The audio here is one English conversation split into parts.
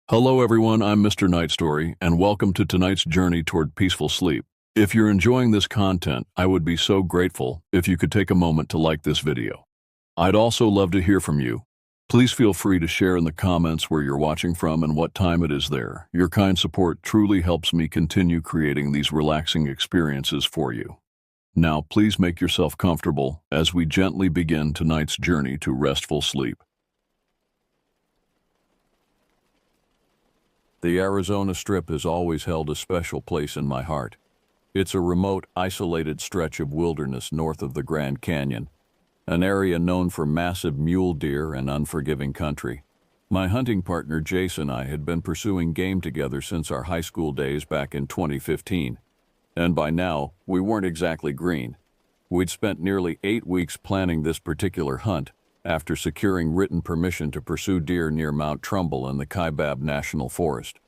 Hello everyone, I'm Mr. Night Story, and welcome to tonight's journey toward peaceful sleep. If you're enjoying this content, I would be so grateful if you could take a moment to like this video. I'd also love to hear from you. Please feel free to share in the comments where you're watching from and what time it is there. Your kind support truly helps me continue creating these relaxing experiences for you. Now, please make yourself comfortable as we gently begin tonight's journey to restful sleep. The Arizona Strip has always held a special place in my heart. It's a remote, isolated stretch of wilderness north of the Grand Canyon, an area known for massive mule deer and unforgiving country. My hunting partner Jason and I had been pursuing game together since our high school days back in 2015, and by now, we weren't exactly green. We'd spent nearly 8 weeks planning this particular hunt, after securing written permission to pursue deer near Mount Trumbull in the Kaibab National Forest.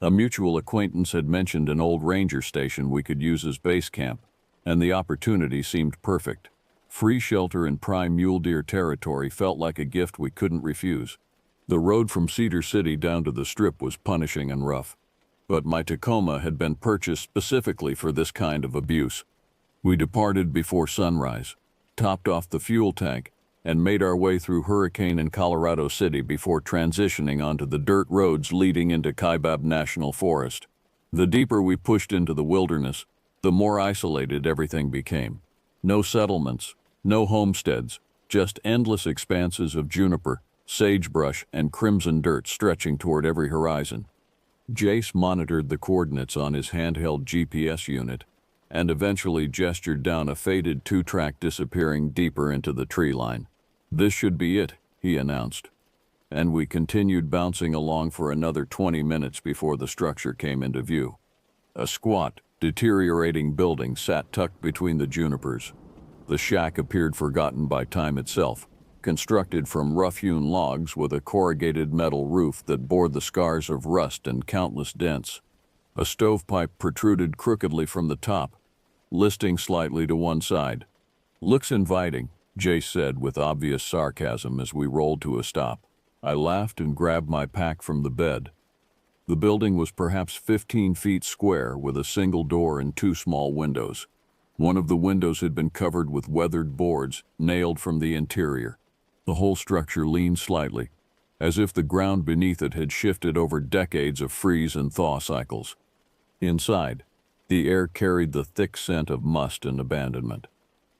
A mutual acquaintance had mentioned an old ranger station we could use as base camp, and the opportunity seemed perfect. Free shelter in prime mule deer territory felt like a gift we couldn't refuse. The road from Cedar City down to the Strip was punishing and rough, but my Tacoma had been purchased specifically for this kind of abuse. We departed before sunrise, topped off the fuel tank, and made our way through Hurricane and Colorado City before transitioning onto the dirt roads leading into Kaibab National Forest. The deeper we pushed into the wilderness, the more isolated everything became. No settlements, no homesteads, just endless expanses of juniper, sagebrush, and crimson dirt stretching toward every horizon. Jace monitored the coordinates on his handheld GPS unit and eventually gestured down a faded 2-track disappearing deeper into the tree line. "This should be it," he announced, and we continued bouncing along for another 20 minutes before the structure came into view. A squat, deteriorating building sat tucked between the junipers. The shack appeared forgotten by time itself, constructed from rough-hewn logs with a corrugated metal roof that bore the scars of rust and countless dents. A stovepipe protruded crookedly from the top, listing slightly to one side. "Looks inviting," Jace said with obvious sarcasm as we rolled to a stop. I laughed and grabbed my pack from the bed. The building was perhaps 15 feet square with a single door and 2 small windows. One of the windows had been covered with weathered boards nailed from the interior. The whole structure leaned slightly, as if the ground beneath it had shifted over decades of freeze and thaw cycles. Inside, the air carried the thick scent of must and abandonment.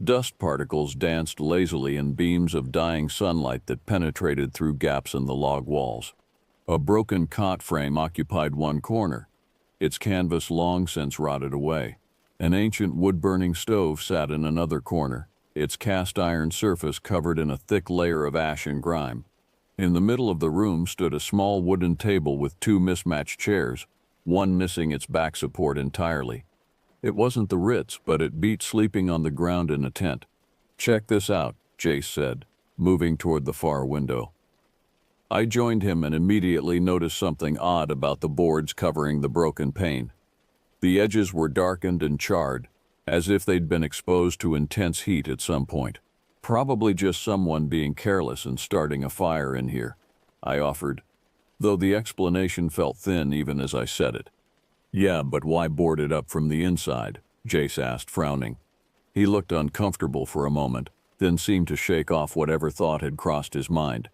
Dust particles danced lazily in beams of dying sunlight that penetrated through gaps in the log walls. A broken cot frame occupied one corner, its canvas long since rotted away. An ancient wood-burning stove sat in another corner, its cast iron surface covered in a thick layer of ash and grime. In the middle of the room stood a small wooden table with 2 mismatched chairs, one missing its back support entirely. It wasn't the Ritz, but it beat sleeping on the ground in a tent. "Check this out," Jace said, moving toward the far window. I joined him and immediately noticed something odd about the boards covering the broken pane. The edges were darkened and charred, as if they'd been exposed to intense heat at some point. "Probably just someone being careless and starting a fire in here," I offered, though the explanation felt thin even as I said it. "Yeah, but why board it up from the inside?" Jace asked, frowning. He looked uncomfortable for a moment, then seemed to shake off whatever thought had crossed his mind.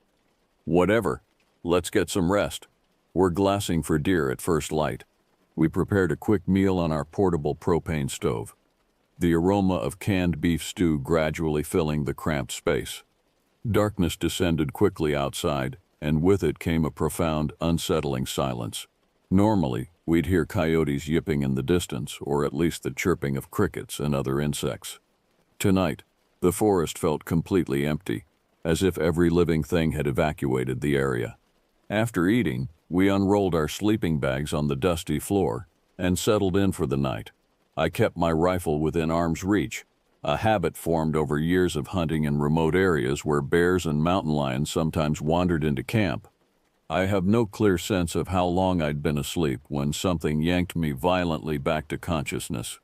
"Whatever. Let's get some rest. We're glassing for deer at first light." We prepared a quick meal on our portable propane stove, the aroma of canned beef stew gradually filling the cramped space. Darkness descended quickly outside, and with it came a profound, unsettling silence. Normally, we'd hear coyotes yipping in the distance, or at least the chirping of crickets and other insects. Tonight, the forest felt completely empty, as if every living thing had evacuated the area. After eating, we unrolled our sleeping bags on the dusty floor and settled in for the night. I kept my rifle within arm's reach, a habit formed over years of hunting in remote areas where bears and mountain lions sometimes wandered into camp. I have no clear sense of how long I'd been asleep when something yanked me violently back to consciousness.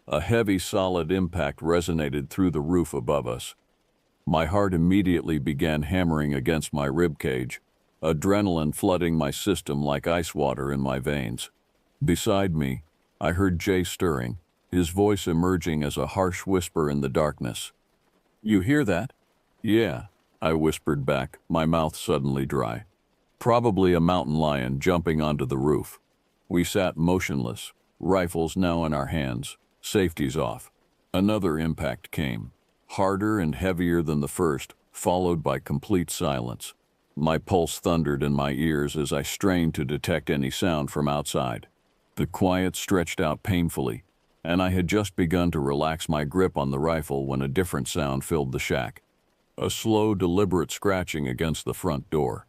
A heavy, solid impact resonated through the roof above us. My heart immediately began hammering against my rib cage, adrenaline flooding my system like ice water in my veins. Beside me, I heard Jay stirring, his voice emerging as a harsh whisper in the darkness. "You hear that?" "Yeah," I whispered back, my mouth suddenly dry. "Probably a mountain lion jumping onto the roof." We sat motionless, rifles now in our hands, safeties off. Another impact came, harder and heavier than the first, followed by complete silence. My pulse thundered in my ears as I strained to detect any sound from outside. The quiet stretched out painfully, and I had just begun to relax my grip on the rifle when a different sound filled the shack. A slow, deliberate scratching against the front door.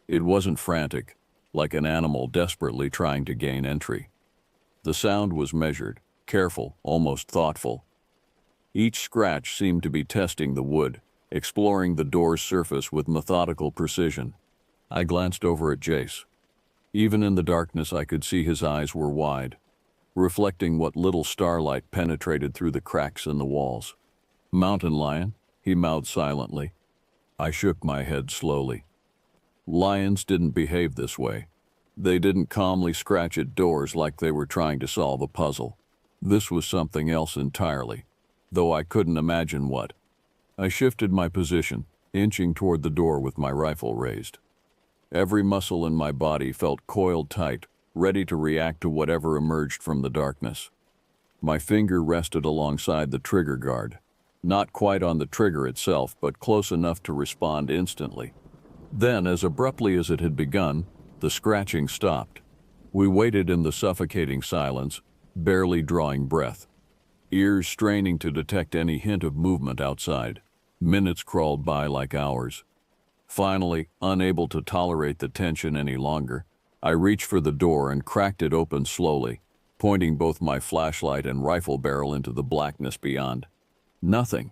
It wasn't frantic, like an animal desperately trying to gain entry. The sound was measured, careful, almost thoughtful. Each scratch seemed to be testing the wood, exploring the door's surface with methodical precision. I glanced over at Jace. Even in the darkness, I could see his eyes were wide, reflecting what little starlight penetrated through the cracks in the walls. "Mountain lion," he mouthed silently. I shook my head slowly. Lions didn't behave this way. They didn't calmly scratch at doors like they were trying to solve a puzzle. This was something else entirely, though I couldn't imagine what. I shifted my position, inching toward the door with my rifle raised. Every muscle in my body felt coiled tight, ready to react to whatever emerged from the darkness. My finger rested alongside the trigger guard, not quite on the trigger itself, but close enough to respond instantly. Then, as abruptly as it had begun, the scratching stopped. We waited in the suffocating silence, barely drawing breath, ears straining to detect any hint of movement outside. Minutes crawled by like hours. Finally, unable to tolerate the tension any longer, I reached for the door and cracked it open slowly, pointing both my flashlight and rifle barrel into the blackness beyond. Nothing.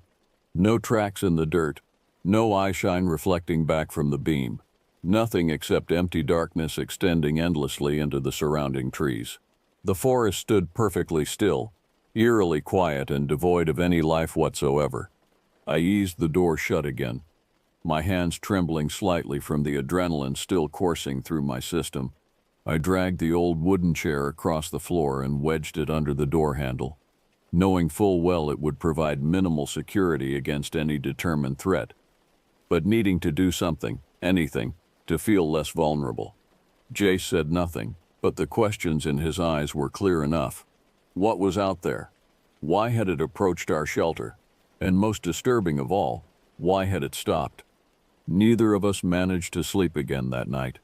No tracks in the dirt, no eyeshine reflecting back from the beam. Nothing except empty darkness extending endlessly into the surrounding trees. The forest stood perfectly still, eerily quiet and devoid of any life whatsoever. I eased the door shut again, my hands trembling slightly from the adrenaline still coursing through my system. I dragged the old wooden chair across the floor and wedged it under the door handle, knowing full well it would provide minimal security against any determined threat, but needing to do something, anything, to feel less vulnerable. Jace said nothing, but the questions in his eyes were clear enough. What was out there? Why had it approached our shelter? And most disturbing of all, why had it stopped? Neither of us managed to sleep again that night.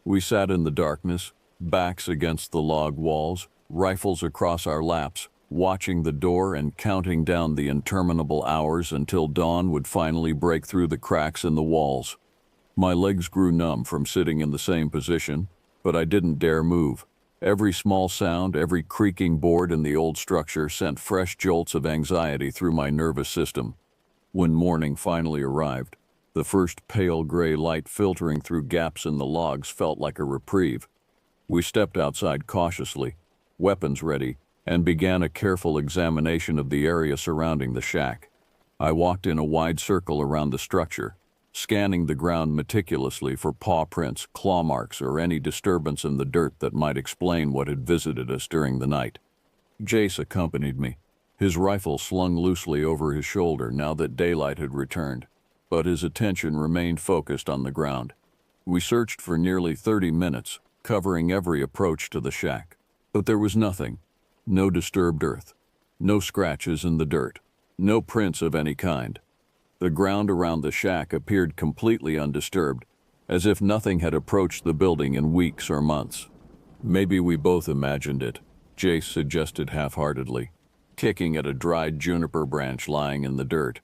We sat in the darkness, backs against the log walls, rifles across our laps, watching the door and counting down the interminable hours until dawn would finally break through the cracks in the walls. My legs grew numb from sitting in the same position, but I didn't dare move. Every small sound, every creaking board in the old structure sent fresh jolts of anxiety through my nervous system. When morning finally arrived, the first pale gray light filtering through gaps in the logs felt like a reprieve. We stepped outside cautiously, weapons ready, and began a careful examination of the area surrounding the shack. I walked in a wide circle around the structure, scanning the ground meticulously for paw prints, claw marks, or any disturbance in the dirt that might explain what had visited us during the night. Jace accompanied me, his rifle slung loosely over his shoulder now that daylight had returned, but his attention remained focused on the ground. We searched for nearly 30 minutes, covering every approach to the shack, but there was nothing. No disturbed earth, no scratches in the dirt, no prints of any kind. The ground around the shack appeared completely undisturbed, as if nothing had approached the building in weeks or months. "Maybe we both imagined it," Jace suggested half-heartedly, kicking at a dried juniper branch lying in the dirt.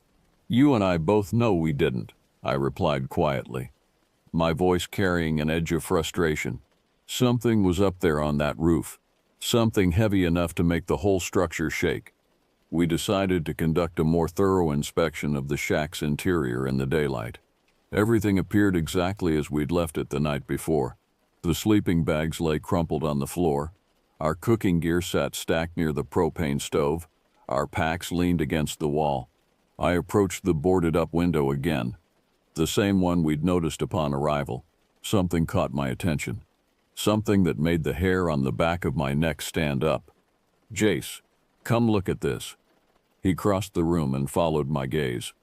"You and I both know we didn't," I replied quietly, my voice carrying an edge of frustration. Something was up there on that roof, something heavy enough to make the whole structure shake. We decided to conduct a more thorough inspection of the shack's interior in the daylight. Everything appeared exactly as we'd left it the night before. The sleeping bags lay crumpled on the floor. Our cooking gear sat stacked near the propane stove. Our packs leaned against the wall. I approached the boarded-up window again, the same one we'd noticed upon arrival. something caught my attention. Something that made the hair on the back of my neck stand up. "Jace, come look at this." He crossed the room and followed my gaze.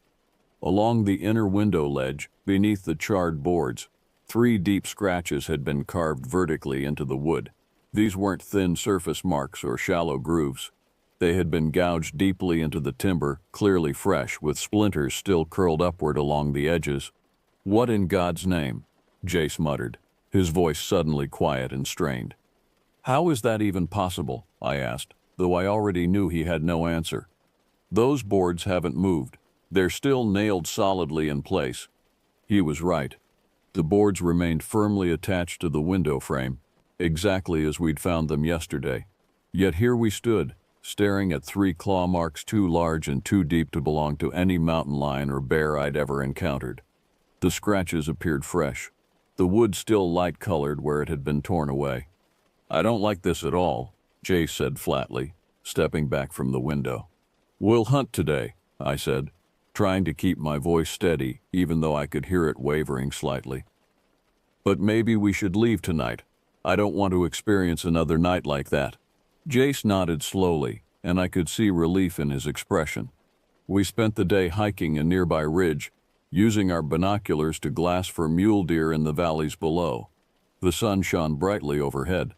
Along the inner window ledge, beneath the charred boards, 3 deep scratches had been carved vertically into the wood. These weren't thin surface marks or shallow grooves. They had been gouged deeply into the timber, clearly fresh, with splinters still curled upward along the edges. "What in God's name?" Jace muttered, his voice suddenly quiet and strained. "How is that even possible?" I asked, though I already knew he had no answer. "Those boards haven't moved. They're still nailed solidly in place." He was right. The boards remained firmly attached to the window frame, exactly as we'd found them yesterday. Yet here we stood, staring at 3 claw marks too large and too deep to belong to any mountain lion or bear I'd ever encountered. The scratches appeared fresh, the wood still light-colored where it had been torn away. "I don't like this at all," Jace said flatly, stepping back from the window. "We'll hunt today," I said, trying to keep my voice steady even though I could hear it wavering slightly. "But maybe we should leave tonight. I don't want to experience another night like that." Jace nodded slowly, and I could see relief in his expression. We spent the day hiking a nearby ridge, using our binoculars to glass for mule deer in the valleys below. The sun shone brightly overhead,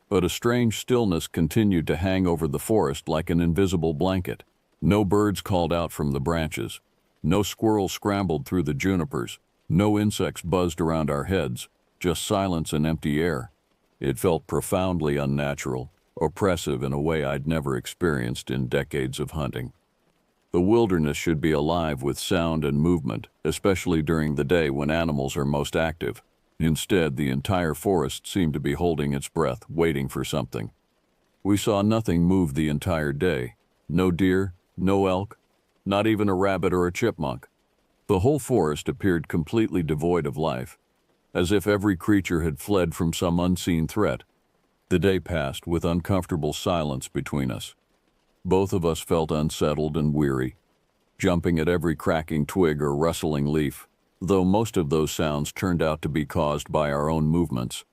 but a strange stillness continued to hang over the forest like an invisible blanket. No birds called out from the branches. No squirrels scrambled through the junipers. No insects buzzed around our heads. Just silence and empty air. It felt profoundly unnatural, oppressive in a way I'd never experienced in decades of hunting. The wilderness should be alive with sound and movement, especially during the day when animals are most active. Instead, the entire forest seemed to be holding its breath, waiting for something. We saw nothing move the entire day. No deer, no elk, not even a rabbit or a chipmunk. The whole forest appeared completely devoid of life, as if every creature had fled from some unseen threat. The day passed with uncomfortable silence between us. Both of us felt unsettled and weary, jumping at every cracking twig or rustling leaf, though most of those sounds turned out to be caused by our own movements.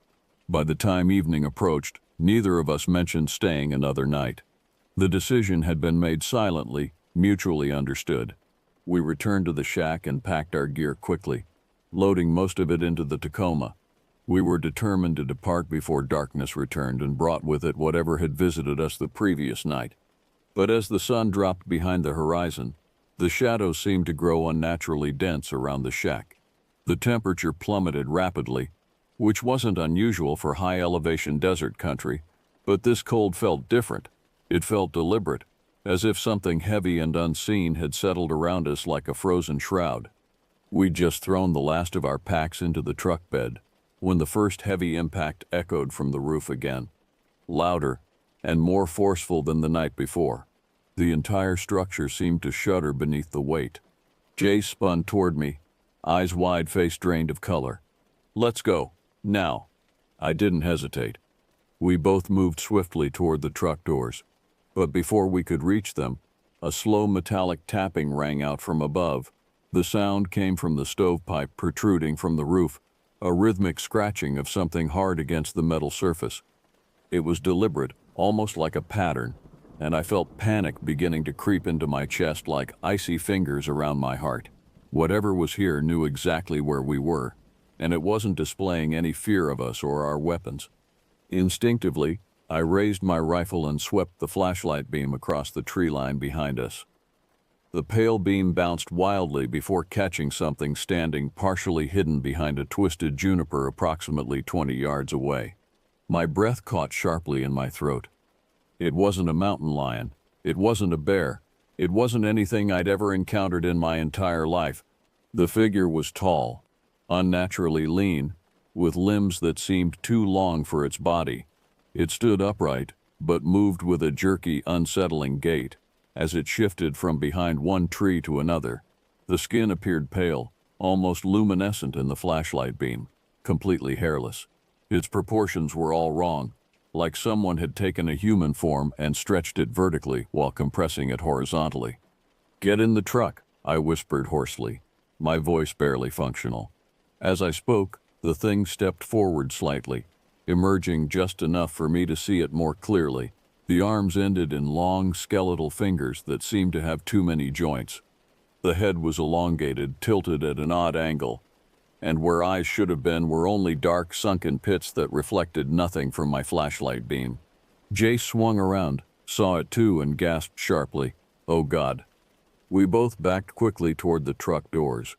By the time evening approached, neither of us mentioned staying another night. The decision had been made silently, mutually understood. We returned to the shack and packed our gear quickly, loading most of it into the Tacoma. We were determined to depart before darkness returned and brought with it whatever had visited us the previous night. But as the sun dropped behind the horizon, the shadows seemed to grow unnaturally dense around the shack. The temperature plummeted rapidly, which wasn't unusual for high-elevation desert country, but this cold felt different. It felt deliberate, as if something heavy and unseen had settled around us like a frozen shroud. We'd just thrown the last of our packs into the truck bed when the first heavy impact echoed from the roof again, louder and more forceful than the night before. The entire structure seemed to shudder beneath the weight. Jace spun toward me, eyes wide, face drained of color. "Let's go, now." I didn't hesitate. We both moved swiftly toward the truck doors. But before we could reach them, a slow metallic tapping rang out from above. The sound came from the stovepipe protruding from the roof, a rhythmic scratching of something hard against the metal surface. It was deliberate, almost like a pattern, and I felt panic beginning to creep into my chest like icy fingers around my heart. Whatever was here knew exactly where we were, and it wasn't displaying any fear of us or our weapons. Instinctively, I raised my rifle and swept the flashlight beam across the tree line behind us. The pale beam bounced wildly before catching something standing partially hidden behind a twisted juniper approximately 20 yards away. My breath caught sharply in my throat. It wasn't a mountain lion. It wasn't a bear. It wasn't anything I'd ever encountered in my entire life. The figure was tall, unnaturally lean, with limbs that seemed too long for its body. It stood upright, but moved with a jerky, unsettling gait as it shifted from behind one tree to another. The skin appeared pale, almost luminescent in the flashlight beam, completely hairless. Its proportions were all wrong, like someone had taken a human form and stretched it vertically while compressing it horizontally. "Get in the truck," I whispered hoarsely, my voice barely functional. As I spoke, The thing stepped forward slightly, emerging just enough for me to see it more clearly. The arms ended in long skeletal fingers that seemed to have too many joints. The head was elongated, tilted at an odd angle, and where eyes should have been were only dark, sunken pits that reflected nothing from my flashlight beam. Jace swung around, saw it too, and gasped sharply, "Oh God." We both backed quickly toward the truck doors,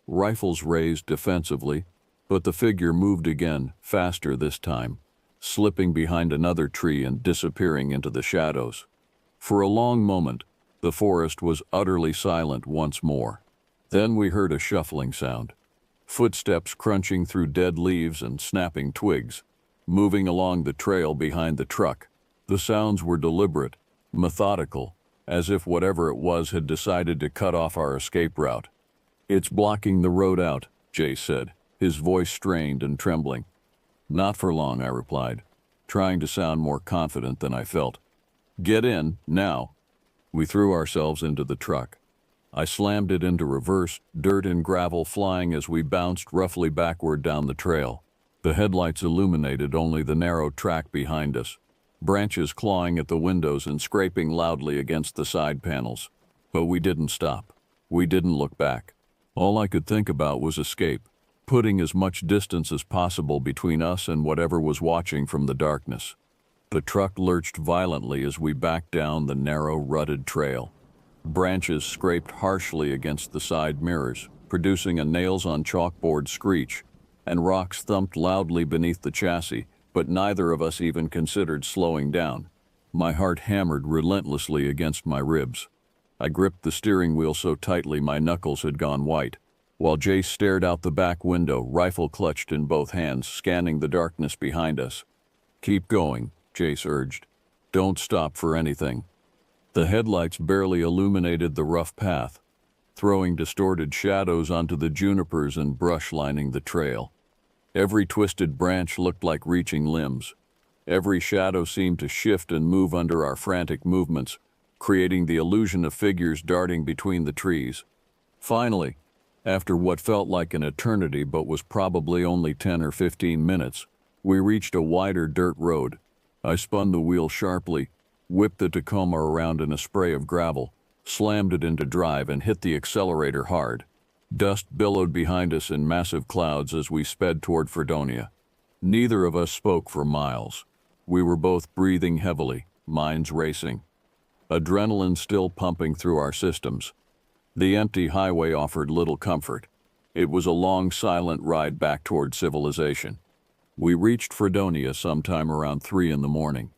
rifles raised defensively, but the figure moved again, faster this time, slipping behind another tree and disappearing into the shadows. For a long moment, the forest was utterly silent once more. Then we heard a shuffling sound, footsteps crunching through dead leaves and snapping twigs, moving along the trail behind the truck. The sounds were deliberate, methodical, as if whatever it was had decided to cut off our escape route. "It's blocking the road out," Jay said, his voice strained and trembling. "Not for long," I replied, trying to sound more confident than I felt. "Get in, now." We threw ourselves into the truck. I slammed it into reverse, dirt and gravel flying as we bounced roughly backward down the trail. The headlights illuminated only the narrow track behind us, branches clawing at the windows and scraping loudly against the side panels. But we didn't stop. We didn't look back. All I could think about was escape, putting as much distance as possible between us and whatever was watching from the darkness. The truck lurched violently as we backed down the narrow, rutted trail. Branches scraped harshly against the side mirrors, producing a nails-on-chalkboard screech, and rocks thumped loudly beneath the chassis, but neither of us even considered slowing down. My heart hammered relentlessly against my ribs. I gripped the steering wheel so tightly my knuckles had gone white, while Jace stared out the back window, rifle clutched in both hands, scanning the darkness behind us. "Keep going," Jace urged. "Don't stop for anything." The headlights barely illuminated the rough path, throwing distorted shadows onto the junipers and brush lining the trail. Every twisted branch looked like reaching limbs. Every shadow seemed to shift and move under our frantic movements, creating the illusion of figures darting between the trees. Finally, after what felt like an eternity but was probably only 10 or 15 minutes, we reached a wider dirt road. I spun the wheel sharply, whipped the Tacoma around in a spray of gravel, slammed it into drive, and hit the accelerator hard. Dust billowed behind us in massive clouds as we sped toward Fredonia. Neither of us spoke for miles. We were both breathing heavily, minds racing, adrenaline still pumping through our systems. The empty highway offered little comfort. It was a long, silent ride back toward civilization. We reached Fredonia sometime around 3 in the morning.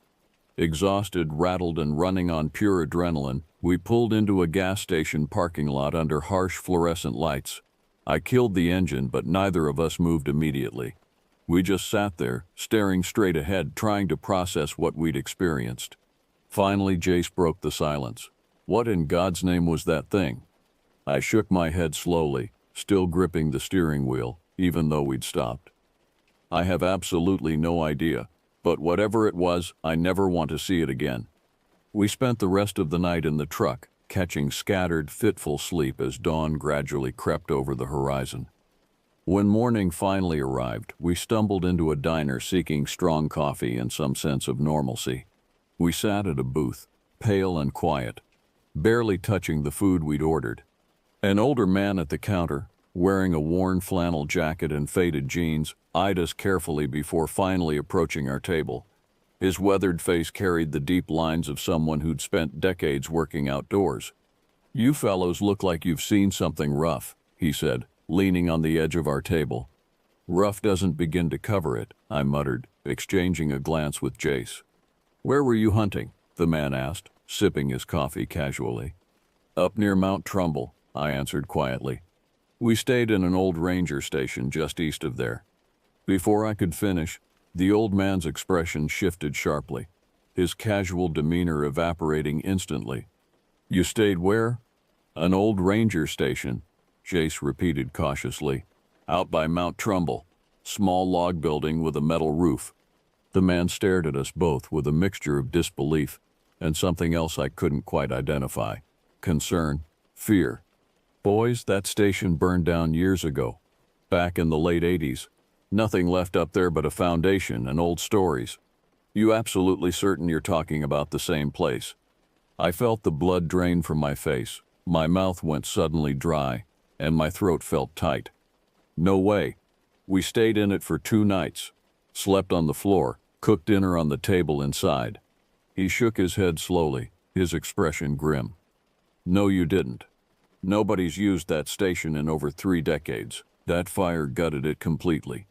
Exhausted, rattled, and running on pure adrenaline, we pulled into a gas station parking lot under harsh fluorescent lights. I killed the engine, but neither of us moved immediately. We just sat there, staring straight ahead, trying to process what we'd experienced. Finally, Jace broke the silence. "What in God's name was that thing?" I shook my head slowly, still gripping the steering wheel, even though we'd stopped. "I have absolutely no idea, but whatever it was, I never want to see it again." We spent the rest of the night in the truck, catching scattered, fitful sleep as dawn gradually crept over the horizon. When morning finally arrived, we stumbled into a diner seeking strong coffee and some sense of normalcy. We sat at a booth, pale and quiet, barely touching the food we'd ordered. An older man at the counter, wearing a worn flannel jacket and faded jeans, eyed us carefully before finally approaching our table. His weathered face carried the deep lines of someone who'd spent decades working outdoors. "You fellows look like you've seen something rough," he said, leaning on the edge of our table. "Rough doesn't begin to cover it," I muttered, exchanging a glance with Jace. "Where were you hunting?" the man asked, sipping his coffee casually. "Up near Mount Trumbull," I answered quietly. "We stayed in an old ranger station just east of there." Before I could finish, the old man's expression shifted sharply, his casual demeanor evaporating instantly. "You stayed where?" "An old ranger station," Jace repeated cautiously. "Out by Mount Trumbull. Small log building with a metal roof." The man stared at us both with a mixture of disbelief and something else I couldn't quite identify. Concern, fear. "Boys, that station burned down years ago, back in the late 80s. Nothing left up there but a foundation and old stories. You absolutely certain you're talking about the same place? I felt the blood drain from my face. My mouth went suddenly dry, and my throat felt tight. No way. We stayed in it for 2 nights. Slept on the floor, cooked dinner on the table inside. He shook his head slowly, his expression grim. No, you didn't. Nobody's used that station in over 3 decades. That fire gutted it completely.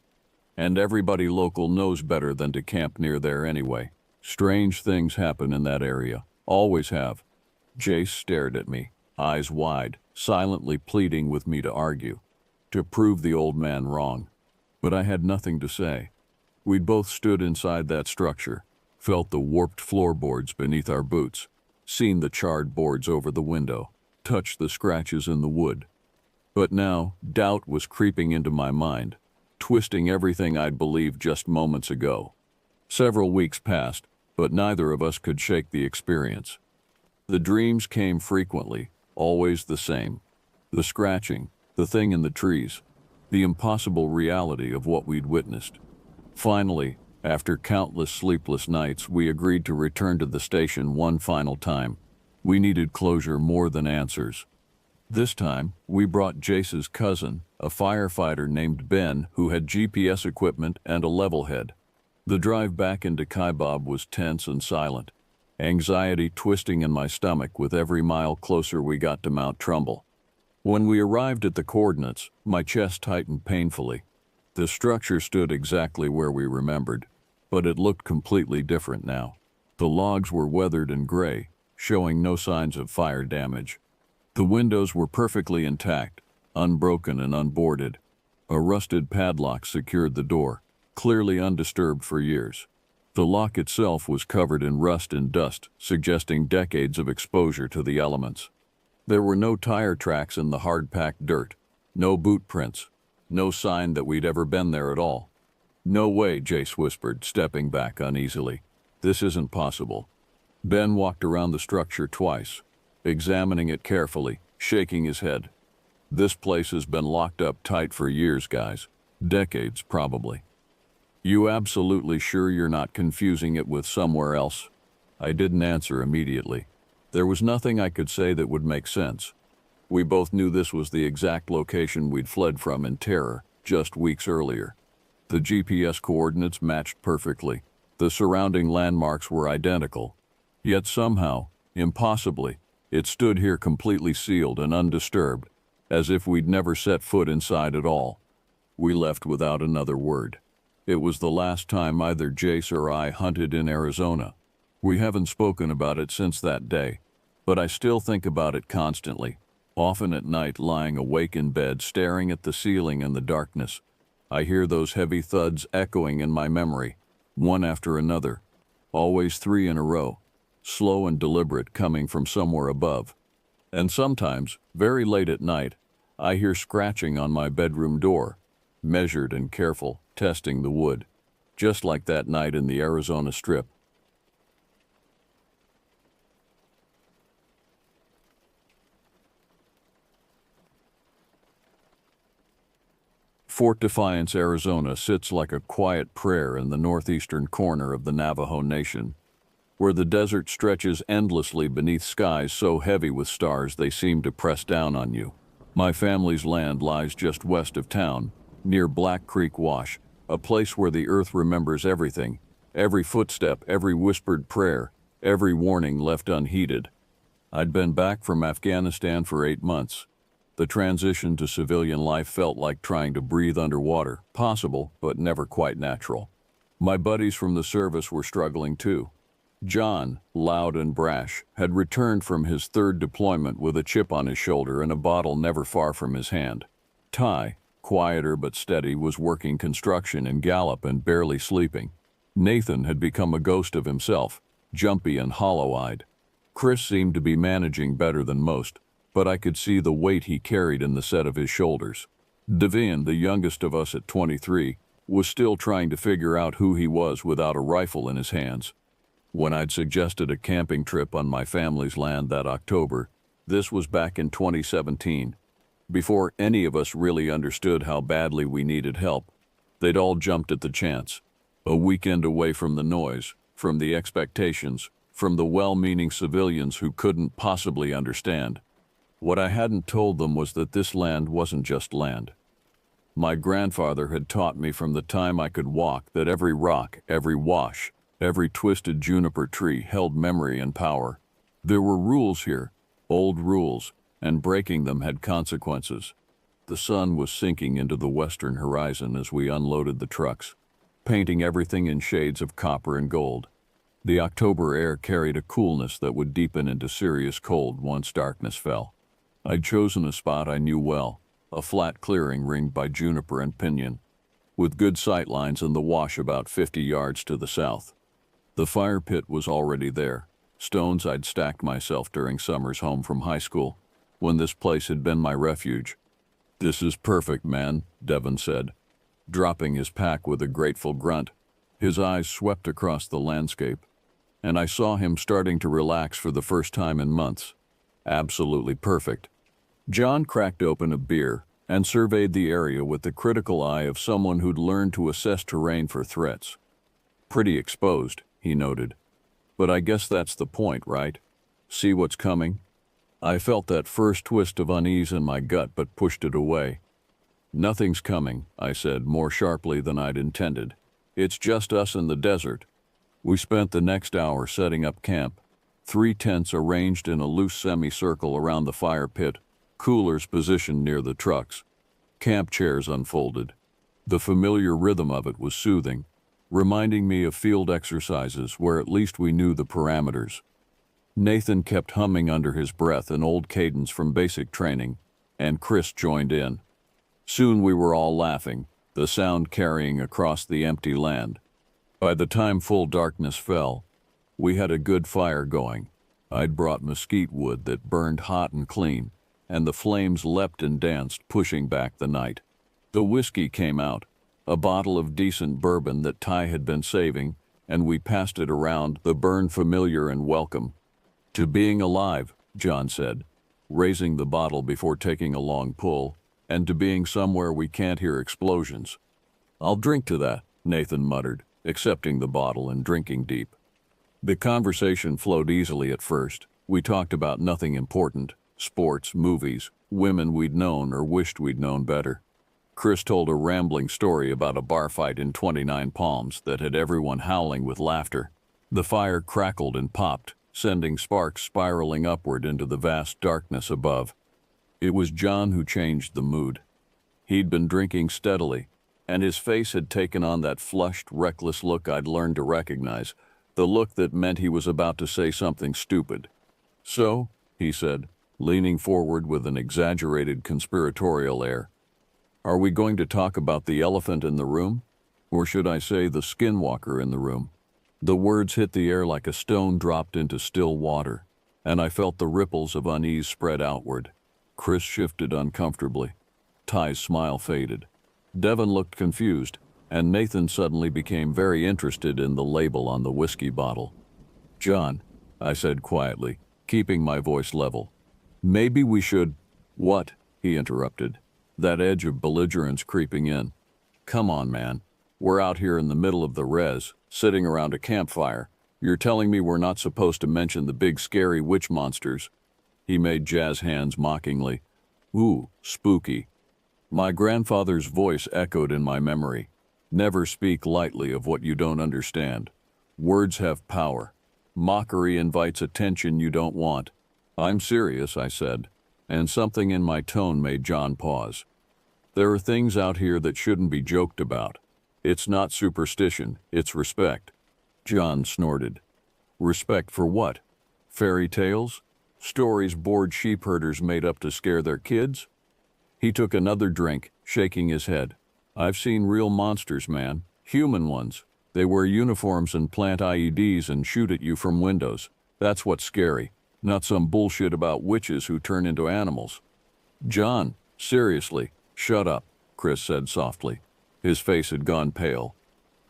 And everybody local knows better than to camp near there anyway. Strange things happen in that area. Always have. Jace stared at me, eyes wide, silently pleading with me to argue, to prove the old man wrong. But I had nothing to say. We'd both stood inside that structure, felt the warped floorboards beneath our boots, seen the charred boards over the window, touched the scratches in the wood. But now, doubt was creeping into my mind, twisting everything I'd believed just moments ago. Several weeks passed, but neither of us could shake the experience. The dreams came frequently, always the same. The scratching, the thing in the trees, the impossible reality of what we'd witnessed. Finally, after countless sleepless nights, we agreed to return to the station one final time. We needed closure more than answers. This time, we brought Jace's cousin, a firefighter named Ben, who had GPS equipment and a level head. The drive back into Kaibab was tense and silent, anxiety twisting in my stomach with every mile closer we got to Mount Trumbull. When we arrived at the coordinates, my chest tightened painfully. The structure stood exactly where we remembered, but it looked completely different now. The logs were weathered and gray, showing no signs of fire damage. The windows were perfectly intact, unbroken and unboarded. A rusted padlock secured the door, clearly undisturbed for years. The lock itself was covered in rust and dust, suggesting decades of exposure to the elements. There were no tire tracks in the hard-packed dirt, no boot prints, no sign that we'd ever been there at all. No way, Jace whispered, stepping back uneasily. This isn't possible. Ben walked around the structure twice, examining it carefully, shaking his head. This place has been locked up tight for years, guys. Decades, probably. You absolutely sure you're not confusing it with somewhere else? I didn't answer immediately. There was nothing I could say that would make sense. We both knew this was the exact location we'd fled from in terror just weeks earlier. The GPS coordinates matched perfectly. The surrounding landmarks were identical. Yet somehow, impossibly, it stood here completely sealed and undisturbed, as if we'd never set foot inside at all. We left without another word. It was the last time either Jace or I hunted in Arizona. We haven't spoken about it since that day, but I still think about it constantly, often at night lying awake in bed staring at the ceiling in the darkness. I hear those heavy thuds echoing in my memory, one after another, always 3 in a row, slow and deliberate coming from somewhere above. And sometimes, very late at night, I hear scratching on my bedroom door, measured and careful, testing the wood, just like that night in the Arizona Strip. Fort Defiance, Arizona sits like a quiet prayer in the northeastern corner of the Navajo Nation, where the desert stretches endlessly beneath skies so heavy with stars they seem to press down on you. My family's land lies just west of town, near Black Creek Wash, a place where the earth remembers everything, every footstep, every whispered prayer, every warning left unheeded. I'd been back from Afghanistan for 8 months. The transition to civilian life felt like trying to breathe underwater, possible, but never quite natural. My buddies from the service were struggling too. John, loud and brash, had returned from his 3rd deployment with a chip on his shoulder and a bottle never far from his hand. Ty, quieter but steady, was working construction in Gallup and barely sleeping. Nathan had become a ghost of himself, jumpy and hollow-eyed. Chris seemed to be managing better than most, but I could see the weight he carried in the set of his shoulders. Devian, the youngest of us at 23, was still trying to figure out who he was without a rifle in his hands. When I'd suggested a camping trip on my family's land that October, this was back in 2017, before any of us really understood how badly we needed help, They'd all jumped at the chance. A weekend away from the noise, from the expectations, from the well-meaning civilians who couldn't possibly understand. What I hadn't told them was that this land wasn't just land. My grandfather had taught me from the time I could walk that every rock, every wash, every twisted juniper tree held memory and power. There were rules here, old rules, and breaking them had consequences. The sun was sinking into the western horizon as we unloaded the trucks, painting everything in shades of copper and gold. The October air carried a coolness that would deepen into serious cold once darkness fell. I'd chosen a spot I knew well, a flat clearing ringed by juniper and pinyon, with good sight lines and the wash about 50 yards to the south. The fire pit was already there, stones I'd stacked myself during summers home from high school, when this place had been my refuge. "This is perfect, man," Devon said, dropping his pack with a grateful grunt. His eyes swept across the landscape, and I saw him starting to relax for the first time in months. Absolutely perfect. John cracked open a beer and surveyed the area with the critical eye of someone who'd learned to assess terrain for threats. "Pretty exposed," he noted. "But I guess that's the point, right? See what's coming?" I felt that first twist of unease in my gut but pushed it away. "Nothing's coming," I said more sharply than I'd intended. "It's just us in the desert." We spent the next hour setting up camp, 3 tents arranged in a loose semicircle around the fire pit, coolers positioned near the trucks, camp chairs unfolded. The familiar rhythm of it was soothing, reminding me of field exercises where at least we knew the parameters. Nathan kept humming under his breath an old cadence from basic training, and Chris joined in. Soon we were all laughing, the sound carrying across the empty land. By the time full darkness fell, we had a good fire going. I'd brought mesquite wood that burned hot and clean, and the flames leapt and danced, pushing back the night. The whiskey came out, a bottle of decent bourbon that Ty had been saving, and we passed it around, the burn familiar and welcome. "To being alive," John said, raising the bottle before taking a long pull, "and to being somewhere we can't hear explosions." "I'll drink to that," Nathan muttered, accepting the bottle and drinking deep. The conversation flowed easily at first. We talked about nothing important, sports, movies, women we'd known or wished we'd known better. Chris told a rambling story about a bar fight in 29 Palms that had everyone howling with laughter. The fire crackled and popped, sending sparks spiraling upward into the vast darkness above. It was John who changed the mood. He'd been drinking steadily, and his face had taken on that flushed, reckless look I'd learned to recognize, the look that meant he was about to say something stupid. "So," he said, leaning forward with an exaggerated conspiratorial air, "are we going to talk about the elephant in the room? Or should I say the skinwalker in the room?" The words hit the air like a stone dropped into still water, and I felt the ripples of unease spread outward. Chris shifted uncomfortably. Ty's smile faded. Devon looked confused, and Nathan suddenly became very interested in the label on the whiskey bottle. "John," I said quietly, keeping my voice level, "maybe we should—" "What?" he interrupted, that edge of belligerence creeping in. "Come on, man. We're out here in the middle of the res, sitting around a campfire. You're telling me we're not supposed to mention the big scary witch monsters?" He made jazz hands mockingly. "Ooh, spooky." My grandfather's voice echoed in my memory. "Never speak lightly of what you don't understand. Words have power. Mockery invites attention you don't want." "I'm serious," I said, and something in my tone made John pause. "There are things out here that shouldn't be joked about. It's not superstition, it's respect." John snorted. "Respect for what? Fairy tales? Stories bored sheepherders made up to scare their kids?" He took another drink, shaking his head. "I've seen real monsters, man. Human ones. They wear uniforms and plant IEDs and shoot at you from windows. That's what's scary, not some bullshit about witches who turn into animals." "John, seriously, shut up," Chris said softly. His face had gone pale,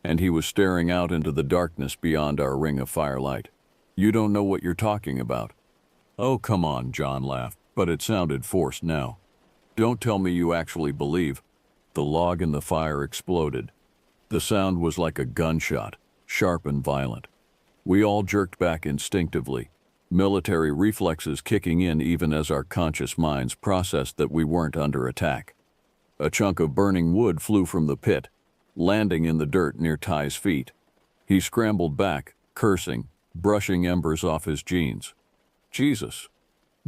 and he was staring out into the darkness beyond our ring of firelight. "You don't know what you're talking about." "Oh, come on," John laughed, but it sounded forced now. "Don't tell me you actually believe—" The log in the fire exploded, The sound was like a gunshot, sharp and violent. We all jerked back instinctively, military reflexes kicking in even as our conscious minds processed that we weren't under attack. A chunk of burning wood flew from the pit, landing in the dirt near Ty's feet. He scrambled back, cursing, brushing embers off his jeans. "Jesus!"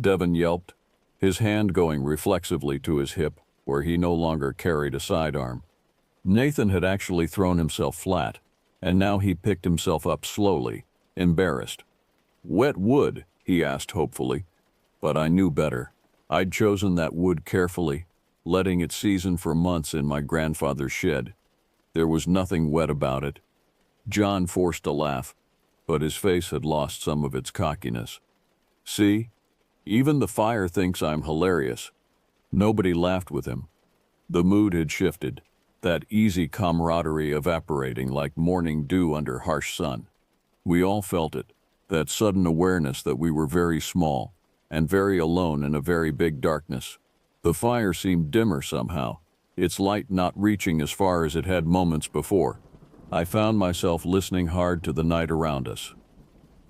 Devon yelped, his hand going reflexively to his hip, where he no longer carried a sidearm. Nathan had actually thrown himself flat, and now he picked himself up slowly, embarrassed. "Wet wood?" he asked hopefully. But I knew better. I'd chosen that wood carefully, letting it season for months in my grandfather's shed. There was nothing wet about it. John forced a laugh, but his face had lost some of its cockiness. "See? Even the fire thinks I'm hilarious." Nobody laughed with him. The mood had shifted, that easy camaraderie evaporating like morning dew under harsh sun. We all felt it, that sudden awareness that we were very small and very alone in a very big darkness. The fire seemed dimmer somehow, its light not reaching as far as it had moments before. I found myself listening hard to the night around us.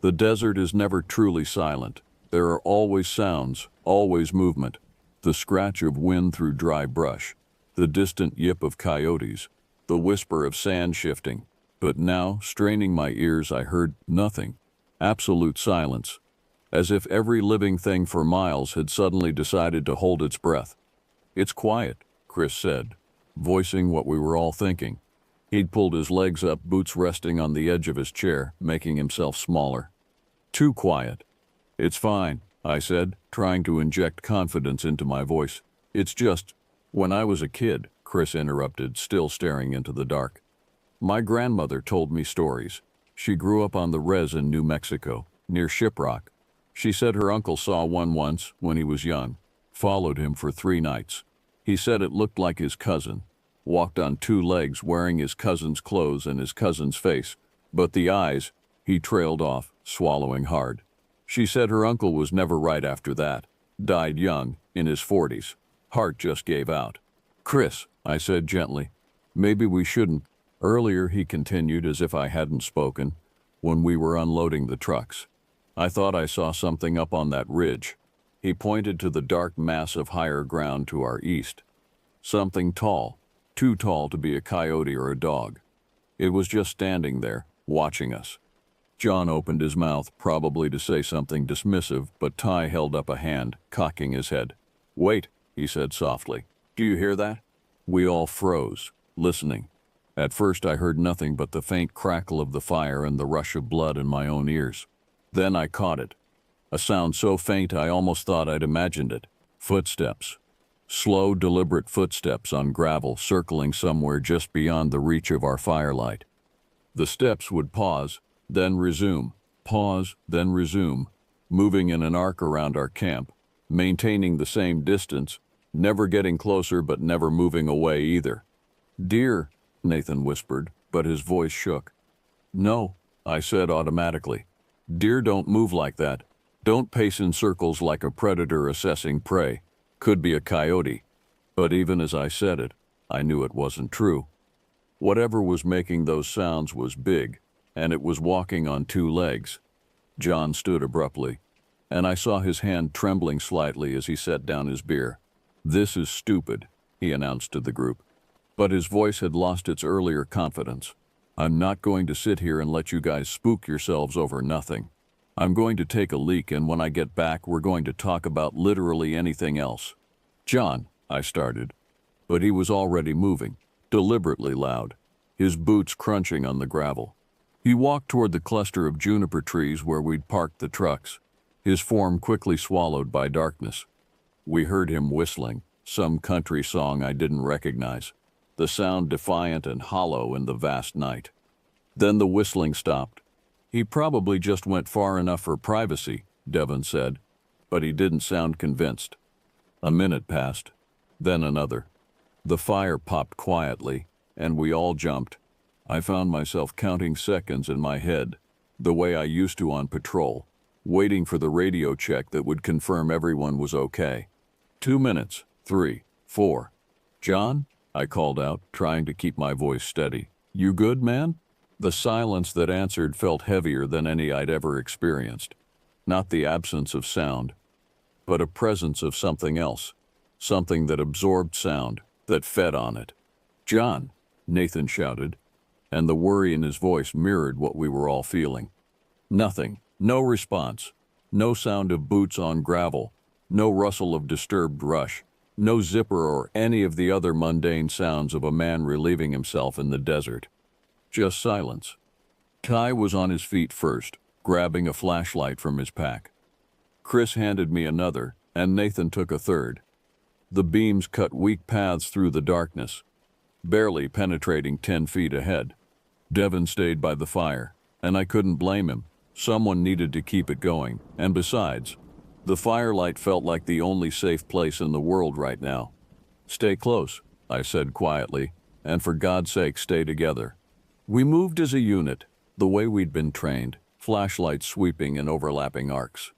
The desert is never truly silent. There are always sounds, always movement. The scratch of wind through dry brush, the distant yip of coyotes, the whisper of sand shifting. But now, straining my ears, I heard nothing. Absolute silence. As if every living thing for miles had suddenly decided to hold its breath. "It's quiet," Chris said, voicing what we were all thinking. He'd pulled his legs up, boots resting on the edge of his chair, making himself smaller. "Too quiet." "It's fine," I said, trying to inject confidence into my voice. "It's just, when I was a kid," Chris interrupted, still staring into the dark. "My grandmother told me stories. She grew up on the res in New Mexico, near Shiprock. She said her uncle saw one once when he was young, followed him for 3 nights. He said it looked like his cousin, walked on 2 legs wearing his cousin's clothes and his cousin's face, but the eyes," he trailed off, swallowing hard. "She said her uncle was never right after that, died young, in his 40s. Heart just gave out." "Chris," I said gently, "maybe we shouldn't." Earlier, he continued as if I hadn't spoken, when we were unloading the trucks. "I thought I saw something up on that ridge." He pointed to the dark mass of higher ground to our east. "Something tall, too tall to be a coyote or a dog. It was just standing there, watching us." John opened his mouth, probably to say something dismissive, but Ty held up a hand, cocking his head. "Wait," he said softly. "Do you hear that?" We all froze, listening. At first I heard nothing but the faint crackle of the fire and the rush of blood in my own ears. Then I caught it. A sound so faint I almost thought I'd imagined it. Footsteps. Slow, deliberate footsteps on gravel circling somewhere just beyond the reach of our firelight. The steps would pause, then resume, pause, then resume, moving in an arc around our camp, maintaining the same distance, never getting closer but never moving away either. "Deer," Nathan whispered, but his voice shook. "No," I said automatically. "Deer don't move like that. Don't pace in circles like a predator assessing prey. Could be a coyote." But even as I said it, I knew it wasn't true. Whatever was making those sounds was big, and it was walking on 2 legs. John stood abruptly, and I saw his hand trembling slightly as he set down his beer. "This is stupid," he announced to the group. But his voice had lost its earlier confidence. "I'm not going to sit here and let you guys spook yourselves over nothing. I'm going to take a leak, and when I get back, we're going to talk about literally anything else." "John," I started, but he was already moving, deliberately loud, his boots crunching on the gravel. He walked toward the cluster of juniper trees where we'd parked the trucks, his form quickly swallowed by darkness. We heard him whistling, some country song I didn't recognize, the sound defiant and hollow in the vast night. Then the whistling stopped. "He probably just went far enough for privacy," Devon said, but he didn't sound convinced. A minute passed, then another. The fire popped quietly, and we all jumped. I found myself counting seconds in my head, the way I used to on patrol, waiting for the radio check that would confirm everyone was okay. 2 minutes, 3, 4. "John?" I called out, trying to keep my voice steady. You good, man? The silence that answered felt heavier than any I'd ever experienced. Not the absence of sound, but a presence of something else. Something that absorbed sound, that fed on it. "John," Nathan shouted, and the worry in his voice mirrored what we were all feeling. Nothing. No response. No sound of boots on gravel. No rustle of disturbed rush. No zipper or any of the other mundane sounds of a man relieving himself in the desert. Just silence. Ty was on his feet first, grabbing a flashlight from his pack. Chris handed me another, and Nathan took a third. The beams cut weak paths through the darkness, barely penetrating 10 feet ahead. Devin stayed by the fire, and I couldn't blame him. Someone needed to keep it going, and besides, the firelight felt like the only safe place in the world right now. "Stay close," I said quietly, "and for God's sake, stay together." We moved as a unit, the way we'd been trained, flashlights sweeping in overlapping arcs.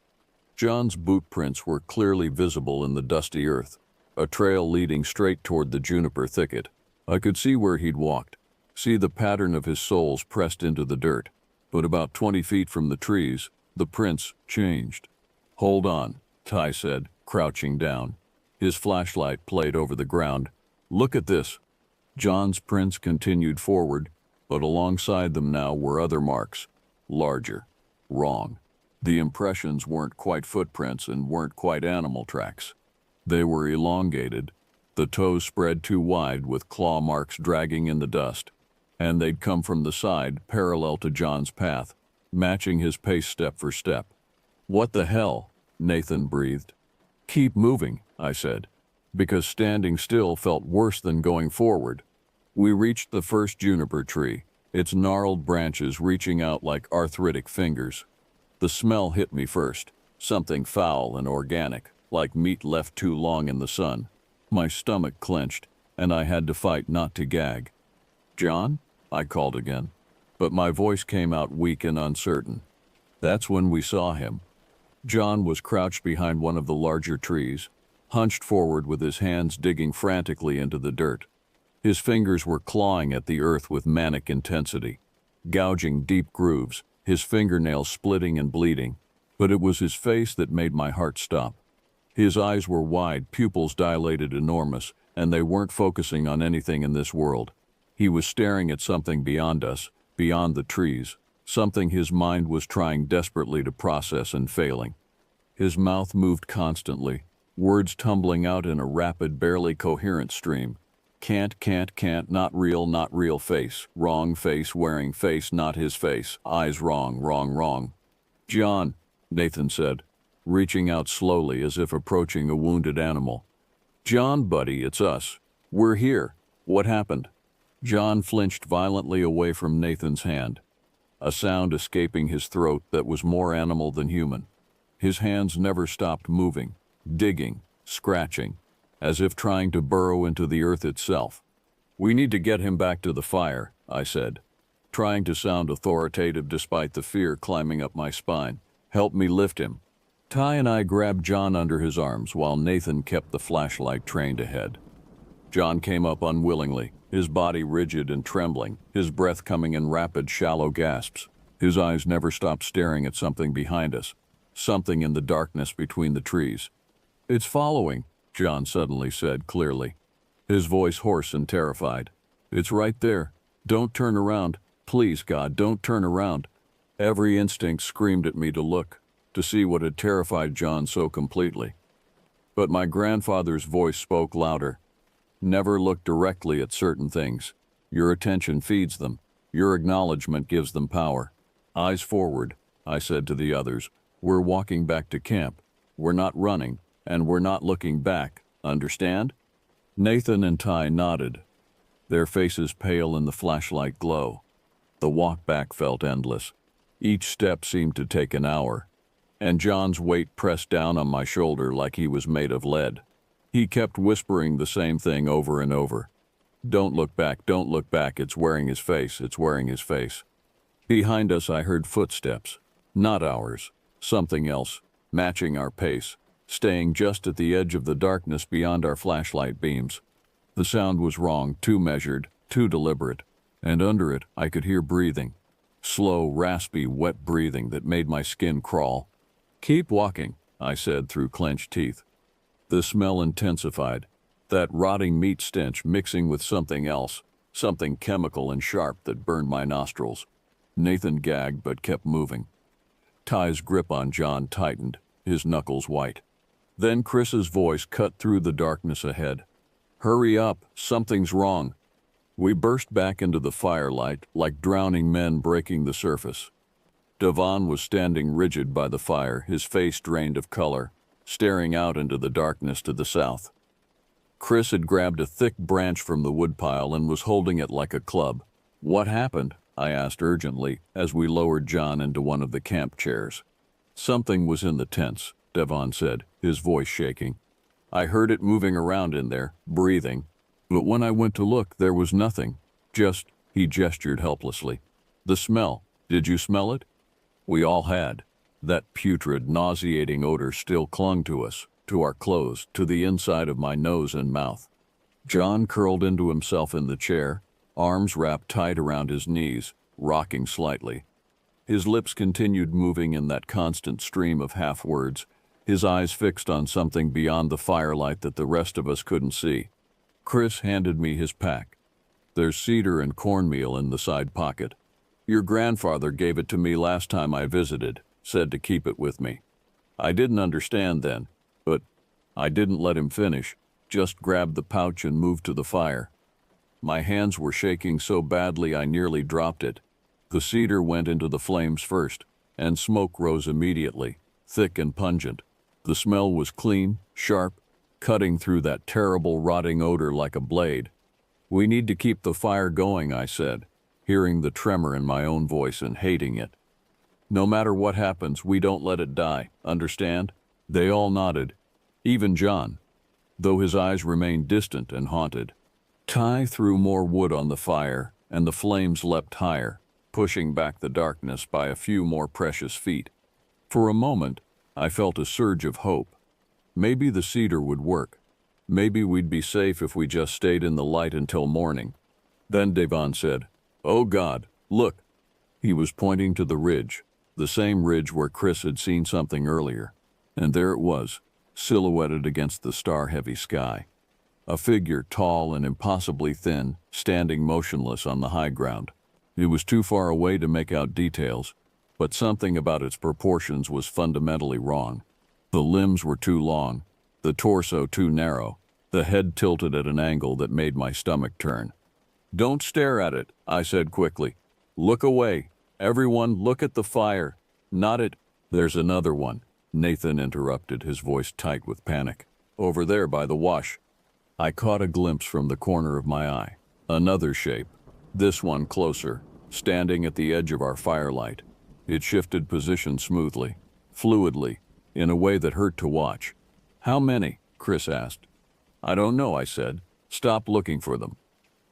John's boot prints were clearly visible in the dusty earth, a trail leading straight toward the juniper thicket. I could see where he'd walked, see the pattern of his soles pressed into the dirt, but about 20 feet from the trees, the prints changed. "Hold on," Ty said, crouching down. His flashlight played over the ground. "Look at this." John's prints continued forward, but alongside them now were other marks, larger. Wrong. The impressions weren't quite footprints and weren't quite animal tracks. They were elongated, the toes spread too wide with claw marks dragging in the dust, and they'd come from the side parallel to John's path, matching his pace step for step. "What the hell?" Nathan breathed. "Keep moving," I said, because standing still felt worse than going forward. We reached the first juniper tree, its gnarled branches reaching out like arthritic fingers. The smell hit me first, something foul and organic, like meat left too long in the sun. My stomach clenched, and I had to fight not to gag. "John?" I called again, but my voice came out weak and uncertain. That's when we saw him. John was crouched behind one of the larger trees, hunched forward with his hands digging frantically into the dirt. His fingers were clawing at the earth with manic intensity, gouging deep grooves, his fingernails splitting and bleeding, but it was his face that made my heart stop. His eyes were wide, pupils dilated enormous, and they weren't focusing on anything in this world. He was staring at something beyond us, beyond the trees, something his mind was trying desperately to process and failing. His mouth moved constantly, words tumbling out in a rapid, barely coherent stream. Can't, not real face, wrong face, wearing face, not his face, eyes wrong. "John," Nathan said, reaching out slowly as if approaching a wounded animal. "John, buddy, it's us. We're here. What happened?" John flinched violently away from Nathan's hand, a sound escaping his throat that was more animal than human. His hands never stopped moving, digging, scratching, as if trying to burrow into the earth itself. "We need to get him back to the fire," I said, trying to sound authoritative despite the fear climbing up my spine. "Help me lift him." Ty and I grabbed John under his arms while Nathan kept the flashlight trained ahead. John came up unwillingly, his body rigid and trembling, his breath coming in rapid, shallow gasps. His eyes never stopped staring at something behind us, something in the darkness between the trees. "It's following," John suddenly said clearly, his voice hoarse and terrified. "It's right there. Don't turn around. Please, God, don't turn around." Every instinct screamed at me to look, to see what had terrified John so completely. But my grandfather's voice spoke louder. "Never look directly at certain things. Your attention feeds them. Your acknowledgement gives them power. Eyes forward," I said to the others. "We're walking back to camp. We're not running, and we're not looking back. Understand?" Nathan and Ty nodded, their faces pale in the flashlight glow. The walk back felt endless. Each step seemed to take an hour, and John's weight pressed down on my shoulder like he was made of lead. He kept whispering the same thing over and over. Don't look back, it's wearing his face, it's wearing his face." Behind us I heard footsteps, not ours, something else, matching our pace, staying just at the edge of the darkness beyond our flashlight beams. The sound was wrong, too measured, too deliberate. and under it I could hear breathing. Slow, raspy, wet breathing that made my skin crawl. "Keep walking," I said through clenched teeth. The smell intensified, that rotting meat stench mixing with something else, something chemical and sharp that burned my nostrils. Nathan gagged but kept moving. Ty's grip on John tightened, his knuckles white. Then Chris's voice cut through the darkness ahead. "Hurry up, something's wrong." We burst back into the firelight like drowning men breaking the surface. Devon was standing rigid by the fire, his face drained of color, staring out into the darkness to the south. Chris had grabbed a thick branch from the woodpile and was holding it like a club. "What happened?" I asked urgently as we lowered John into one of the camp chairs. "Something was in the tents," Devon said, his voice shaking. "I heard it moving around in there, breathing. But when I went to look, there was nothing. Just," he gestured helplessly. "The smell. Did you smell it?" We all had. That putrid, nauseating odor still clung to us, to our clothes, to the inside of my nose and mouth. John curled into himself in the chair, arms wrapped tight around his knees, rocking slightly. His lips continued moving in that constant stream of half-words, his eyes fixed on something beyond the firelight that the rest of us couldn't see. Chris handed me his pack. "There's cedar and cornmeal in the side pocket. Your grandfather gave it to me last time I visited, said to keep it with me." I didn't understand then, but I didn't let him finish, just grabbed the pouch and moved to the fire. My hands were shaking so badly I nearly dropped it. The cedar went into the flames first, and smoke rose immediately, thick and pungent. The smell was clean, sharp, cutting through that terrible rotting odor like a blade. "We need to keep the fire going," I said, hearing the tremor in my own voice and hating it. "No matter what happens, we don't let it die, understand?" They all nodded, even John, though his eyes remained distant and haunted. Ty threw more wood on the fire, and the flames leapt higher, pushing back the darkness by a few more precious feet. For a moment, I felt a surge of hope. Maybe the cedar would work. Maybe we'd be safe if we just stayed in the light until morning. Then Devon said, "Oh God, look." He was pointing to the ridge, the same ridge where Chris had seen something earlier. And there it was, silhouetted against the star-heavy sky. A figure tall and impossibly thin, standing motionless on the high ground. It was too far away to make out details, but something about its proportions was fundamentally wrong. The limbs were too long, the torso too narrow, the head tilted at an angle that made my stomach turn. "Don't stare at it," I said quickly. "Look away. Everyone, look at the fire. Not at—" "There's another one," Nathan interrupted, his voice tight with panic. "Over there by the wash." I caught a glimpse from the corner of my eye. Another shape, this one closer, standing at the edge of our firelight. It shifted position smoothly, fluidly, in a way that hurt to watch. "How many?" Chris asked. "I don't know," I said. "Stop looking for them."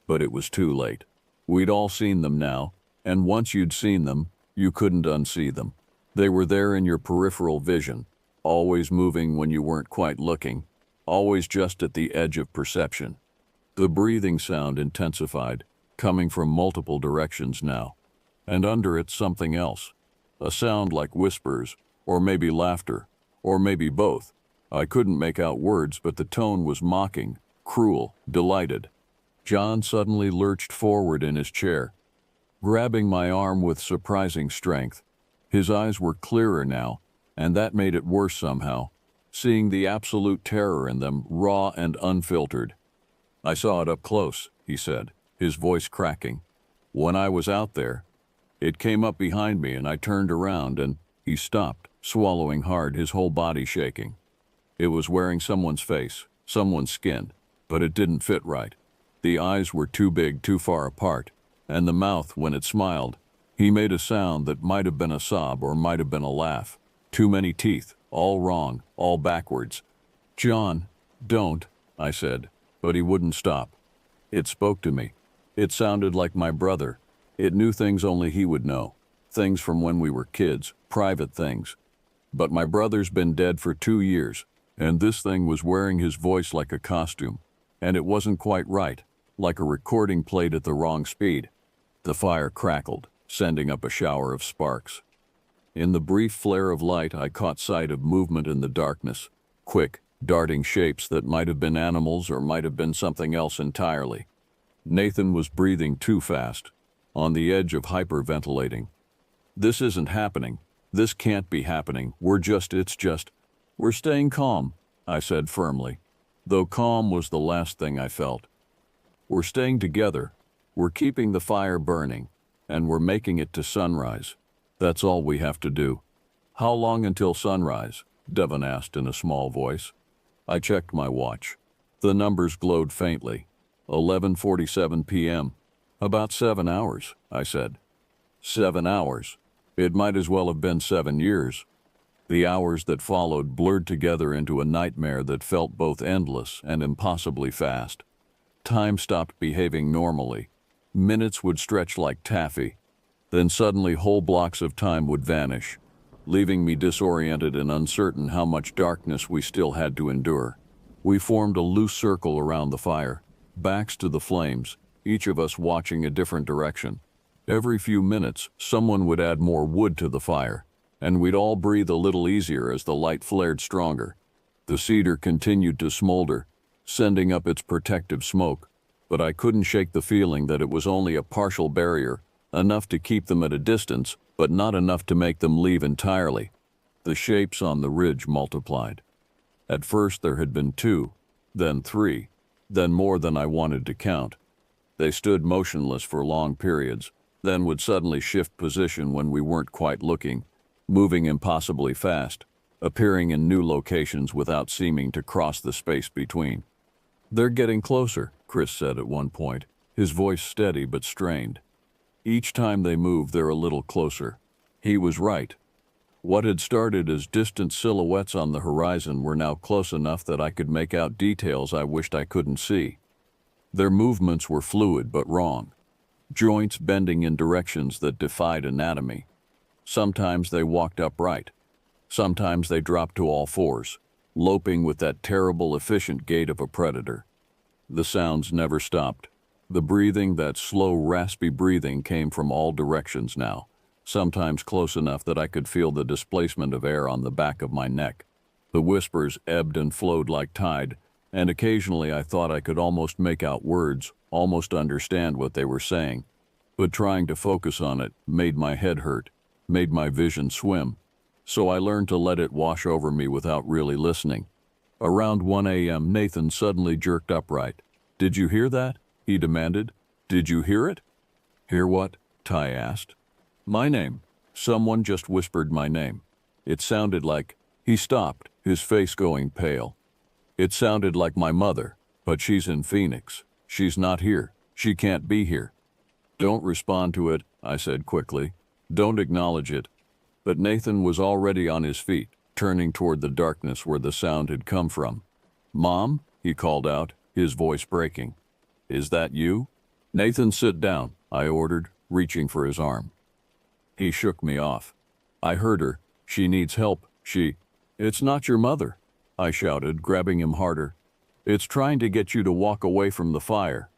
But it was too late. We'd all seen them now, and once you'd seen them, you couldn't unsee them. They were there in your peripheral vision, always moving when you weren't quite looking, always just at the edge of perception. The breathing sound intensified, coming from multiple directions now, and under it something else. A sound like whispers, or maybe laughter, or maybe both. I couldn't make out words, but the tone was mocking, cruel, delighted. John suddenly lurched forward in his chair, grabbing my arm with surprising strength. His eyes were clearer now, and that made it worse somehow, seeing the absolute terror in them, raw and unfiltered. "I saw it up close," he said, his voice cracking. "When I was out there, it came up behind me and I turned around and—" He stopped, swallowing hard, his whole body shaking. It was wearing someone's face, someone's skin, but it didn't fit right. The eyes were too big, too far apart, and the mouth, when it smiled, he made a sound that might have been a sob or might have been a laugh. Too many teeth, all wrong, all backwards. "John, don't," I said, but he wouldn't stop. It spoke to me. It sounded like my brother. It knew things only he would know, things from when we were kids, private things. But my brother's been dead for 2 years, and this thing was wearing his voice like a costume, and it wasn't quite right, like a recording played at the wrong speed. The fire crackled, sending up a shower of sparks. In the brief flare of light, I caught sight of movement in the darkness, quick, darting shapes that might have been animals or might have been something else entirely. Nathan was breathing too fast, on the edge of hyperventilating. This isn't happening. This can't be happening. We're staying calm, I said firmly, though calm was the last thing I felt. We're staying together. We're keeping the fire burning, and we're making it to sunrise. That's all we have to do. How long until sunrise? Devon asked in a small voice. I checked my watch. The numbers glowed faintly. 11:47 p.m. About 7 hours, I said. 7 hours. It might as well have been 7 years. The hours that followed blurred together into a nightmare that felt both endless and impossibly fast. Time stopped behaving normally. Minutes would stretch like taffy. Then suddenly whole blocks of time would vanish, leaving me disoriented and uncertain how much darkness we still had to endure. We formed a loose circle around the fire, backs to the flames, each of us watching a different direction. Every few minutes, someone would add more wood to the fire, and we'd all breathe a little easier as the light flared stronger. The cedar continued to smolder, sending up its protective smoke, but I couldn't shake the feeling that it was only a partial barrier, enough to keep them at a distance, but not enough to make them leave entirely. The shapes on the ridge multiplied. At first there had been 2, then 3, then more than I wanted to count. They stood motionless for long periods, then would suddenly shift position when we weren't quite looking, moving impossibly fast, appearing in new locations without seeming to cross the space between. They're getting closer, Chris said at one point, his voice steady but strained. Each time they move, they're a little closer. He was right. What had started as distant silhouettes on the horizon were now close enough that I could make out details I wished I couldn't see. Their movements were fluid but wrong, joints bending in directions that defied anatomy. Sometimes they walked upright. Sometimes they dropped to all fours, loping with that terrible, efficient gait of a predator. The sounds never stopped. The breathing, that slow, raspy breathing, came from all directions now, sometimes close enough that I could feel the displacement of air on the back of my neck. The whispers ebbed and flowed like tide, and occasionally I thought I could almost make out words, almost understand what they were saying. But trying to focus on it made my head hurt, made my vision swim. So I learned to let it wash over me without really listening. Around 1 a.m., Nathan suddenly jerked upright. "Did you hear that?" he demanded. "Did you hear it?" "Hear what?" Ty asked. "My name." Someone just whispered my name. It sounded like... He stopped, his face going pale. It sounded like my mother, but she's in Phoenix. She's not here. She can't be here. "Don't respond to it," I said quickly. "Don't acknowledge it." But Nathan was already on his feet, turning toward the darkness where the sound had come from. "Mom?" he called out, his voice breaking. "Is that you?" "Nathan, sit down," I ordered, reaching for his arm. He shook me off. "I heard her. She needs help. It's not your mother," I shouted, grabbing him harder. "It's trying to get you to walk away from the fire.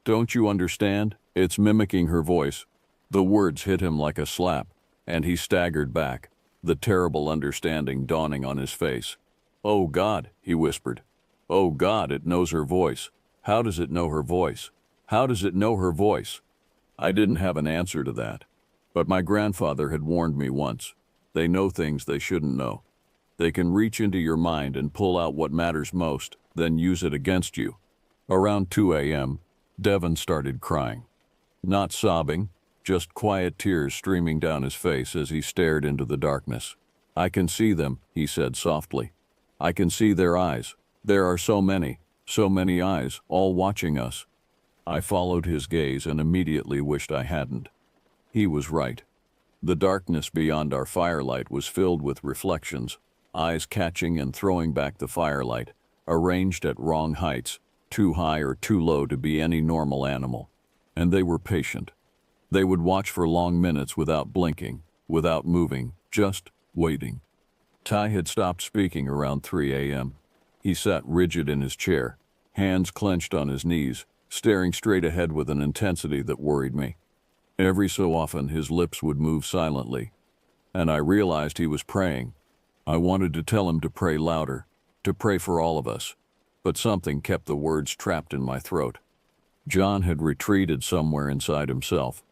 Don't you understand? It's mimicking her voice." The words hit him like a slap, and he staggered back, the terrible understanding dawning on his face. "Oh God," he whispered. "Oh God, it knows her voice. How does it know her voice? How does it know her voice?" I didn't have an answer to that, but my grandfather had warned me once. They know things they shouldn't know. They can reach into your mind and pull out what matters most, then use it against you. Around 2 a.m., Devon started crying. Not sobbing, just quiet tears streaming down his face as he stared into the darkness. "I can see them," he said softly. "I can see their eyes. There are so many eyes, all watching us." I followed his gaze and immediately wished I hadn't. He was right. The darkness beyond our firelight was filled with reflections, eyes catching and throwing back the firelight, arranged at wrong heights, too high or too low to be any normal animal. And they were patient. They would watch for long minutes without blinking, without moving, just waiting. Ty had stopped speaking around 3 a.m. He sat rigid in his chair, hands clenched on his knees, staring straight ahead with an intensity that worried me. Every so often his lips would move silently, and I realized he was praying. I wanted to tell him to pray louder, to pray for all of us, but something kept the words trapped in my throat. John had retreated somewhere inside himself.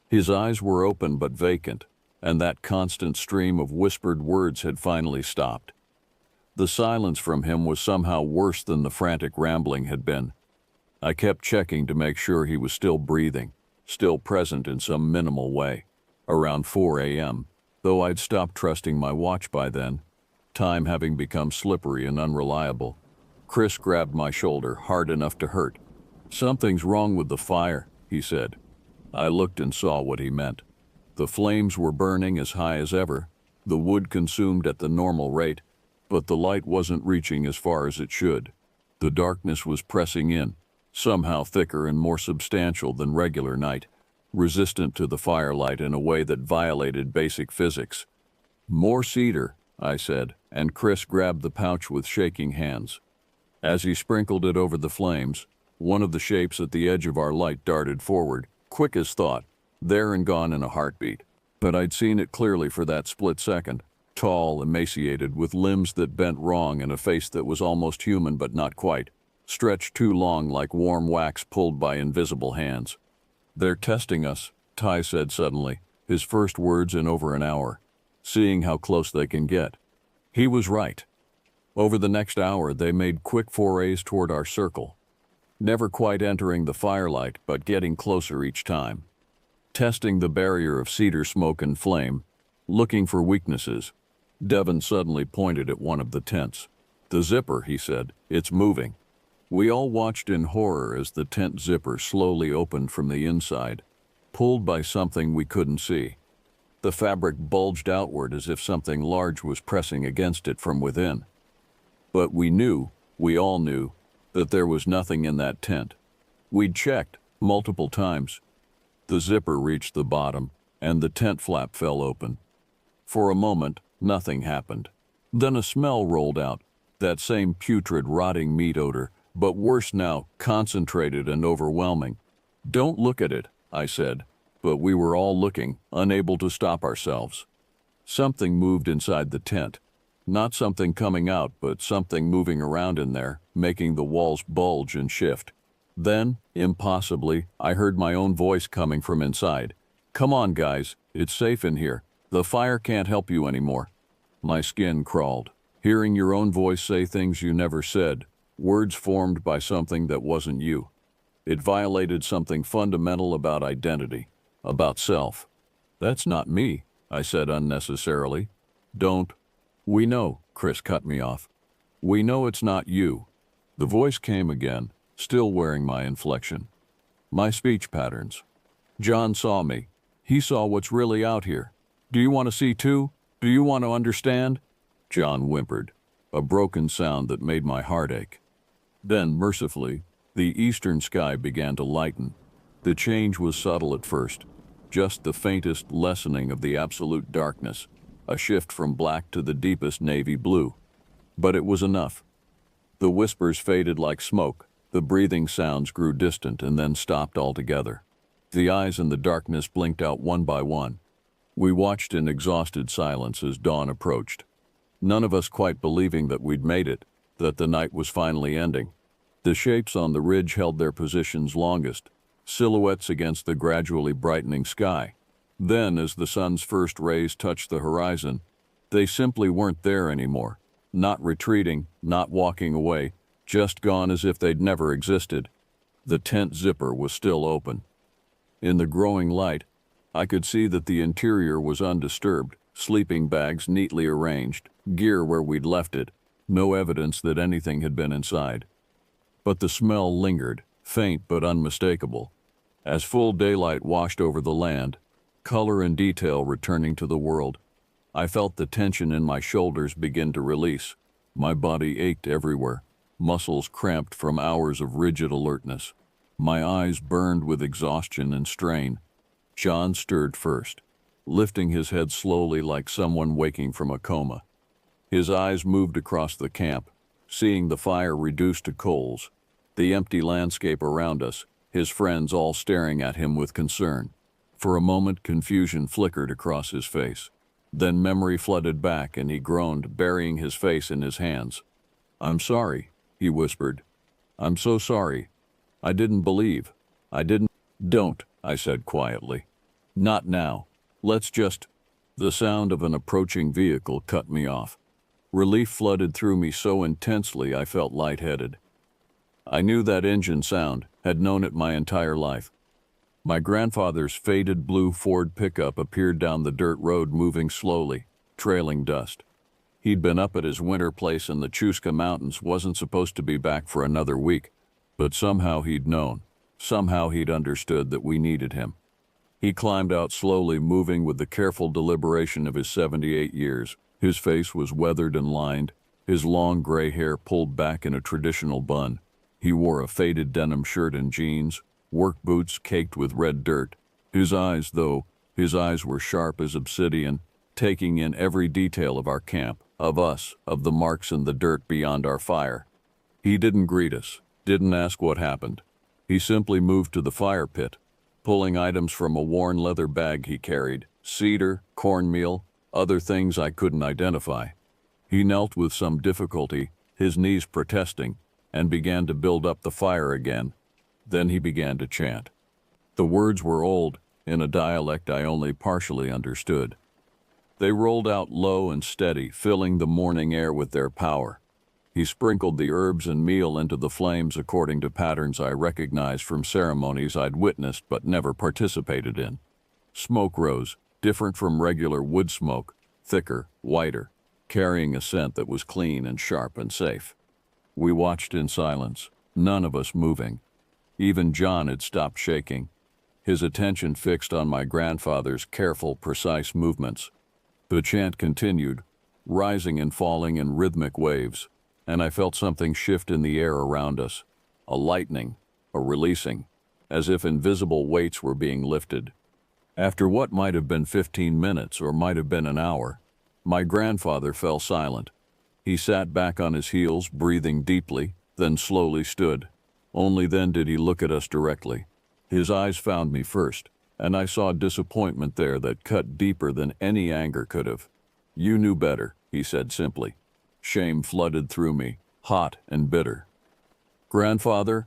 His eyes were open but vacant, and that constant stream of whispered words had finally stopped. The silence from him was somehow worse than the frantic rambling had been. I kept checking to make sure he was still breathing, still present in some minimal way. Around 4 a.m., though I'd stopped trusting my watch by then, time having become slippery and unreliable, Chris grabbed my shoulder hard enough to hurt. "Something's wrong with the fire," he said. I looked and saw what he meant. The flames were burning as high as ever, the wood consumed at the normal rate, but the light wasn't reaching as far as it should. The darkness was pressing in, somehow thicker and more substantial than regular night, resistant to the firelight in a way that violated basic physics. "More cedar," I said, and Chris grabbed the pouch with shaking hands. As he sprinkled it over the flames, one of the shapes at the edge of our light darted forward, quick as thought, there and gone in a heartbeat. But I'd seen it clearly for that split second, tall, emaciated, with limbs that bent wrong and a face that was almost human but not quite, stretched too long like warm wax pulled by invisible hands. "They're testing us," Ty said suddenly, his first words in over an hour, "seeing how close they can get." He was right. Over the next hour, they made quick forays toward our circle, never quite entering the firelight but getting closer each time, testing the barrier of cedar smoke and flame, looking for weaknesses. Devin suddenly pointed at one of the tents. "The zipper," he said, "it's moving." We all watched in horror as the tent zipper slowly opened from the inside, pulled by something we couldn't see. The fabric bulged outward as if something large was pressing against it from within. But we all knew, that there was nothing in that tent. We'd checked multiple times. The zipper reached the bottom, and the tent flap fell open. For a moment, nothing happened. Then a smell rolled out, that same putrid, rotting meat odor, but worse now, concentrated and overwhelming. "Don't look at it," I said, but we were all looking, unable to stop ourselves. Something moved inside the tent. Not something coming out, but something moving around in there, making the walls bulge and shift. Then, impossibly, I heard my own voice coming from inside. "Come on, guys, it's safe in here. The fire can't help you anymore." My skin crawled. Hearing your own voice say things you never said, words formed by something that wasn't you. It violated something fundamental about identity, about self. "That's not me," I said unnecessarily. "Don't." "We know," Chris cut me off. "We know it's not you." The voice came again, still wearing my inflection, my speech patterns. "John saw me. He saw what's really out here. Do you want to see too? Do you want to understand?" John whimpered, a broken sound that made my heart ache. Then, mercifully, the eastern sky began to lighten. The change was subtle at first, just the faintest lessening of the absolute darkness, a shift from black to the deepest navy blue. But it was enough. The whispers faded like smoke, the breathing sounds grew distant and then stopped altogether. The eyes in the darkness blinked out one by one. We watched in exhausted silence as dawn approached, none of us quite believing that we'd made it, that the night was finally ending. The shapes on the ridge held their positions longest, silhouettes against the gradually brightening sky. Then, as the sun's first rays touched the horizon, they simply weren't there anymore, not retreating, not walking away, just gone as if they'd never existed. The tent zipper was still open. In the growing light, I could see that the interior was undisturbed, sleeping bags neatly arranged, gear where we'd left it, no evidence that anything had been inside. But the smell lingered, faint but unmistakable. As full daylight washed over the land, color and detail returning to the world, I felt the tension in my shoulders begin to release. My body ached everywhere, muscles cramped from hours of rigid alertness. My eyes burned with exhaustion and strain. John stirred first, lifting his head slowly like someone waking from a coma. His eyes moved across the camp, seeing the fire reduced to coals, the empty landscape around us, his friends all staring at him with concern. For a moment, confusion flickered across his face. Then memory flooded back and he groaned, burying his face in his hands. "I'm sorry," he whispered. "I'm so sorry. I didn't believe. I didn't—" "Don't," I said quietly. "Not now. Let's just—" The sound of an approaching vehicle cut me off. Relief flooded through me so intensely I felt lightheaded. I knew that engine sound, had known it my entire life. My grandfather's faded blue Ford pickup appeared down the dirt road, moving slowly, trailing dust. He'd been up at his winter place in the Chusca Mountains, wasn't supposed to be back for another week, but somehow he'd known. Somehow he'd understood that we needed him. He climbed out slowly, moving with the careful deliberation of his 78 years. His face was weathered and lined, his long gray hair pulled back in a traditional bun. He wore a faded denim shirt and jeans, work boots caked with red dirt. His eyes were sharp as obsidian, taking in every detail of our camp, of us, of the marks in the dirt beyond our fire. He didn't greet us, didn't ask what happened. He simply moved to the fire pit, pulling items from a worn leather bag he carried, cedar, cornmeal, other things I couldn't identify. He knelt with some difficulty, his knees protesting, and began to build up the fire again. Then he began to chant. The words were old, in a dialect I only partially understood. They rolled out low and steady, filling the morning air with their power. He sprinkled the herbs and meal into the flames according to patterns I recognized from ceremonies I'd witnessed but never participated in. Smoke rose, different from regular wood smoke, thicker, whiter, carrying a scent that was clean and sharp and safe. We watched in silence, none of us moving. Even John had stopped shaking, his attention fixed on my grandfather's careful, precise movements. The chant continued, rising and falling in rhythmic waves, and I felt something shift in the air around us, a lightening, a releasing, as if invisible weights were being lifted. After what might have been 15 minutes or might have been an hour, my grandfather fell silent. He sat back on his heels, breathing deeply, then slowly stood. Only then did he look at us directly. His eyes found me first, and I saw disappointment there that cut deeper than any anger could have. "You knew better," he said simply. Shame flooded through me, hot and bitter. "Grandfather,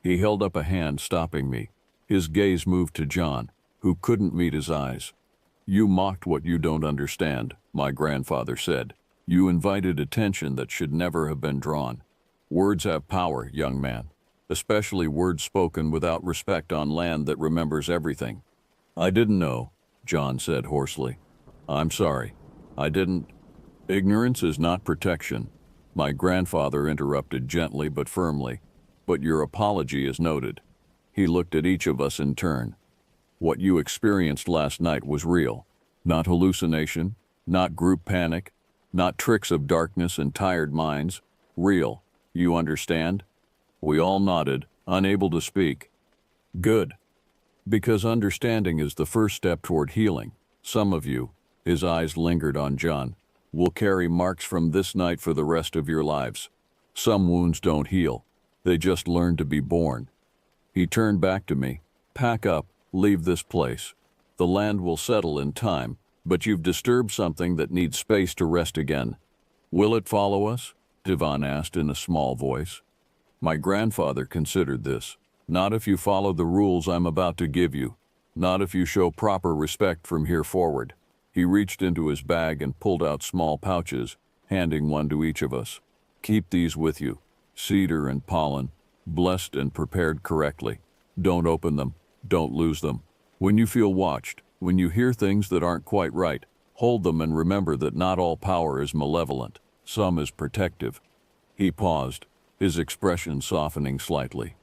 He held up a hand, stopping me. His gaze moved to John, who couldn't meet his eyes. "You mocked what you don't understand," my grandfather said. "You invited attention that should never have been drawn. Words have power, young man, especially words spoken without respect on land that remembers everything." "I didn't know," John said hoarsely. "I'm sorry. I didn't—" "Ignorance is not protection," my grandfather interrupted gently but firmly. "But your apology is noted." He looked at each of us in turn. "What you experienced last night was real. Not hallucination, not group panic, not tricks of darkness and tired minds. Real. You understand?" We all nodded, unable to speak. "Good. Because understanding is the first step toward healing. Some of you," his eyes lingered on John, "will carry marks from this night for the rest of your lives. Some wounds don't heal. They just learn to be born." He turned back to me. "Pack up, leave this place. The land will settle in time, but you've disturbed something that needs space to rest again." "Will it follow us?" Devon asked in a small voice. My grandfather considered this. "Not if you follow the rules I'm about to give you. Not if you show proper respect from here forward." He reached into his bag and pulled out small pouches, handing one to each of us. "Keep these with you. Cedar and pollen, blessed and prepared correctly. Don't open them. Don't lose them. When you feel watched, when you hear things that aren't quite right, hold them and remember that not all power is malevolent. Some is protective." He paused, his expression softening slightly.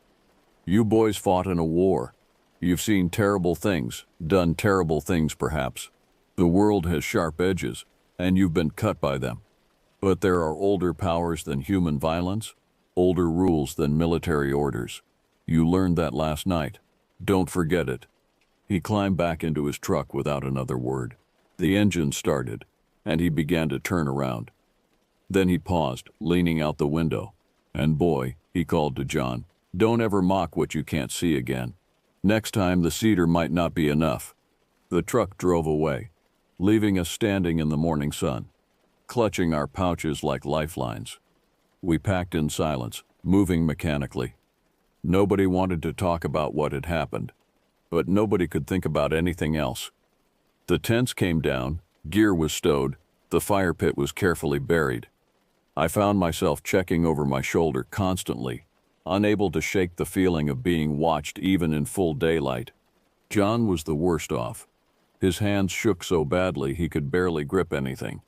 "You boys fought in a war. You've seen terrible things, done terrible things perhaps. The world has sharp edges, and you've been cut by them. But there are older powers than human violence, older rules than military orders. You learned that last night. Don't forget it." He climbed back into his truck without another word. The engine started, and he began to turn around. Then he paused, leaning out the window. "And boy," he called to John, "don't ever mock what you can't see again." Next time, the cedar might not be enough. The truck drove away, leaving us standing in the morning sun, clutching our pouches like lifelines. We packed in silence, moving mechanically. Nobody wanted to talk about what had happened, but nobody could think about anything else. The tents came down, gear was stowed, the fire pit was carefully buried. I found myself checking over my shoulder constantly, unable to shake the feeling of being watched even in full daylight. John was the worst off. His hands shook so badly he could barely grip anything.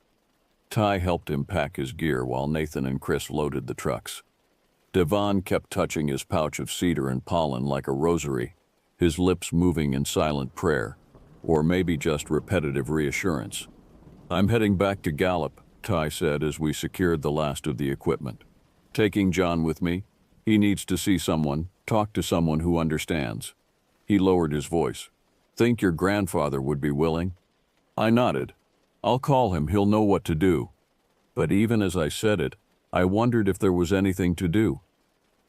Ty helped him pack his gear while Nathan and Chris loaded the trucks. Devon kept touching his pouch of cedar and pollen like a rosary, his lips moving in silent prayer, or maybe just repetitive reassurance. "I'm heading back to Gallup," Ty said as we secured the last of the equipment. "Taking John with me? He needs to see someone, talk to someone who understands." He lowered his voice. "Think your grandfather would be willing?" I nodded. "I'll call him, he'll know what to do." But even as I said it, I wondered if there was anything to do.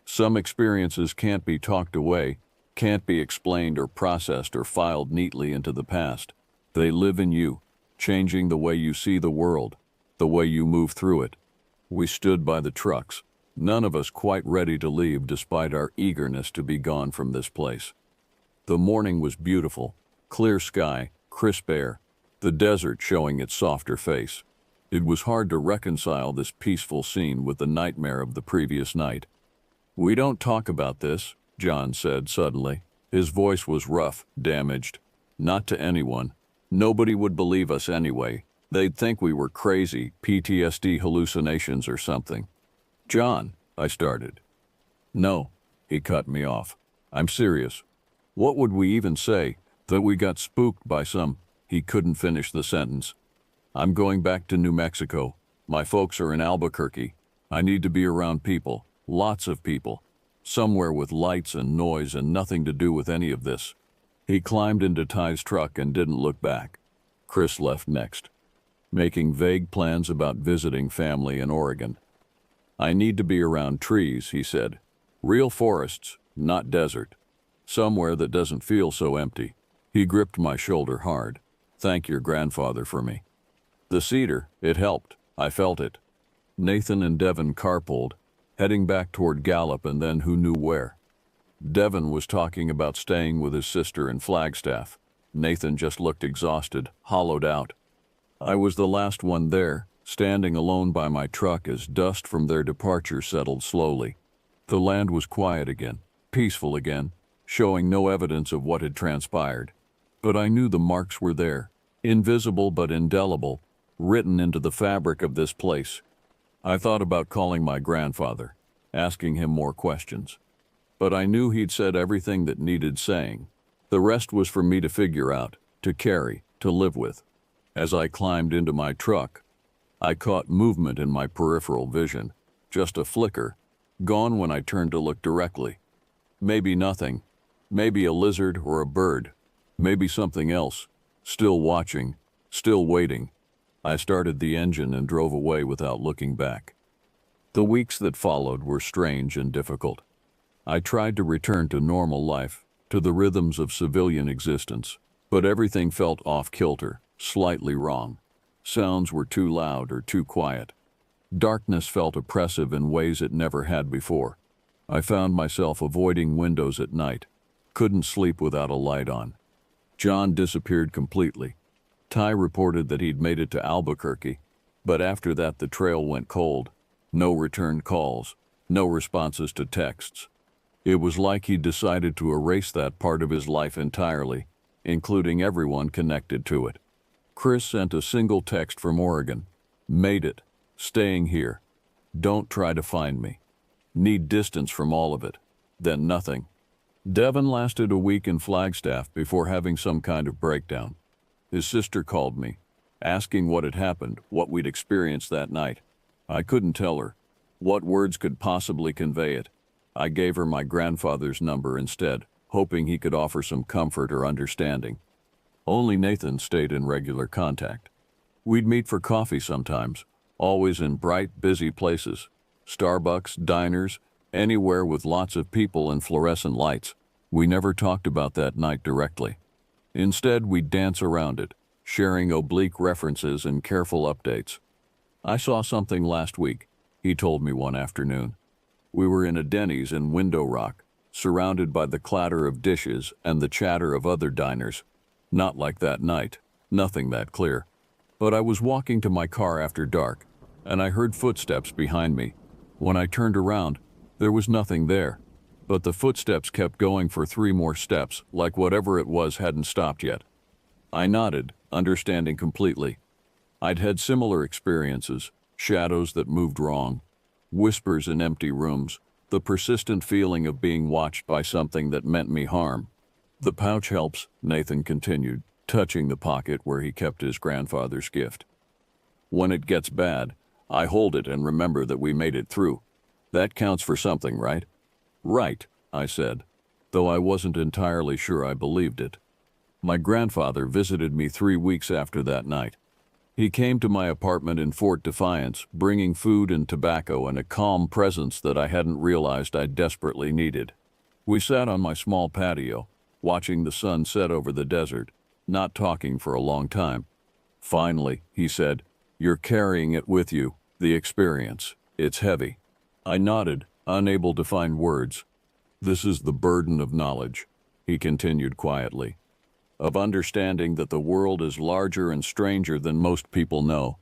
Some experiences can't be talked away, can't be explained or processed or filed neatly into the past. They live in you, changing the way you see the world, the way you move through it. We stood by the trucks, none of us quite ready to leave despite our eagerness to be gone from this place. The morning was beautiful, clear sky, crisp air, the desert showing its softer face. It was hard to reconcile this peaceful scene with the nightmare of the previous night. "We don't talk about this," John said suddenly. His voice was rough, damaged. "Not to anyone. Nobody would believe us anyway. They'd think we were crazy, PTSD hallucinations or something." "John," I started. "No," he cut me off. "I'm serious. What would we even say? That we got spooked by some—" He couldn't finish the sentence. "I'm going back to New Mexico. My folks are in Albuquerque. I need to be around people, lots of people, somewhere with lights and noise and nothing to do with any of this." He climbed into Ty's truck and didn't look back. Chris left next, making vague plans about visiting family in Oregon. "I need to be around trees," he said. "Real forests, not desert. Somewhere that doesn't feel so empty." He gripped my shoulder hard. "Thank your grandfather for me." The cedar, it helped. I felt it. Nathan and Devon carpooled, heading back toward Gallup and then who knew where. Devon was talking about staying with his sister in Flagstaff. Nathan just looked exhausted, hollowed out. I was the last one there, standing alone by my truck as dust from their departure settled slowly. The land was quiet again, peaceful again, showing no evidence of what had transpired. But I knew the marks were there, invisible but indelible, written into the fabric of this place. I thought about calling my grandfather, asking him more questions. But I knew he'd said everything that needed saying. The rest was for me to figure out, to carry, to live with. As I climbed into my truck, I caught movement in my peripheral vision, just a flicker, gone when I turned to look directly. Maybe nothing, maybe a lizard or a bird, maybe something else, still watching, still waiting. I started the engine and drove away without looking back. The weeks that followed were strange and difficult. I tried to return to normal life, to the rhythms of civilian existence, but everything felt off-kilter, slightly wrong. Sounds were too loud or too quiet. Darkness felt oppressive in ways it never had before. I found myself avoiding windows at night, couldn't sleep without a light on. John disappeared completely. Ty reported that he'd made it to Albuquerque, but after that the trail went cold. No return calls, no responses to texts. It was like he'd decided to erase that part of his life entirely, including everyone connected to it. Chris sent a single text from Oregon. "Made it. Staying here. Don't try to find me. Need distance from all of it." Then nothing. Devon lasted a week in Flagstaff before having some kind of breakdown. His sister called me, asking what had happened, what we'd experienced that night. I couldn't tell her. What words could possibly convey it? I gave her my grandfather's number instead, hoping he could offer some comfort or understanding. Only Nathan stayed in regular contact. We'd meet for coffee sometimes, always in bright, busy places. Starbucks, diners, anywhere with lots of people and fluorescent lights. We never talked about that night directly. Instead, we'd dance around it, sharing oblique references and careful updates. I saw something last week, he told me one afternoon. We were in a Denny's in Window Rock, surrounded by the clatter of dishes and the chatter of other diners. Not like that night, nothing that clear. But I was walking to my car after dark, and I heard footsteps behind me. When I turned around, there was nothing there. But the footsteps kept going for 3 more steps, like whatever it was hadn't stopped yet. I nodded, understanding completely. I'd had similar experiences, shadows that moved wrong, whispers in empty rooms, the persistent feeling of being watched by something that meant me harm. The pouch helps, Nathan continued, touching the pocket where he kept his grandfather's gift. When it gets bad, I hold it and remember that we made it through. That counts for something, right? Right, I said, though I wasn't entirely sure I believed it. My grandfather visited me 3 weeks after that night. He came to my apartment in Fort Defiance, bringing food and tobacco and a calm presence that I hadn't realized I desperately needed. We sat on my small patio, watching the sun set over the desert, not talking for a long time. Finally, he said, "You're carrying it with you, the experience. It's heavy." I nodded, unable to find words. "This is the burden of knowledge," he continued quietly, "of understanding that the world is larger and stranger than most people know.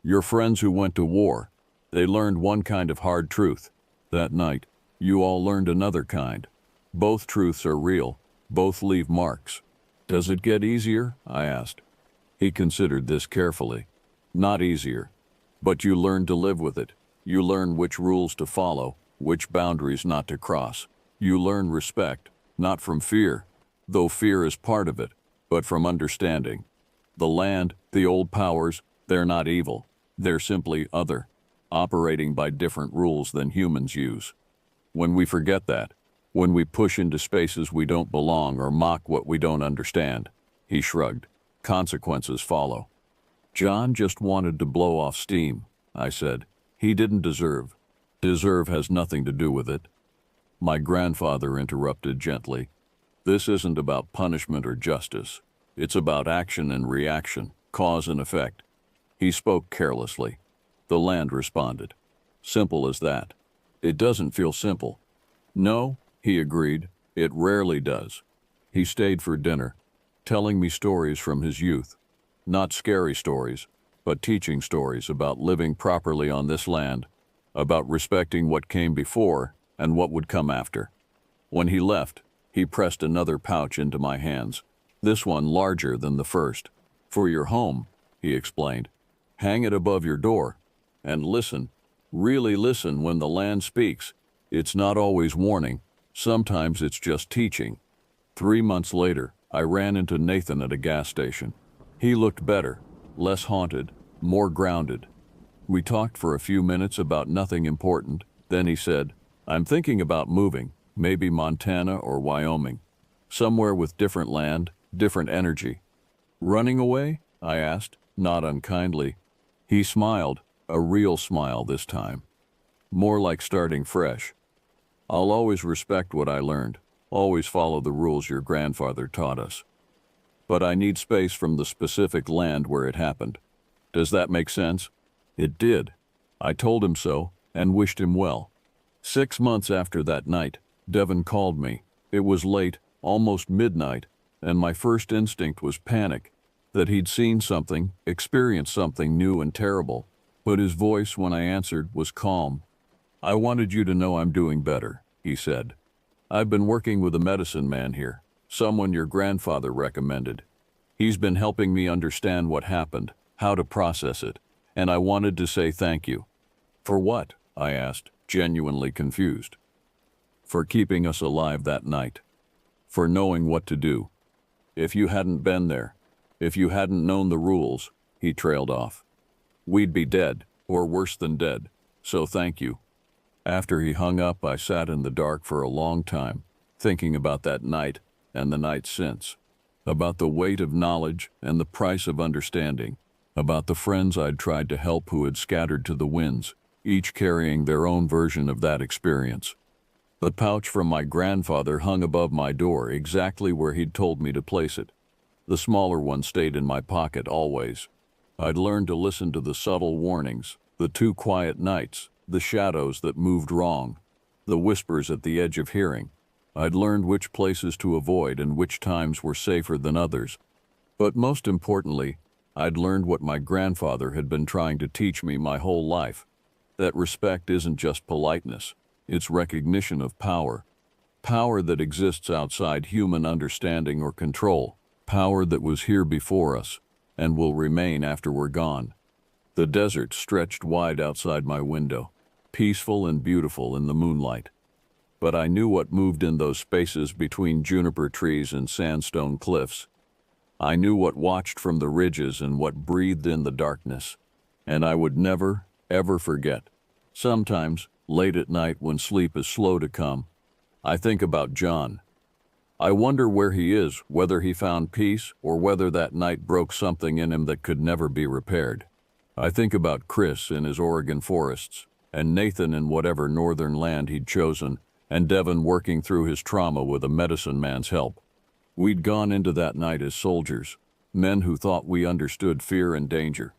Your friends who went to war, they learned one kind of hard truth. That night, you all learned another kind. Both truths are real, both leave marks. Does it get easier?" I asked. He considered this carefully. "Not easier, but you learn to live with it. You learn which rules to follow, which boundaries not to cross. You learn respect, not from fear, though fear is part of it, but from understanding. The land, the old powers, they're not evil. They're simply other, operating by different rules than humans use. When we forget that, when we push into spaces we don't belong or mock what we don't understand," he shrugged, "consequences follow." "John just wanted to blow off steam," I said. "He didn't deserve. Deserve has nothing to do with it." My grandfather interrupted gently. "This isn't about punishment or justice. It's about action and reaction, cause and effect." He spoke carelessly. The land responded. Simple as that. "It doesn't feel simple." "No," he agreed, "it rarely does." He stayed for dinner, telling me stories from his youth. Not scary stories, but teaching stories about living properly on this land, about respecting what came before and what would come after. When he left, he pressed another pouch into my hands, this one larger than the first. "For your home," he explained. "Hang it above your door. And listen, really listen when the land speaks. It's not always warning. Sometimes it's just teaching." 3 months later, I ran into Nathan at a gas station. He looked better, less haunted, more grounded. We talked for a few minutes about nothing important. Then he said, "I'm thinking about moving, maybe Montana or Wyoming. Somewhere with different land, different energy." "Running away?" I asked, not unkindly. He smiled, a real smile this time. "More like starting fresh. I'll always respect what I learned, always follow the rules your grandfather taught us. But I need space from the specific land where it happened. Does that make sense?" It did. I told him so and wished him well. 6 months after that night, Devin called me. It was late, almost midnight, and my first instinct was panic, that he'd seen something, experienced something new and terrible. But his voice when I answered was calm. "I wanted you to know I'm doing better," he said. "I've been working with a medicine man here, someone your grandfather recommended. He's been helping me understand what happened, how to process it, and I wanted to say thank you." "For what?" I asked, genuinely confused. "For keeping us alive that night. For knowing what to do. If you hadn't been there, if you hadn't known the rules," he trailed off, "we'd be dead, or worse than dead, so thank you." After he hung up, I sat in the dark for a long time, thinking about that night and the night since, about the weight of knowledge and the price of understanding, about the friends I'd tried to help who had scattered to the winds, each carrying their own version of that experience. The pouch from my grandfather hung above my door exactly where he'd told me to place it. The smaller one stayed in my pocket always. I'd learned to listen to the subtle warnings, the two quiet nights, the shadows that moved wrong, the whispers at the edge of hearing. I'd learned which places to avoid and which times were safer than others. But most importantly, I'd learned what my grandfather had been trying to teach me my whole life. That respect isn't just politeness, it's recognition of power. Power that exists outside human understanding or control. Power that was here before us and will remain after we're gone. The desert stretched wide outside my window, peaceful and beautiful in the moonlight. But I knew what moved in those spaces between juniper trees and sandstone cliffs. I knew what watched from the ridges and what breathed in the darkness. And I would never, ever forget. Sometimes, late at night when sleep is slow to come, I think about John. I wonder where he is, whether he found peace or whether that night broke something in him that could never be repaired. I think about Chris in his Oregon forests, and Nathan in whatever northern land he'd chosen, and Devin working through his trauma with a medicine man's help. We'd gone into that night as soldiers, men who thought we understood fear and danger.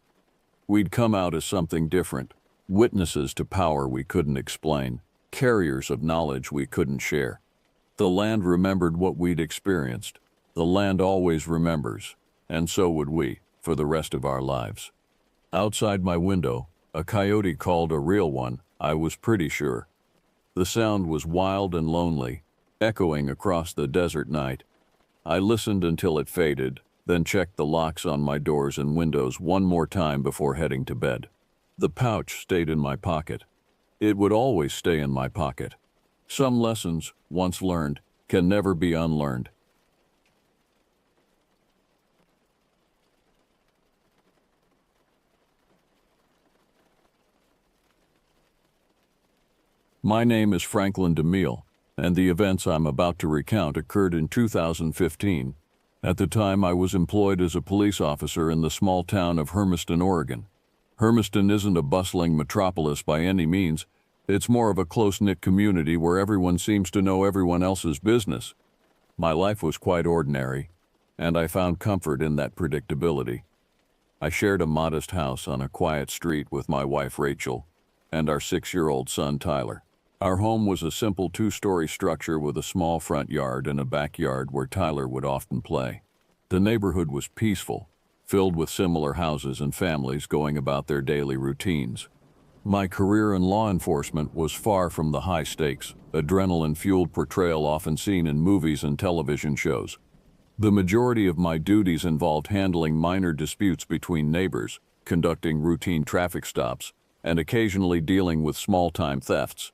We'd come out as something different, witnesses to power we couldn't explain, carriers of knowledge we couldn't share. The land remembered what we'd experienced. The land always remembers, and so would we, for the rest of our lives. Outside my window, a coyote called a real one, I was pretty sure. The sound was wild and lonely, echoing across the desert night. I listened until it faded, then checked the locks on my doors and windows one more time before heading to bed. The pouch stayed in my pocket. It would always stay in my pocket. Some lessons, once learned, can never be unlearned. My name is Franklin DeMille, and the events I'm about to recount occurred in 2015. At the time, I was employed as a police officer in the small town of Hermiston, Oregon. Hermiston isn't a bustling metropolis by any means. It's more of a close-knit community where everyone seems to know everyone else's business. My life was quite ordinary, and I found comfort in that predictability. I shared a modest house on a quiet street with my wife Rachel and our 6-year-old son Tyler. Our home was a simple 2-story structure with a small front yard and a backyard where Tyler would often play. The neighborhood was peaceful, filled with similar houses and families going about their daily routines. My career in law enforcement was far from the high-stakes, adrenaline-fueled portrayal often seen in movies and television shows. The majority of my duties involved handling minor disputes between neighbors, conducting routine traffic stops, and occasionally dealing with small-time thefts.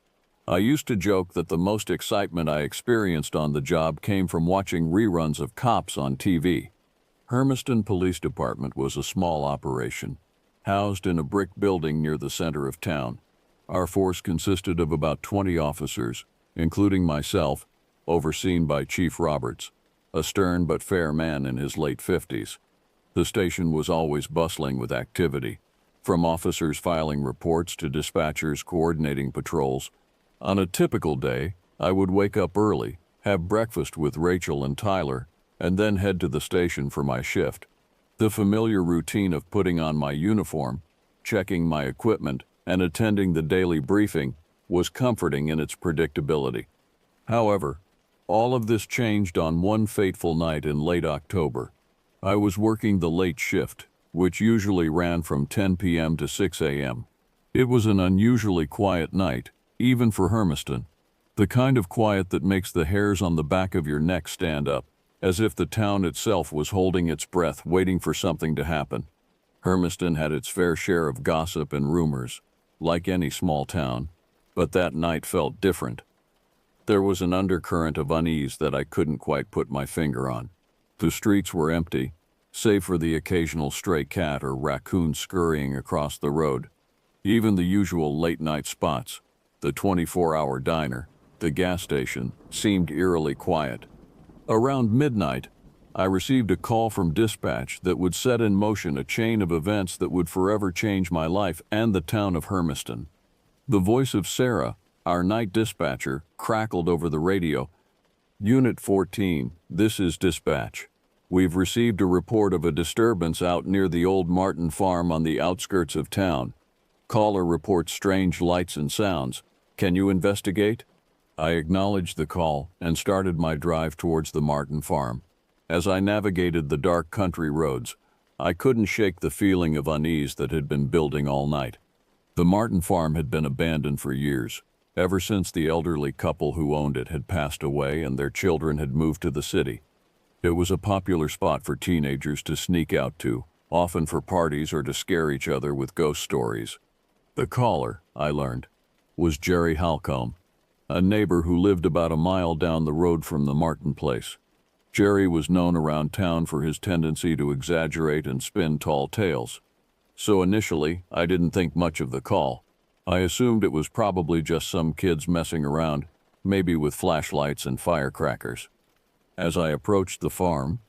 I used to joke that the most excitement I experienced on the job came from watching reruns of Cops on TV. Hermiston Police Department was a small operation, housed in a brick building near the center of town. Our force consisted of about 20 officers, including myself, overseen by Chief Roberts, a stern but fair man in his late 50s. The station was always bustling with activity, from officers filing reports to dispatchers coordinating patrols. On a typical day, I would wake up early, have breakfast with Rachel and Tyler, and then head to the station for my shift. The familiar routine of putting on my uniform, checking my equipment, and attending the daily briefing was comforting in its predictability. However, all of this changed on one fateful night in late October. I was working the late shift, which usually ran from 10 p.m. to 6 a.m. It was an unusually quiet night, even for Hermiston, the kind of quiet that makes the hairs on the back of your neck stand up, as if the town itself was holding its breath waiting for something to happen. Hermiston had its fair share of gossip and rumors, like any small town, but that night felt different. There was an undercurrent of unease that I couldn't quite put my finger on. The streets were empty, save for the occasional stray cat or raccoon scurrying across the road. Even the usual late-night spots, the 24-hour diner, the gas station, seemed eerily quiet. Around midnight, I received a call from dispatch that would set in motion a chain of events that would forever change my life and the town of Hermiston. The voice of Sarah, Our night dispatcher crackled over the radio. "Unit 14, this is dispatch. We've received a report of a disturbance out near the old Martin farm on the outskirts of town. Caller reports strange lights and sounds. Can you investigate?" I acknowledged the call and started my drive towards the Martin farm. As I navigated the dark country roads, I couldn't shake the feeling of unease that had been building all night. The Martin farm had been abandoned for years, ever since the elderly couple who owned it had passed away and their children had moved to the city. It was a popular spot for teenagers to sneak out to, often for parties or to scare each other with ghost stories. The caller, I learned, was Jerry Halcombe, a neighbor who lived about a mile down the road from the Martin place. Jerry was known around town for his tendency to exaggerate and spin tall tales. So initially, I didn't think much of the call. I assumed it was probably just some kids messing around, maybe with flashlights and firecrackers. As I approached the farm,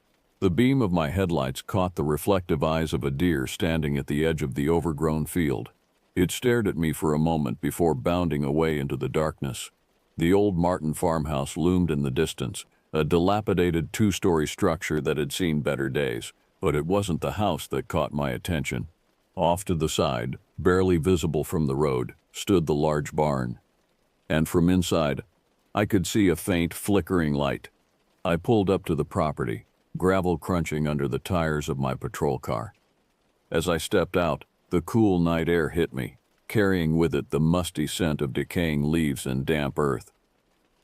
the beam of my headlights caught the reflective eyes of a deer standing at the edge of the overgrown field. It stared at me for a moment before bounding away into the darkness. The old Martin farmhouse loomed in the distance, a dilapidated two-story structure that had seen better days, but it wasn't the house that caught my attention. Off to the side, barely visible from the road, stood the large barn. And from inside, I could see a faint, flickering light. I pulled up to the property, gravel crunching under the tires of my patrol car. As I stepped out, the cool night air hit me, carrying with it the musty scent of decaying leaves and damp earth.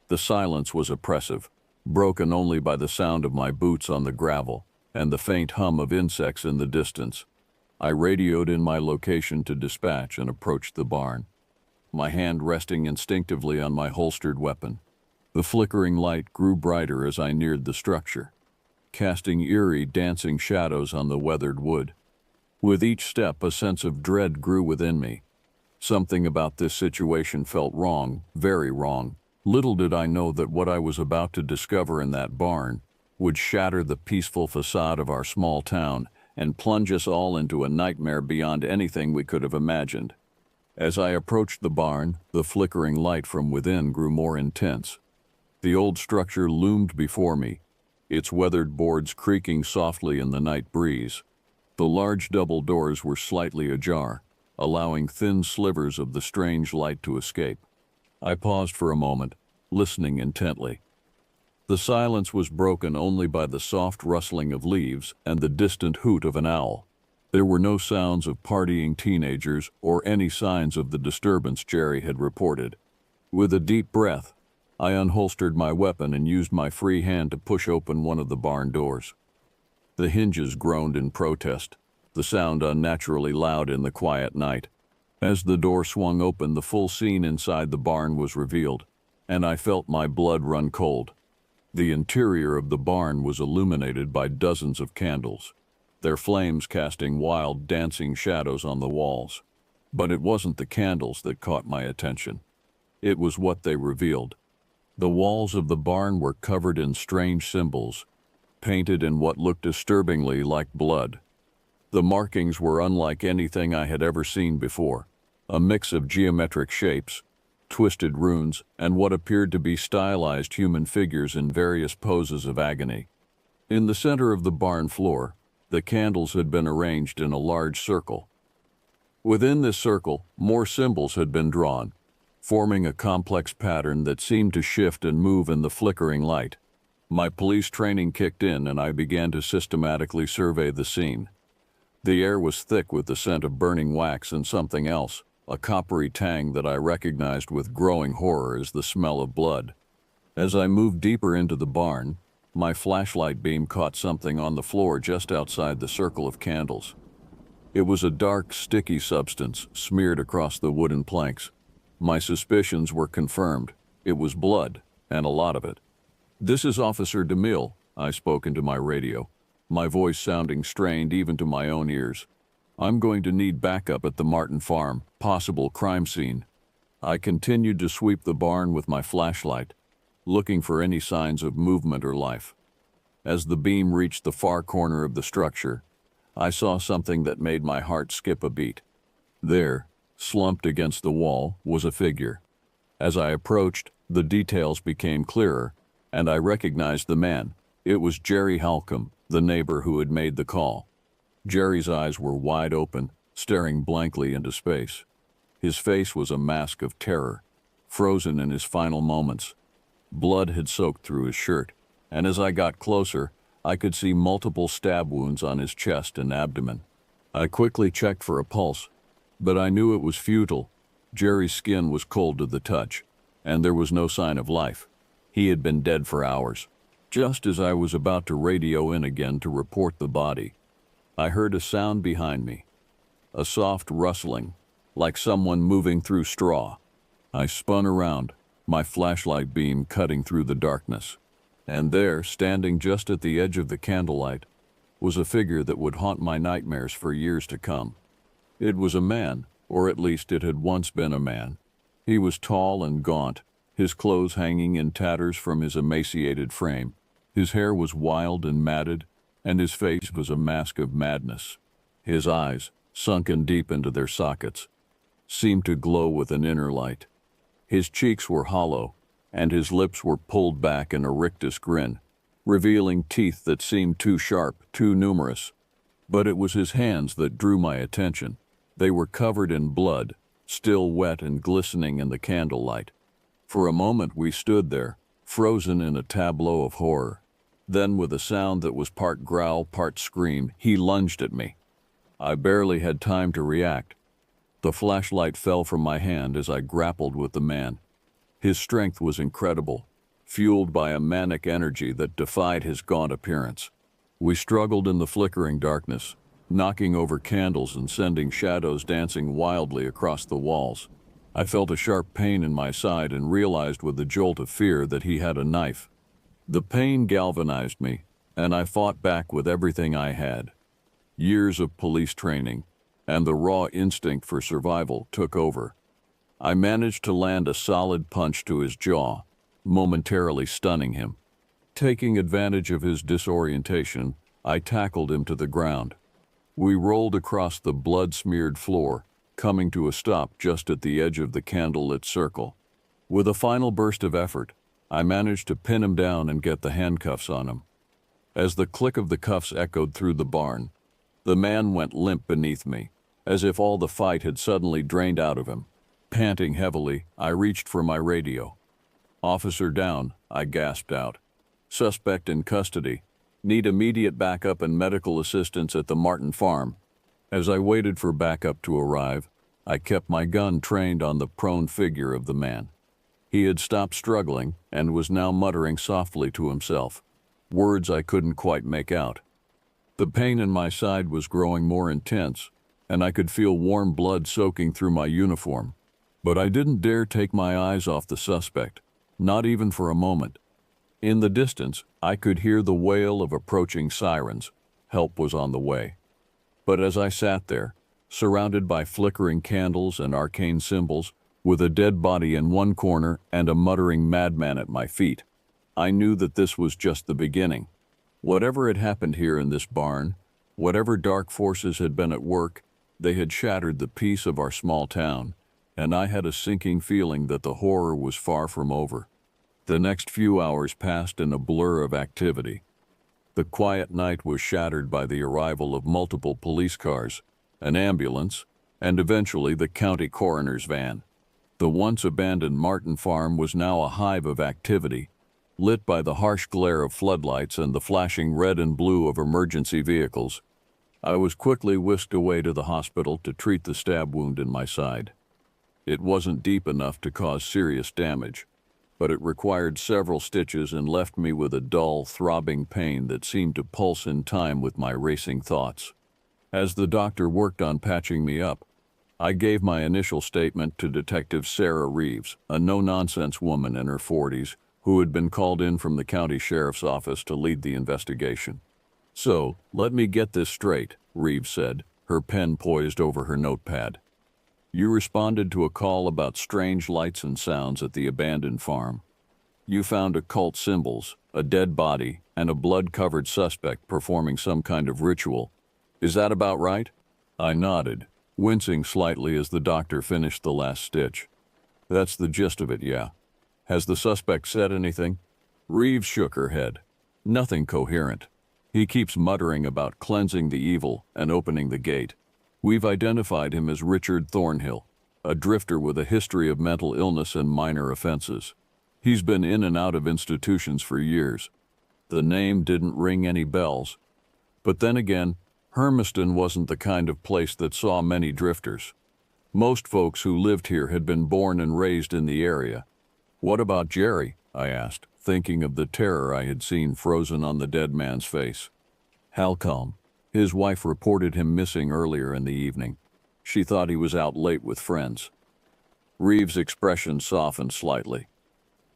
The silence was oppressive, broken only by the sound of my boots on the gravel and the faint hum of insects in the distance. I radioed in my location to dispatch and approached the barn, my hand resting instinctively on my holstered weapon. The flickering light grew brighter as I neared the structure, casting eerie, dancing shadows on the weathered wood. With each step, a sense of dread grew within me. Something about this situation felt wrong, very wrong. Little did I know that what I was about to discover in that barn would shatter the peaceful facade of our small town and plunge us all into a nightmare beyond anything we could have imagined. As I approached the barn, the flickering light from within grew more intense. The old structure loomed before me, its weathered boards creaking softly in the night breeze. The large double doors were slightly ajar, allowing thin slivers of the strange light to escape. I paused for a moment, listening intently. The silence was broken only by the soft rustling of leaves and the distant hoot of an owl. There were no sounds of partying teenagers or any signs of the disturbance Jerry had reported. With a deep breath, I unholstered my weapon and used my free hand to push open one of the barn doors. The hinges groaned in protest, the sound unnaturally loud in the quiet night. As the door swung open, the full scene inside the barn was revealed, and I felt my blood run cold. The interior of the barn was illuminated by dozens of candles, their flames casting wild, dancing shadows on the walls. But it wasn't the candles that caught my attention. It was what they revealed. The walls of the barn were covered in strange symbols, painted in what looked disturbingly like blood. The markings were unlike anything I had ever seen before, a mix of geometric shapes, twisted runes, and what appeared to be stylized human figures in various poses of agony. In the center of the barn floor, the candles had been arranged in a large circle. Within this circle, more symbols had been drawn, forming a complex pattern that seemed to shift and move in the flickering light. My police training kicked in and I began to systematically survey the scene. The air was thick with the scent of burning wax and something else, a coppery tang that I recognized with growing horror as the smell of blood. As I moved deeper into the barn, my flashlight beam caught something on the floor just outside the circle of candles. It was a dark, sticky substance smeared across the wooden planks. My suspicions were confirmed. It was blood, and a lot of it. "This is Officer DeMille," I spoke into my radio, my voice sounding strained even to my own ears. "I'm going to need backup at the Martin farm, possible crime scene." I continued to sweep the barn with my flashlight, looking for any signs of movement or life. As the beam reached the far corner of the structure, I saw something that made my heart skip a beat. There, slumped against the wall, was a figure. As I approached, the details became clearer, and I recognized the man. It was Jerry Halcomb, the neighbor who had made the call. Jerry's eyes were wide open, staring blankly into space. His face was a mask of terror, frozen in his final moments. Blood had soaked through his shirt, and as I got closer, I could see multiple stab wounds on his chest and abdomen. I quickly checked for a pulse, but I knew it was futile. Jerry's skin was cold to the touch, and there was no sign of life. He had been dead for hours. Just as I was about to radio in again to report the body, I heard a sound behind me, a soft rustling, like someone moving through straw. I spun around, my flashlight beam cutting through the darkness. And there, standing just at the edge of the candlelight, was a figure that would haunt my nightmares for years to come. It was a man, or at least it had once been a man. He was tall and gaunt, his clothes hanging in tatters from his emaciated frame. His hair was wild and matted, and his face was a mask of madness. His eyes, sunken deep into their sockets, seemed to glow with an inner light. His cheeks were hollow, and his lips were pulled back in a rictus grin, revealing teeth that seemed too sharp, too numerous. But it was his hands that drew my attention. They were covered in blood, still wet and glistening in the candlelight. For a moment we stood there, frozen in a tableau of horror. Then, with a sound that was part growl, part scream, he lunged at me. I barely had time to react. The flashlight fell from my hand as I grappled with the man. His strength was incredible, fueled by a manic energy that defied his gaunt appearance. We struggled in the flickering darkness, knocking over candles and sending shadows dancing wildly across the walls. I felt a sharp pain in my side and realized with a jolt of fear that he had a knife. The pain galvanized me, and I fought back with everything I had. Years of police training and the raw instinct for survival took over. I managed to land a solid punch to his jaw, momentarily stunning him. Taking advantage of his disorientation, I tackled him to the ground. We rolled across the blood-smeared floor, coming to a stop just at the edge of the candlelit circle. With a final burst of effort, I managed to pin him down and get the handcuffs on him. As the click of the cuffs echoed through the barn, the man went limp beneath me, as if all the fight had suddenly drained out of him. Panting heavily, I reached for my radio. "Officer down," I gasped out. "Suspect in custody. Need immediate backup and medical assistance at the Martin farm." As I waited for backup to arrive, I kept my gun trained on the prone figure of the man. He had stopped struggling and was now muttering softly to himself, words I couldn't quite make out. The pain in my side was growing more intense, and I could feel warm blood soaking through my uniform. But I didn't dare take my eyes off the suspect, not even for a moment. In the distance, I could hear the wail of approaching sirens. Help was on the way. But as I sat there, surrounded by flickering candles and arcane symbols, with a dead body in one corner and a muttering madman at my feet, I knew that this was just the beginning. Whatever had happened here in this barn, whatever dark forces had been at work, they had shattered the peace of our small town, and I had a sinking feeling that the horror was far from over. The next few hours passed in a blur of activity. The quiet night was shattered by the arrival of multiple police cars, an ambulance, and eventually the county coroner's van. The once abandoned Martin farm was now a hive of activity, lit by the harsh glare of floodlights and the flashing red and blue of emergency vehicles. I was quickly whisked away to the hospital to treat the stab wound in my side. It wasn't deep enough to cause serious damage, but it required several stitches and left me with a dull, throbbing pain that seemed to pulse in time with my racing thoughts. As the doctor worked on patching me up, I gave my initial statement to Detective Sarah Reeves, a no-nonsense woman in her 40s, who had been called in from the county sheriff's office to lead the investigation. "So, let me get this straight," Reeves said, her pen poised over her notepad. "You responded to a call about strange lights and sounds at the abandoned farm. You found occult symbols, a dead body, and a blood-covered suspect performing some kind of ritual. Is that about right?" I nodded, wincing slightly as the doctor finished the last stitch. That's the gist of it, yeah. Has the suspect said anything? Reeves shook her head. Nothing coherent. He keeps muttering about cleansing the evil and opening the gate. We've identified him as Richard Thornhill, a drifter with a history of mental illness and minor offenses. He's been in and out of institutions for years. The name didn't ring any bells. But then again, Hermiston wasn't the kind of place that saw many drifters. Most folks who lived here had been born and raised in the area. What about Jerry? I asked, thinking of the terror I had seen frozen on the dead man's face. Halcombe. His wife reported him missing earlier in the evening. She thought he was out late with friends. Reeves' expression softened slightly.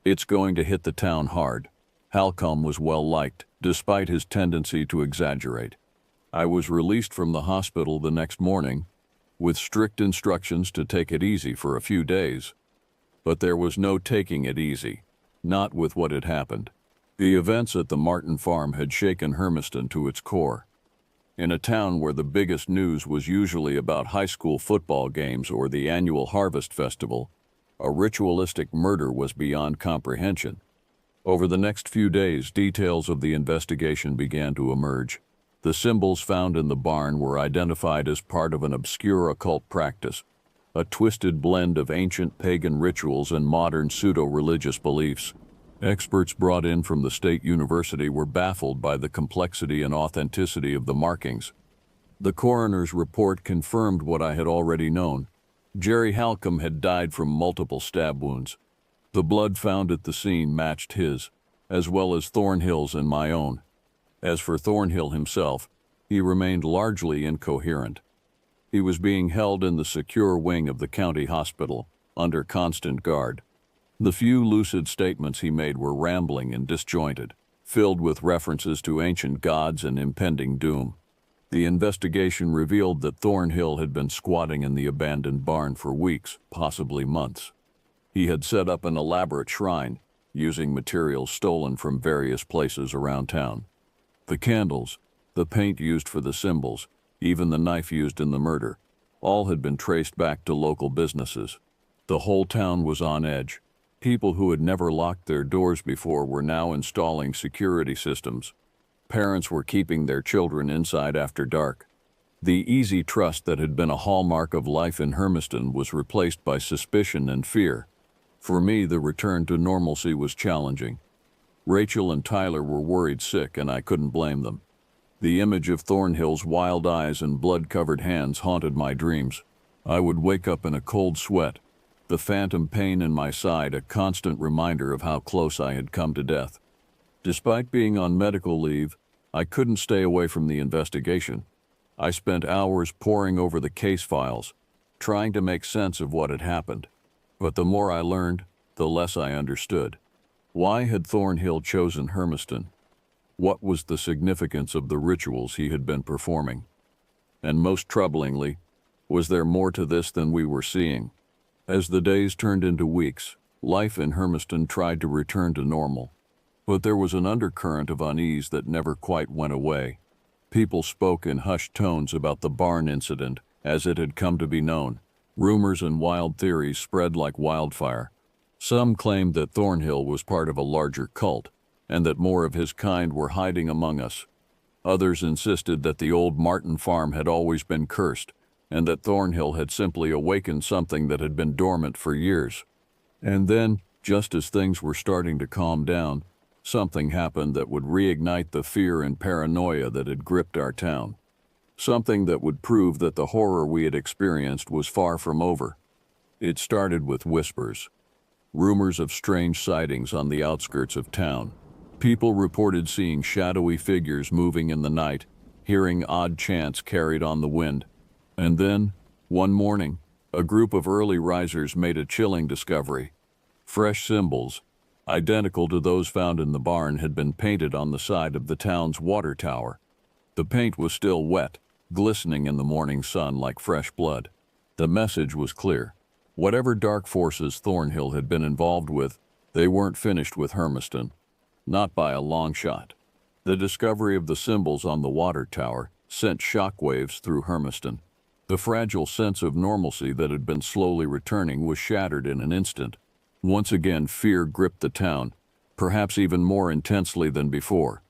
It's going to hit the town hard. Halcombe was well liked, despite his tendency to exaggerate. I was released from the hospital the next morning, with strict instructions to take it easy for a few days. But there was no taking it easy, not with what had happened. The events at the Martin farm had shaken Hermiston to its core. In a town where the biggest news was usually about high school football games or the annual Harvest Festival, a ritualistic murder was beyond comprehension. Over the next few days, details of the investigation began to emerge. The symbols found in the barn were identified as part of an obscure occult practice, a twisted blend of ancient pagan rituals and modern pseudo-religious beliefs. Experts brought in from the state university were baffled by the complexity and authenticity of the markings. The coroner's report confirmed what I had already known. Jerry Halcombe had died from multiple stab wounds. The blood found at the scene matched his, as well as Thornhill's and my own. As for Thornhill himself, he remained largely incoherent. He was being held in the secure wing of the county hospital, under constant guard. The few lucid statements he made were rambling and disjointed, filled with references to ancient gods and impending doom. The investigation revealed that Thornhill had been squatting in the abandoned barn for weeks, possibly months. He had set up an elaborate shrine, using materials stolen from various places around town. The candles, the paint used for the symbols, even the knife used in the murder, all had been traced back to local businesses. The whole town was on edge. People who had never locked their doors before were now installing security systems. Parents were keeping their children inside after dark. The easy trust that had been a hallmark of life in Hermiston was replaced by suspicion and fear. For me, the return to normalcy was challenging. Rachel and Tyler were worried sick, and I couldn't blame them. The image of Thornhill's wild eyes and blood-covered hands haunted my dreams. I would wake up in a cold sweat, the phantom pain in my side a constant reminder of how close I had come to death. Despite being on medical leave, I couldn't stay away from the investigation. I spent hours poring over the case files, trying to make sense of what had happened. But the more I learned, the less I understood. Why had Thornhill chosen Hermiston? What was the significance of the rituals he had been performing? And most troublingly, was there more to this than we were seeing? As the days turned into weeks, life in Hermiston tried to return to normal. But there was an undercurrent of unease that never quite went away. People spoke in hushed tones about the barn incident, as it had come to be known. Rumors and wild theories spread like wildfire. Some claimed that Thornhill was part of a larger cult, and that more of his kind were hiding among us. Others insisted that the old Martin farm had always been cursed, and that Thornhill had simply awakened something that had been dormant for years. And then, just as things were starting to calm down, something happened that would reignite the fear and paranoia that had gripped our town. Something that would prove that the horror we had experienced was far from over. It started with whispers. Rumors of strange sightings on the outskirts of town. People reported seeing shadowy figures moving in the night, hearing odd chants carried on the wind. And then, one morning, a group of early risers made a chilling discovery. Fresh symbols, identical to those found in the barn, had been painted on the side of the town's water tower. The paint was still wet, glistening in the morning sun like fresh blood. The message was clear. Whatever dark forces Thornhill had been involved with, they weren't finished with Hermiston. Not by a long shot. The discovery of the symbols on the water tower sent shockwaves through Hermiston. The fragile sense of normalcy that had been slowly returning was shattered in an instant. Once again, fear gripped the town, perhaps even more intensely than before.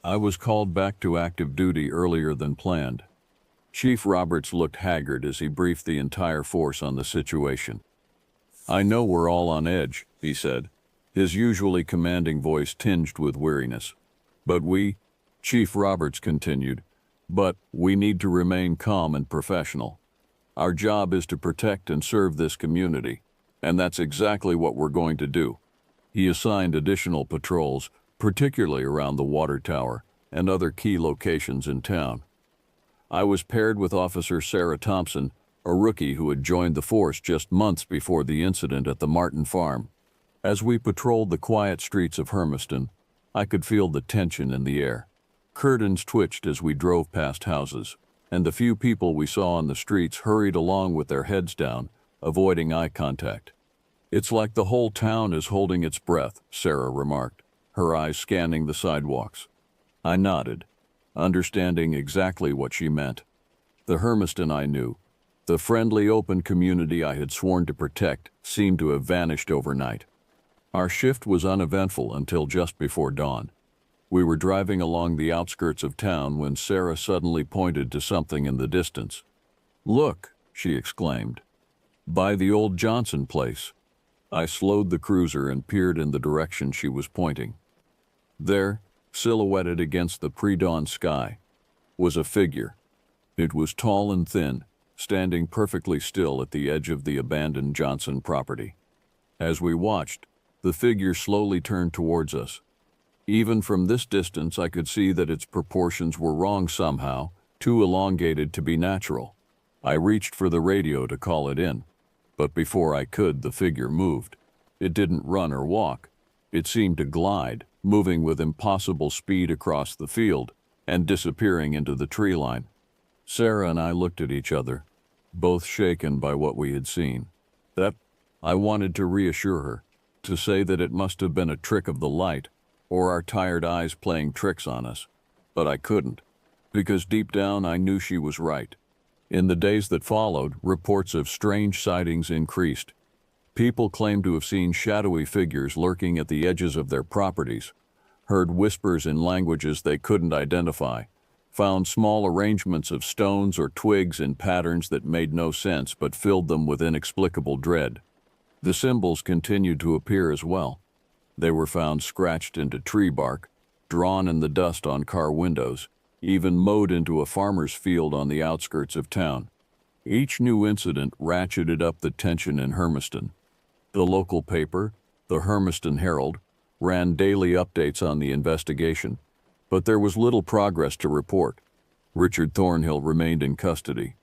I was called back to active duty earlier than planned. Chief Roberts looked haggard as he briefed the entire force on the situation. "I know we're all on edge," he said, his usually commanding voice tinged with weariness. Chief Roberts continued, "but we need to remain calm and professional. Our job is to protect and serve this community, and that's exactly what we're going to do." He assigned additional patrols, particularly around the water tower and other key locations in town. I was paired with Officer Sarah Thompson, a rookie who had joined the force just months before the incident at the Martin farm. As we patrolled the quiet streets of Hermiston, I could feel the tension in the air. Curtains twitched as we drove past houses, and the few people we saw on the streets hurried along with their heads down, avoiding eye contact. "It's like the whole town is holding its breath," Sarah remarked, her eyes scanning the sidewalks. I nodded, understanding exactly what she meant. The Hermiston I knew, the friendly, open community I had sworn to protect, seemed to have vanished overnight. Our shift was uneventful until just before dawn. We were driving along the outskirts of town when Sarah suddenly pointed to something in the distance. "Look," she exclaimed, "by the old Johnson place." I slowed the cruiser and peered in the direction she was pointing. There, silhouetted against the pre-dawn sky, was a figure. It was tall and thin, standing perfectly still at the edge of the abandoned Johnson property. As we watched, the figure slowly turned towards us. Even from this distance, I could see that its proportions were wrong somehow, too elongated to be natural. I reached for the radio to call it in, but before I could, the figure moved. It didn't run or walk. It seemed to glide, moving with impossible speed across the field and disappearing into the tree line. Sarah and I looked at each other, both shaken by what we had seen. I wanted to reassure her, to say that it must have been a trick of the light, or our tired eyes playing tricks on us. But I couldn't, because deep down I knew she was right. In the days that followed, reports of strange sightings increased. People claimed to have seen shadowy figures lurking at the edges of their properties, heard whispers in languages they couldn't identify, found small arrangements of stones or twigs in patterns that made no sense but filled them with inexplicable dread. The symbols continued to appear as well. They were found scratched into tree bark, drawn in the dust on car windows, even mowed into a farmer's field on the outskirts of town. Each new incident ratcheted up the tension in Hermiston. The local paper, the Hermiston Herald, ran daily updates on the investigation, but there was little progress to report. Richard Thornhill remained in custody,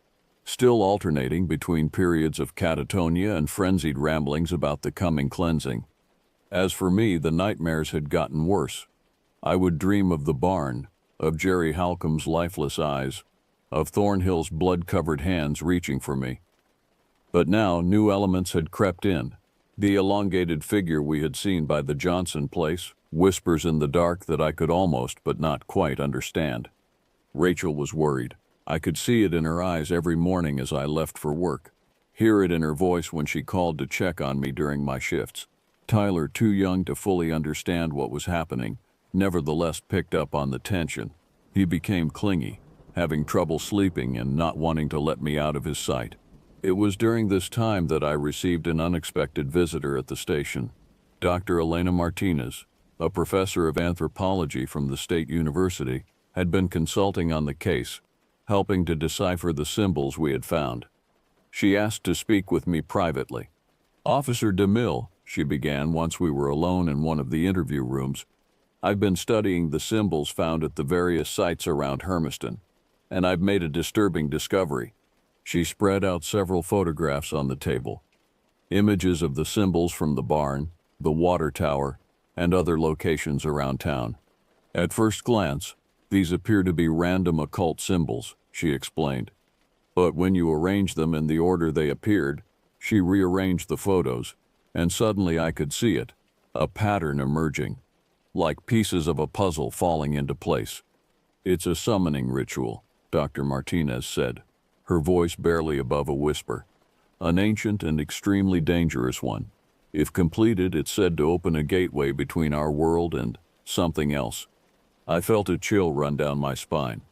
still alternating between periods of catatonia and frenzied ramblings about the coming cleansing. As for me, the nightmares had gotten worse. I would dream of the barn, of Jerry Halcom's lifeless eyes, of Thornhill's blood-covered hands reaching for me. But now new elements had crept in. The elongated figure we had seen by the Johnson place, whispers in the dark that I could almost but not quite understand. Rachel was worried. I could see it in her eyes every morning as I left for work, hear it in her voice when she called to check on me during my shifts. Tyler, too young to fully understand what was happening, nevertheless picked up on the tension. He became clingy, having trouble sleeping and not wanting to let me out of his sight. It was during this time that I received an unexpected visitor at the station. Dr. Elena Martinez, a professor of anthropology from the State University, had been consulting on the case, helping to decipher the symbols we had found. She asked to speak with me privately. "Officer DeMille," she began once we were alone in one of the interview rooms, "I've been studying the symbols found at the various sites around Hermiston, and I've made a disturbing discovery." She spread out several photographs on the table, images of the symbols from the barn, the water tower, and other locations around town. "At first glance, these appear to be random occult symbols," she explained. "But when you arrange them in the order they appeared," she rearranged the photos, and suddenly I could see it, a pattern emerging, like pieces of a puzzle falling into place. "It's a summoning ritual," Dr. Martinez said, her voice barely above a whisper. An ancient and extremely dangerous one. If completed, it's said to open a gateway between our world and something else. I felt a chill run down my spine.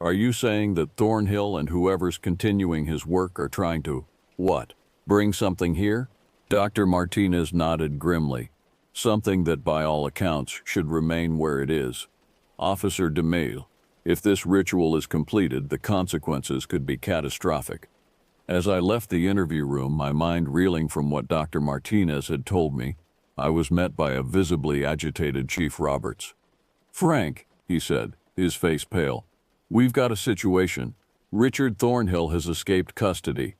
Are you saying that Thornhill and whoever's continuing his work are trying to, what, bring something here? Dr. Martinez nodded grimly. Something that by all accounts should remain where it is. Officer DeMille, if this ritual is completed, the consequences could be catastrophic. As I left the interview room, my mind reeling from what Dr. Martinez had told me, I was met by a visibly agitated Chief Roberts. "Frank," he said, his face pale, "we've got a situation. Richard Thornhill has escaped custody."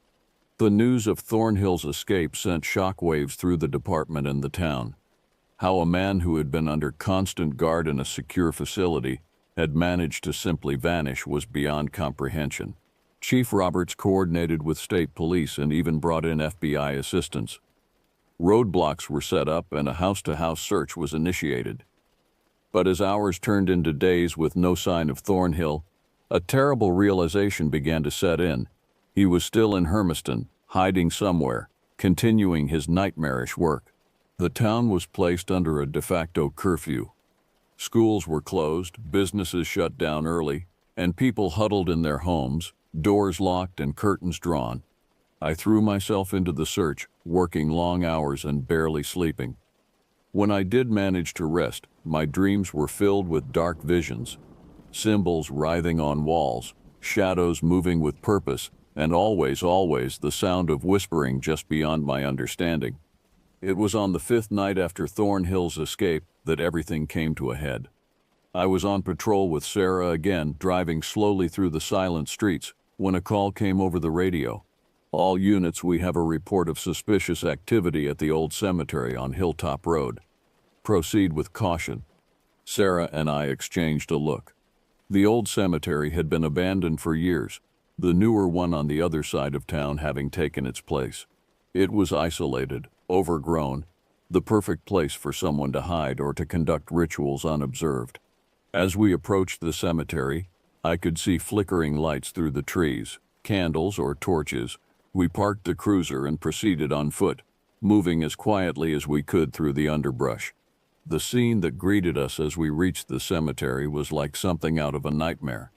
The news of Thornhill's escape sent shockwaves through the department and the town. How a man who had been under constant guard in a secure facility had managed to simply vanish was beyond comprehension. Chief Roberts coordinated with state police and even brought in FBI assistance. Roadblocks were set up and a house-to-house search was initiated. But as hours turned into days with no sign of Thornhill, a terrible realization began to set in. He was still in Hermiston, hiding somewhere, continuing his nightmarish work. The town was placed under a de facto curfew. Schools were closed, businesses shut down early, and people huddled in their homes, doors locked and curtains drawn. I threw myself into the search, working long hours and barely sleeping. When I did manage to rest, my dreams were filled with dark visions, symbols writhing on walls, shadows moving with purpose, and always the sound of whispering just beyond my understanding. It was on the 5th night after Thornhill's escape that everything came to a head. I was on patrol with Sarah again, driving slowly through the silent streets, when a call came over the radio. "All units, we have a report of suspicious activity at the old cemetery on Hilltop Road. Proceed with caution." Sarah and I exchanged a look. The old cemetery had been abandoned for years, the newer one on the other side of town having taken its place. It was isolated, overgrown, the perfect place for someone to hide or to conduct rituals unobserved. As we approached the cemetery, I could see flickering lights through the trees, candles or torches. We parked the cruiser and proceeded on foot, moving as quietly as we could through the underbrush. The scene that greeted us as we reached the cemetery was like something out of a nightmare.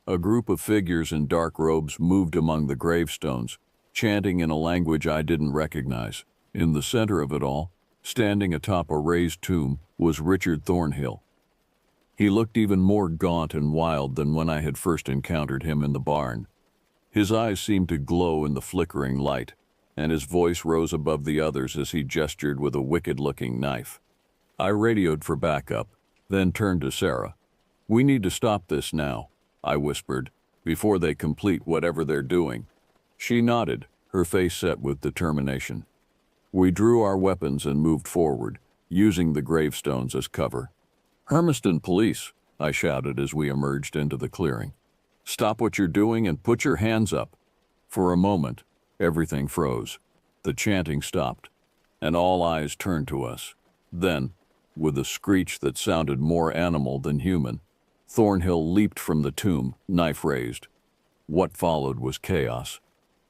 A group of figures in dark robes moved among the gravestones, chanting in a language I didn't recognize. In the center of it all, standing atop a raised tomb, was Richard Thornhill. He looked even more gaunt and wild than when I had first encountered him in the barn. His eyes seemed to glow in the flickering light, and his voice rose above the others as he gestured with a wicked-looking knife. I radioed for backup, then turned to Sarah. "We need to stop this now," I whispered, "before they complete whatever they're doing." She nodded, her face set with determination. We drew our weapons and moved forward, using the gravestones as cover. "Hermiston Police," I shouted as we emerged into the clearing. "Stop what you're doing and put your hands up." For a moment, everything froze. The chanting stopped, and all eyes turned to us. Then, with a screech that sounded more animal than human, Thornhill leaped from the tomb, knife raised. What followed was chaos.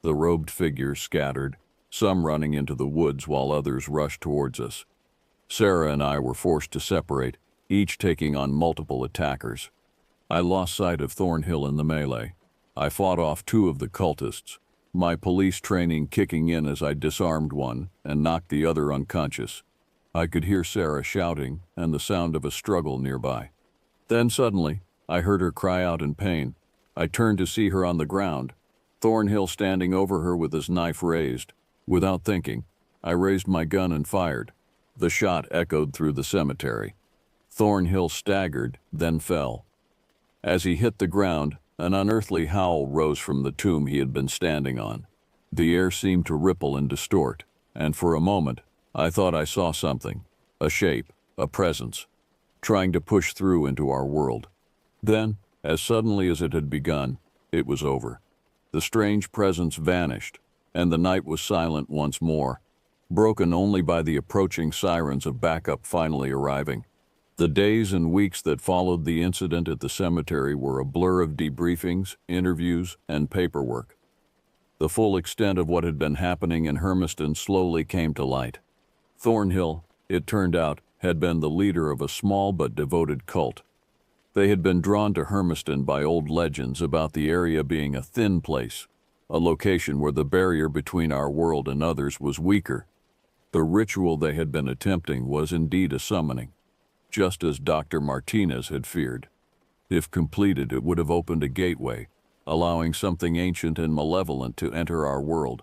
The robed figures scattered, some running into the woods while others rushed towards us. Sarah and I were forced to separate, each taking on multiple attackers. I lost sight of Thornhill in the melee. I fought off two of the cultists, my police training kicking in as I disarmed one and knocked the other unconscious. I could hear Sarah shouting and the sound of a struggle nearby. Then suddenly, I heard her cry out in pain. I turned to see her on the ground, Thornhill standing over her with his knife raised. Without thinking, I raised my gun and fired. The shot echoed through the cemetery. Thornhill staggered, then fell. As he hit the ground, an unearthly howl rose from the tomb he had been standing on. The air seemed to ripple and distort, and for a moment, I thought I saw something, a shape, a presence, trying to push through into our world. Then, as suddenly as it had begun, it was over. The strange presence vanished, and the night was silent once more, broken only by the approaching sirens of backup finally arriving. The days and weeks that followed the incident at the cemetery were a blur of debriefings, interviews, and paperwork. The full extent of what had been happening in Hermiston slowly came to light. Thornhill, it turned out, had been the leader of a small but devoted cult. They had been drawn to Hermiston by old legends about the area being a thin place, a location where the barrier between our world and others was weaker. The ritual they had been attempting was indeed a summoning, just as Dr. Martinez had feared. If completed, it would have opened a gateway, allowing something ancient and malevolent to enter our world.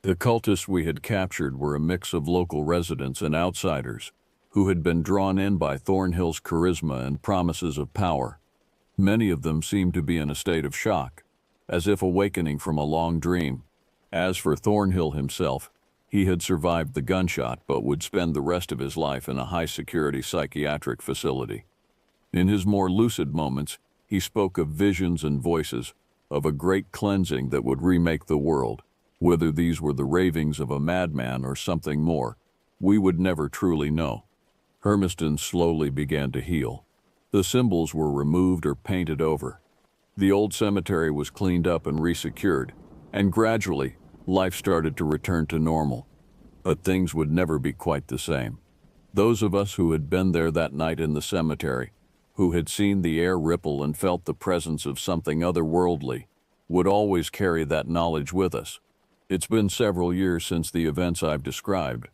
The cultists we had captured were a mix of local residents and outsiders who had been drawn in by Thornhill's charisma and promises of power. Many of them seemed to be in a state of shock, as if awakening from a long dream. As for Thornhill himself, he had survived the gunshot but would spend the rest of his life in a high-security psychiatric facility. In his more lucid moments, he spoke of visions and voices, of a great cleansing that would remake the world. Whether these were the ravings of a madman or something more, we would never truly know. Hermiston slowly began to heal. The symbols were removed or painted over. The old cemetery was cleaned up and resecured, and gradually, life started to return to normal. But things would never be quite the same. Those of us who had been there that night in the cemetery, who had seen the air ripple and felt the presence of something otherworldly, would always carry that knowledge with us. It's been several years since the events I've described.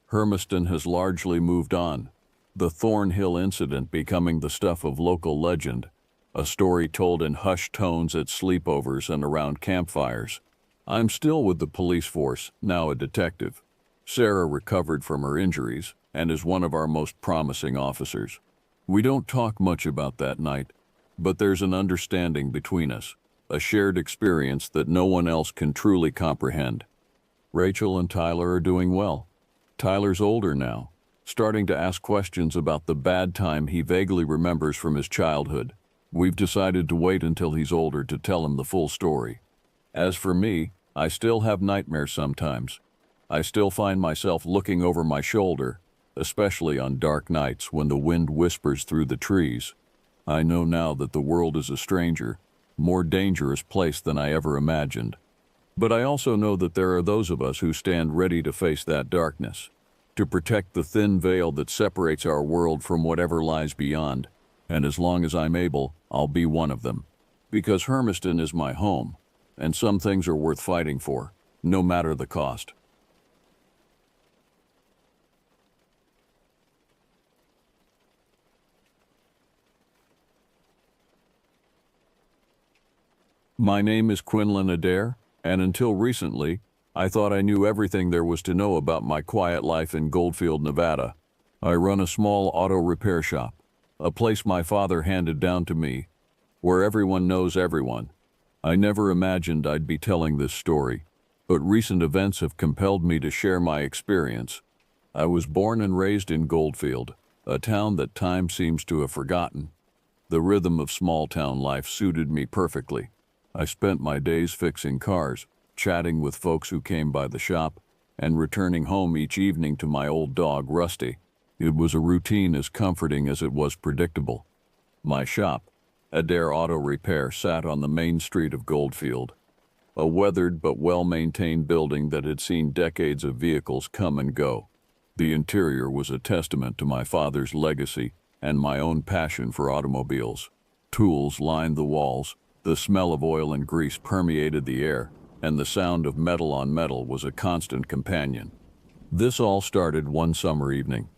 Hermiston has largely moved on, the Thornhill incident becoming the stuff of local legend, a story told in hushed tones at sleepovers and around campfires. I'm still with the police force, now a detective. Sarah recovered from her injuries and is one of our most promising officers. We don't talk much about that night, but there's an understanding between us, a shared experience that no one else can truly comprehend. Rachel and Tyler are doing well. Tyler's older now, starting to ask questions about the bad time he vaguely remembers from his childhood. We've decided to wait until he's older to tell him the full story. As for me, I still have nightmares sometimes. I still find myself looking over my shoulder, especially on dark nights when the wind whispers through the trees. I know now that the world is a stranger, more dangerous place than I ever imagined. But I also know that there are those of us who stand ready to face that darkness, to protect the thin veil that separates our world from whatever lies beyond. And as long as I'm able, I'll be one of them. Because Hermiston is my home, and some things are worth fighting for, no matter the cost. My name is Quinlan Adair, and until recently, I thought I knew everything there was to know about my quiet life in Goldfield, Nevada. I run a small auto repair shop, a place my father handed down to me, where everyone knows everyone. I never imagined I'd be telling this story, but recent events have compelled me to share my experience. I was born and raised in Goldfield, a town that time seems to have forgotten. The rhythm of small-town life suited me perfectly. I spent my days fixing cars, chatting with folks who came by the shop, and returning home each evening to my old dog, Rusty. It was a routine as comforting as it was predictable. My shop, Adair Auto Repair, sat on the main street of Goldfield, a weathered but well-maintained building that had seen decades of vehicles come and go. The interior was a testament to my father's legacy and my own passion for automobiles. Tools lined the walls, the smell of oil and grease permeated the air, and the sound of metal on metal was a constant companion. This all started one summer evening.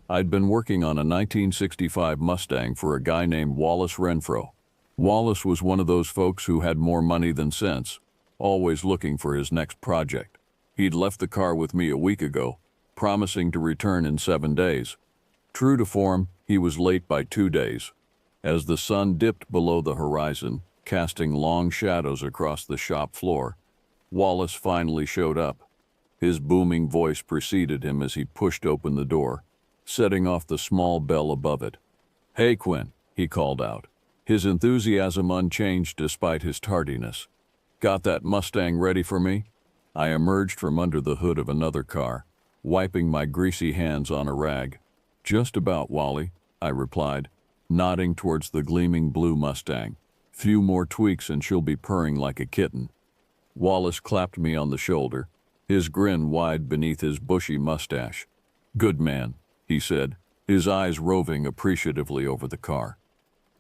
I'd been working on a 1965 Mustang for a guy named Wallace Renfro. Wallace was one of those folks who had more money than sense, always looking for his next project. He'd left the car with me a week ago, promising to return in 7 days. True to form, he was late by 2 days. As the sun dipped below the horizon, casting long shadows across the shop floor, Wallace finally showed up. His booming voice preceded him as he pushed open the door, setting off the small bell above it. "Hey, Quinn," he called out, his enthusiasm unchanged despite his tardiness. "Got that Mustang ready for me?" I emerged from under the hood of another car, wiping my greasy hands on a rag. "Just about, Wally. I replied, nodding towards the gleaming blue Mustang. Few more tweaks and she'll be purring like a kitten. Wallace clapped me on the shoulder, his grin wide beneath his bushy mustache. Good man, he said, his eyes roving appreciatively over the car.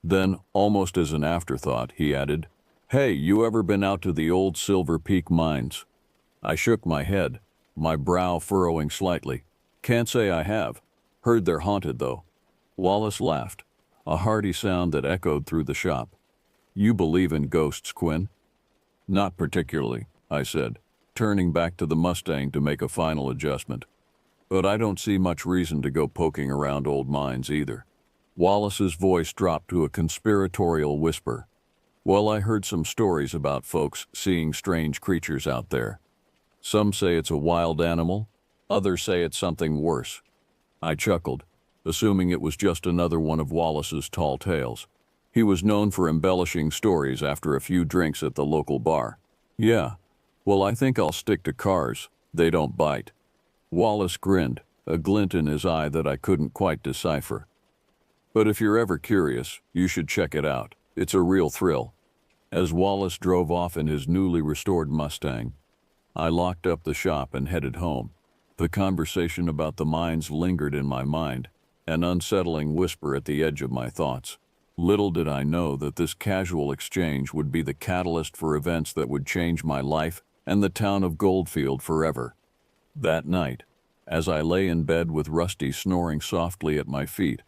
Then, almost as an afterthought, he added, Hey, you ever been out to the old Silver Peak mines? I shook my head, my brow furrowing slightly. Can't say I have. Heard they're haunted, though. Wallace laughed, a hearty sound that echoed through the shop. You believe in ghosts, Quinn? Not particularly, I said, turning back to the Mustang to make a final adjustment. But I don't see much reason to go poking around old mines either. Wallace's voice dropped to a conspiratorial whisper. Well, I heard some stories about folks seeing strange creatures out there. Some say it's a wild animal, others say it's something worse. I chuckled, assuming it was just another one of Wallace's tall tales. He was known for embellishing stories after a few drinks at the local bar. Yeah, well, I think I'll stick to cars. They don't bite. Wallace grinned, a glint in his eye that I couldn't quite decipher. But if you're ever curious, you should check it out. It's a real thrill. As Wallace drove off in his newly restored Mustang, I locked up the shop and headed home. The conversation about the mines lingered in my mind, an unsettling whisper at the edge of my thoughts. Little did I know that this casual exchange would be the catalyst for events that would change my life and the town of Goldfield forever. That night, as I lay in bed with Rusty snoring softly at my feet,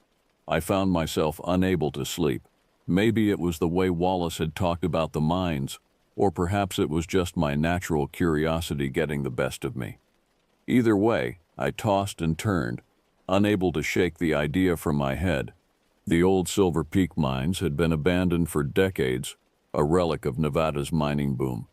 I found myself unable to sleep. Maybe it was the way Wallace had talked about the mines, or perhaps it was just my natural curiosity getting the best of me. Either way, I tossed and turned, unable to shake the idea from my head. The old Silver Peak mines had been abandoned for decades, a relic of Nevada's mining boom.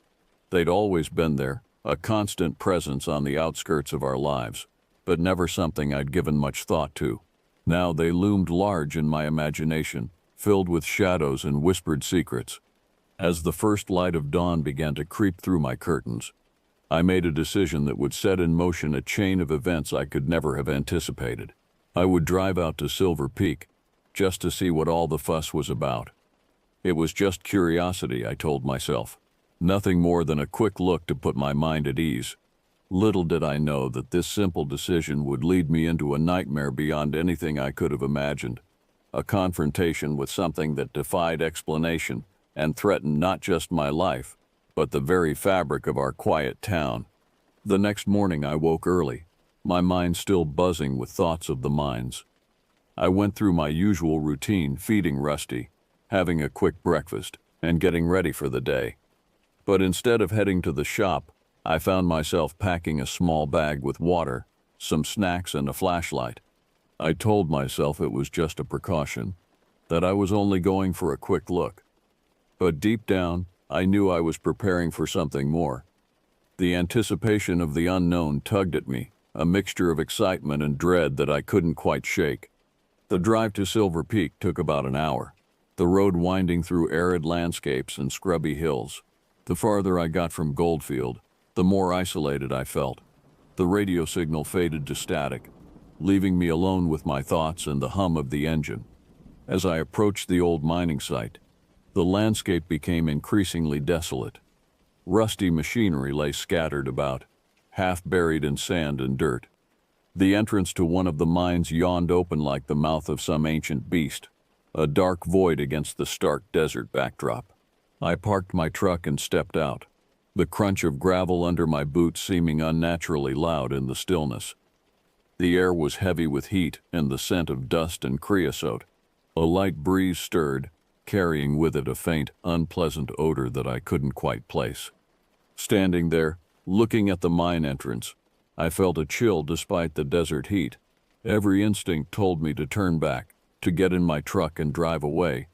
They'd always been there, a constant presence on the outskirts of our lives, but never something I'd given much thought to. Now they loomed large in my imagination, filled with shadows and whispered secrets. As the first light of dawn began to creep through my curtains, I made a decision that would set in motion a chain of events I could never have anticipated. I would drive out to Silver Peak, just to see what all the fuss was about. It was just curiosity, I told myself. Nothing more than a quick look to put my mind at ease. Little did I know that this simple decision would lead me into a nightmare beyond anything I could have imagined. A confrontation with something that defied explanation and threatened not just my life, but the very fabric of our quiet town. The next morning I woke early, my mind still buzzing with thoughts of the mines. I went through my usual routine, feeding Rusty, having a quick breakfast, and getting ready for the day. But instead of heading to the shop, I found myself packing a small bag with water, some snacks, and a flashlight. I told myself it was just a precaution, that I was only going for a quick look. But deep down, I knew I was preparing for something more. The anticipation of the unknown tugged at me, a mixture of excitement and dread that I couldn't quite shake. The drive to Silver Peak took about an hour, the road winding through arid landscapes and scrubby hills. The farther I got from Goldfield, the more isolated I felt. The radio signal faded to static, leaving me alone with my thoughts and the hum of the engine. As I approached the old mining site, the landscape became increasingly desolate. Rusty machinery lay scattered about, half buried in sand and dirt. The entrance to one of the mines yawned open like the mouth of some ancient beast, a dark void against the stark desert backdrop. I parked my truck and stepped out, the crunch of gravel under my boots seeming unnaturally loud in the stillness. The air was heavy with heat and the scent of dust and creosote. A light breeze stirred, carrying with it a faint, unpleasant odor that I couldn't quite place. Standing there, looking at the mine entrance, I felt a chill despite the desert heat. Every instinct told me to turn back, to get in my truck and drive away.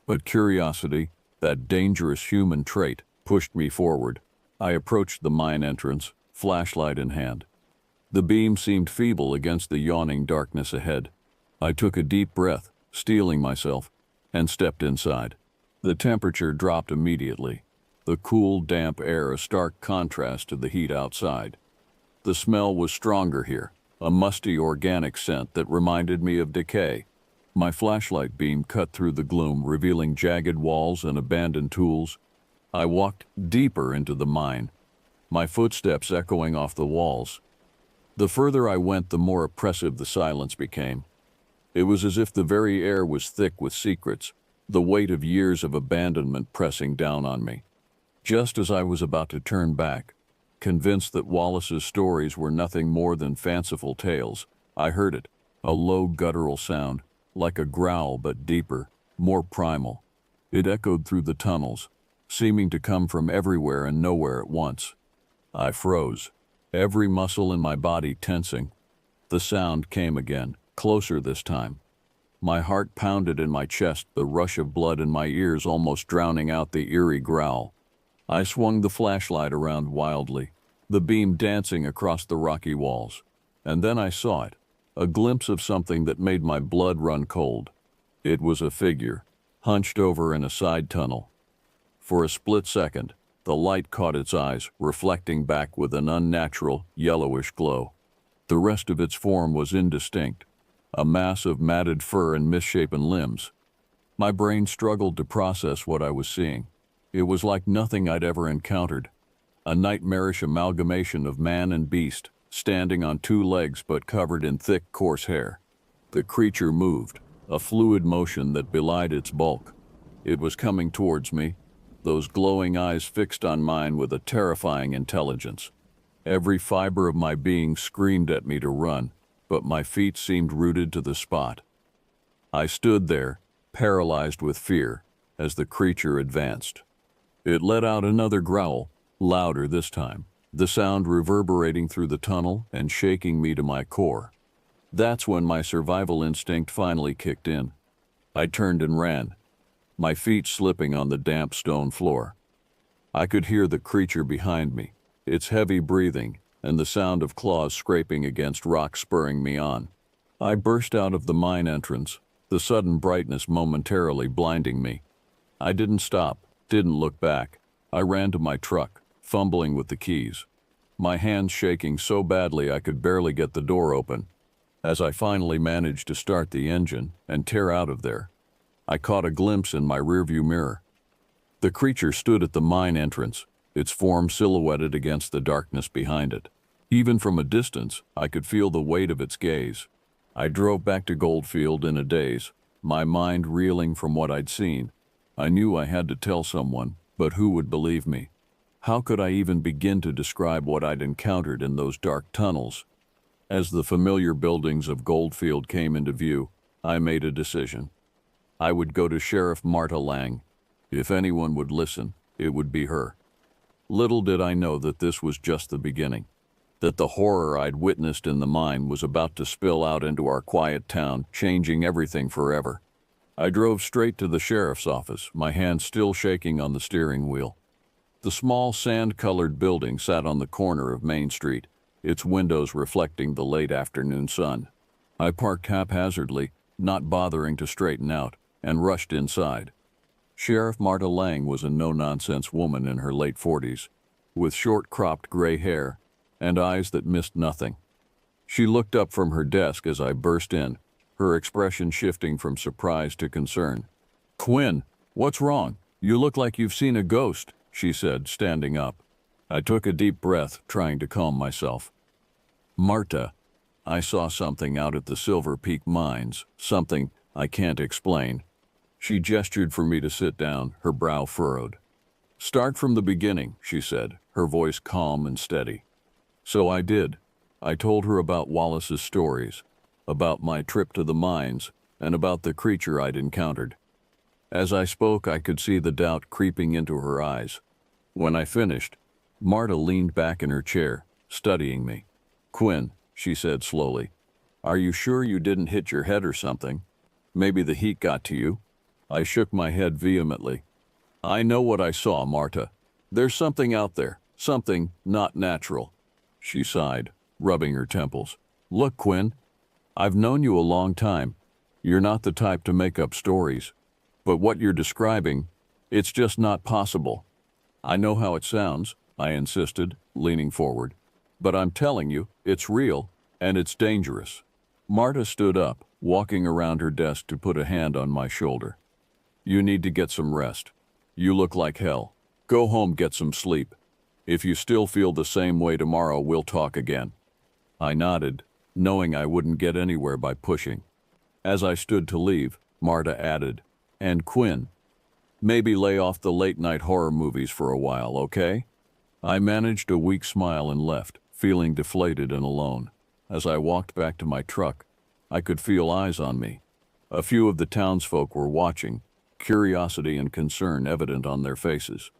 But curiosity, that dangerous human trait, pushed me forward. I approached the mine entrance, flashlight in hand. The beam seemed feeble against the yawning darkness ahead. I took a deep breath, steeling myself, and stepped inside. The temperature dropped immediately, the cool, damp air a stark contrast to the heat outside. The smell was stronger here, a musty organic scent that reminded me of decay. My flashlight beam cut through the gloom, revealing jagged walls and abandoned tools. I walked deeper into the mine, my footsteps echoing off the walls. The further I went, the more oppressive the silence became. It was as if the very air was thick with secrets, the weight of years of abandonment pressing down on me. Just as I was about to turn back, convinced that Wallace's stories were nothing more than fanciful tales, I heard it, a low guttural sound, like a growl but deeper, more primal. It echoed through the tunnels, seeming to come from everywhere and nowhere at once. I froze, every muscle in my body tensing. The sound came again, closer this time. My heart pounded in my chest, the rush of blood in my ears almost drowning out the eerie growl. I swung the flashlight around wildly, the beam dancing across the rocky walls. And then I saw it, a glimpse of something that made my blood run cold. It was a figure, hunched over in a side tunnel. For a split second, the light caught its eyes, reflecting back with an unnatural, yellowish glow. The rest of its form was indistinct, a mass of matted fur and misshapen limbs. My brain struggled to process what I was seeing. It was like nothing I'd ever encountered, a nightmarish amalgamation of man and beast, standing on two legs but covered in thick, coarse hair. The creature moved, a fluid motion that belied its bulk. It was coming towards me, those glowing eyes fixed on mine with a terrifying intelligence. Every fiber of my being screamed at me to run, but my feet seemed rooted to the spot. I stood there, paralyzed with fear, as the creature advanced. It let out another growl, louder this time, the sound reverberating through the tunnel and shaking me to my core. That's when my survival instinct finally kicked in. I turned and ran, my feet slipping on the damp stone floor. I could hear the creature behind me, its heavy breathing, and the sound of claws scraping against rock spurring me on. I burst out of the mine entrance, the sudden brightness momentarily blinding me. I didn't stop, didn't look back. I ran to my truck, fumbling with the keys, my hands shaking so badly I could barely get the door open. As I finally managed to start the engine and tear out of there, I caught a glimpse in my rearview mirror. The creature stood at the mine entrance, its form silhouetted against the darkness behind it. Even from a distance, I could feel the weight of its gaze. I drove back to Goldfield in a daze, my mind reeling from what I'd seen. I knew I had to tell someone, but who would believe me? How could I even begin to describe what I'd encountered in those dark tunnels? As the familiar buildings of Goldfield came into view, I made a decision. I would go to Sheriff Marta Lang. If anyone would listen, it would be her. Little did I know that this was just the beginning, that the horror I'd witnessed in the mine was about to spill out into our quiet town, changing everything forever. I drove straight to the sheriff's office, my hand still shaking on the steering wheel. The small sand-colored building sat on the corner of Main Street, its windows reflecting the late afternoon sun. I parked haphazardly, not bothering to straighten out, and rushed inside. Sheriff Marta Lang was a no-nonsense woman in her late 40s, with short-cropped gray hair and eyes that missed nothing. She looked up from her desk as I burst in, her expression shifting from surprise to concern. "Quinn, what's wrong? You look like you've seen a ghost," she said, standing up. I took a deep breath, trying to calm myself. "Marta, I saw something out at the Silver Peak mines, something I can't explain." She gestured for me to sit down, her brow furrowed. "Start from the beginning," she said, her voice calm and steady. So I did. I told her about Wallace's stories, about my trip to the mines, and about the creature I'd encountered. As I spoke, I could see the doubt creeping into her eyes. When I finished, Marta leaned back in her chair, studying me. "Quinn," she said slowly, "are you sure you didn't hit your head or something? Maybe the heat got to you?" I shook my head vehemently. "I know what I saw, Marta. There's something out there, something not natural." She sighed, rubbing her temples. "Look, Quinn, I've known you a long time. You're not the type to make up stories. But what you're describing, it's just not possible." "I know how it sounds," I insisted, leaning forward. "But I'm telling you, it's real, and it's dangerous." Marta stood up, walking around her desk to put a hand on my shoulder. "You need to get some rest. You look like hell. Go home, get some sleep. If you still feel the same way tomorrow, we'll talk again." I nodded, knowing I wouldn't get anywhere by pushing. As I stood to leave, Marta added, "And Quinn, maybe lay off the late-night horror movies for a while, okay?" I managed a weak smile and left, feeling deflated and alone. As I walked back to my truck, I could feel eyes on me. A few of the townsfolk were watching, curiosity and concern evident on their faces.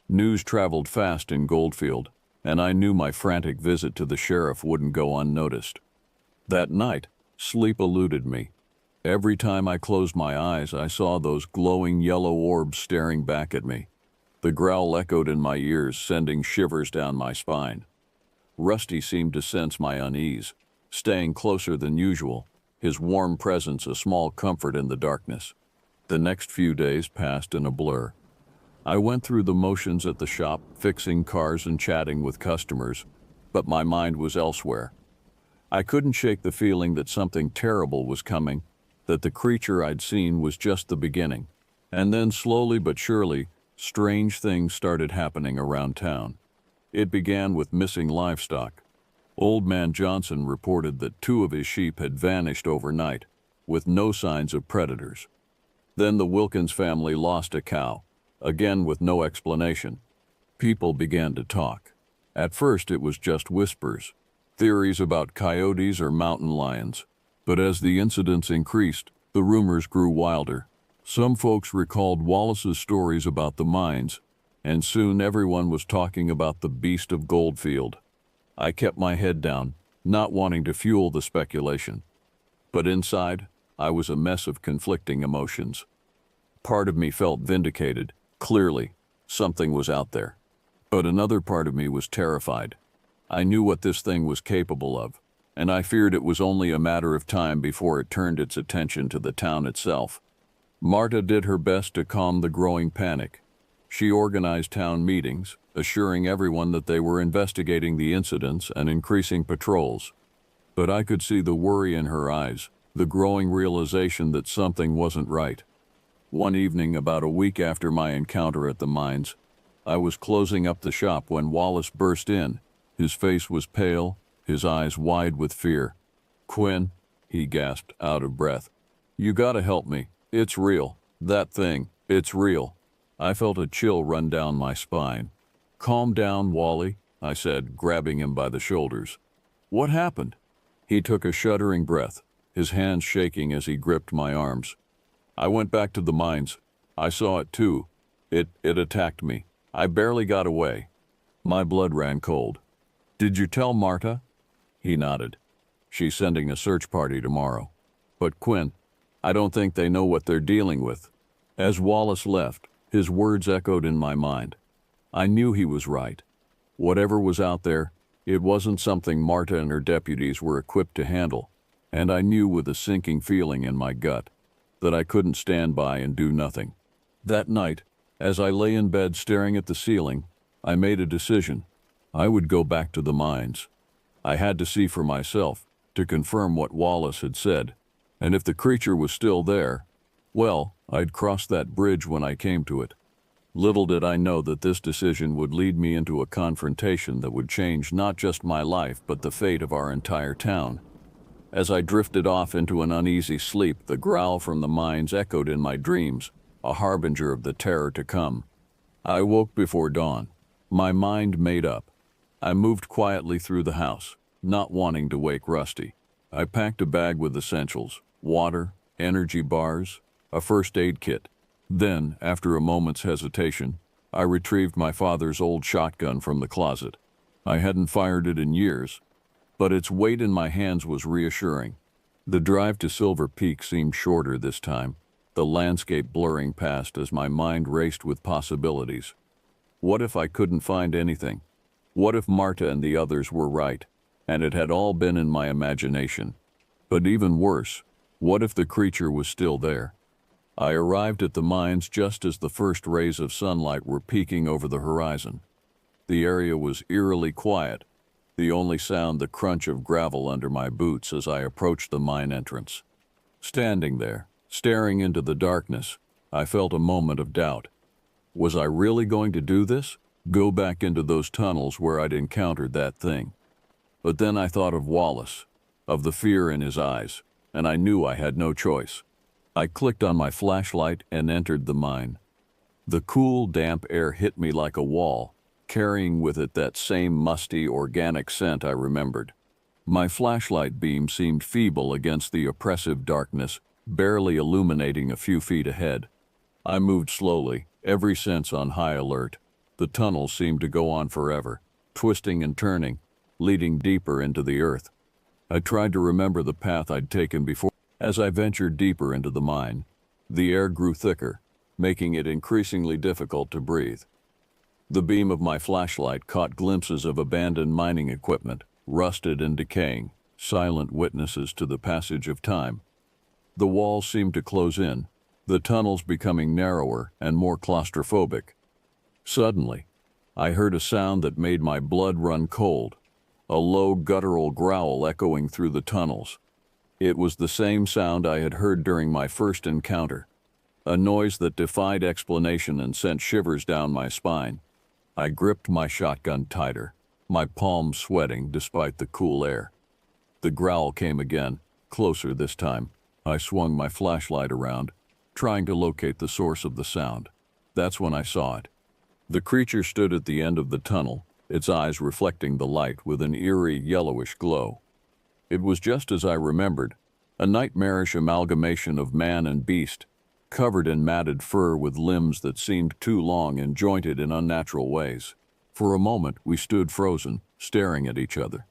News traveled fast in Goldfield, and I knew my frantic visit to the sheriff wouldn't go unnoticed. That night, sleep eluded me. Every time I closed my eyes, I saw those glowing yellow orbs staring back at me. The growl echoed in my ears, sending shivers down my spine. Rusty seemed to sense my unease, staying closer than usual, his warm presence a small comfort in the darkness. The next few days passed in a blur. I went through the motions at the shop, fixing cars and chatting with customers, but my mind was elsewhere. I couldn't shake the feeling that something terrible was coming, that the creature I'd seen was just the beginning. And then slowly but surely, strange things started happening around town. It began with missing livestock. Old Man Johnson reported that 2 of his sheep had vanished overnight, with no signs of predators. Then the Wilkins family lost a cow, again with no explanation. People began to talk. At first it was just whispers, theories about coyotes or mountain lions. But as the incidents increased, the rumors grew wilder. Some folks recalled Wallace's stories about the mines, and soon everyone was talking about the beast of Goldfield. I kept my head down, not wanting to fuel the speculation. But inside, I was a mess of conflicting emotions. Part of me felt vindicated. Clearly, something was out there. But another part of me was terrified. I knew what this thing was capable of, and I feared it was only a matter of time before it turned its attention to the town itself. Marta did her best to calm the growing panic. She organized town meetings, assuring everyone that they were investigating the incidents and increasing patrols. But I could see the worry in her eyes, the growing realization that something wasn't right. One evening, about a week after my encounter at the mines, I was closing up the shop when Wallace burst in. His face was pale, his eyes wide with fear. "Quinn," he gasped, out of breath. "You gotta help me. It's real. That thing, it's real." I felt a chill run down my spine. "Calm down, Wally," I said, grabbing him by the shoulders. "What happened?" He took a shuddering breath, his hands shaking as he gripped my arms. "I went back to the mines. I saw it too. It attacked me. I barely got away." My blood ran cold. "Did you tell Marta?" He nodded. "She's sending a search party tomorrow. But Quinn, I don't think they know what they're dealing with." As Wallace left, his words echoed in my mind. I knew he was right. Whatever was out there, it wasn't something Marta and her deputies were equipped to handle, and I knew with a sinking feeling in my gut that I couldn't stand by and do nothing. That night, as I lay in bed staring at the ceiling, I made a decision. I would go back to the mines. I had to see for myself, to confirm what Wallace had said, and if the creature was still there, well, I'd cross that bridge when I came to it. Little did I know that this decision would lead me into a confrontation that would change not just my life but the fate of our entire town. As I drifted off into an uneasy sleep, the growl from the mines echoed in my dreams, a harbinger of the terror to come. I woke before dawn, my mind made up. I moved quietly through the house, not wanting to wake Rusty. I packed a bag with essentials, water, energy bars, a first aid kit. Then, after a moment's hesitation, I retrieved my father's old shotgun from the closet. I hadn't fired it in years, but its weight in my hands was reassuring. The drive to Silver Peak seemed shorter this time, the landscape blurring past as my mind raced with possibilities. What if I couldn't find anything? What if Marta and the others were right, and it had all been in my imagination? But even worse, what if the creature was still there? I arrived at the mines just as the first rays of sunlight were peeking over the horizon. The area was eerily quiet, the only sound the crunch of gravel under my boots as I approached the mine entrance. Standing there, staring into the darkness, I felt a moment of doubt. Was I really going to do this? Go back into those tunnels where I'd encountered that thing? But then I thought of Wallace, of the fear in his eyes, and I knew I had no choice. I clicked on my flashlight and entered the mine. The cool, damp air hit me like a wall, carrying with it that same musty, organic scent I remembered. My flashlight beam seemed feeble against the oppressive darkness, barely illuminating a few feet ahead. I moved slowly, every sense on high alert. The tunnel seemed to go on forever, twisting and turning, leading deeper into the earth. I tried to remember the path I'd taken before. As I ventured deeper into the mine, the air grew thicker, making it increasingly difficult to breathe. The beam of my flashlight caught glimpses of abandoned mining equipment, rusted and decaying, silent witnesses to the passage of time. The walls seemed to close in, the tunnels becoming narrower and more claustrophobic. Suddenly, I heard a sound that made my blood run cold, a low guttural growl echoing through the tunnels. It was the same sound I had heard during my first encounter, a noise that defied explanation and sent shivers down my spine. I gripped my shotgun tighter, my palms sweating despite the cool air. The growl came again, closer this time. I swung my flashlight around, trying to locate the source of the sound. That's when I saw it. The creature stood at the end of the tunnel, its eyes reflecting the light with an eerie yellowish glow. It was just as I remembered, a nightmarish amalgamation of man and beast, covered in matted fur with limbs that seemed too long and jointed in unnatural ways. For a moment we stood frozen, staring at each other.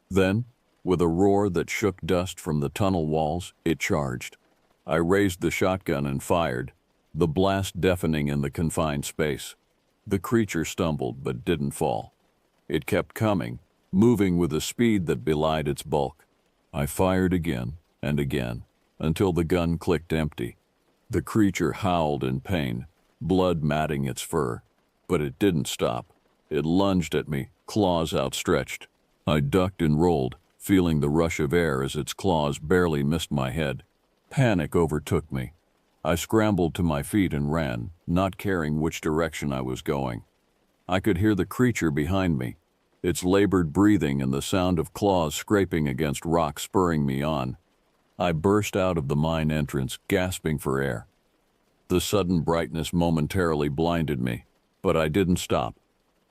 Then, with a roar that shook dust from the tunnel walls, it charged. I raised the shotgun and fired, the blast deafening in the confined space. The creature stumbled but didn't fall. It kept coming, moving with a speed that belied its bulk. I fired again and again, until the gun clicked empty. The creature howled in pain, blood matting its fur. But it didn't stop. It lunged at me, claws outstretched. I ducked and rolled, feeling the rush of air as its claws barely missed my head. Panic overtook me. I scrambled to my feet and ran, not caring which direction I was going. I could hear the creature behind me, its labored breathing and the sound of claws scraping against rock spurring me on. I burst out of the mine entrance, gasping for air. The sudden brightness momentarily blinded me, but I didn't stop.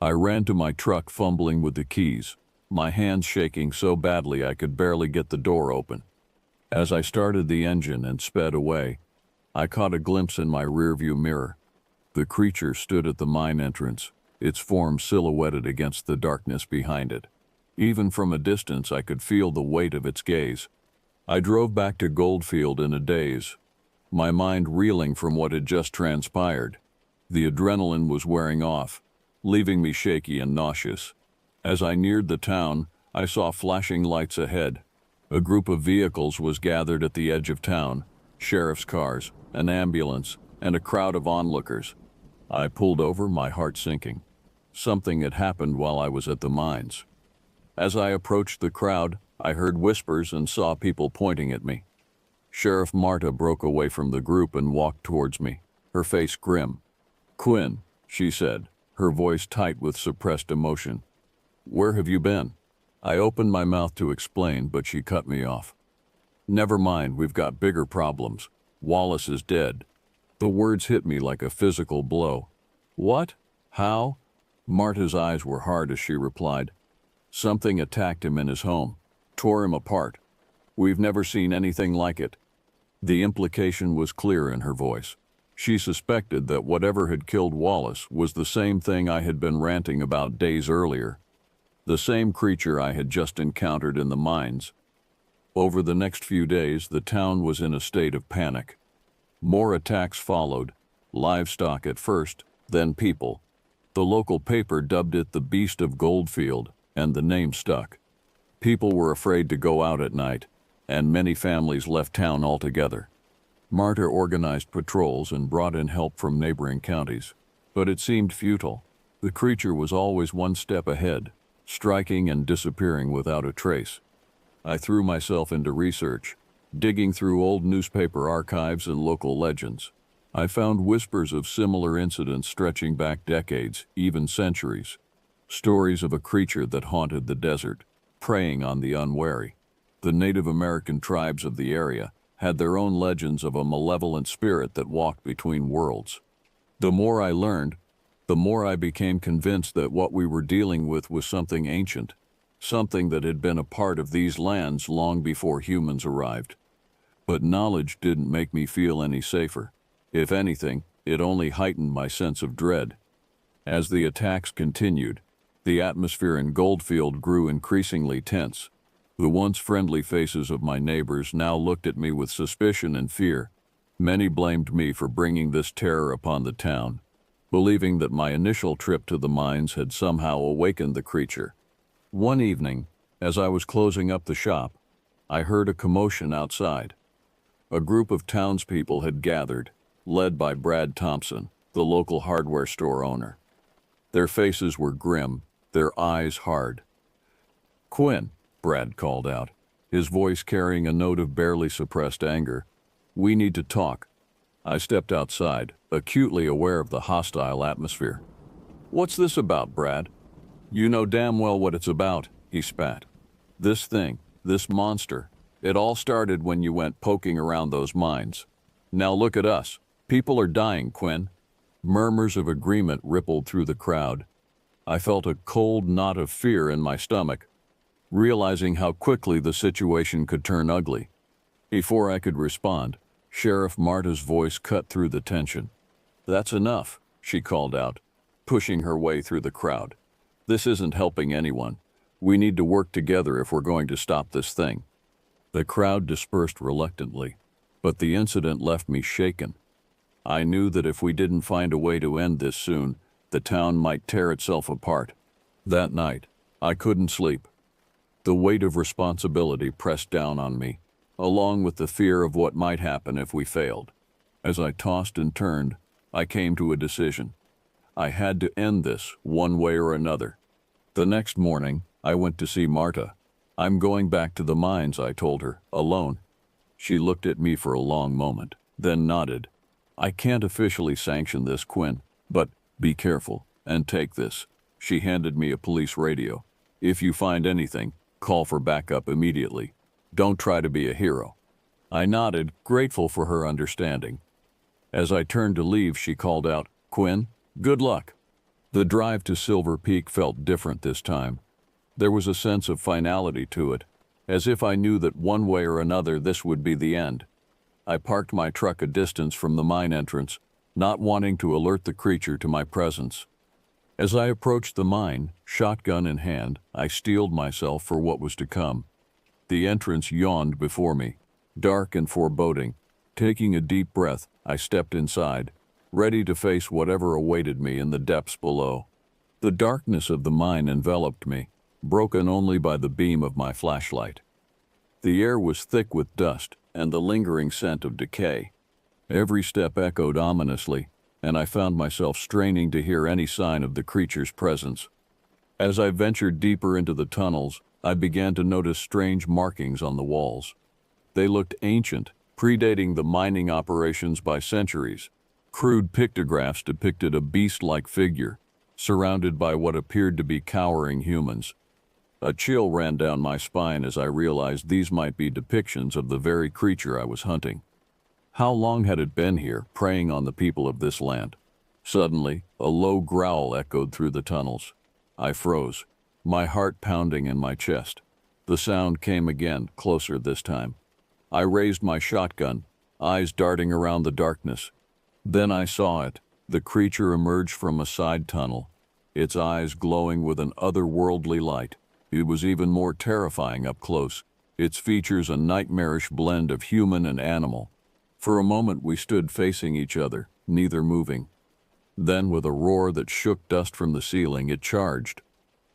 I ran to my truck, fumbling with the keys, my hands shaking so badly I could barely get the door open. As I started the engine and sped away, I caught a glimpse in my rearview mirror. The creature stood at the mine entrance, its form silhouetted against the darkness behind it. Even from a distance I could feel the weight of its gaze. I drove back to Goldfield in a daze, my mind reeling from what had just transpired. The adrenaline was wearing off, leaving me shaky and nauseous. As I neared the town, I saw flashing lights ahead. A group of vehicles was gathered at the edge of town, sheriff's cars, an ambulance, and a crowd of onlookers. I pulled over, my heart sinking. Something had happened while I was at the mines. As I approached the crowd, I heard whispers and saw people pointing at me. Sheriff Marta broke away from the group and walked towards me, her face grim. "Quinn," she said, her voice tight with suppressed emotion. "Where have you been?" I opened my mouth to explain, but she cut me off. "Never mind, we've got bigger problems. Wallace is dead." The words hit me like a physical blow. "What? How?" Marta's eyes were hard as she replied. "Something attacked him in his home, tore him apart. We've never seen anything like it." The implication was clear in her voice. She suspected that whatever had killed Wallace was the same thing I had been ranting about days earlier, the same creature I had just encountered in the mines. Over the next few days, the town was in a state of panic. More attacks followed, livestock at first, then people. The local paper dubbed it the Beast of Goldfield, and the name stuck. People were afraid to go out at night, and many families left town altogether. Marta organized patrols and brought in help from neighboring counties, but it seemed futile. The creature was always one step ahead, striking and disappearing without a trace. I threw myself into research, Digging through old newspaper archives and local legends, I found whispers of similar incidents stretching back decades, even centuries. Stories of a creature that haunted the desert, preying on the unwary. The Native American tribes of the area had their own legends of a malevolent spirit that walked between worlds. The more I learned, the more I became convinced that what we were dealing with was something ancient, something that had been a part of these lands long before humans arrived. But knowledge didn't make me feel any safer. If anything, it only heightened my sense of dread. As the attacks continued, the atmosphere in Goldfield grew increasingly tense. The once friendly faces of my neighbors now looked at me with suspicion and fear. Many blamed me for bringing this terror upon the town, believing that my initial trip to the mines had somehow awakened the creature. One evening, as I was closing up the shop, I heard a commotion outside. A group of townspeople had gathered, led by Brad Thompson, the local hardware store owner. Their faces were grim, their eyes hard. "Quinn," Brad called out, his voice carrying a note of barely suppressed anger. "We need to talk." I stepped outside, acutely aware of the hostile atmosphere. "What's this about, Brad?" "You know damn well what it's about," he spat. "This thing, this monster, it all started when you went poking around those mines. Now look at us. People are dying, Quinn." Murmurs of agreement rippled through the crowd. I felt a cold knot of fear in my stomach, realizing how quickly the situation could turn ugly. Before I could respond, Sheriff Marta's voice cut through the tension. "That's enough," she called out, pushing her way through the crowd. "This isn't helping anyone. We need to work together if we're going to stop this thing." The crowd dispersed reluctantly, but the incident left me shaken. I knew that if we didn't find a way to end this soon, the town might tear itself apart. That night, I couldn't sleep. The weight of responsibility pressed down on me, along with the fear of what might happen if we failed. As I tossed and turned, I came to a decision. I had to end this one way or another. The next morning, I went to see Marta. "I'm going back to the mines," I told her, alone. She looked at me for a long moment, then nodded. "I can't officially sanction this, Quinn, but be careful and take this." She handed me a police radio. "If you find anything, call for backup immediately. Don't try to be a hero." I nodded, grateful for her understanding. As I turned to leave, she called out, "Quinn, good luck." The drive to Silver Peak felt different this time. There was a sense of finality to it, as if I knew that one way or another this would be the end. I parked my truck a distance from the mine entrance, not wanting to alert the creature to my presence. As I approached the mine, shotgun in hand, I steeled myself for what was to come. The entrance yawned before me, dark and foreboding. Taking a deep breath, I stepped inside, ready to face whatever awaited me in the depths below. The darkness of the mine enveloped me, broken only by the beam of my flashlight. The air was thick with dust and the lingering scent of decay. Every step echoed ominously, and I found myself straining to hear any sign of the creature's presence. As I ventured deeper into the tunnels, I began to notice strange markings on the walls. They looked ancient, predating the mining operations by centuries. Crude pictographs depicted a beast-like figure, surrounded by what appeared to be cowering humans. A chill ran down my spine as I realized these might be depictions of the very creature I was hunting. How long had it been here, preying on the people of this land? Suddenly, a low growl echoed through the tunnels. I froze, my heart pounding in my chest. The sound came again, closer this time. I raised my shotgun, eyes darting around the darkness. Then I saw it. The creature emerged from a side tunnel, its eyes glowing with an otherworldly light. It was even more terrifying up close, its features a nightmarish blend of human and animal. For a moment we stood facing each other, neither moving. Then, with a roar that shook dust from the ceiling, it charged.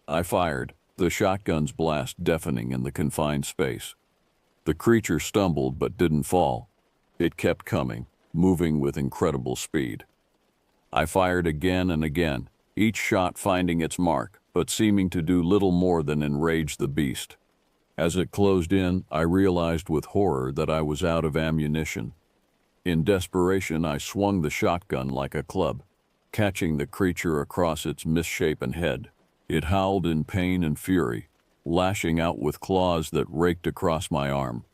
I fired, the shotgun's blast deafening in the confined space. The creature stumbled but didn't fall. It kept coming, moving with incredible speed. I fired again and again, each shot finding its mark, but seeming to do little more than enrage the beast. As it closed in, I realized with horror that I was out of ammunition. In desperation, I swung the shotgun like a club, catching the creature across its misshapen head. It howled in pain and fury, lashing out with claws that raked across my arm.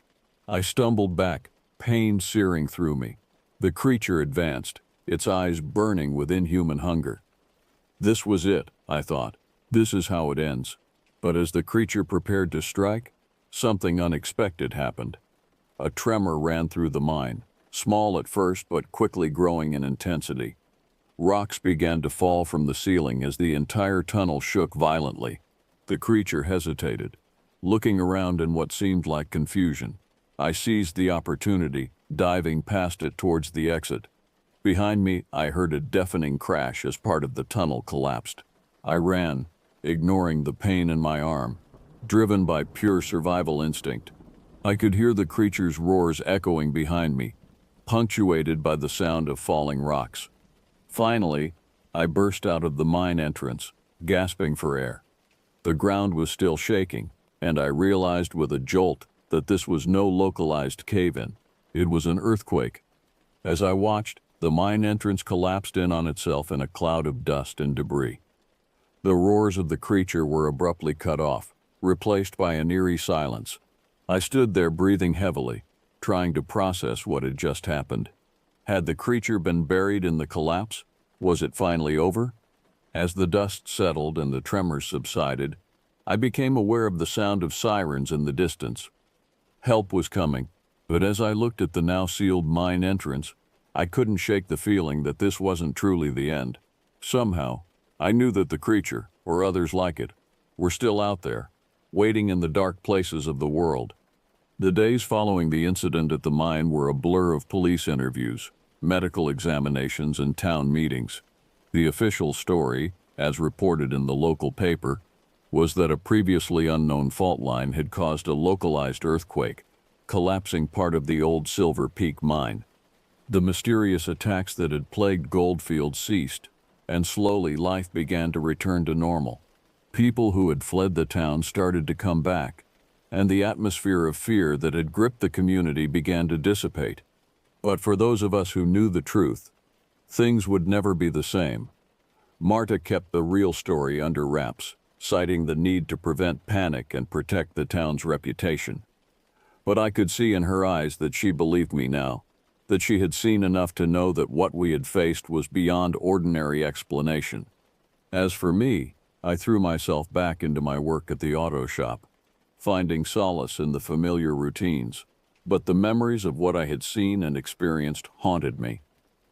I stumbled back, pain searing through me. The creature advanced, its eyes burning with inhuman hunger. This was it, I thought. This is how it ends. But as the creature prepared to strike, something unexpected happened. A tremor ran through the mine, small at first but quickly growing in intensity. Rocks began to fall from the ceiling as the entire tunnel shook violently. The creature hesitated, looking around in what seemed like confusion. I seized the opportunity, diving past it towards the exit. Behind me, I heard a deafening crash as part of the tunnel collapsed. I ran, ignoring the pain in my arm, driven by pure survival instinct. I could hear the creature's roars echoing behind me, punctuated by the sound of falling rocks. Finally, I burst out of the mine entrance, gasping for air. The ground was still shaking, and I realized with a jolt that this was no localized cave-in. It was an earthquake. As I watched, the mine entrance collapsed in on itself in a cloud of dust and debris. The roars of the creature were abruptly cut off, replaced by an eerie silence. I stood there breathing heavily, trying to process what had just happened. Had the creature been buried in the collapse? Was it finally over? As the dust settled and the tremors subsided, I became aware of the sound of sirens in the distance. Help was coming, but as I looked at the now sealed mine entrance, I couldn't shake the feeling that this wasn't truly the end. Somehow, I knew that the creature, or others like it, were still out there, waiting in the dark places of the world. The days following the incident at the mine were a blur of police interviews, medical examinations, and town meetings. The official story, as reported in the local paper, was that a previously unknown fault line had caused a localized earthquake, collapsing part of the old Silver Peak mine. The mysterious attacks that had plagued Goldfield ceased, and slowly life began to return to normal. People who had fled the town started to come back, and the atmosphere of fear that had gripped the community began to dissipate. But for those of us who knew the truth, things would never be the same. Marta kept the real story under wraps, citing the need to prevent panic and protect the town's reputation. But I could see in her eyes that she believed me now, that she had seen enough to know that what we had faced was beyond ordinary explanation. As for me, I threw myself back into my work at the auto shop, finding solace in the familiar routines. But the memories of what I had seen and experienced haunted me.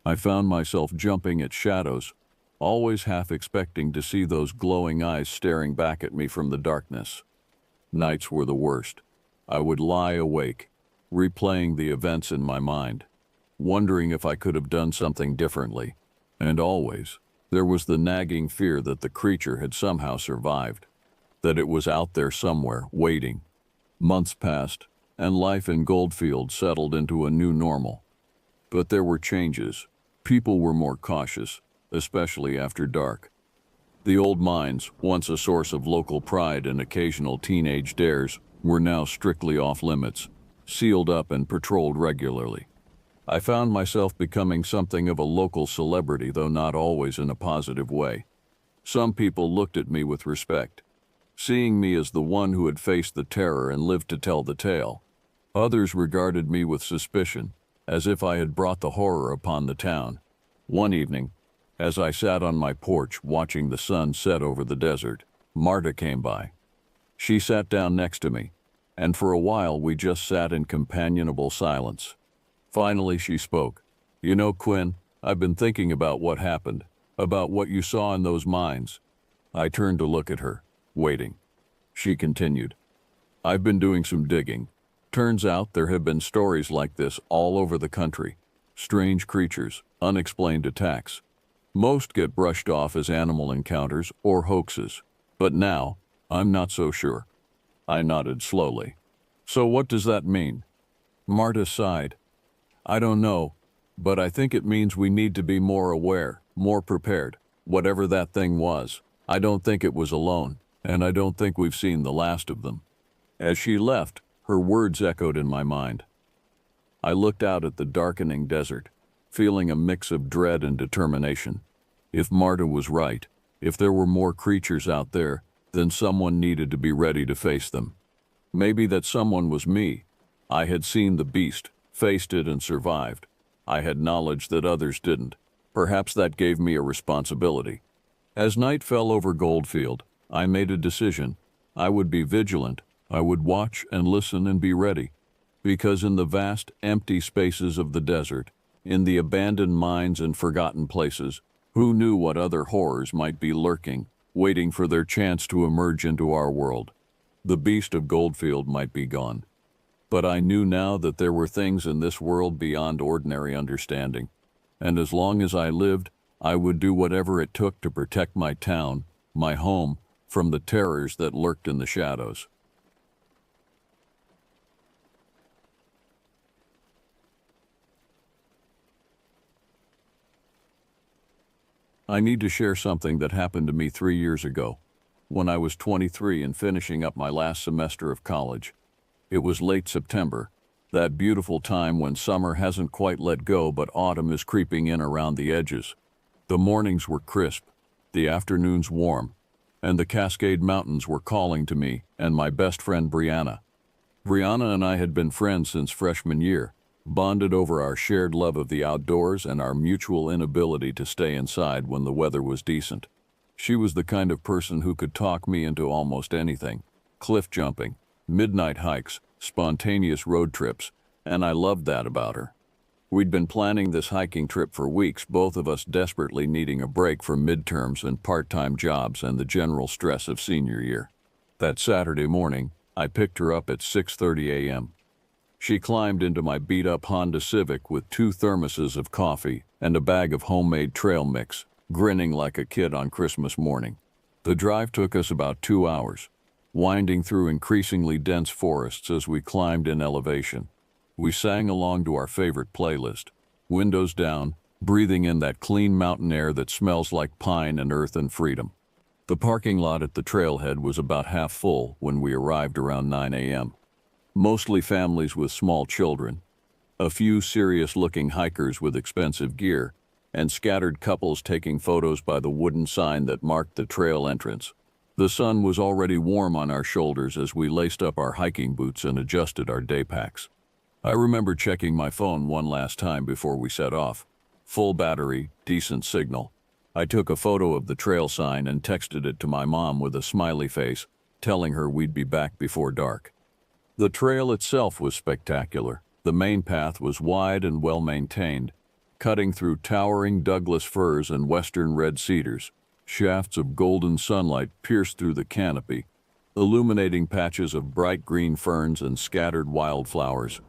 I found myself jumping at shadows, always half expecting to see those glowing eyes staring back at me from the darkness. Nights were the worst. I would lie awake, replaying the events in my mind, wondering if I could have done something differently. And always, there was the nagging fear that the creature had somehow survived, that it was out there somewhere, waiting. Months passed, and life in Goldfield settled into a new normal. But there were changes. People were more cautious, especially after dark. The old mines, once a source of local pride and occasional teenage dares, were now strictly off limits, sealed up and patrolled regularly. I found myself becoming something of a local celebrity, though not always in a positive way. Some people looked at me with respect, seeing me as the one who had faced the terror and lived to tell the tale. Others regarded me with suspicion, as if I had brought the horror upon the town. One evening, as I sat on my porch watching the sun set over the desert, Marta came by. She sat down next to me, and for a while we just sat in companionable silence. Finally she spoke. "You know, Quinn, I've been thinking about what happened, about what you saw in those mines." I turned to look at her, waiting. She continued, "I've been doing some digging. Turns out there have been stories like this all over the country. Strange creatures, unexplained attacks. Most get brushed off as animal encounters or hoaxes. But now, I'm not so sure." I nodded slowly. "So what does that mean?" Marta sighed. "I don't know, but I think it means we need to be more aware, more prepared. Whatever that thing was, I don't think it was alone, and I don't think we've seen the last of them." As she left, her words echoed in my mind. I looked out at the darkening desert, feeling a mix of dread and determination. If Marta was right, if there were more creatures out there, then someone needed to be ready to face them. Maybe that someone was me. I had seen the beast, faced it and survived. I had knowledge that others didn't. Perhaps that gave me a responsibility. As night fell over Goldfield, I made a decision. I would be vigilant. I would watch and listen and be ready. Because in the vast, empty spaces of the desert, in the abandoned mines and forgotten places, who knew what other horrors might be lurking, waiting for their chance to emerge into our world? The beast of Goldfield might be gone. But I knew now that there were things in this world beyond ordinary understanding. And as long as I lived, I would do whatever it took to protect my town, my home, from the terrors that lurked in the shadows. I need to share something that happened to me 3 years ago, when I was 23 and finishing up my last semester of college. It was late September, that beautiful time when summer hasn't quite let go but autumn is creeping in around the edges. The mornings were crisp, the afternoons warm, and the Cascade Mountains were calling to me and my best friend Brianna. Brianna and I had been friends since freshman year, bonded over our shared love of the outdoors and our mutual inability to stay inside when the weather was decent. She was the kind of person who could talk me into almost anything: cliff jumping, midnight hikes, spontaneous road trips, and I loved that about her. We'd been planning this hiking trip for weeks, both of us desperately needing a break from midterms and part-time jobs and the general stress of senior year. That Saturday morning, I picked her up at 6:30 a.m. She climbed into my beat-up Honda Civic with 2 thermoses of coffee and a bag of homemade trail mix, grinning like a kid on Christmas morning. The drive took us about 2 hours, winding through increasingly dense forests as we climbed in elevation. We sang along to our favorite playlist, windows down, breathing in that clean mountain air that smells like pine and earth and freedom. The parking lot at the trailhead was about half full when we arrived around 9 a.m. Mostly families with small children, a few serious-looking hikers with expensive gear, and scattered couples taking photos by the wooden sign that marked the trail entrance. The sun was already warm on our shoulders as we laced up our hiking boots and adjusted our day packs. I remember checking my phone one last time before we set off. Full battery, decent signal. I took a photo of the trail sign and texted it to my mom with a smiley face, telling her we'd be back before dark. The trail itself was spectacular. The main path was wide and well-maintained, cutting through towering Douglas firs and western red cedars. Shafts of golden sunlight pierced through the canopy, illuminating patches of bright green ferns and scattered wildflowers.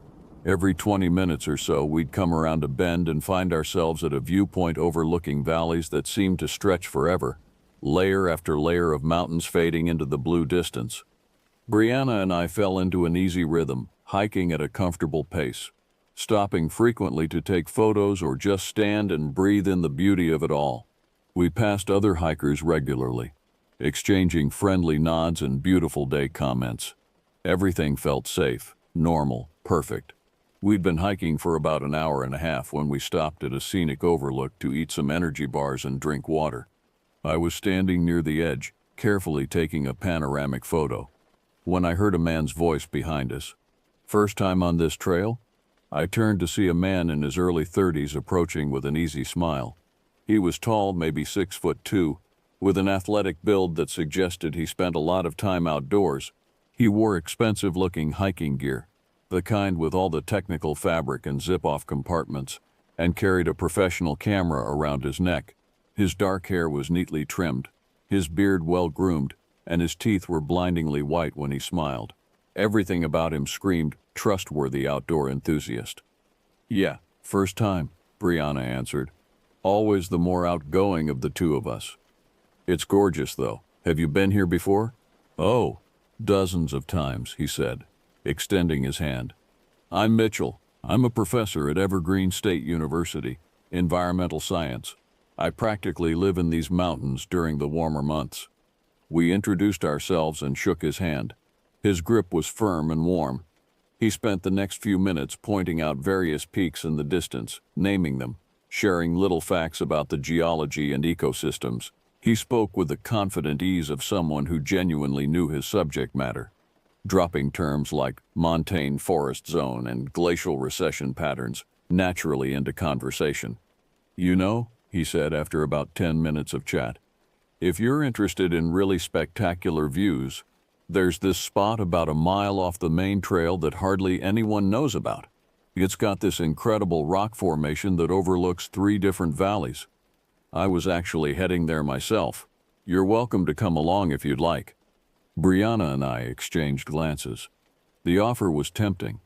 Every 20 minutes or so, we'd come around a bend and find ourselves at a viewpoint overlooking valleys that seemed to stretch forever, layer after layer of mountains fading into the blue distance. Brianna and I fell into an easy rhythm, hiking at a comfortable pace, stopping frequently to take photos or just stand and breathe in the beauty of it all. We passed other hikers regularly, exchanging friendly nods and beautiful day comments. Everything felt safe, normal, perfect. We'd been hiking for about an hour and a half when we stopped at a scenic overlook to eat some energy bars and drink water. I was standing near the edge, carefully taking a panoramic photo, when I heard a man's voice behind us. First time on this trail? I turned to see a man in his early 30s approaching with an easy smile. He was tall, maybe 6'2", with an athletic build that suggested he spent a lot of time outdoors. He wore expensive-looking hiking gear, the kind with all the technical fabric and zip-off compartments, and carried a professional camera around his neck. His dark hair was neatly trimmed, his beard well-groomed, and his teeth were blindingly white when he smiled. Everything about him screamed trustworthy outdoor enthusiast. "Yeah, first time," Brianna answered, always the more outgoing of the two of us. "It's gorgeous, though. Have you been here before?" "Oh, dozens of times," he said, extending his hand. "I'm Mitchell. I'm a professor at Evergreen State University, environmental science. I practically live in these mountains during the warmer months." We introduced ourselves and shook his hand. His grip was firm and warm. He spent the next few minutes pointing out various peaks in the distance, naming them, sharing little facts about the geology and ecosystems. He spoke with the confident ease of someone who genuinely knew his subject matter, dropping terms like montane forest zone and glacial recession patterns naturally into conversation. "You know," he said after about 10 minutes of chat, "if you're interested in really spectacular views, there's this spot about a mile off the main trail that hardly anyone knows about. It's got this incredible rock formation that overlooks 3 different valleys. I was actually heading there myself. You're welcome to come along if you'd like." Brianna and I exchanged glances. The offer was tempting.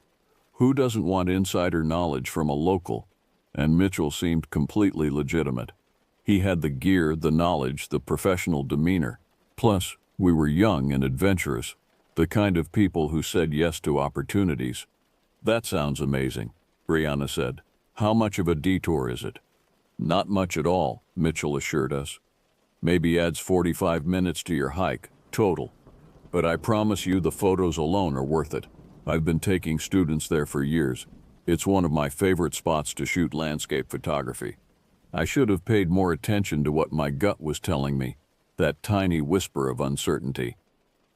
Who doesn't want insider knowledge from a local? And Mitchell seemed completely legitimate. He had the gear, the knowledge, the professional demeanor. Plus, we were young and adventurous, the kind of people who said yes to opportunities. "That sounds amazing," Brianna said. "How much of a detour is it?" "Not much at all," Mitchell assured us. "Maybe adds 45 minutes to your hike, total. But I promise you the photos alone are worth it. I've been taking students there for years. It's one of my favorite spots to shoot landscape photography. I should have paid more attention to what my gut was telling me, that tiny whisper of uncertainty.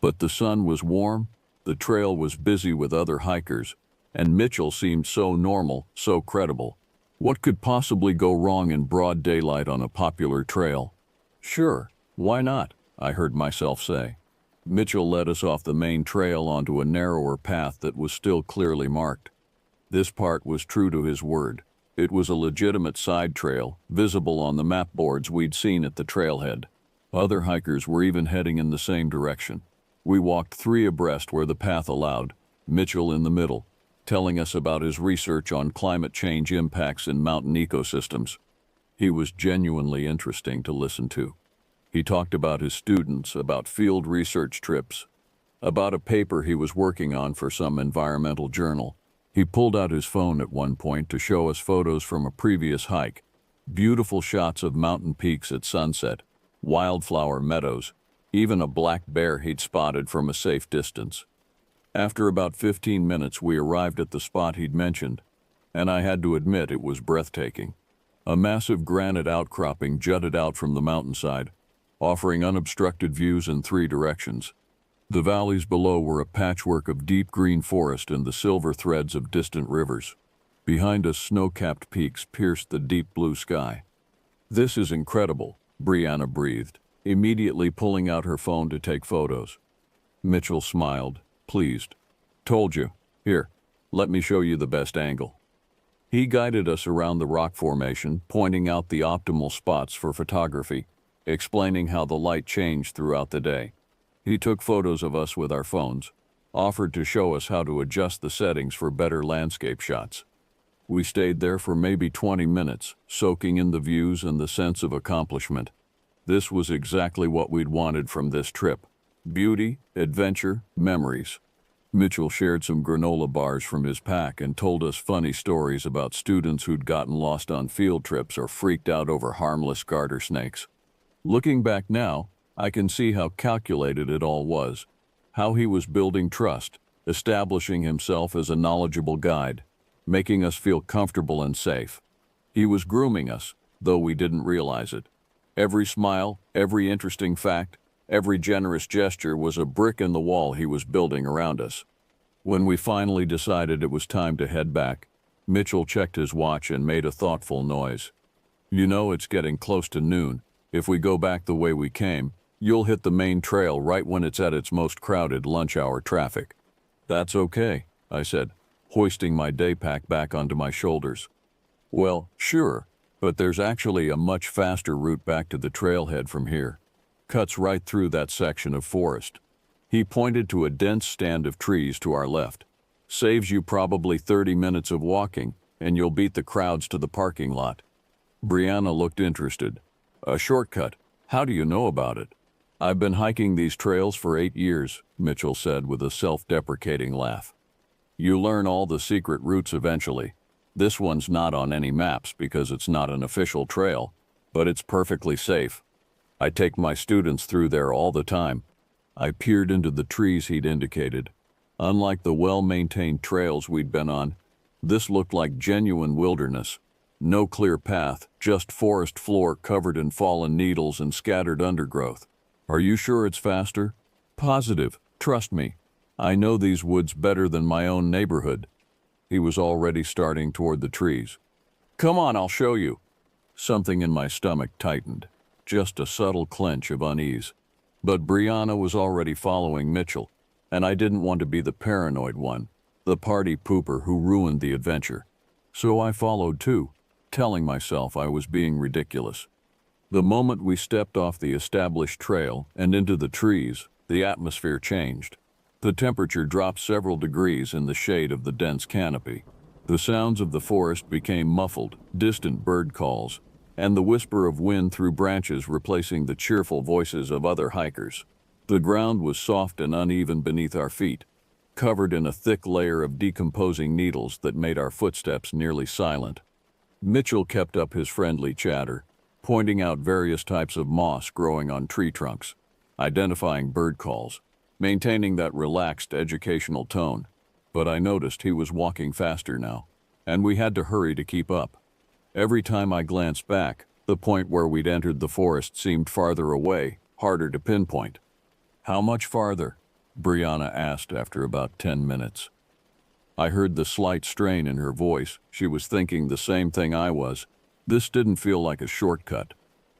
But the sun was warm, the trail was busy with other hikers, and Mitchell seemed so normal, so credible. What could possibly go wrong in broad daylight on a popular trail? "Sure, why not?" I heard myself say. Mitchell led us off the main trail onto a narrower path that was still clearly marked. This part was true to his word. It was a legitimate side trail, visible on the map boards we'd seen at the trailhead. Other hikers were even heading in the same direction. We walked 3 abreast where the path allowed, Mitchell in the middle, telling us about his research on climate change impacts in mountain ecosystems. He was genuinely interesting to listen to. He talked about his students, about field research trips, about a paper he was working on for some environmental journal. He pulled out his phone at one point to show us photos from a previous hike, beautiful shots of mountain peaks at sunset, wildflower meadows, even a black bear he'd spotted from a safe distance. After about 15 minutes, we arrived at the spot he'd mentioned, and I had to admit it was breathtaking. A massive granite outcropping jutted out from the mountainside, offering unobstructed views in 3 directions. The valleys below were a patchwork of deep green forest and the silver threads of distant rivers. Behind us, snow-capped peaks pierced the deep blue sky. "This is incredible," Brianna breathed, immediately pulling out her phone to take photos. Mitchell smiled, pleased. "Told you. Here, let me show you the best angle." He guided us around the rock formation, pointing out the optimal spots for photography, explaining how the light changed throughout the day. He took photos of us with our phones, offered to show us how to adjust the settings for better landscape shots. We stayed there for maybe 20 minutes, soaking in the views and the sense of accomplishment. This was exactly what we'd wanted from this trip. Beauty, adventure, memories. Mitchell shared some granola bars from his pack and told us funny stories about students who'd gotten lost on field trips or freaked out over harmless garter snakes. Looking back now, I can see how calculated it all was, how he was building trust, establishing himself as a knowledgeable guide, making us feel comfortable and safe. He was grooming us, though we didn't realize it. Every smile, every interesting fact, every generous gesture was a brick in the wall he was building around us. When we finally decided it was time to head back, Mitchell checked his watch and made a thoughtful noise. "You know it's getting close to noon. If we go back the way we came, you'll hit the main trail right when it's at its most crowded lunch hour traffic." "That's okay," I said, hoisting my day pack back onto my shoulders. "Well, sure, but there's actually a much faster route back to the trailhead from here. Cuts right through that section of forest." He pointed to a dense stand of trees to our left. "Saves you probably 30 minutes of walking, and you'll beat the crowds to the parking lot." Brianna looked interested. "A shortcut? How do you know about it?" "I've been hiking these trails for 8 years, Mitchell said with a self-deprecating laugh. "You learn all the secret routes eventually. This one's not on any maps because it's not an official trail, but it's perfectly safe. I take my students through there all the time. I peered into the trees he'd indicated. Unlike the well-maintained trails we'd been on, this looked like genuine wilderness. No clear path, just forest floor covered in fallen needles and scattered undergrowth. Are you sure it's faster? Positive. Trust me. I know these woods better than my own neighborhood. He was already starting toward the trees. Come on, I'll show you. Something in my stomach tightened, just a subtle clench of unease. But Brianna was already following Mitchell, and I didn't want to be the paranoid one, the party pooper who ruined the adventure. So I followed too, telling myself I was being ridiculous. The moment we stepped off the established trail and into the trees, the atmosphere changed. The temperature dropped several degrees in the shade of the dense canopy. The sounds of the forest became muffled, distant bird calls, and the whisper of wind through branches replacing the cheerful voices of other hikers. The ground was soft and uneven beneath our feet, covered in a thick layer of decomposing needles that made our footsteps nearly silent. Mitchell kept up his friendly chatter, pointing out various types of moss growing on tree trunks, identifying bird calls, maintaining that relaxed educational tone. But I noticed he was walking faster now, and we had to hurry to keep up. Every time I glanced back, the point where we'd entered the forest seemed farther away, harder to pinpoint. How much farther? Brianna asked after about 10 minutes. I heard the slight strain in her voice. She was thinking the same thing I was. This didn't feel like a shortcut.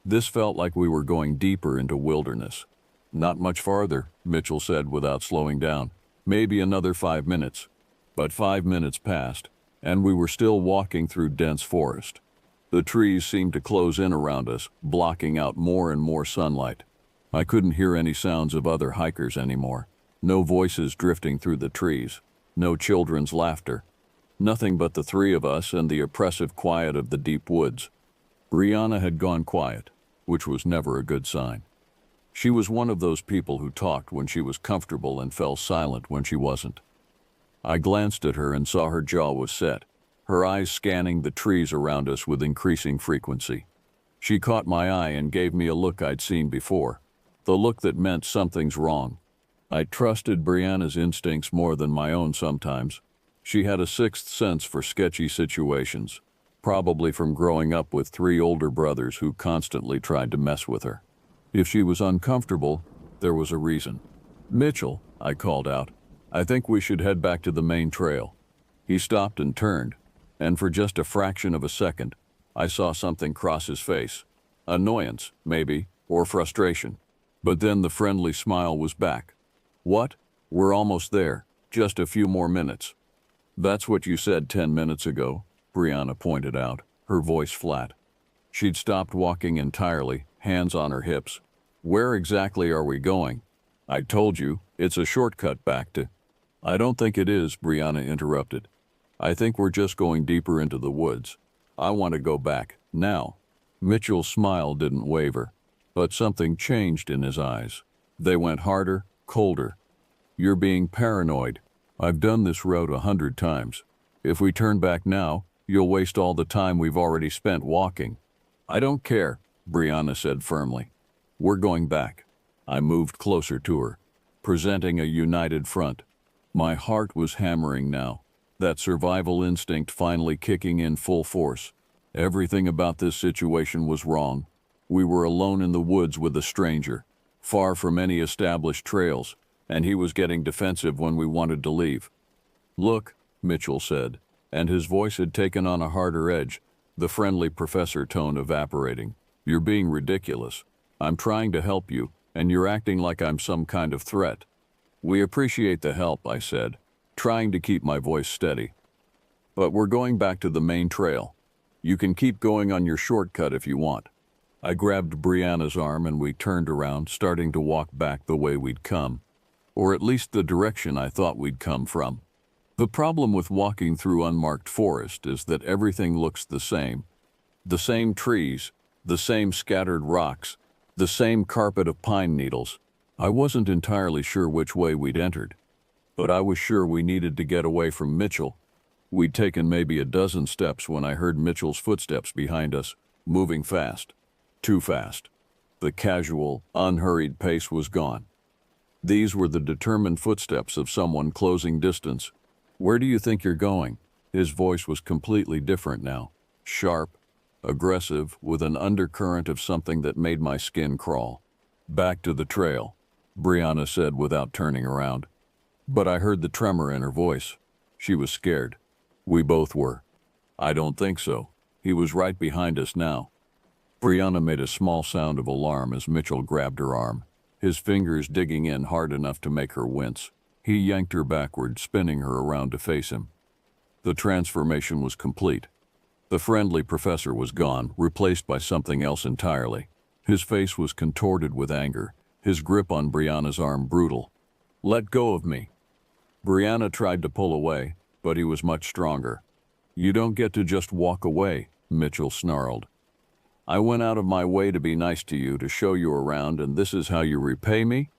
This felt like we were going deeper into wilderness. Not much farther, Mitchell said without slowing down. Maybe another 5 minutes. But 5 minutes passed, and we were still walking through dense forest. The trees seemed to close in around us, blocking out more and more sunlight. I couldn't hear any sounds of other hikers anymore. No voices drifting through the trees. No children's laughter. Nothing but the three of us and the oppressive quiet of the deep woods. Brianna had gone quiet, which was never a good sign. She was one of those people who talked when she was comfortable and fell silent when she wasn't. I glanced at her and saw her jaw was set, her eyes scanning the trees around us with increasing frequency. She caught my eye and gave me a look I'd seen before, the look that meant something's wrong. I trusted Brianna's instincts more than my own sometimes. She had a sixth sense for sketchy situations, probably from growing up with 3 older brothers who constantly tried to mess with her. If she was uncomfortable, there was a reason. Mitchell, I called out, I think we should head back to the main trail. He stopped and turned, and for just a fraction of a second, I saw something cross his face. Annoyance, maybe, or frustration. But then the friendly smile was back. What? We're almost there. Just a few more minutes. That's what you said 10 minutes ago, Brianna pointed out, her voice flat. She'd stopped walking entirely, hands on her hips. Where exactly are we going? I told you, it's a shortcut back to... I don't think it is, Brianna interrupted. I think we're just going deeper into the woods. I want to go back, now. Mitchell's smile didn't waver, but something changed in his eyes. They went harder, colder. You're being paranoid. I've done this route 100 times. If we turn back now, you'll waste all the time we've already spent walking. I don't care, Brianna said firmly. We're going back. I moved closer to her, presenting a united front. My heart was hammering now, that survival instinct finally kicking in full force. Everything about this situation was wrong. We were alone in the woods with a stranger, far from any established trails, and he was getting defensive when we wanted to leave. Look, Mitchell said, and his voice had taken on a harder edge, the friendly professor tone evaporating. You're being ridiculous. I'm trying to help you, and you're acting like I'm some kind of threat. We appreciate the help, I said, trying to keep my voice steady. But we're going back to the main trail. You can keep going on your shortcut if you want. I grabbed Brianna's arm and we turned around, starting to walk back the way we'd come, or at least the direction I thought we'd come from. The problem with walking through unmarked forest is that everything looks the same. The same trees, the same scattered rocks, the same carpet of pine needles. I wasn't entirely sure which way we'd entered, but I was sure we needed to get away from Mitchell. We'd taken maybe a dozen steps when I heard Mitchell's footsteps behind us, moving fast. Too fast. The casual, unhurried pace was gone. These were the determined footsteps of someone closing distance. "Where do you think you're going?" His voice was completely different now. Sharp, aggressive, with an undercurrent of something that made my skin crawl. "Back to the trail," Brianna said without turning around. But I heard the tremor in her voice. She was scared. We both were. "I don't think so. He was right behind us now." Brianna made a small sound of alarm as Mitchell grabbed her arm, his fingers digging in hard enough to make her wince. He yanked her backward, spinning her around to face him. The transformation was complete. The friendly professor was gone, replaced by something else entirely. His face was contorted with anger, his grip on Brianna's arm brutal. "Let go of me." Brianna tried to pull away, but he was much stronger. "You don't get to just walk away," Mitchell snarled. "I went out of my way to be nice to you, to show you around, and this is how you repay me?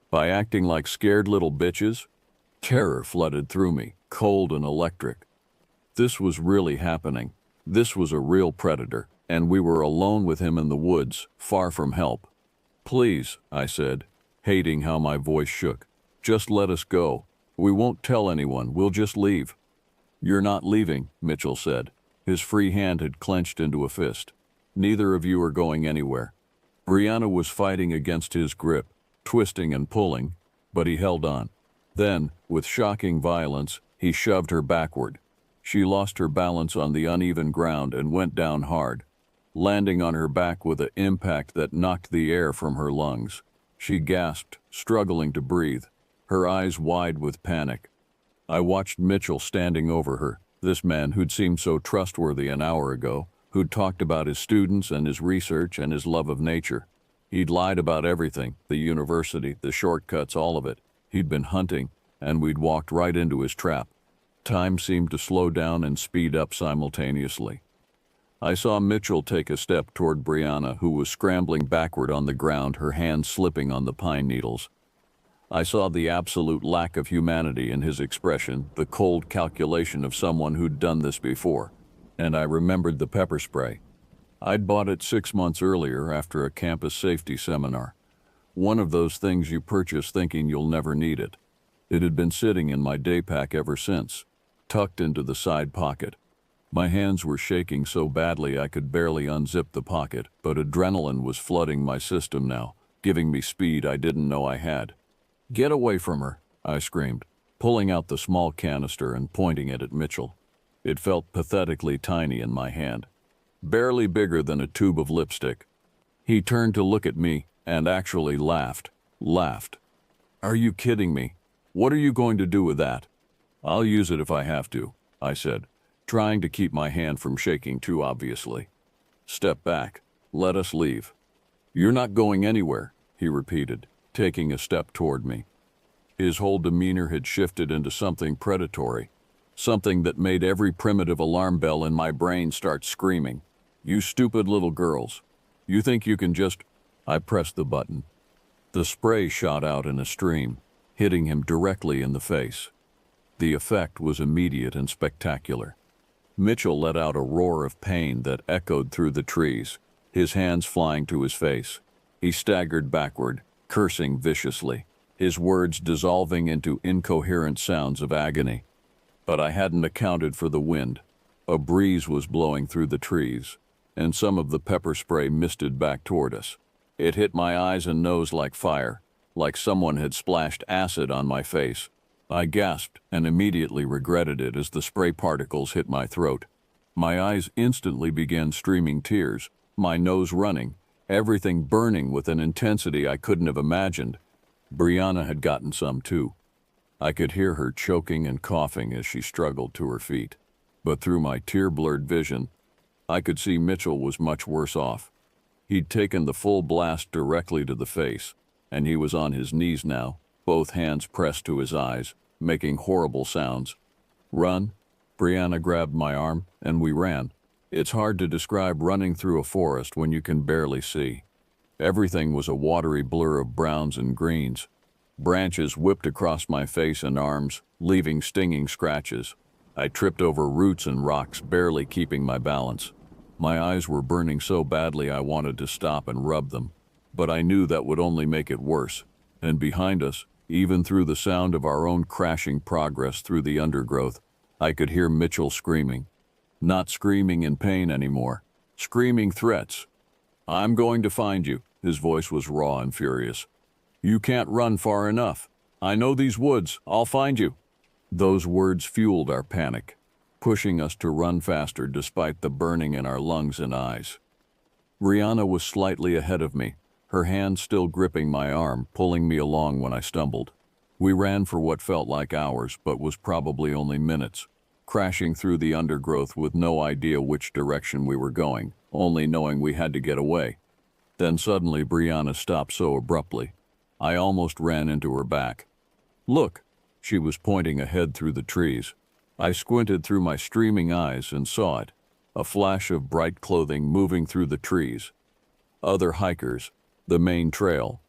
By acting like scared little bitches?" Terror flooded through me, cold and electric. This was really happening. This was a real predator, and we were alone with him in the woods, far from help. "Please," I said, hating how my voice shook. "Just let us go. We won't tell anyone, we'll just leave." "You're not leaving," Mitchell said. His free hand had clenched into a fist. "Neither of you are going anywhere." Brianna was fighting against his grip, twisting and pulling, but he held on. Then, with shocking violence, he shoved her backward. She lost her balance on the uneven ground and went down hard, landing on her back with an impact that knocked the air from her lungs. She gasped, struggling to breathe, her eyes wide with panic. I watched Mitchell standing over her, this man who'd seemed so trustworthy an hour ago, who'd talked about his students and his research and his love of nature. He'd lied about everything, the university, the shortcuts, all of it. He'd been hunting, and we'd walked right into his trap. Time seemed to slow down and speed up simultaneously. I saw Mitchell take a step toward Brianna, who was scrambling backward on the ground, her hands slipping on the pine needles. I saw the absolute lack of humanity in his expression, the cold calculation of someone who'd done this before. And I remembered the pepper spray. I'd bought it 6 months earlier after a campus safety seminar. One of those things you purchase thinking you'll never need it. It had been sitting in my day pack ever since, tucked into the side pocket. My hands were shaking so badly I could barely unzip the pocket, but adrenaline was flooding my system now, giving me speed I didn't know I had. "Get away from her," I screamed, pulling out the small canister and pointing it at Mitchell. It felt pathetically tiny in my hand, barely bigger than a tube of lipstick. He turned to look at me and actually laughed. "Are you kidding me? What are you going to do with that?" "I'll use it if I have to," I said, trying to keep my hand from shaking too obviously. "Step back. Let us leave." "You're not going anywhere," he repeated, taking a step toward me. His whole demeanor had shifted into something predatory, something that made every primitive alarm bell in my brain start screaming. "You stupid little girls. You think you can just—" I pressed the button. The spray shot out in a stream, hitting him directly in the face. The effect was immediate and spectacular. Mitchell let out a roar of pain that echoed through the trees, his hands flying to his face. He staggered backward, cursing viciously, his words dissolving into incoherent sounds of agony. But I hadn't accounted for the wind. A breeze was blowing through the trees, and some of the pepper spray misted back toward us. It hit my eyes and nose like fire, like someone had splashed acid on my face. I gasped and immediately regretted it as the spray particles hit my throat. My eyes instantly began streaming tears, my nose running, everything burning with an intensity I couldn't have imagined. Brianna had gotten some too. I could hear her choking and coughing as she struggled to her feet. But through my tear-blurred vision, I could see Mitchell was much worse off. He'd taken the full blast directly to the face, and he was on his knees now, both hands pressed to his eyes, making horrible sounds. "Run." Brianna grabbed my arm, and we ran. It's hard to describe running through a forest when you can barely see. Everything was a watery blur of browns and greens. Branches whipped across my face and arms, leaving stinging scratches. I tripped over roots and rocks, barely keeping my balance. My eyes were burning so badly I wanted to stop and rub them, but I knew that would only make it worse. And behind us, even through the sound of our own crashing progress through the undergrowth, I could hear Mitchell screaming. Not screaming in pain anymore, screaming threats. "I'm going to find you." His voice was raw and furious. "You can't run far enough. I know these woods. I'll find you." Those words fueled our panic, pushing us to run faster despite the burning in our lungs and eyes. Brianna was slightly ahead of me, her hand still gripping my arm, pulling me along when I stumbled. We ran for what felt like hours, but was probably only minutes, crashing through the undergrowth with no idea which direction we were going, only knowing we had to get away. Then suddenly Brianna stopped so abruptly, I almost ran into her back. "Look!" She was pointing ahead through the trees. I squinted through my streaming eyes and saw it, a flash of bright clothing moving through the trees. Other hikers, the main trail.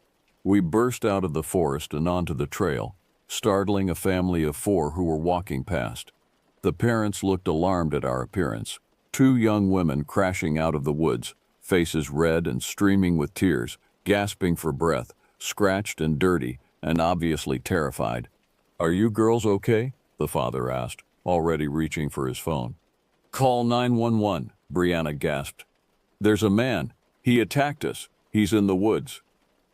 We burst out of the forest and onto the trail, startling a family of 4 who were walking past. The parents looked alarmed at our appearance. 2 young women crashing out of the woods, faces red and streaming with tears, gasping for breath, scratched and dirty, and obviously terrified. "Are you girls okay?" the father asked, already reaching for his phone. "Call 911, Brianna gasped. "There's a man. He attacked us. He's in the woods."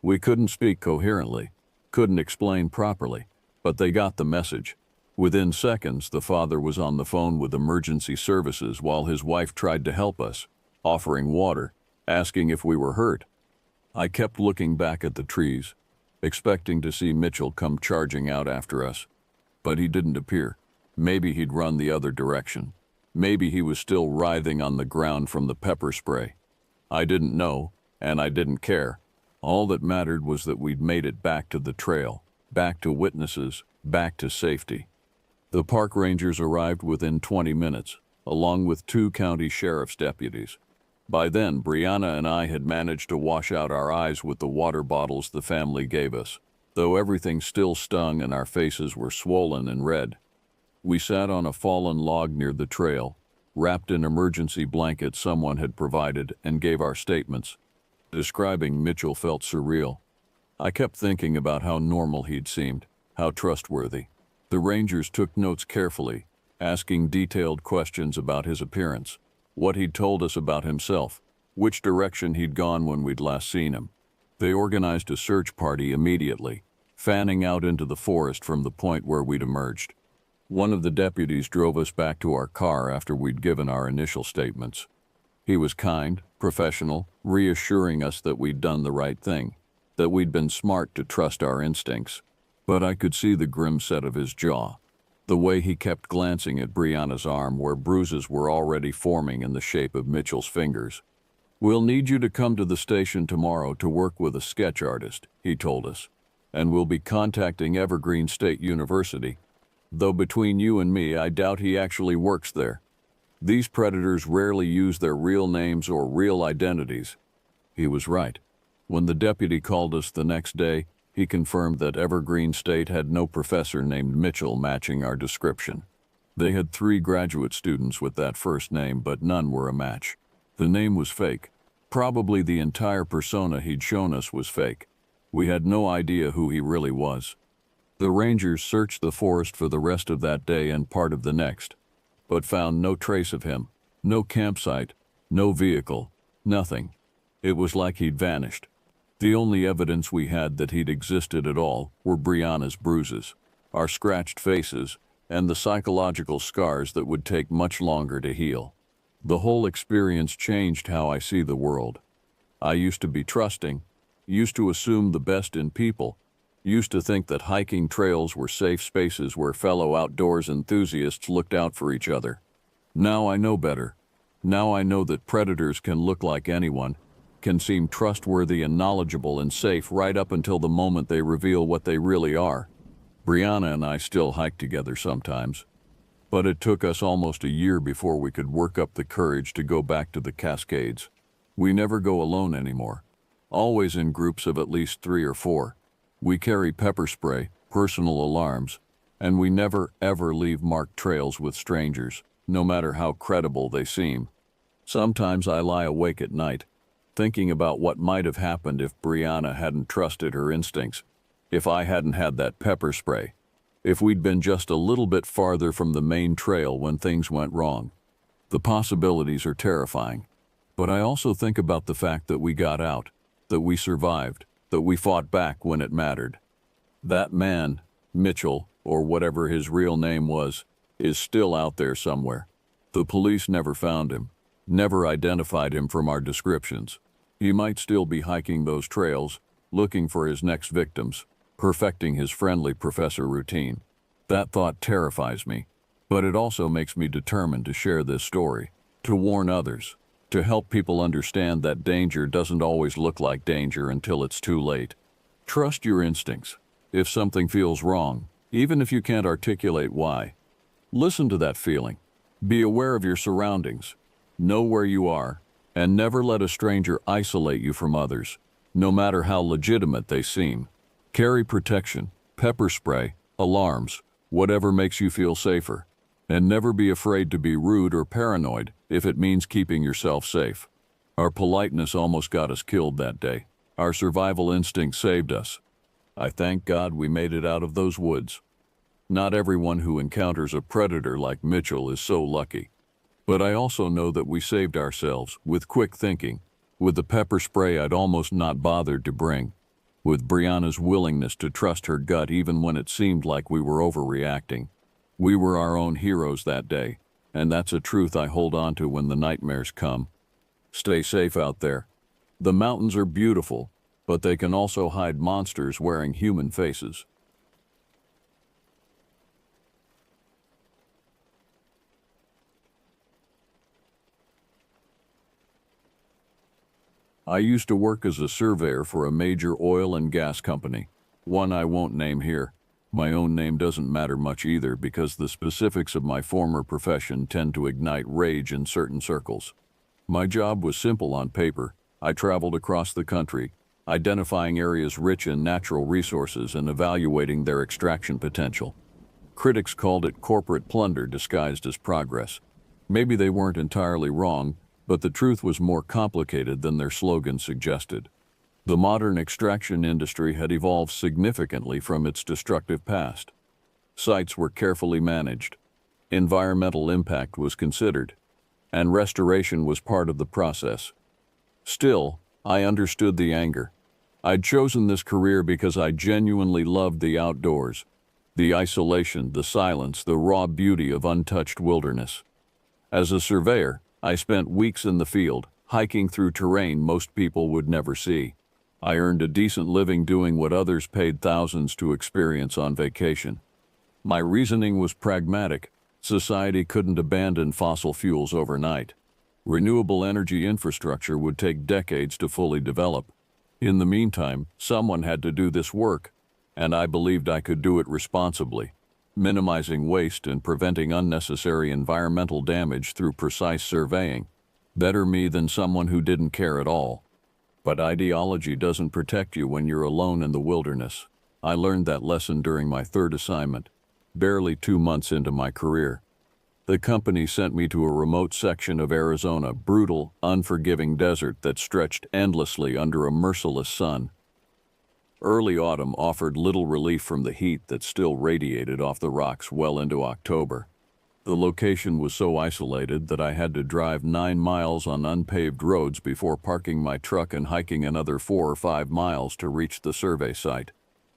We couldn't speak coherently, couldn't explain properly, but they got the message. Within seconds, the father was on the phone with emergency services while his wife tried to help us, offering water, asking if we were hurt. I kept looking back at the trees, expecting to see Mitchell come charging out after us. But he didn't appear. Maybe he'd run the other direction. Maybe he was still writhing on the ground from the pepper spray. I didn't know, and I didn't care. All that mattered was that we'd made it back to the trail, back to witnesses, back to safety. The park rangers arrived within 20 minutes, along with 2 county sheriff's deputies. By then, Brianna and I had managed to wash out our eyes with the water bottles the family gave us, though everything still stung and our faces were swollen and red. We sat on a fallen log near the trail, wrapped in emergency blankets someone had provided, and gave our statements. Describing Mitchell felt surreal. I kept thinking about how normal he'd seemed, how trustworthy. The rangers took notes carefully, asking detailed questions about his appearance, what he'd told us about himself, which direction he'd gone when we'd last seen him. They organized a search party immediately, fanning out into the forest from the point where we'd emerged. One of the deputies drove us back to our car after we'd given our initial statements. He was kind, professional, reassuring us that we'd done the right thing, that we'd been smart to trust our instincts. But I could see the grim set of his jaw, the way he kept glancing at Brianna's arm where bruises were already forming in the shape of Mitchell's fingers. "We'll need you to come to the station tomorrow to work with a sketch artist," he told us, "and we'll be contacting Evergreen State University, though between you and me, I doubt he actually works there. These predators rarely use their real names or real identities." He was right. When the deputy called us the next day, he confirmed that Evergreen State had no professor named Mitchell matching our description. They had 3 graduate students with that first name, but none were a match. The name was fake. Probably the entire persona he'd shown us was fake. We had no idea who he really was. The rangers searched the forest for the rest of that day and part of the next, but found no trace of him, no campsite, no vehicle, nothing. It was like he'd vanished. The only evidence we had that he'd existed at all were Brianna's bruises, our scratched faces, and the psychological scars that would take much longer to heal. The whole experience changed how I see the world. I used to be trusting, used to assume the best in people, used to think that hiking trails were safe spaces where fellow outdoors enthusiasts looked out for each other. Now I know better. Now I know that predators can look like anyone, can seem trustworthy and knowledgeable and safe right up until the moment they reveal what they really are. Brianna and I still hike together sometimes, but it took us almost a year before we could work up the courage to go back to the Cascades. We never go alone anymore, always in groups of at least 3 or 4. We carry pepper spray, personal alarms, and we never ever leave marked trails with strangers, no matter how credible they seem. Sometimes I lie awake at night, thinking about what might have happened if Brianna hadn't trusted her instincts, if I hadn't had that pepper spray, if we'd been just a little bit farther from the main trail when things went wrong. The possibilities are terrifying. But I also think about the fact that we got out, that we survived, that we fought back when it mattered. That man, Mitchell, or whatever his real name was, is still out there somewhere. The police never found him, never identified him from our descriptions. He might still be hiking those trails, looking for his next victims, perfecting his friendly professor routine. That thought terrifies me, but it also makes me determined to share this story, to warn others, to help people understand that danger doesn't always look like danger until it's too late. Trust your instincts. If something feels wrong, even if you can't articulate why, listen to that feeling. Be aware of your surroundings. Know where you are, and never let a stranger isolate you from others, no matter how legitimate they seem. Carry protection, pepper spray, alarms, whatever makes you feel safer. And never be afraid to be rude or paranoid if it means keeping yourself safe. Our politeness almost got us killed that day. Our survival instinct saved us. I thank God we made it out of those woods. Not everyone who encounters a predator like Mitchell is so lucky. But I also know that we saved ourselves with quick thinking, with the pepper spray I'd almost not bothered to bring, with Brianna's willingness to trust her gut even when it seemed like we were overreacting. We were our own heroes that day, and that's a truth I hold on to when the nightmares come. Stay safe out there. The mountains are beautiful, but they can also hide monsters wearing human faces. I used to work as a surveyor for a major oil and gas company, one I won't name here. My own name doesn't matter much either because the specifics of my former profession tend to ignite rage in certain circles. My job was simple on paper. I traveled across the country, identifying areas rich in natural resources and evaluating their extraction potential. Critics called it corporate plunder disguised as progress. Maybe they weren't entirely wrong, but the truth was more complicated than their slogan suggested. The modern extraction industry had evolved significantly from its destructive past. Sites were carefully managed, environmental impact was considered, and restoration was part of the process. Still, I understood the anger. I'd chosen this career because I genuinely loved the outdoors, the isolation, the silence, the raw beauty of untouched wilderness. As a surveyor, I spent weeks in the field, hiking through terrain most people would never see. I earned a decent living doing what others paid thousands to experience on vacation. My reasoning was pragmatic. Society couldn't abandon fossil fuels overnight. Renewable energy infrastructure would take decades to fully develop. In the meantime, someone had to do this work, and I believed I could do it responsibly, minimizing waste and preventing unnecessary environmental damage through precise surveying. Better me than someone who didn't care at all. But ideology doesn't protect you when you're alone in the wilderness. I learned that lesson during my third assignment, barely 2 months into my career. The company sent me to a remote section of Arizona, brutal, unforgiving desert that stretched endlessly under a merciless sun. Early autumn offered little relief from the heat that still radiated off the rocks well into October. The location was so isolated that I had to drive 9 miles on unpaved roads before parking my truck and hiking another 4 or 5 miles to reach the survey site.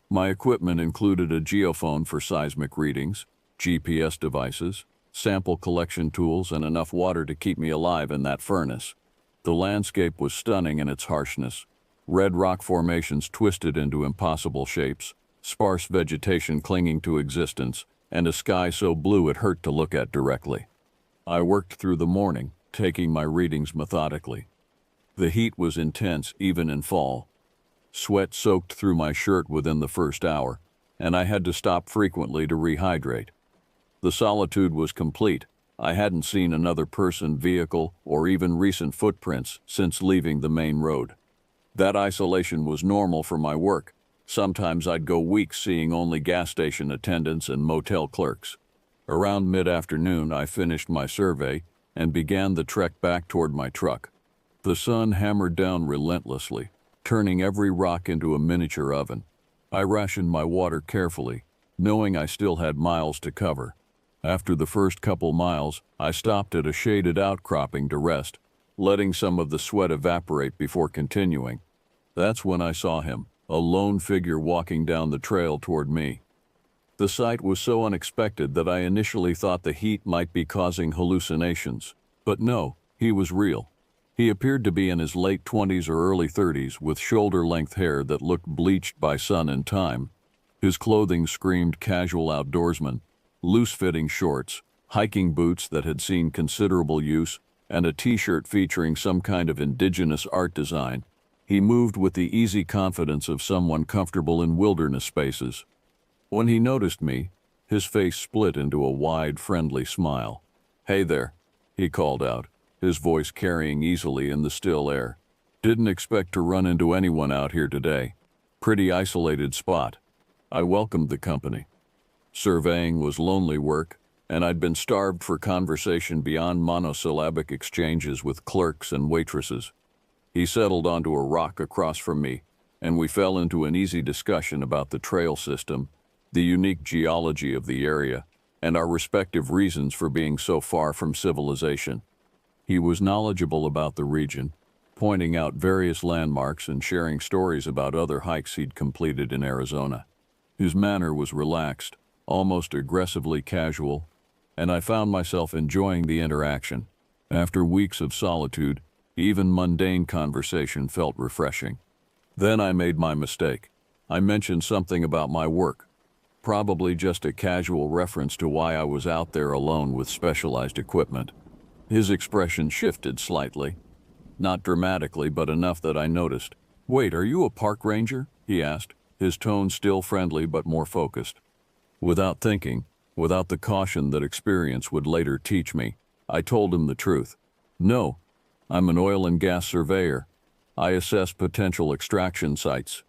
My equipment included a geophone for seismic readings, GPS devices, sample collection tools, and enough water to keep me alive in that furnace. The landscape was stunning in its harshness. Red rock formations twisted into impossible shapes, sparse vegetation clinging to existence, and a sky so blue it hurt to look at directly. I worked through the morning, taking my readings methodically. The heat was intense even in fall. Sweat soaked through my shirt within the first hour, and I had to stop frequently to rehydrate. The solitude was complete. I hadn't seen another person, vehicle, or even recent footprints since leaving the main road. That isolation was normal for my work. Sometimes I'd go weeks seeing only gas station attendants and motel clerks. Around mid-afternoon, I finished my survey and began the trek back toward my truck. The sun hammered down relentlessly, turning every rock into a miniature oven. I rationed my water carefully, knowing I still had miles to cover. After the first couple miles, I stopped at a shaded outcropping to rest, letting some of the sweat evaporate before continuing. That's when I saw him, a lone figure walking down the trail toward me. The sight was so unexpected that I initially thought the heat might be causing hallucinations. But no, he was real. He appeared to be in his late 20s or early 30s with shoulder-length hair that looked bleached by sun and time. His clothing screamed casual outdoorsman, loose-fitting shorts, hiking boots that had seen considerable use, and a t-shirt featuring some kind of indigenous art design. He moved with the easy confidence of someone comfortable in wilderness spaces. When he noticed me, his face split into a wide, friendly smile. "Hey there," he called out, his voice carrying easily in the still air. "Didn't expect to run into anyone out here today. Pretty isolated spot." I welcomed the company. Surveying was lonely work, and I'd been starved for conversation beyond monosyllabic exchanges with clerks and waitresses. He settled onto a rock across from me, and we fell into an easy discussion about the trail system, the unique geology of the area, and our respective reasons for being so far from civilization. He was knowledgeable about the region, pointing out various landmarks and sharing stories about other hikes he'd completed in Arizona. His manner was relaxed, almost aggressively casual, and I found myself enjoying the interaction. After weeks of solitude, even mundane conversation felt refreshing. Then I made my mistake. I mentioned something about my work, probably just a casual reference to why I was out there alone with specialized equipment. His expression shifted slightly, not dramatically, but enough that I noticed. "Wait, are you a park ranger?" he asked, his tone still friendly but more focused. Without thinking, without the caution that experience would later teach me, I told him the truth. "No, I'm an oil and gas surveyor. I assess potential extraction sites."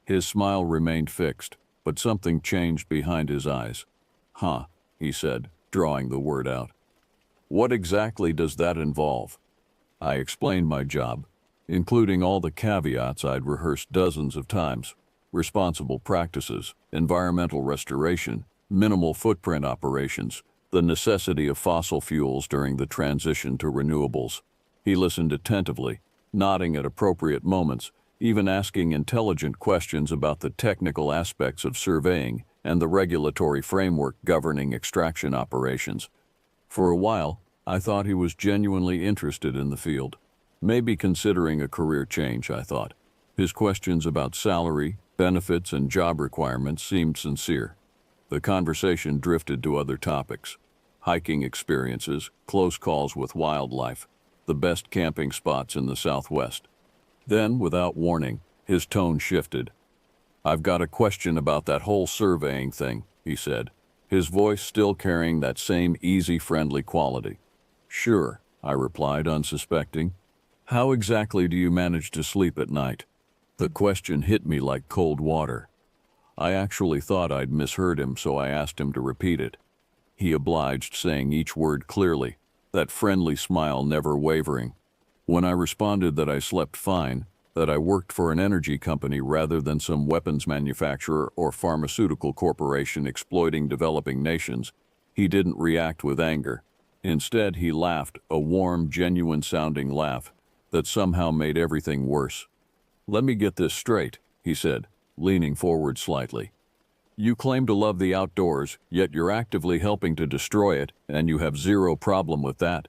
His smile remained fixed, but something changed behind his eyes. "Huh," he said, drawing the word out. "What exactly does that involve?" I explained my job, including all the caveats I'd rehearsed dozens of times: responsible practices, environmental restoration, minimal footprint operations, the necessity of fossil fuels during the transition to renewables. He listened attentively, nodding at appropriate moments, even asking intelligent questions about the technical aspects of surveying and the regulatory framework governing extraction operations. For a while, I thought he was genuinely interested in the field. Maybe considering a career change, I thought. His questions about salary, benefits, and job requirements seemed sincere. The conversation drifted to other topics: hiking experiences, close calls with wildlife, the best camping spots in the Southwest. Then, without warning, his tone shifted. "I've got a question about that whole surveying thing," he said, his voice still carrying that same easy, friendly quality. "Sure," I replied, unsuspecting. "How exactly do you manage to sleep at night?" The question hit me like cold water. I actually thought I'd misheard him, so I asked him to repeat it. He obliged, saying each word clearly, that friendly smile never wavering. When I responded that I slept fine, that I worked for an energy company rather than some weapons manufacturer or pharmaceutical corporation exploiting developing nations, he didn't react with anger. Instead, he laughed, a warm, genuine-sounding laugh that somehow made everything worse. "Let me get this straight," he said, leaning forward slightly. "You claim to love the outdoors, yet you're actively helping to destroy it, and you have zero problem with that.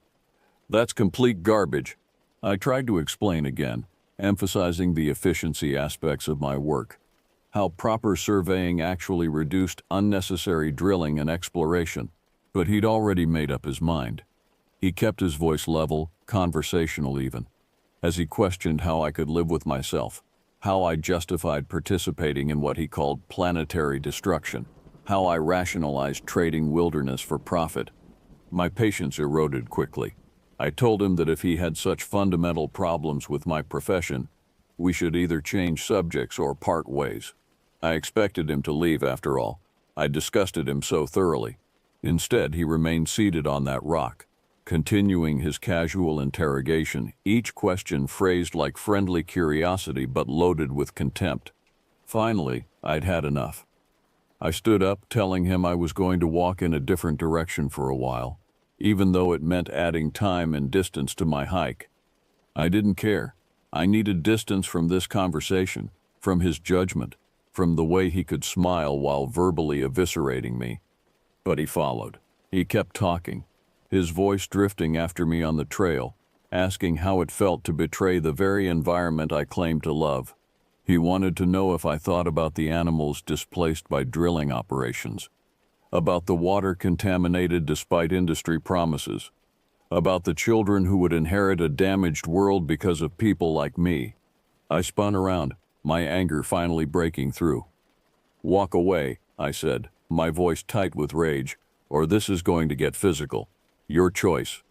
That's complete garbage." I tried to explain again, emphasizing the efficiency aspects of my work, how proper surveying actually reduced unnecessary drilling and exploration, but he'd already made up his mind. He kept his voice level, conversational even, as he questioned how I could live with myself, how I justified participating in what he called planetary destruction, how I rationalized trading wilderness for profit. My patience eroded quickly. I told him that if he had such fundamental problems with my profession, we should either change subjects or part ways. I expected him to leave after all. I disgusted him so thoroughly. Instead, he remained seated on that rock, continuing his casual interrogation, each question phrased like friendly curiosity but loaded with contempt. Finally, I'd had enough. I stood up, telling him I was going to walk in a different direction for a while, even though it meant adding time and distance to my hike. I didn't care. I needed distance from this conversation, from his judgment, from the way he could smile while verbally eviscerating me. But he followed. He kept talking, his voice drifting after me on the trail, asking how it felt to betray the very environment I claimed to love. He wanted to know if I thought about the animals displaced by drilling operations, about the water contaminated despite industry promises, about the children who would inherit a damaged world because of people like me. I spun around, my anger finally breaking through. "Walk away," I said, my voice tight with rage, "or this is going to get physical. Your choice."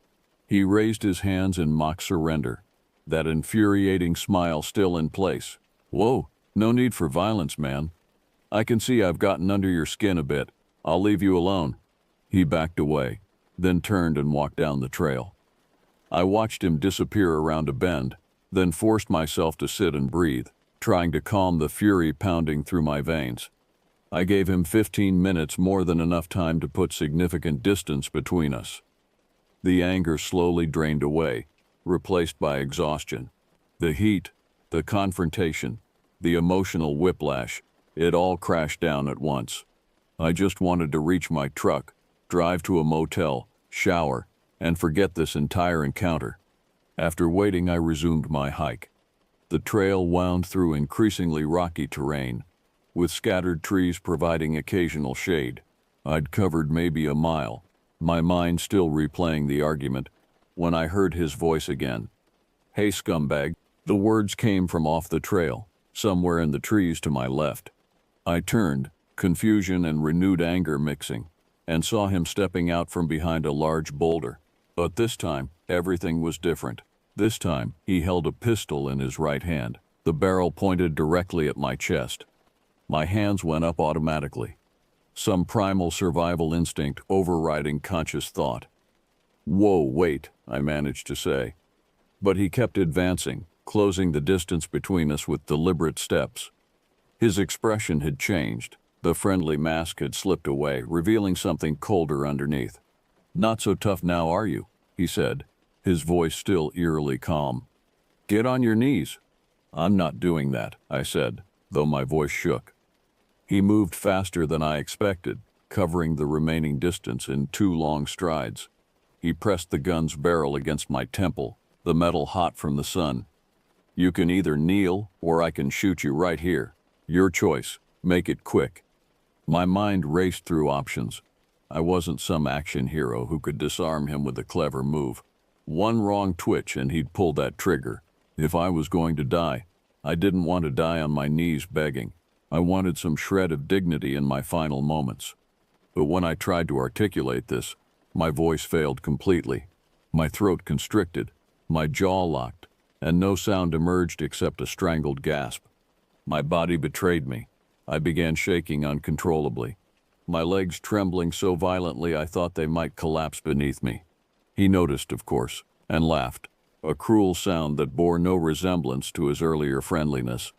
He raised his hands in mock surrender, that infuriating smile still in place. "Whoa, no need for violence, man. I can see I've gotten under your skin a bit. I'll leave you alone." He backed away, then turned and walked down the trail. I watched him disappear around a bend, then forced myself to sit and breathe, trying to calm the fury pounding through my veins. I gave him 15 minutes, more than enough time to put significant distance between us. The anger slowly drained away, replaced by exhaustion. The heat, the confrontation, the emotional whiplash, it all crashed down at once. I just wanted to reach my truck, drive to a motel, shower, and forget this entire encounter. After waiting, I resumed my hike. The trail wound through increasingly rocky terrain, with scattered trees providing occasional shade. I'd covered maybe a mile, my mind still replaying the argument, when I heard his voice again. "Hey, scumbag." The words came from off the trail, somewhere in the trees to my left. I turned, confusion and renewed anger mixing, and saw him stepping out from behind a large boulder. But this time, everything was different. This time, he held a pistol in his right hand, the barrel pointed directly at my chest. My hands went up automatically, some primal survival instinct overriding conscious thought. "Whoa, wait," I managed to say. But he kept advancing, closing the distance between us with deliberate steps. His expression had changed. The friendly mask had slipped away, revealing something colder underneath. "Not so tough now, are you?" he said, his voice still eerily calm. "Get on your knees." "I'm not doing that," I said, though my voice shook. He moved faster than I expected, covering the remaining distance in 2 long strides. He pressed the gun's barrel against my temple, the metal hot from the sun. "You can either kneel, or I can shoot you right here. Your choice. Make it quick." My mind raced through options. I wasn't some action hero who could disarm him with a clever move. One wrong twitch and he'd pull that trigger. If I was going to die, I didn't want to die on my knees begging. I wanted some shred of dignity in my final moments. But when I tried to articulate this, my voice failed completely. My throat constricted, my jaw locked, and no sound emerged except a strangled gasp. My body betrayed me. I began shaking uncontrollably, my legs trembling so violently I thought they might collapse beneath me. He noticed, of course, and laughed, a cruel sound that bore no resemblance to his earlier friendliness.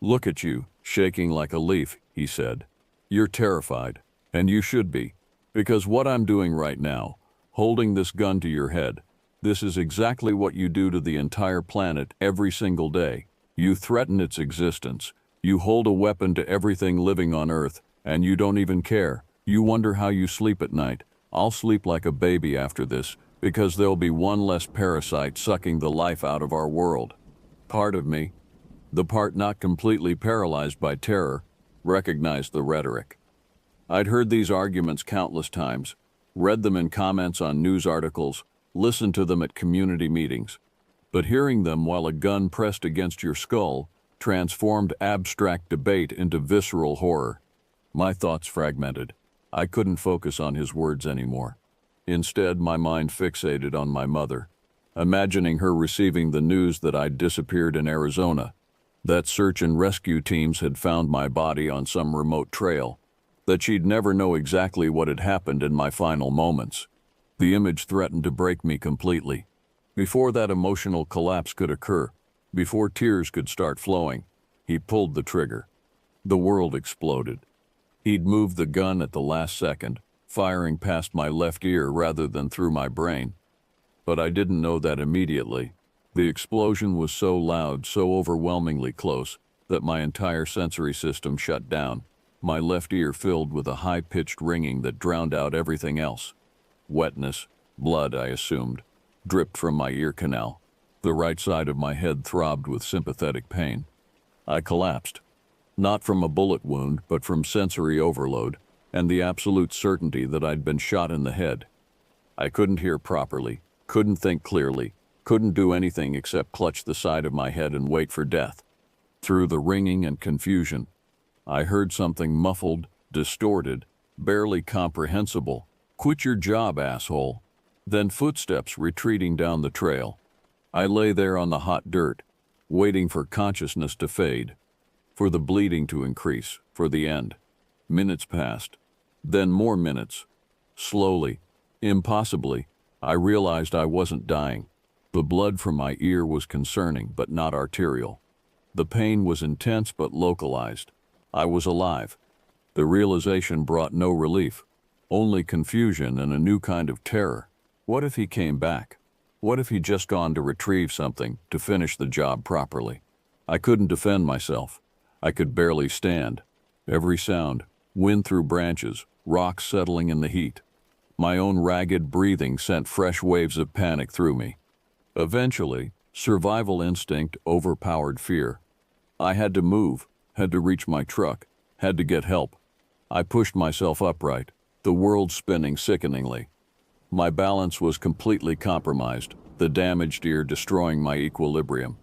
"Look at you, shaking like a leaf," he said. "You're terrified, and you should be, because what I'm doing right now, holding this gun to your head, this is exactly what you do to the entire planet every single day. You threaten its existence. You hold a weapon to everything living on Earth, and you don't even care. You wonder how you sleep at night. I'll sleep like a baby after this, because there'll be one less parasite sucking the life out of our world." Part of me, the part not completely paralyzed by terror, recognized the rhetoric. I'd heard these arguments countless times, read them in comments on news articles, listened to them at community meetings. But hearing them while a gun pressed against your skull transformed abstract debate into visceral horror. My thoughts fragmented. I couldn't focus on his words anymore. Instead, my mind fixated on my mother, imagining her receiving the news that I'd disappeared in Arizona, that search and rescue teams had found my body on some remote trail, that she'd never know exactly what had happened in my final moments. The image threatened to break me completely. Before that emotional collapse could occur, before tears could start flowing, he pulled the trigger. The world exploded. He'd moved the gun at the last second, firing past my left ear rather than through my brain. But I didn't know that immediately. The explosion was so loud, so overwhelmingly close, that my entire sensory system shut down, my left ear filled with a high-pitched ringing that drowned out everything else. Wetness, blood, I assumed, dripped from my ear canal. The right side of my head throbbed with sympathetic pain. I collapsed. Not from a bullet wound, but from sensory overload, and the absolute certainty that I'd been shot in the head. I couldn't hear properly, couldn't think clearly, couldn't do anything except clutch the side of my head and wait for death. Through the ringing and confusion, I heard something muffled, distorted, barely comprehensible. "Quit your job, asshole." Then footsteps retreating down the trail. I lay there on the hot dirt, waiting for consciousness to fade, for the bleeding to increase, for the end. Minutes passed, then more minutes. Slowly, impossibly, I realized I wasn't dying. The blood from my ear was concerning, but not arterial. The pain was intense but localized. I was alive. The realization brought no relief, only confusion and a new kind of terror. What if he came back? What if he'd just gone to retrieve something, to finish the job properly? I couldn't defend myself. I could barely stand. Every sound, wind through branches, rocks settling in the heat. My own ragged breathing sent fresh waves of panic through me. Eventually, survival instinct overpowered fear. I had to move, had to reach my truck, had to get help. I pushed myself upright, the world spinning sickeningly. My balance was completely compromised, the damaged ear destroying my equilibrium.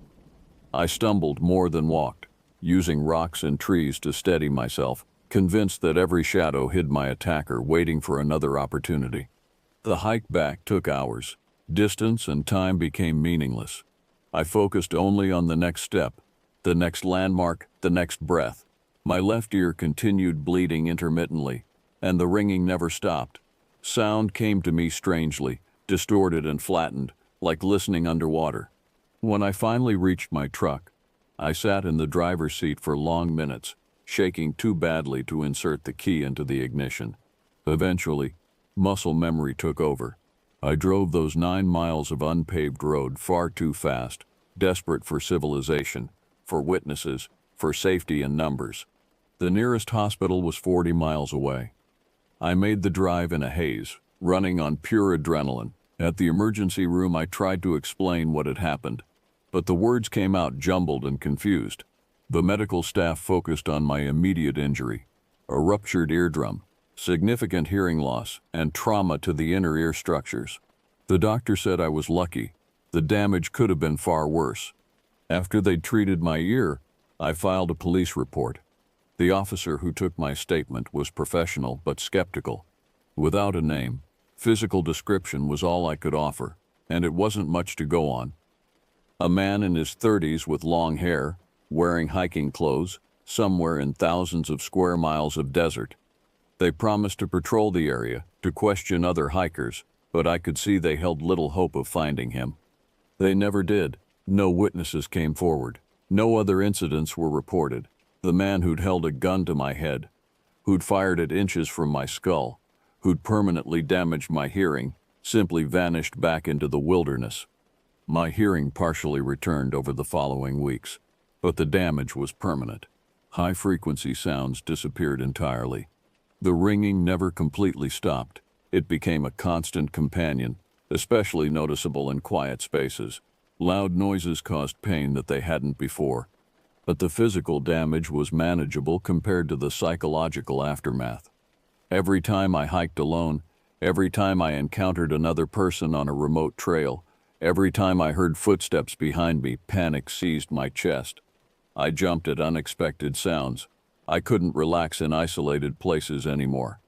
I stumbled more than walked, using rocks and trees to steady myself, convinced that every shadow hid my attacker waiting for another opportunity. The hike back took hours. Distance and time became meaningless. I focused only on the next step, the next landmark, the next breath. My left ear continued bleeding intermittently, and the ringing never stopped. Sound came to me strangely, distorted and flattened, like listening underwater. When I finally reached my truck, I sat in the driver's seat for long minutes, shaking too badly to insert the key into the ignition. Eventually, muscle memory took over. I drove those 9 miles of unpaved road far too fast, desperate for civilization, for witnesses, for safety and numbers. The nearest hospital was 40 miles away. I made the drive in a haze, running on pure adrenaline. At the emergency room, I tried to explain what had happened, but the words came out jumbled and confused. The medical staff focused on my immediate injury, a ruptured eardrum, significant hearing loss, and trauma to the inner ear structures. The doctor said I was lucky. The damage could have been far worse. After they'd treated my ear, I filed a police report. The officer who took my statement was professional but skeptical. Without a name, physical description was all I could offer, and it wasn't much to go on. A man in his 30s with long hair, wearing hiking clothes, somewhere in thousands of square miles of desert. They promised to patrol the area, to question other hikers, but I could see they held little hope of finding him. They never did. No witnesses came forward. No other incidents were reported. The man who'd held a gun to my head, who'd fired at inches from my skull, who'd permanently damaged my hearing, simply vanished back into the wilderness. My hearing partially returned over the following weeks, but the damage was permanent. High-frequency sounds disappeared entirely. The ringing never completely stopped. It became a constant companion, especially noticeable in quiet spaces. Loud noises caused pain that they hadn't before, but the physical damage was manageable compared to the psychological aftermath. Every time I hiked alone, every time I encountered another person on a remote trail, every time I heard footsteps behind me, panic seized my chest. I jumped at unexpected sounds. I couldn't relax in isolated places anymore.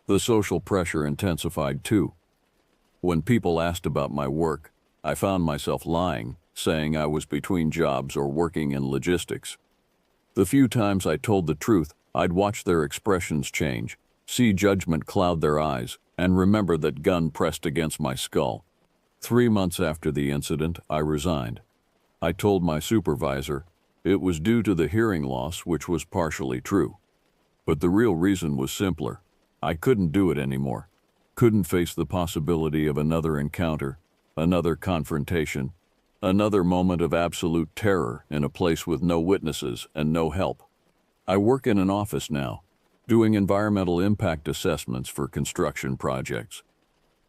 The social pressure intensified too. When people asked about my work, I found myself lying, saying I was between jobs or working in logistics. The few times I told the truth, I'd watch their expressions change, see judgment cloud their eyes, and remember that gun pressed against my skull. 3 months after the incident, I resigned. I told my supervisor, It was due to the hearing loss, which was partially true. But the real reason was simpler. I couldn't do it anymore. Couldn't face the possibility of another encounter, another confrontation, another moment of absolute terror in a place with no witnesses and no help. I work in an office now, doing environmental impact assessments for construction projects.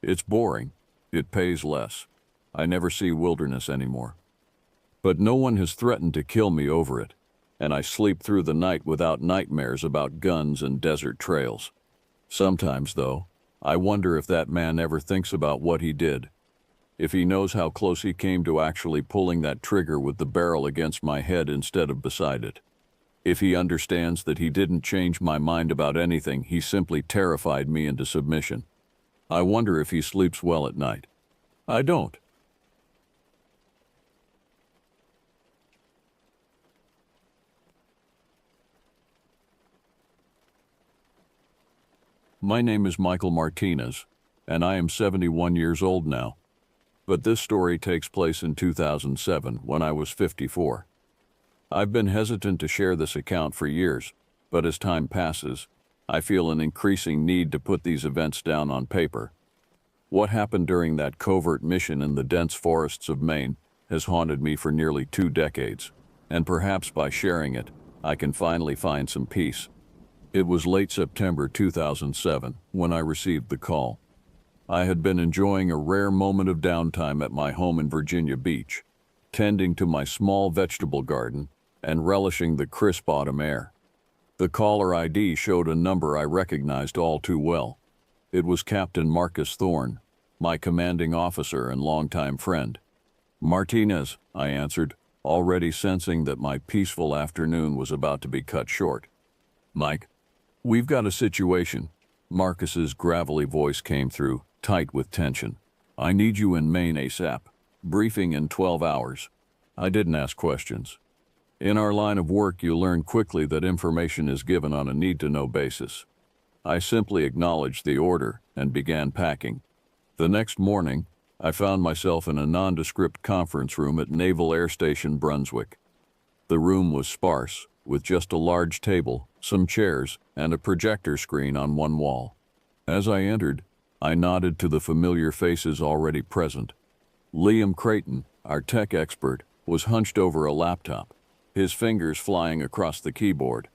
It's boring. It pays less. I never see wilderness anymore. But no one has threatened to kill me over it, and I sleep through the night without nightmares about guns and desert trails. Sometimes, though, I wonder if that man ever thinks about what he did, if he knows how close he came to actually pulling that trigger with the barrel against my head instead of beside it. If he understands that he didn't change my mind about anything, he simply terrified me into submission. I wonder if he sleeps well at night. I don't. My name is Michael Martinez, and I am 71 years old now. But this story takes place in 2007, when I was 54. I've been hesitant to share this account for years, but as time passes, I feel an increasing need to put these events down on paper. What happened during that covert mission in the dense forests of Maine has haunted me for nearly 2 decades, and perhaps by sharing it, I can finally find some peace. It was late September 2007 when I received the call. I had been enjoying a rare moment of downtime at my home in Virginia Beach, tending to my small vegetable garden and relishing the crisp autumn air. The caller ID showed a number I recognized all too well. It was Captain Marcus Thorne, my commanding officer and longtime friend. "Martinez," I answered, already sensing that my peaceful afternoon was about to be cut short. "Mike, we've got a situation." Marcus's gravelly voice came through, tight with tension. "I need you in Maine ASAP. Briefing in 12 hours. I didn't ask questions. In our line of work, you learn quickly that information is given on a need-to-know basis. I simply acknowledged the order and began packing. The next morning, I found myself in a nondescript conference room at Naval Air Station Brunswick. The room was sparse, with just a large table, some chairs, and a projector screen on one wall. As I entered, I nodded to the familiar faces already present. Liam Creighton, our tech expert, was hunched over a laptop, his fingers flying across the keyboard.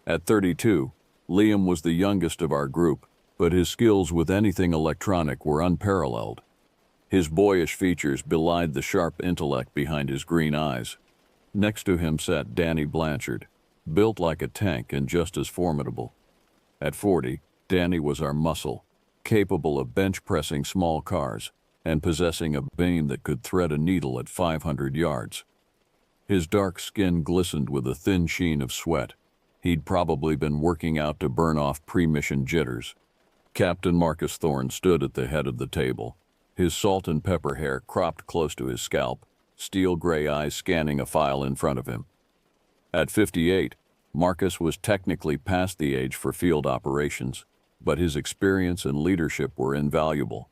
At 32, Liam was the youngest of our group, but his skills with anything electronic were unparalleled. His boyish features belied the sharp intellect behind his green eyes. Next to him sat Danny Blanchard, built like a tank and just as formidable. At 40, Danny was our muscle, capable of bench-pressing small cars and possessing a brain that could thread a needle at 500 yards. His dark skin glistened with a thin sheen of sweat. He'd probably been working out to burn off pre-mission jitters. Captain Marcus Thorne stood at the head of the table, his salt and pepper hair cropped close to his scalp, steel gray eyes scanning a file in front of him. At 58, Marcus was technically past the age for field operations, but his experience and leadership were invaluable.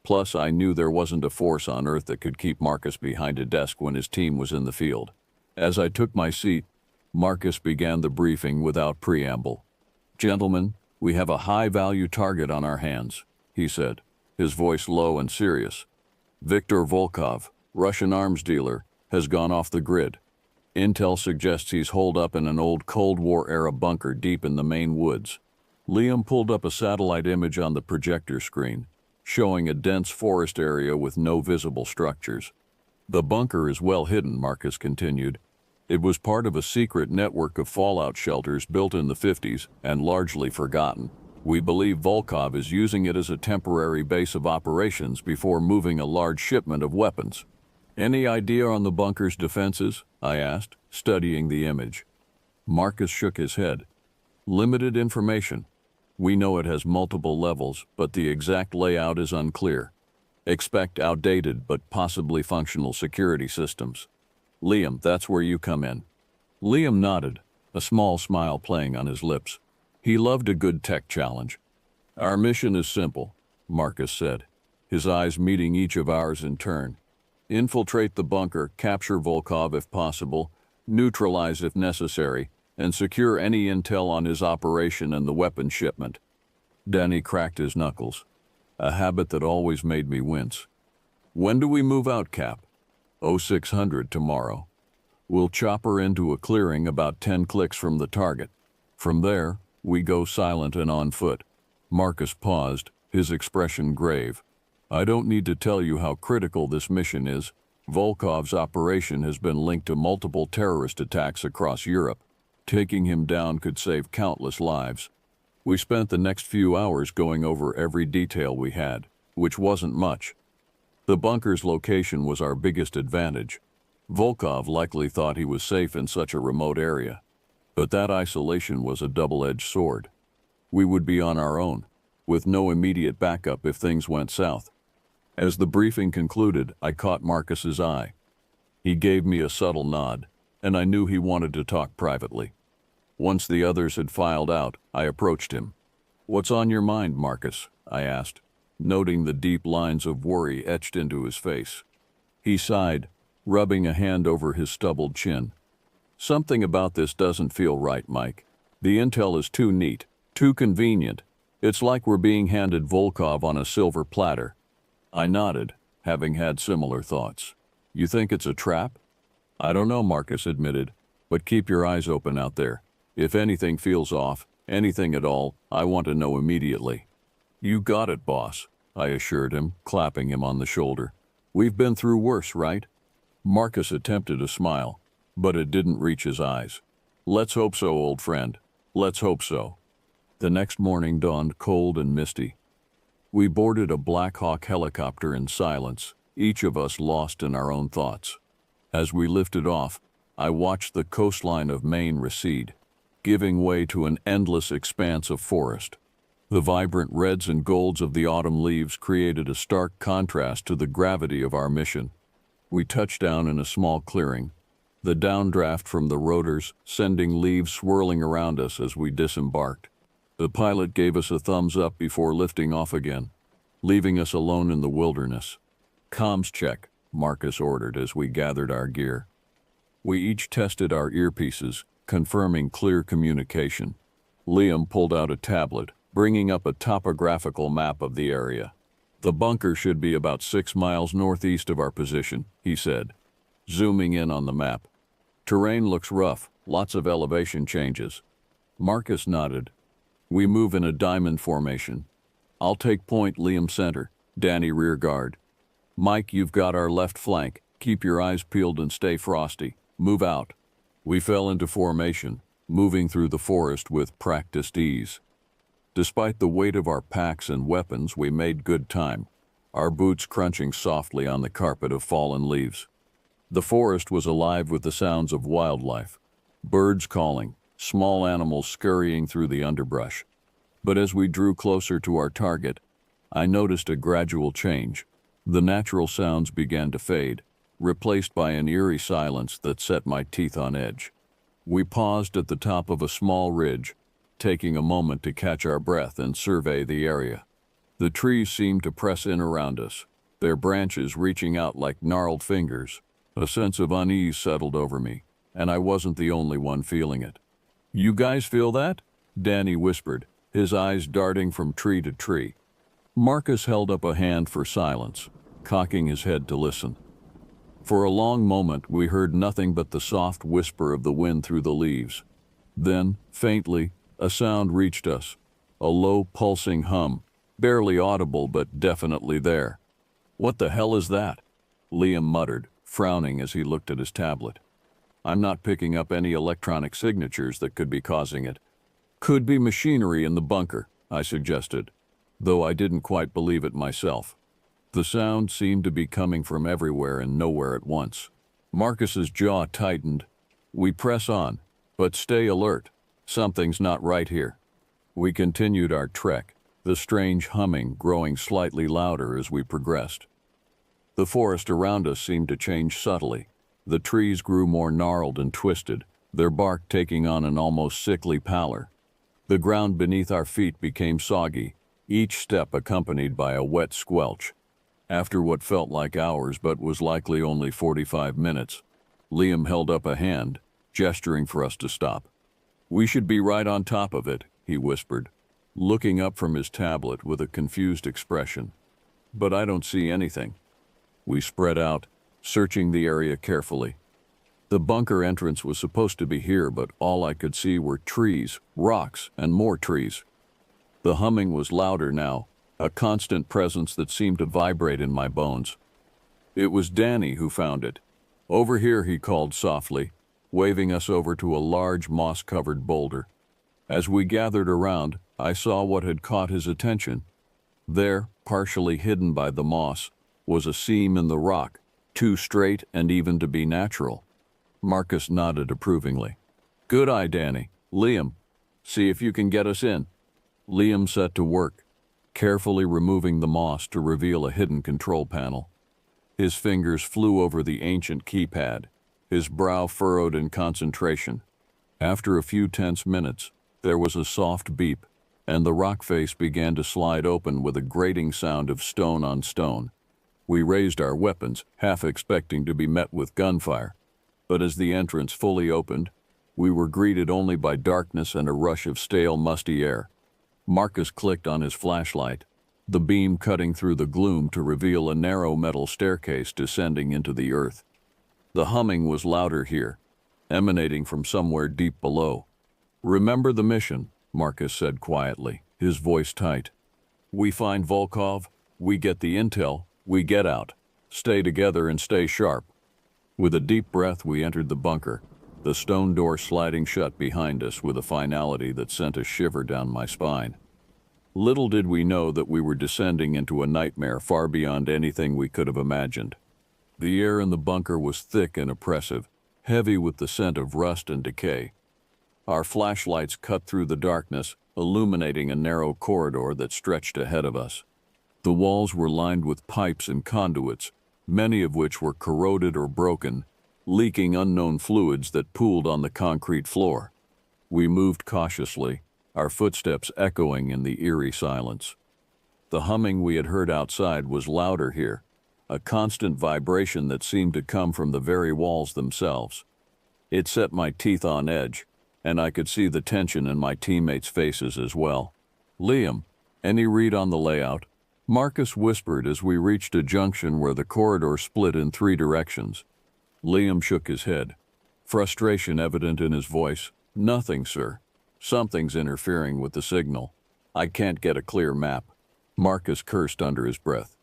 Plus, I knew there wasn't a force on Earth that could keep Marcus behind a desk when his team was in the field. As I took my seat, Marcus began the briefing without preamble. "Gentlemen, we have a high-value target on our hands," he said, his voice low and serious. "Viktor Volkov, Russian arms dealer, has gone off the grid. Intel suggests he's holed up in an old Cold War-era bunker deep in the Maine woods." Liam pulled up a satellite image on the projector screen, showing a dense forest area with no visible structures. "The bunker is well hidden," Marcus continued. "It was part of a secret network of fallout shelters built in the 50s and largely forgotten. We believe Volkov is using it as a temporary base of operations before moving a large shipment of weapons." "Any idea on the bunker's defenses?" I asked, studying the image. Marcus shook his head. "Limited information. We know it has multiple levels, but the exact layout is unclear. Expect outdated but possibly functional security systems. Liam, that's where you come in." Liam nodded, a small smile playing on his lips. He loved a good tech challenge. "Our mission is simple," Marcus said, his eyes meeting each of ours in turn. "Infiltrate the bunker, capture Volkov if possible, neutralize if necessary, and secure any intel on his operation and the weapon shipment. Danny cracked his knuckles, a habit that always made me wince. When do we move out, Cap? 0600 tomorrow. We'll chopper into a clearing about 10 clicks from the target. From there, we go silent and on foot. Marcus paused, his expression grave. I don't need to tell you how critical this mission is. Volkov's operation has been linked to multiple terrorist attacks across Europe. Taking him down could save countless lives. We spent the next few hours going over every detail we had, which wasn't much. The bunker's location was our biggest advantage. Volkov likely thought he was safe in such a remote area. But that isolation was a double-edged sword. We would be on our own, with no immediate backup if things went south. As the briefing concluded, I caught Marcus's eye. He gave me a subtle nod, and I knew he wanted to talk privately. Once the others had filed out, I approached him. "What's on your mind, Marcus?" I asked, noting the deep lines of worry etched into his face. He sighed, rubbing a hand over his stubbled chin. "Something about this doesn't feel right, Mike. The intel is too neat, too convenient. It's like we're being handed Volkov on a silver platter." I nodded, having had similar thoughts. "You think it's a trap?" "I don't know," Marcus admitted, "but keep your eyes open out there. If anything feels off, anything at all, I want to know immediately." "You got it, boss," I assured him, clapping him on the shoulder. "We've been through worse, right?" Marcus attempted a smile, but it didn't reach his eyes. "Let's hope so, old friend. Let's hope so." The next morning dawned cold and misty. We boarded a Black Hawk helicopter in silence, each of us lost in our own thoughts. As we lifted off, I watched the coastline of Maine recede, giving way to an endless expanse of forest. The vibrant reds and golds of the autumn leaves created a stark contrast to the gravity of our mission. We touched down in a small clearing, the downdraft from the rotors sending leaves swirling around us as we disembarked. The pilot gave us a thumbs up before lifting off again, leaving us alone in the wilderness. "Comms check," Marcus ordered as we gathered our gear. We each tested our earpieces, confirming clear communication. Liam pulled out a tablet, bringing up a topographical map of the area. "The bunker should be about 6 miles northeast of our position," he said, zooming in on the map. "Terrain looks rough, lots of elevation changes." Marcus nodded. "We move in a diamond formation. I'll take point, Liam center, Danny rear guard. Mike, you've got our left flank. Keep your eyes peeled and stay frosty. Move out." We fell into formation, moving through the forest with practiced ease. Despite the weight of our packs and weapons, we made good time, our boots crunching softly on the carpet of fallen leaves. The forest was alive with the sounds of wildlife, birds calling, small animals scurrying through the underbrush. But as we drew closer to our target, I noticed a gradual change. The natural sounds began to fade, replaced by an eerie silence that set my teeth on edge. We paused at the top of a small ridge, taking a moment to catch our breath and survey the area. The trees seemed to press in around us, their branches reaching out like gnarled fingers. A sense of unease settled over me, and I wasn't the only one feeling it. "You guys feel that?" Danny whispered, his eyes darting from tree to tree. Marcus held up a hand for silence, cocking his head to listen. For a long moment we heard nothing but the soft whisper of the wind through the leaves. Then, faintly, a sound reached us, a low pulsing hum, barely audible but definitely there. "What the hell is that?" Liam muttered, frowning as he looked at his tablet. "I'm not picking up any electronic signatures that could be causing it." "Could be machinery in the bunker," I suggested, though I didn't quite believe it myself. The sound seemed to be coming from everywhere and nowhere at once. Marcus's jaw tightened. "We press on, but stay alert. Something's not right here." We continued our trek, the strange humming growing slightly louder as we progressed. The forest around us seemed to change subtly. The trees grew more gnarled and twisted, their bark taking on an almost sickly pallor. The ground beneath our feet became soggy, each step accompanied by a wet squelch. After what felt like hours but was likely only 45 minutes, Liam held up a hand, gesturing for us to stop. "We should be right on top of it," he whispered, looking up from his tablet with a confused expression. "But I don't see anything." We spread out, searching the area carefully. The bunker entrance was supposed to be here, but all I could see were trees, rocks, and more trees. The humming was louder now, a constant presence that seemed to vibrate in my bones. It was Danny who found it. "Over here," he called softly, waving us over to a large moss-covered boulder. As we gathered around, I saw what had caught his attention. There, partially hidden by the moss, was a seam in the rock, too straight and even to be natural. Marcus nodded approvingly. "Good eye, Danny. Liam, see if you can get us in." Liam set to work, carefully removing the moss to reveal a hidden control panel. His fingers flew over the ancient keypad, his brow furrowed in concentration. After a few tense minutes, there was a soft beep, and the rock face began to slide open with a grating sound of stone on stone. We raised our weapons, half expecting to be met with gunfire, but as the entrance fully opened, we were greeted only by darkness and a rush of stale, musty air. Marcus clicked on his flashlight, the beam cutting through the gloom to reveal a narrow metal staircase descending into the earth. The humming was louder here, emanating from somewhere deep below. "Remember the mission," Marcus said quietly, his voice tight. "We find Volkov, we get the intel, we get out. Stay together and stay sharp." With a deep breath, we entered the bunker, the stone door sliding shut behind us with a finality that sent a shiver down my spine. Little did we know that we were descending into a nightmare far beyond anything we could have imagined. The air in the bunker was thick and oppressive, heavy with the scent of rust and decay. Our flashlights cut through the darkness, illuminating a narrow corridor that stretched ahead of us. The walls were lined with pipes and conduits, many of which were corroded or broken, leaking unknown fluids that pooled on the concrete floor. We moved cautiously, our footsteps echoing in the eerie silence. The humming we had heard outside was louder here, a constant vibration that seemed to come from the very walls themselves. It set my teeth on edge, and I could see the tension in my teammates' faces as well. "Liam, any read on the layout?" Marcus whispered as we reached a junction where the corridor split in 3 directions. Liam shook his head, frustration evident in his voice. "Nothing, sir. Something's interfering with the signal. I can't get a clear map." Marcus cursed under his breath.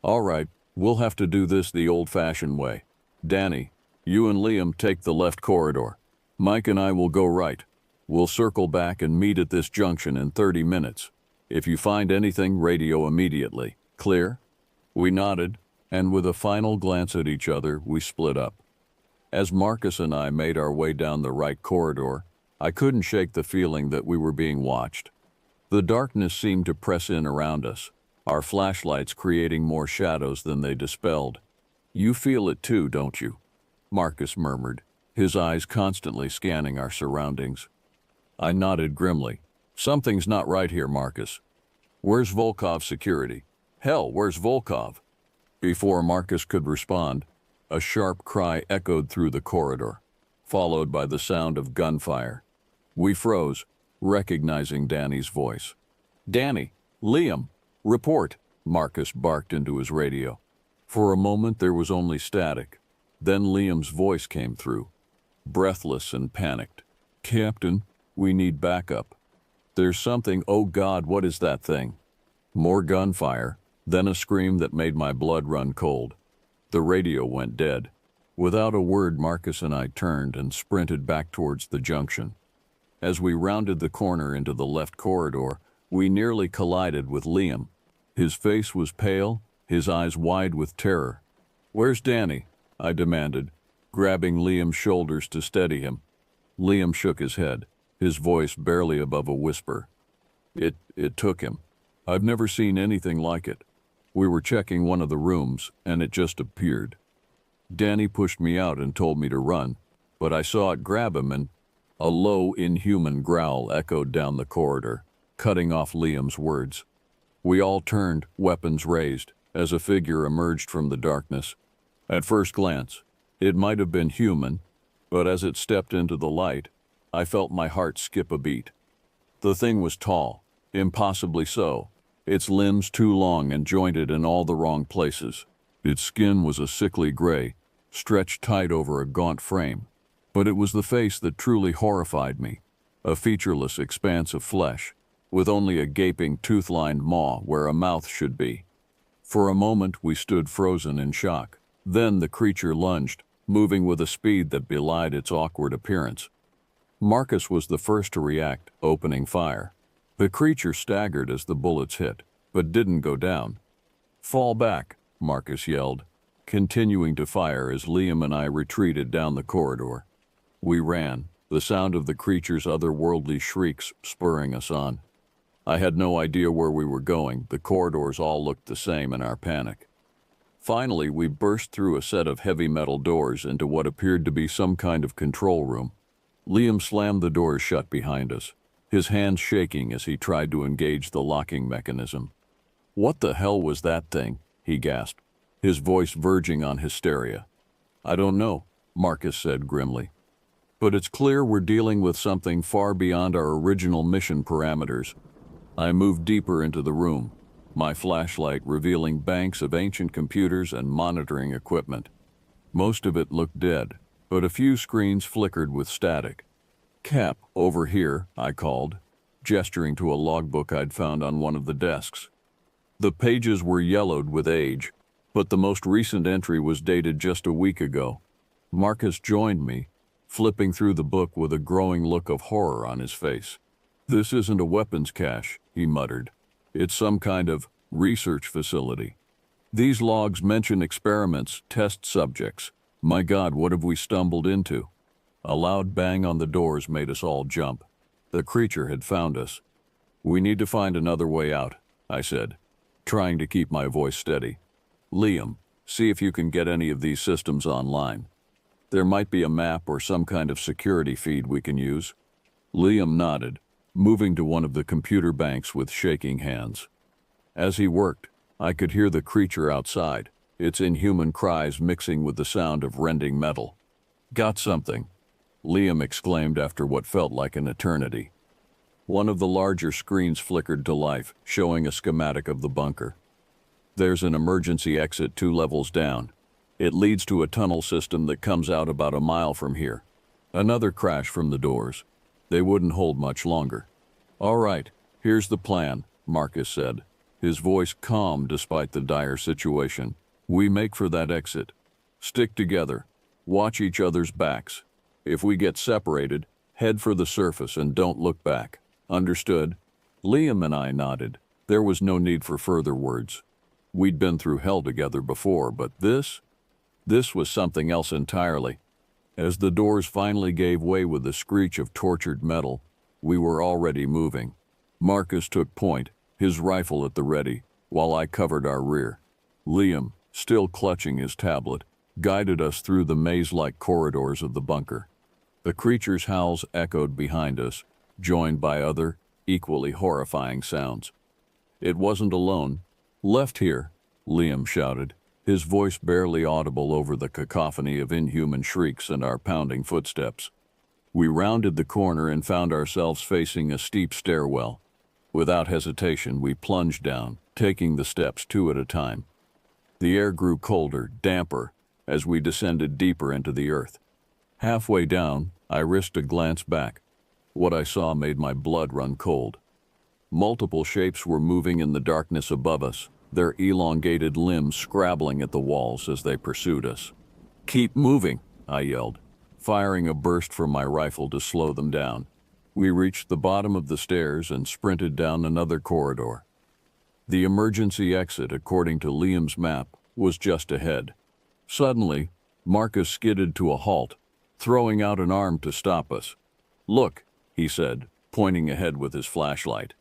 "All right, we'll have to do this the old-fashioned way. Danny, you and Liam take the left corridor. Mike and I will go right. We'll circle back and meet at this junction in 30 minutes. If you find anything, radio immediately. Clear?" We nodded, and with a final glance at each other, we split up. As Marcus and I made our way down the right corridor, I couldn't shake the feeling that we were being watched. The darkness seemed to press in around us, our flashlights creating more shadows than they dispelled. "You feel it too, don't you?" Marcus murmured, his eyes constantly scanning our surroundings. I nodded grimly. "Something's not right here, Marcus. Where's Volkov's security? Hell, where's Volkov?" Before Marcus could respond, a sharp cry echoed through the corridor, followed by the sound of gunfire. We froze, recognizing Danny's voice. "Danny, Liam, report," Marcus barked into his radio. For a moment there was only static. Then Liam's voice came through, breathless and panicked. "Captain, we need backup. There's something, oh God, what is that thing?" More gunfire, then a scream that made my blood run cold. The radio went dead. Without a word, Marcus and I turned and sprinted back towards the junction. As we rounded the corner into the left corridor, we nearly collided with Liam. His face was pale, his eyes wide with terror. "Where's Danny?" I demanded, grabbing Liam's shoulders to steady him. Liam shook his head, his voice barely above a whisper. It took him. I've never seen anything like it. We were checking one of the rooms, and it just appeared. Danny pushed me out and told me to run, but I saw it grab him, and a low, inhuman growl echoed down the corridor, cutting off Liam's words. We all turned, weapons raised, as a figure emerged from the darkness. At first glance, it might have been human, but as it stepped into the light, I felt my heart skip a beat. The thing was tall, impossibly so, its limbs too long and jointed in all the wrong places. Its skin was a sickly gray, stretched tight over a gaunt frame. But it was the face that truly horrified me, a featureless expanse of flesh, with only a gaping tooth-lined maw where a mouth should be. For a moment we stood frozen in shock. Then the creature lunged, moving with a speed that belied its awkward appearance. Marcus was the first to react, opening fire. The creature staggered as the bullets hit, but didn't go down. "Fall back," Marcus yelled, continuing to fire as Liam and I retreated down the corridor. We ran, the sound of the creature's otherworldly shrieks spurring us on. I had no idea where we were going. The corridors all looked the same in our panic. Finally, we burst through a set of heavy metal doors into what appeared to be some kind of control room. Liam slammed the doors shut behind us, his hands shaking as he tried to engage the locking mechanism. "What the hell was that thing?" he gasped, his voice verging on hysteria. "I don't know," Marcus said grimly. "But it's clear we're dealing with something far beyond our original mission parameters." I moved deeper into the room, my flashlight revealing banks of ancient computers and monitoring equipment. Most of it looked dead, but a few screens flickered with static. "Cap, over here," I called, gesturing to a logbook I'd found on one of the desks. The pages were yellowed with age, but the most recent entry was dated just a week ago. Marcus joined me, flipping through the book with a growing look of horror on his face. "This isn't a weapons cache," he muttered. "It's some kind of research facility. These logs mention experiments, test subjects. My God, what have we stumbled into?" A loud bang on the doors made us all jump. The creature had found us. "We need to find another way out," I said, trying to keep my voice steady. "Liam, see if you can get any of these systems online. There might be a map or some kind of security feed we can use." Liam nodded, moving to one of the computer banks with shaking hands. As he worked, I could hear the creature outside, its inhuman cries mixing with the sound of rending metal. "Got something," Liam exclaimed after what felt like an eternity. One of the larger screens flickered to life, showing a schematic of the bunker. "There's an emergency exit 2 levels down. It leads to a tunnel system that comes out about a mile from here." Another crash from the doors. They wouldn't hold much longer. "All right, here's the plan," Marcus said, his voice calm despite the dire situation. "We make for that exit. Stick together. Watch each other's backs. If we get separated, head for the surface and don't look back. Understood?" Liam and I nodded. There was no need for further words. We'd been through hell together before, but this was something else entirely. As the doors finally gave way with the screech of tortured metal, we were already moving. Marcus took point, his rifle at the ready, while I covered our rear. Liam, still clutching his tablet, guided us through the maze-like corridors of the bunker. The creature's howls echoed behind us, joined by other, equally horrifying sounds. It wasn't alone. "Left here," Liam shouted, his voice barely audible over the cacophony of inhuman shrieks and our pounding footsteps. We rounded the corner and found ourselves facing a steep stairwell. Without hesitation, we plunged down, taking the steps 2 at a time. The air grew colder, damper, as we descended deeper into the earth. Halfway down, I risked a glance back. What I saw made my blood run cold. Multiple shapes were moving in the darkness above us, their elongated limbs scrabbling at the walls as they pursued us. "Keep moving," I yelled, firing a burst from my rifle to slow them down. We reached the bottom of the stairs and sprinted down another corridor. The emergency exit, according to Liam's map, was just ahead. Suddenly, Marcus skidded to a halt, throwing out an arm to stop us. "Look," he said, pointing ahead with his flashlight.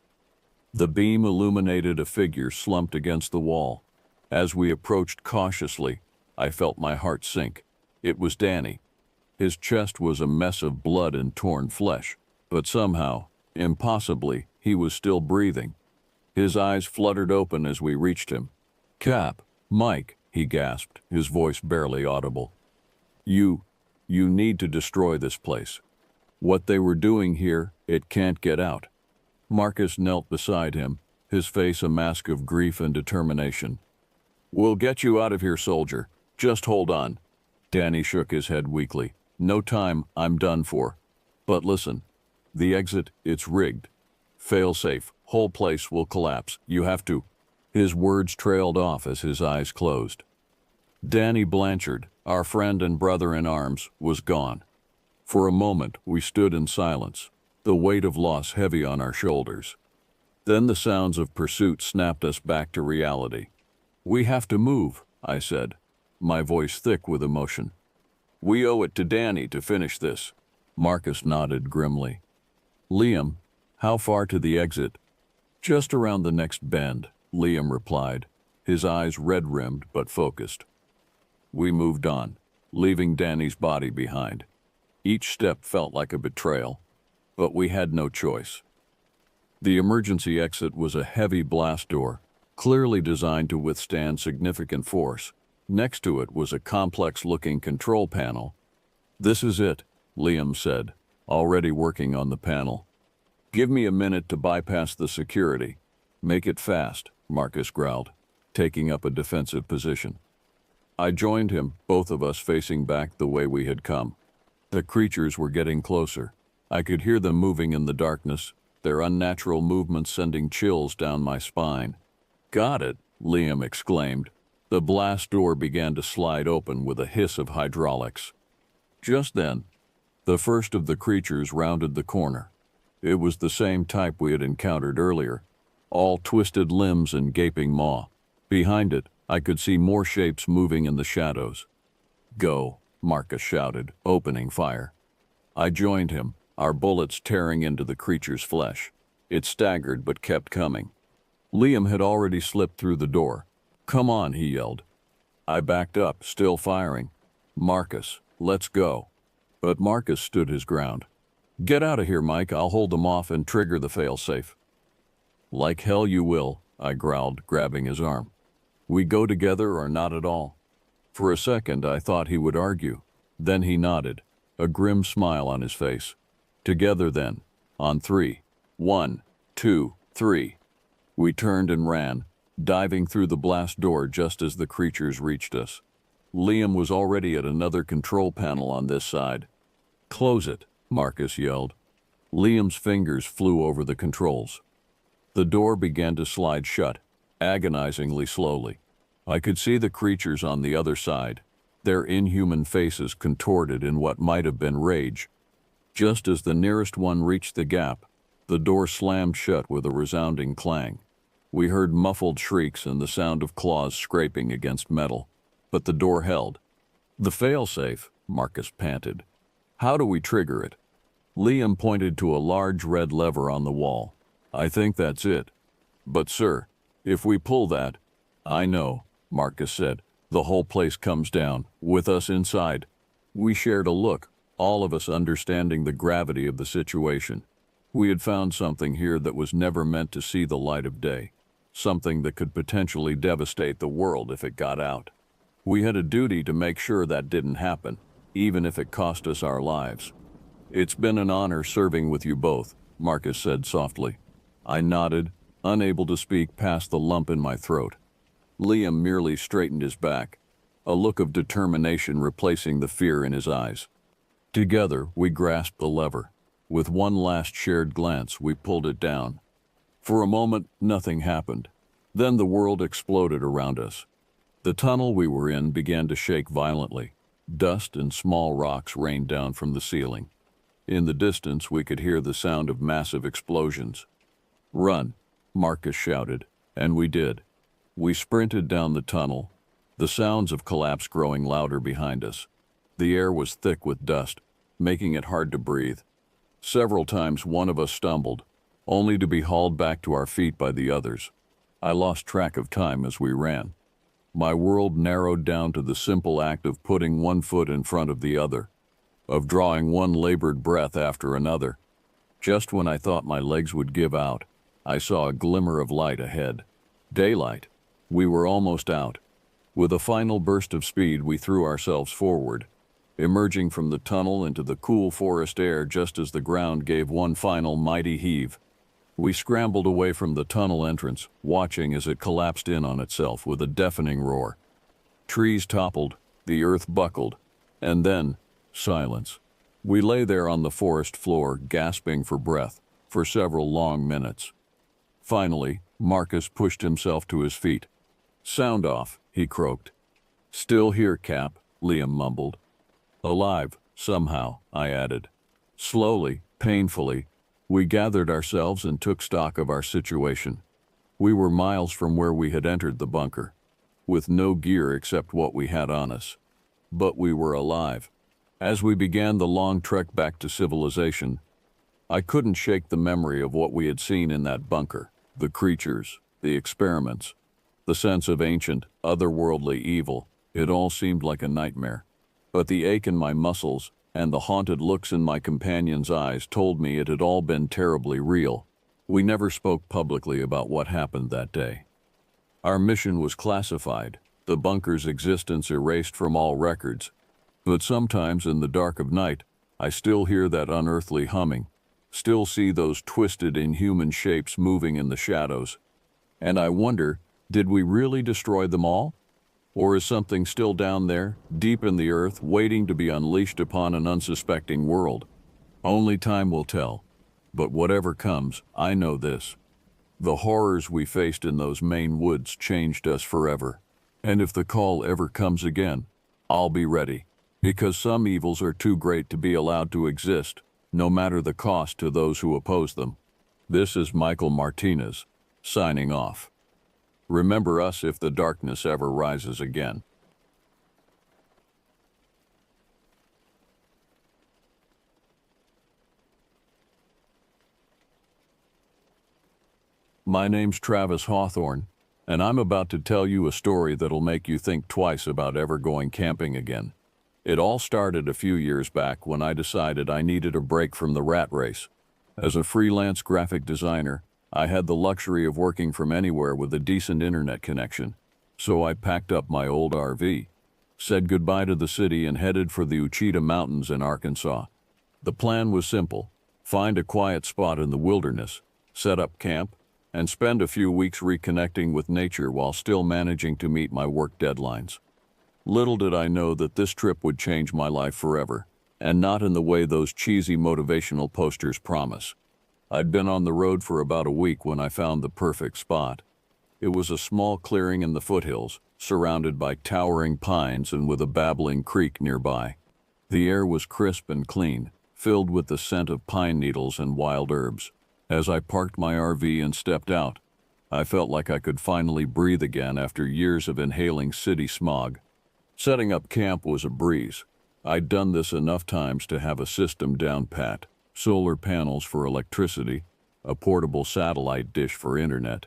The beam illuminated a figure slumped against the wall. As we approached cautiously, I felt my heart sink. It was Danny. His chest was a mess of blood and torn flesh, but somehow, impossibly, he was still breathing. His eyes fluttered open as we reached him. "Cap, Mike," he gasped, his voice barely audible. You You need to destroy this place. What they were doing here, it can't get out. Marcus knelt beside him, his face a mask of grief and determination. We'll get you out of here, soldier. Just hold on. Danny shook his head weakly. No time, I'm done for. But listen, the exit, it's rigged. Fail safe, whole place will collapse. You have to. His words trailed off as his eyes closed. Danny Blanchard, our friend and brother in arms, was gone. For a moment, we stood in silence, the weight of loss heavy on our shoulders. Then the sounds of pursuit snapped us back to reality. We have to move, I said, my voice thick with emotion. We owe it to Danny to finish this. Marcus nodded grimly. Liam, how far to the exit? Just around the next bend, Liam replied, his eyes red-rimmed but focused. We moved on, leaving Danny's body behind. Each step felt like a betrayal, but we had no choice. The emergency exit was a heavy blast door, clearly designed to withstand significant force. Next to it was a complex-looking control panel. This is it, Liam said, already working on the panel. Give me a minute to bypass the security. Make it fast, Marcus growled, taking up a defensive position. I joined him, both of us facing back the way we had come. The creatures were getting closer. I could hear them moving in the darkness, their unnatural movements sending chills down my spine. Got it, Liam exclaimed. The blast door began to slide open with a hiss of hydraulics. Just then, the first of the creatures rounded the corner. It was the same type we had encountered earlier, all twisted limbs and gaping maw. Behind it, I could see more shapes moving in the shadows. Go, Marcus shouted, opening fire. I joined him, our bullets tearing into the creature's flesh. It staggered but kept coming. Liam had already slipped through the door. Come on, he yelled. I backed up, still firing. Marcus, let's go. But Marcus stood his ground. Get out of here, Mike. I'll hold them off and trigger the failsafe. Like hell you will, I growled, grabbing his arm. We go together or not at all. For a second, I thought he would argue. Then he nodded, a grim smile on his face. Together then, on 3. 1, 2, 3. We turned and ran, diving through the blast door just as the creatures reached us. Liam was already at another control panel on this side. Close it, Marcus yelled. Liam's fingers flew over the controls. The door began to slide shut, agonizingly slowly. I could see the creatures on the other side, their inhuman faces contorted in what might have been rage. Just as the nearest one reached the gap, the door slammed shut with a resounding clang. We heard muffled shrieks and the sound of claws scraping against metal, but the door held. The failsafe, Marcus panted. How do we trigger it? Liam pointed to a large red lever on the wall. I think that's it. But sir, if we pull that... I know, Marcus said. The whole place comes down, with us inside. We shared a look, all of us understanding the gravity of the situation. We had found something here that was never meant to see the light of day. Something that could potentially devastate the world if it got out. We had a duty to make sure that didn't happen, even if it cost us our lives. It's been an honor serving with you both, Marcus said softly. I nodded, unable to speak past the lump in my throat. Liam merely straightened his back, a look of determination replacing the fear in his eyes. Together, we grasped the lever. With one last shared glance, we pulled it down. For a moment, nothing happened. Then the world exploded around us. The tunnel we were in began to shake violently. Dust and small rocks rained down from the ceiling. In the distance, we could hear the sound of massive explosions. Run, Marcus shouted, and we did. We sprinted down the tunnel, the sounds of collapse growing louder behind us. The air was thick with dust, making it hard to breathe. Several times one of us stumbled, only to be hauled back to our feet by the others. I lost track of time as we ran. My world narrowed down to the simple act of putting one foot in front of the other, of drawing one labored breath after another. Just when I thought my legs would give out, I saw a glimmer of light ahead. Daylight. We were almost out. With a final burst of speed, we threw ourselves forward. emerging from the tunnel into the cool forest air just as the ground gave one final mighty heave. We scrambled away from the tunnel entrance, watching as it collapsed in on itself with a deafening roar. Trees toppled, the earth buckled, and then silence. We lay there on the forest floor, gasping for breath, for several long minutes. Finally, Marcus pushed himself to his feet. "Sound off," he croaked. "Still here, Cap," Liam mumbled. "Alive, somehow," I added. Slowly, painfully, we gathered ourselves and took stock of our situation. We were miles from where we had entered the bunker, with no gear except what we had on us. But we were alive. As we began the long trek back to civilization, I couldn't shake the memory of what we had seen in that bunker, the creatures, the experiments, the sense of ancient, otherworldly evil. It all seemed like a nightmare. But the ache in my muscles and the haunted looks in my companion's eyes told me it had all been terribly real. We never spoke publicly about what happened that day. Our mission was classified, the bunker's existence erased from all records. But sometimes in the dark of night, I still hear that unearthly humming, still see those twisted, inhuman shapes moving in the shadows. And I wonder, did we really destroy them all? Or is something still down there, deep in the earth, waiting to be unleashed upon an unsuspecting world? Only time will tell. But whatever comes, I know this. The horrors we faced in those Maine woods changed us forever. And if the call ever comes again, I'll be ready. Because some evils are too great to be allowed to exist, no matter the cost to those who oppose them. This is Michael Martinez, signing off. Remember us if the darkness ever rises again. My name's Travis Hawthorne, and I'm about to tell you a story that'll make you think twice about ever going camping again. It all started a few years back when I decided I needed a break from the rat race. As a freelance graphic designer, I had the luxury of working from anywhere with a decent internet connection, so I packed up my old RV, said goodbye to the city and headed for the Ouachita Mountains in Arkansas. The plan was simple: find a quiet spot in the wilderness, set up camp, and spend a few weeks reconnecting with nature while still managing to meet my work deadlines. Little did I know that this trip would change my life forever, and not in the way those cheesy motivational posters promise. I'd been on the road for about a week when I found the perfect spot. It was a small clearing in the foothills, surrounded by towering pines and with a babbling creek nearby. The air was crisp and clean, filled with the scent of pine needles and wild herbs. As I parked my RV and stepped out, I felt like I could finally breathe again after years of inhaling city smog. Setting up camp was a breeze. I'd done this enough times to have a system down pat: solar panels for electricity, a portable satellite dish for internet,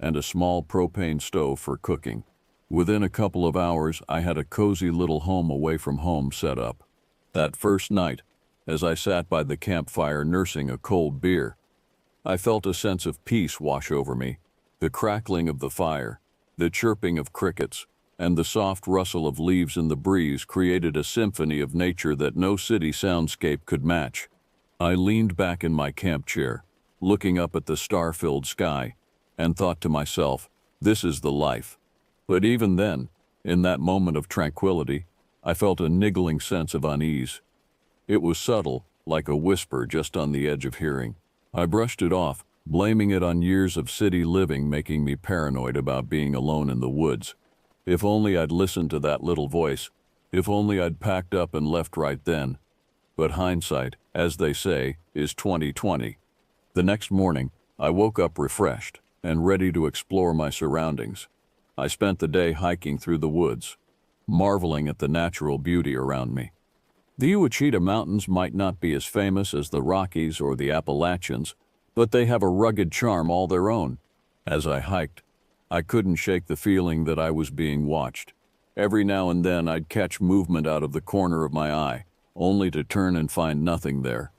and a small propane stove for cooking. Within a couple of hours, I had a cozy little home away from home set up. That first night, as I sat by the campfire nursing a cold beer, I felt a sense of peace wash over me. The crackling of the fire, the chirping of crickets, and the soft rustle of leaves in the breeze created a symphony of nature that no city soundscape could match. I leaned back in my camp chair, looking up at the star-filled sky, and thought to myself, this is the life. But even then, in that moment of tranquility, I felt a niggling sense of unease. It was subtle, like a whisper just on the edge of hearing. I brushed it off, blaming it on years of city living making me paranoid about being alone in the woods. If only I'd listened to that little voice. If only I'd packed up and left right then. But hindsight, as they say, is 20/20. The next morning, I woke up refreshed and ready to explore my surroundings. I spent the day hiking through the woods, marveling at the natural beauty around me. The Ouachita Mountains might not be as famous as the Rockies or the Appalachians, but they have a rugged charm all their own. As I hiked, I couldn't shake the feeling that I was being watched. Every now and then I'd catch movement out of the corner of my eye, only to turn and find nothing there.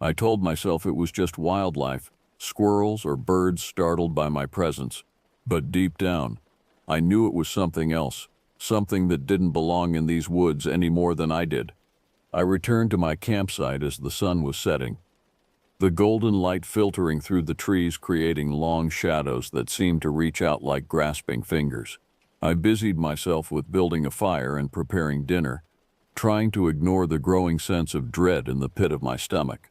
I told myself it was just wildlife, squirrels or birds startled by my presence. But deep down, I knew it was something else, something that didn't belong in these woods any more than I did. I returned to my campsite as the sun was setting, the golden light filtering through the trees, creating long shadows that seemed to reach out like grasping fingers. I busied myself with building a fire and preparing dinner, trying to ignore the growing sense of dread in the pit of my stomach.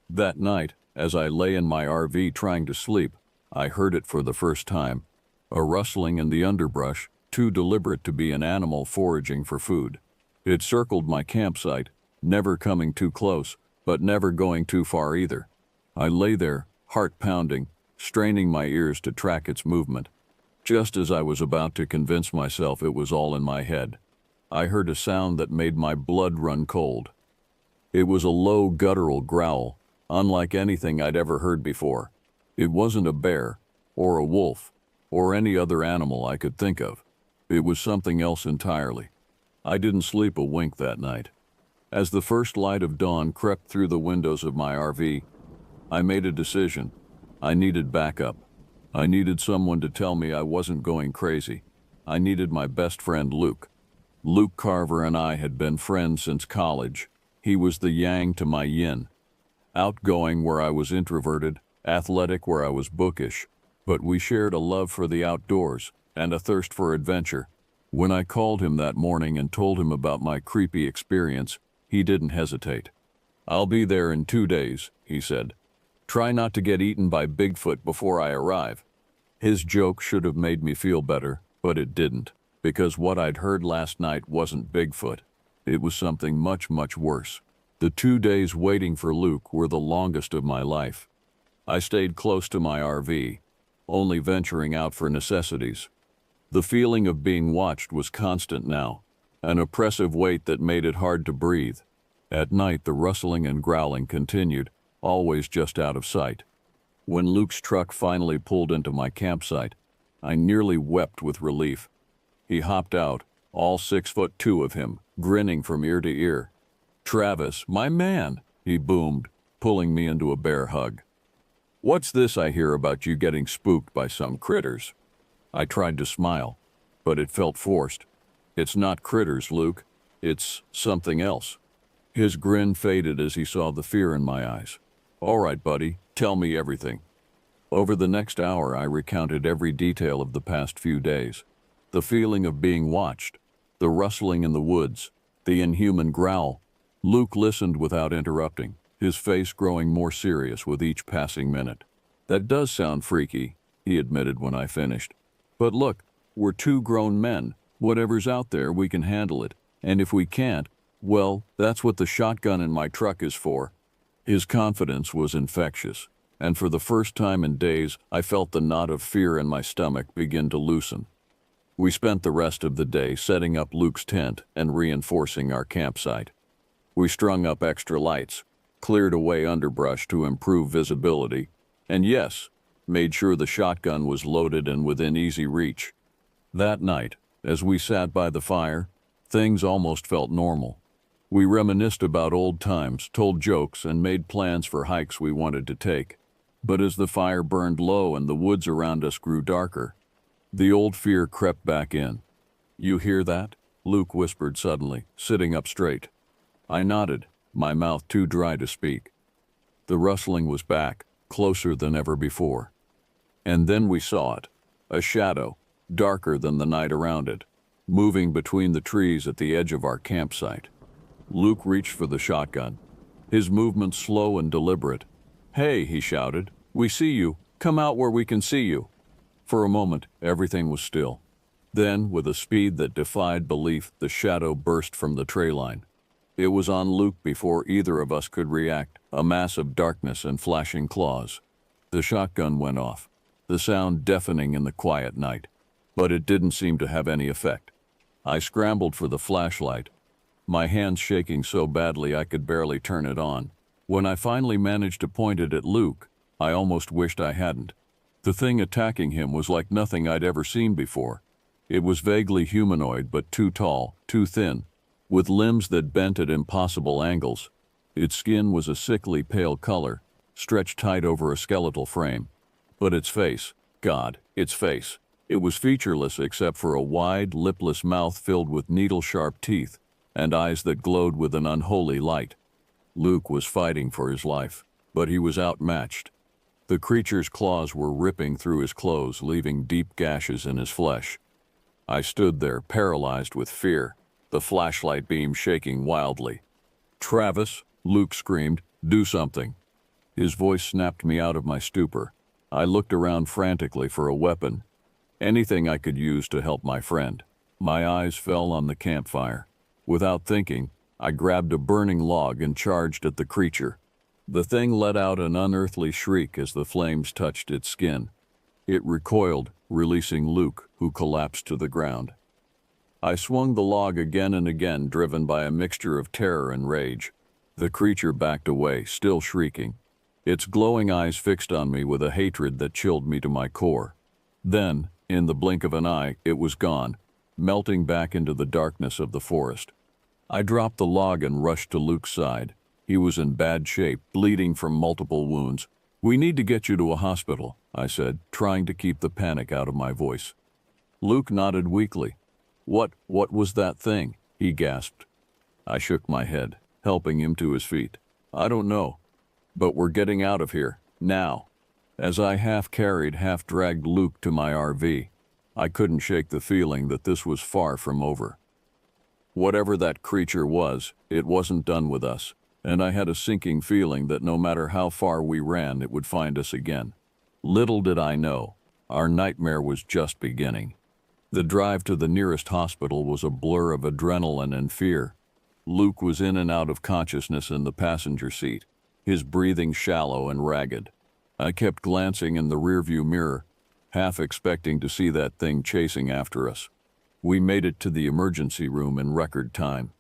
That night, as I lay in my RV trying to sleep, I heard it for the first time, a rustling in the underbrush, too deliberate to be an animal foraging for food. It circled my campsite, never coming too close, but never going too far either. I lay there, heart pounding, straining my ears to track its movement. Just as I was about to convince myself it was all in my head, I heard a sound that made my blood run cold. It was a low, guttural growl, unlike anything I'd ever heard before. It wasn't a bear, or a wolf, or any other animal I could think of. It was something else entirely. I didn't sleep a wink that night. As the first light of dawn crept through the windows of my RV, I made a decision. I needed backup. I needed someone to tell me I wasn't going crazy. I needed my best friend, Luke. Luke Carver and I had been friends since college. He was the yang to my yin. Outgoing where I was introverted, athletic where I was bookish, but we shared a love for the outdoors and a thirst for adventure. When I called him that morning and told him about my creepy experience, he didn't hesitate. "I'll be there in 2 days," he said. "Try not to get eaten by Bigfoot before I arrive." His joke should have made me feel better, but it didn't, because what I'd heard last night wasn't Bigfoot. It was something much, much worse. The 2 days waiting for Luke were the longest of my life. I stayed close to my RV, only venturing out for necessities. The feeling of being watched was constant now, an oppressive weight that made it hard to breathe. At night, the rustling and growling continued, always just out of sight. When Luke's truck finally pulled into my campsite, I nearly wept with relief. He hopped out, all 6'2" of him, grinning from ear to ear. "Travis, my man," he boomed, pulling me into a bear hug. "What's this I hear about you getting spooked by some critters?" I tried to smile, but it felt forced. "It's not critters, Luke. It's something else." His grin faded as he saw the fear in my eyes. "All right, buddy, tell me everything." Over the next hour, I recounted every detail of the past few days. The feeling of being watched, the rustling in the woods, the inhuman growl. Luke listened without interrupting, his face growing more serious with each passing minute. "That does sound freaky," he admitted when I finished. "But look, we're 2 grown men. Whatever's out there, we can handle it. And if we can't, well, that's what the shotgun in my truck is for." His confidence was infectious, and for the first time in days, I felt the knot of fear in my stomach begin to loosen. We spent the rest of the day setting up Luke's tent and reinforcing our campsite. We strung up extra lights, cleared away underbrush to improve visibility, and yes, made sure the shotgun was loaded and within easy reach. That night, as we sat by the fire, things almost felt normal. We reminisced about old times, told jokes, and made plans for hikes we wanted to take. But as the fire burned low and the woods around us grew darker, the old fear crept back in. "You hear that?" Luke whispered suddenly, sitting up straight. I nodded, my mouth too dry to speak. The rustling was back, closer than ever before. And then we saw it, a shadow, darker than the night around it, moving between the trees at the edge of our campsite. Luke reached for the shotgun, his movements slow and deliberate. "Hey," he shouted, "we see you. Come out where we can see you." For a moment, everything was still. Then, with a speed that defied belief, the shadow burst from the tree line. It was on Luke before either of us could react, a mass of darkness and flashing claws. The shotgun went off, the sound deafening in the quiet night, but it didn't seem to have any effect. I scrambled for the flashlight, my hands shaking so badly I could barely turn it on. When I finally managed to point it at Luke, I almost wished I hadn't. The thing attacking him was like nothing I'd ever seen before. It was vaguely humanoid, but too tall, too thin, with limbs that bent at impossible angles. Its skin was a sickly pale color, stretched tight over a skeletal frame. But its face, God, its face. It was featureless except for a wide, lipless mouth filled with needle-sharp teeth, and eyes that glowed with an unholy light. Luke was fighting for his life, but he was outmatched. The creature's claws were ripping through his clothes, leaving deep gashes in his flesh. I stood there, paralyzed with fear, the flashlight beam shaking wildly. "Travis," Luke screamed, "do something." His voice snapped me out of my stupor. I looked around frantically for a weapon, anything I could use to help my friend. My eyes fell on the campfire. Without thinking, I grabbed a burning log and charged at the creature. The thing let out an unearthly shriek as the flames touched its skin. It recoiled, releasing Luke, who collapsed to the ground. I swung the log again and again, driven by a mixture of terror and rage. The creature backed away, still shrieking, its glowing eyes fixed on me with a hatred that chilled me to my core. Then, in the blink of an eye, it was gone, melting back into the darkness of the forest. I dropped the log and rushed to Luke's side. He was in bad shape, bleeding from multiple wounds. "We need to get you to a hospital," I said, trying to keep the panic out of my voice. Luke nodded weakly. What was that thing?" he gasped. I shook my head, helping him to his feet. "I don't know, but we're getting out of here, now." As I half-carried, half-dragged Luke to my RV, I couldn't shake the feeling that this was far from over. Whatever that creature was, it wasn't done with us, and I had a sinking feeling that no matter how far we ran, it would find us again. Little did I know, our nightmare was just beginning. The drive to the nearest hospital was a blur of adrenaline and fear. Luke was in and out of consciousness in the passenger seat, his breathing shallow and ragged. I kept glancing in the rearview mirror, half expecting to see that thing chasing after us. We made it to the emergency room in record time.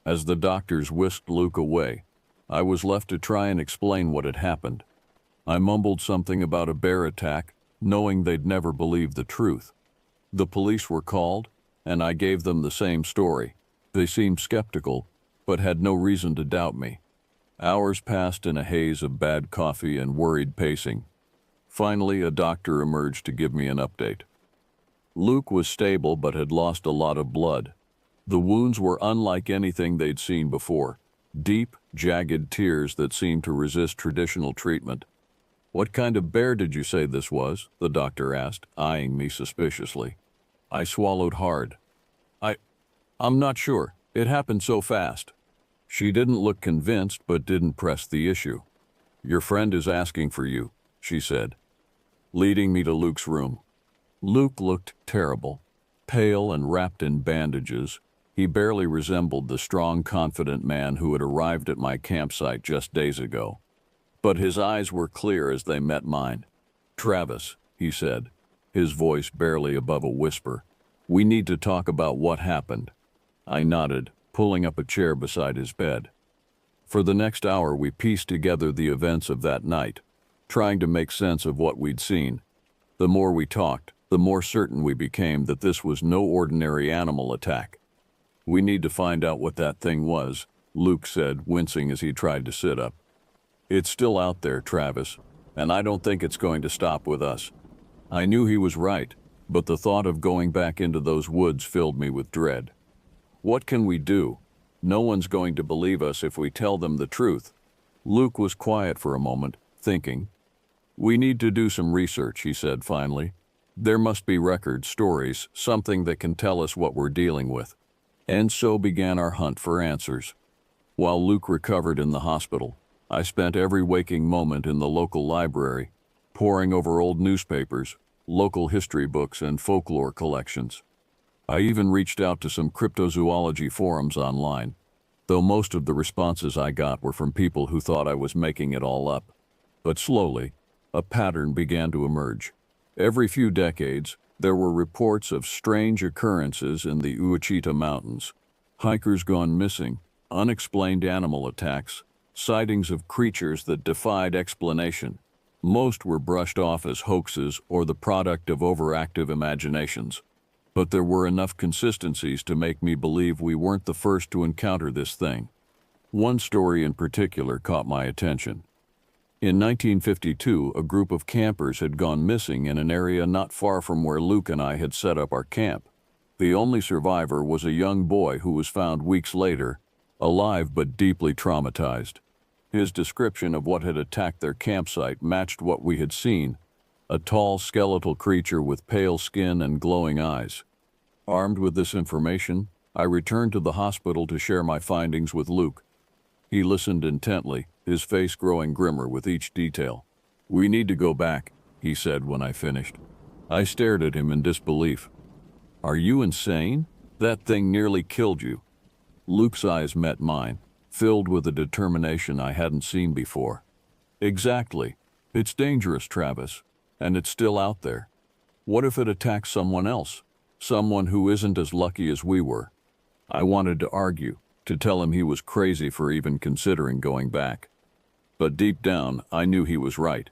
As the doctors whisked Luke away, I was left to try and explain what had happened. I mumbled something about a bear attack, knowing they'd never believe the truth. The police were called, and I gave them the same story. They seemed skeptical, but had no reason to doubt me. Hours passed in a haze of bad coffee and worried pacing. Finally, a doctor emerged to give me an update. Luke was stable but had lost a lot of blood. The wounds were unlike anything they'd seen before, deep, jagged tears that seemed to resist traditional treatment. "What kind of bear did you say this was?" the doctor asked, eyeing me suspiciously. I swallowed hard. I'm not sure. It happened so fast." She didn't look convinced but didn't press the issue. "Your friend is asking for you," she said, leading me to Luke's room. Luke looked terrible, pale and wrapped in bandages. He barely resembled the strong, confident man who had arrived at my campsite just days ago. But his eyes were clear as they met mine. "Travis," he said, his voice barely above a whisper, "we need to talk about what happened." I nodded, pulling up a chair beside his bed. For the next hour we pieced together the events of that night, trying to make sense of what we'd seen. The more we talked, the more certain we became that this was no ordinary animal attack. "We need to find out what that thing was," Luke said, wincing as he tried to sit up. "It's still out there, Travis, and I don't think it's going to stop with us." I knew he was right, but the thought of going back into those woods filled me with dread. "What can we do? No one's going to believe us if we tell them the truth." Luke was quiet for a moment, thinking. "We need to do some research," he said finally. "There must be records, stories, something that can tell us what we're dealing with." And so began our hunt for answers. While Luke recovered in the hospital, I spent every waking moment in the local library, poring over old newspapers, local history books, and folklore collections. I even reached out to some cryptozoology forums online, though most of the responses I got were from people who thought I was making it all up. But slowly, a pattern began to emerge. Every few decades, there were reports of strange occurrences in the Ouachita Mountains. Hikers gone missing, unexplained animal attacks, sightings of creatures that defied explanation. Most were brushed off as hoaxes or the product of overactive imaginations. But there were enough consistencies to make me believe we weren't the first to encounter this thing. One story in particular caught my attention. In 1952, a group of campers had gone missing in an area not far from where Luke and I had set up our camp. The only survivor was a young boy who was found weeks later, alive but deeply traumatized. His description of what had attacked their campsite matched what we had seen, a tall skeletal creature with pale skin and glowing eyes. Armed with this information, I returned to the hospital to share my findings with Luke. He listened intently, his face growing grimmer with each detail. "We need to go back," he said when I finished. I stared at him in disbelief. "Are you insane? That thing nearly killed you." Luke's eyes met mine, filled with a determination I hadn't seen before. "Exactly. It's dangerous, Travis, and it's still out there. What if it attacks someone else? Someone who isn't as lucky as we were?" I wanted to argue, to tell him he was crazy for even considering going back. But deep down, I knew he was right.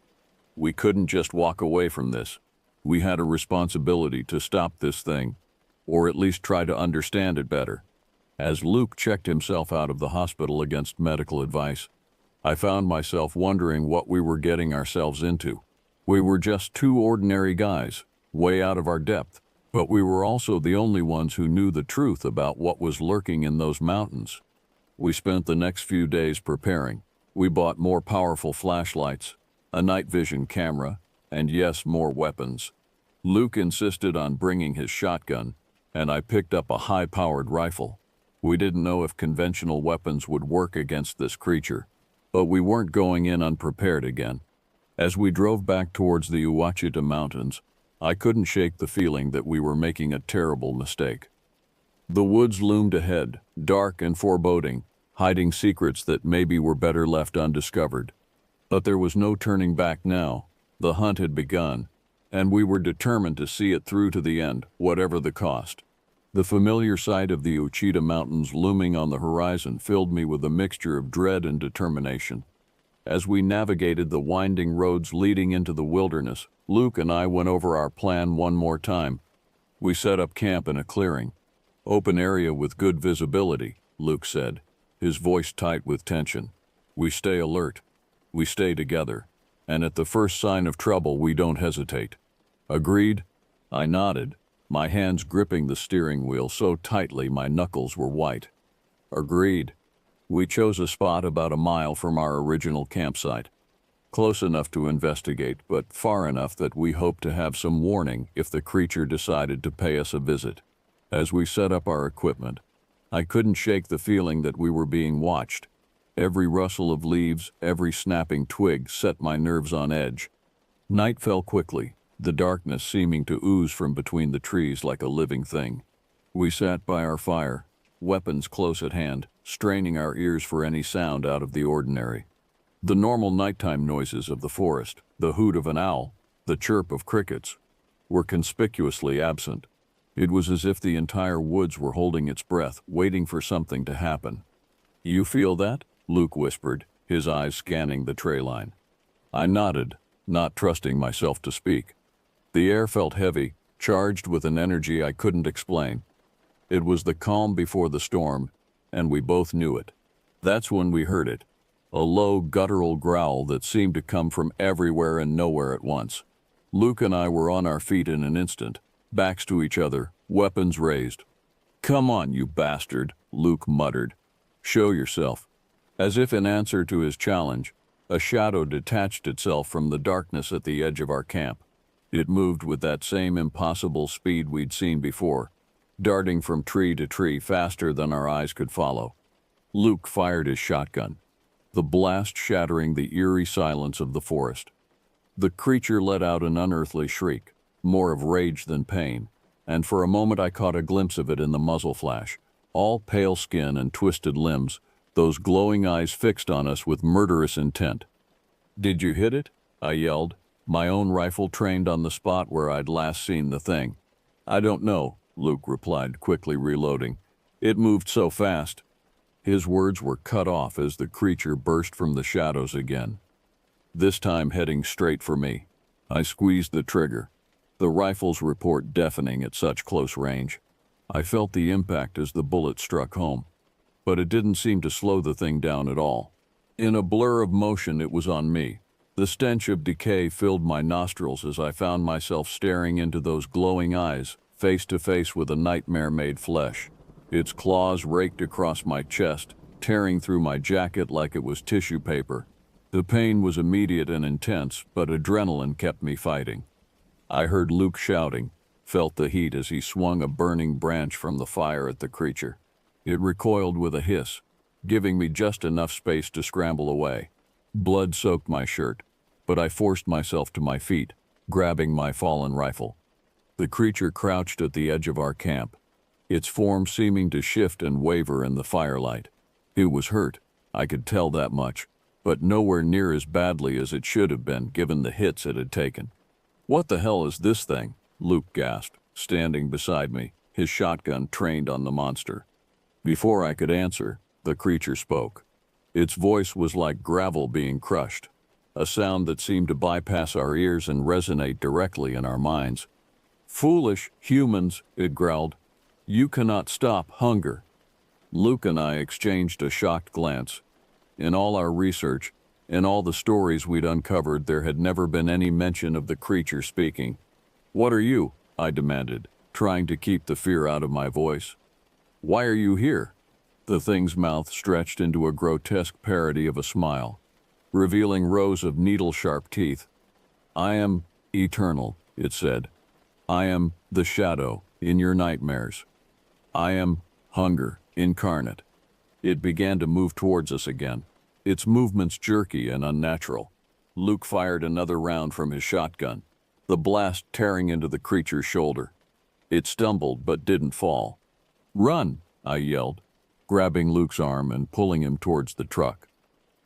We couldn't just walk away from this. We had a responsibility to stop this thing, or at least try to understand it better. As Luke checked himself out of the hospital against medical advice, I found myself wondering what we were getting ourselves into. We were just two ordinary guys, way out of our depth, but we were also the only ones who knew the truth about what was lurking in those mountains. We spent the next few days preparing. We bought more powerful flashlights, a night vision camera, and yes, more weapons. Luke insisted on bringing his shotgun, and I picked up a high-powered rifle. We didn't know if conventional weapons would work against this creature, but we weren't going in unprepared again. As we drove back towards the Ouachita Mountains, I couldn't shake the feeling that we were making a terrible mistake. The woods loomed ahead, dark and foreboding, hiding secrets that maybe were better left undiscovered. But there was no turning back now. The hunt had begun, and we were determined to see it through to the end, whatever the cost. The familiar sight of the Ouachita Mountains looming on the horizon filled me with a mixture of dread and determination. As we navigated the winding roads leading into the wilderness, Luke and I went over our plan one more time. We set up camp in a clearing. "Open area with good visibility," Luke said, his voice tight with tension. "We stay alert. We stay together. And at the first sign of trouble, we don't hesitate." "Agreed?" I nodded, my hands gripping the steering wheel so tightly my knuckles were white. "Agreed." We chose a spot about a mile from our original campsite. Close enough to investigate, but far enough that we hoped to have some warning if the creature decided to pay us a visit. As we set up our equipment, I couldn't shake the feeling that we were being watched. Every rustle of leaves, every snapping twig set my nerves on edge. Night fell quickly, the darkness seeming to ooze from between the trees like a living thing. We sat by our fire, weapons close at hand, straining our ears for any sound out of the ordinary. The normal nighttime noises of the forest, the hoot of an owl, the chirp of crickets, were conspicuously absent. It was as if the entire woods were holding its breath, waiting for something to happen. "You feel that?" Luke whispered, his eyes scanning the tree line. I nodded, not trusting myself to speak. The air felt heavy, charged with an energy I couldn't explain. It was the calm before the storm, and we both knew it. That's when we heard it, a low, guttural growl that seemed to come from everywhere and nowhere at once. Luke and I were on our feet in an instant, backs to each other, weapons raised. "Come on, you bastard," Luke muttered. "Show yourself." As if in answer to his challenge, a shadow detached itself from the darkness at the edge of our camp. It moved with that same impossible speed we'd seen before, darting from tree to tree faster than our eyes could follow. Luke fired his shotgun, the blast shattering the eerie silence of the forest. The creature let out an unearthly shriek, more of rage than pain, and for a moment I caught a glimpse of it in the muzzle flash, all pale skin and twisted limbs, those glowing eyes fixed on us with murderous intent. "Did you hit it?" I yelled, my own rifle trained on the spot where I'd last seen the thing. "I don't know," Luke replied, quickly reloading. "It moved so fast." His words were cut off as the creature burst from the shadows again, this time heading straight for me. I squeezed the trigger, the rifle's report deafening at such close range. I felt the impact as the bullet struck home, but it didn't seem to slow the thing down at all. In a blur of motion, it was on me. The stench of decay filled my nostrils as I found myself staring into those glowing eyes, face to face with a nightmare made flesh. Its claws raked across my chest, tearing through my jacket like it was tissue paper. The pain was immediate and intense, but adrenaline kept me fighting. I heard Luke shouting, felt the heat as he swung a burning branch from the fire at the creature. It recoiled with a hiss, giving me just enough space to scramble away. Blood soaked my shirt, but I forced myself to my feet, grabbing my fallen rifle. The creature crouched at the edge of our camp, its form seeming to shift and waver in the firelight. It was hurt, I could tell that much, but nowhere near as badly as it should have been given the hits it had taken. "What the hell is this thing?" Luke gasped, standing beside me, his shotgun trained on the monster. Before I could answer, the creature spoke. Its voice was like gravel being crushed, a sound that seemed to bypass our ears and resonate directly in our minds. "Foolish humans," it growled. "You cannot stop hunger." Luke and I exchanged a shocked glance. In all our research, in all the stories we'd uncovered, there had never been any mention of the creature speaking. "What are you?" I demanded, trying to keep the fear out of my voice. "Why are you here?" The thing's mouth stretched into a grotesque parody of a smile, revealing rows of needle-sharp teeth. "I am eternal," it said. "I am the shadow in your nightmares. I am hunger incarnate." It began to move towards us again, its movements jerky and unnatural. Luke fired another round from his shotgun, the blast tearing into the creature's shoulder. It stumbled but didn't fall. "Run!" I yelled, grabbing Luke's arm and pulling him towards the truck.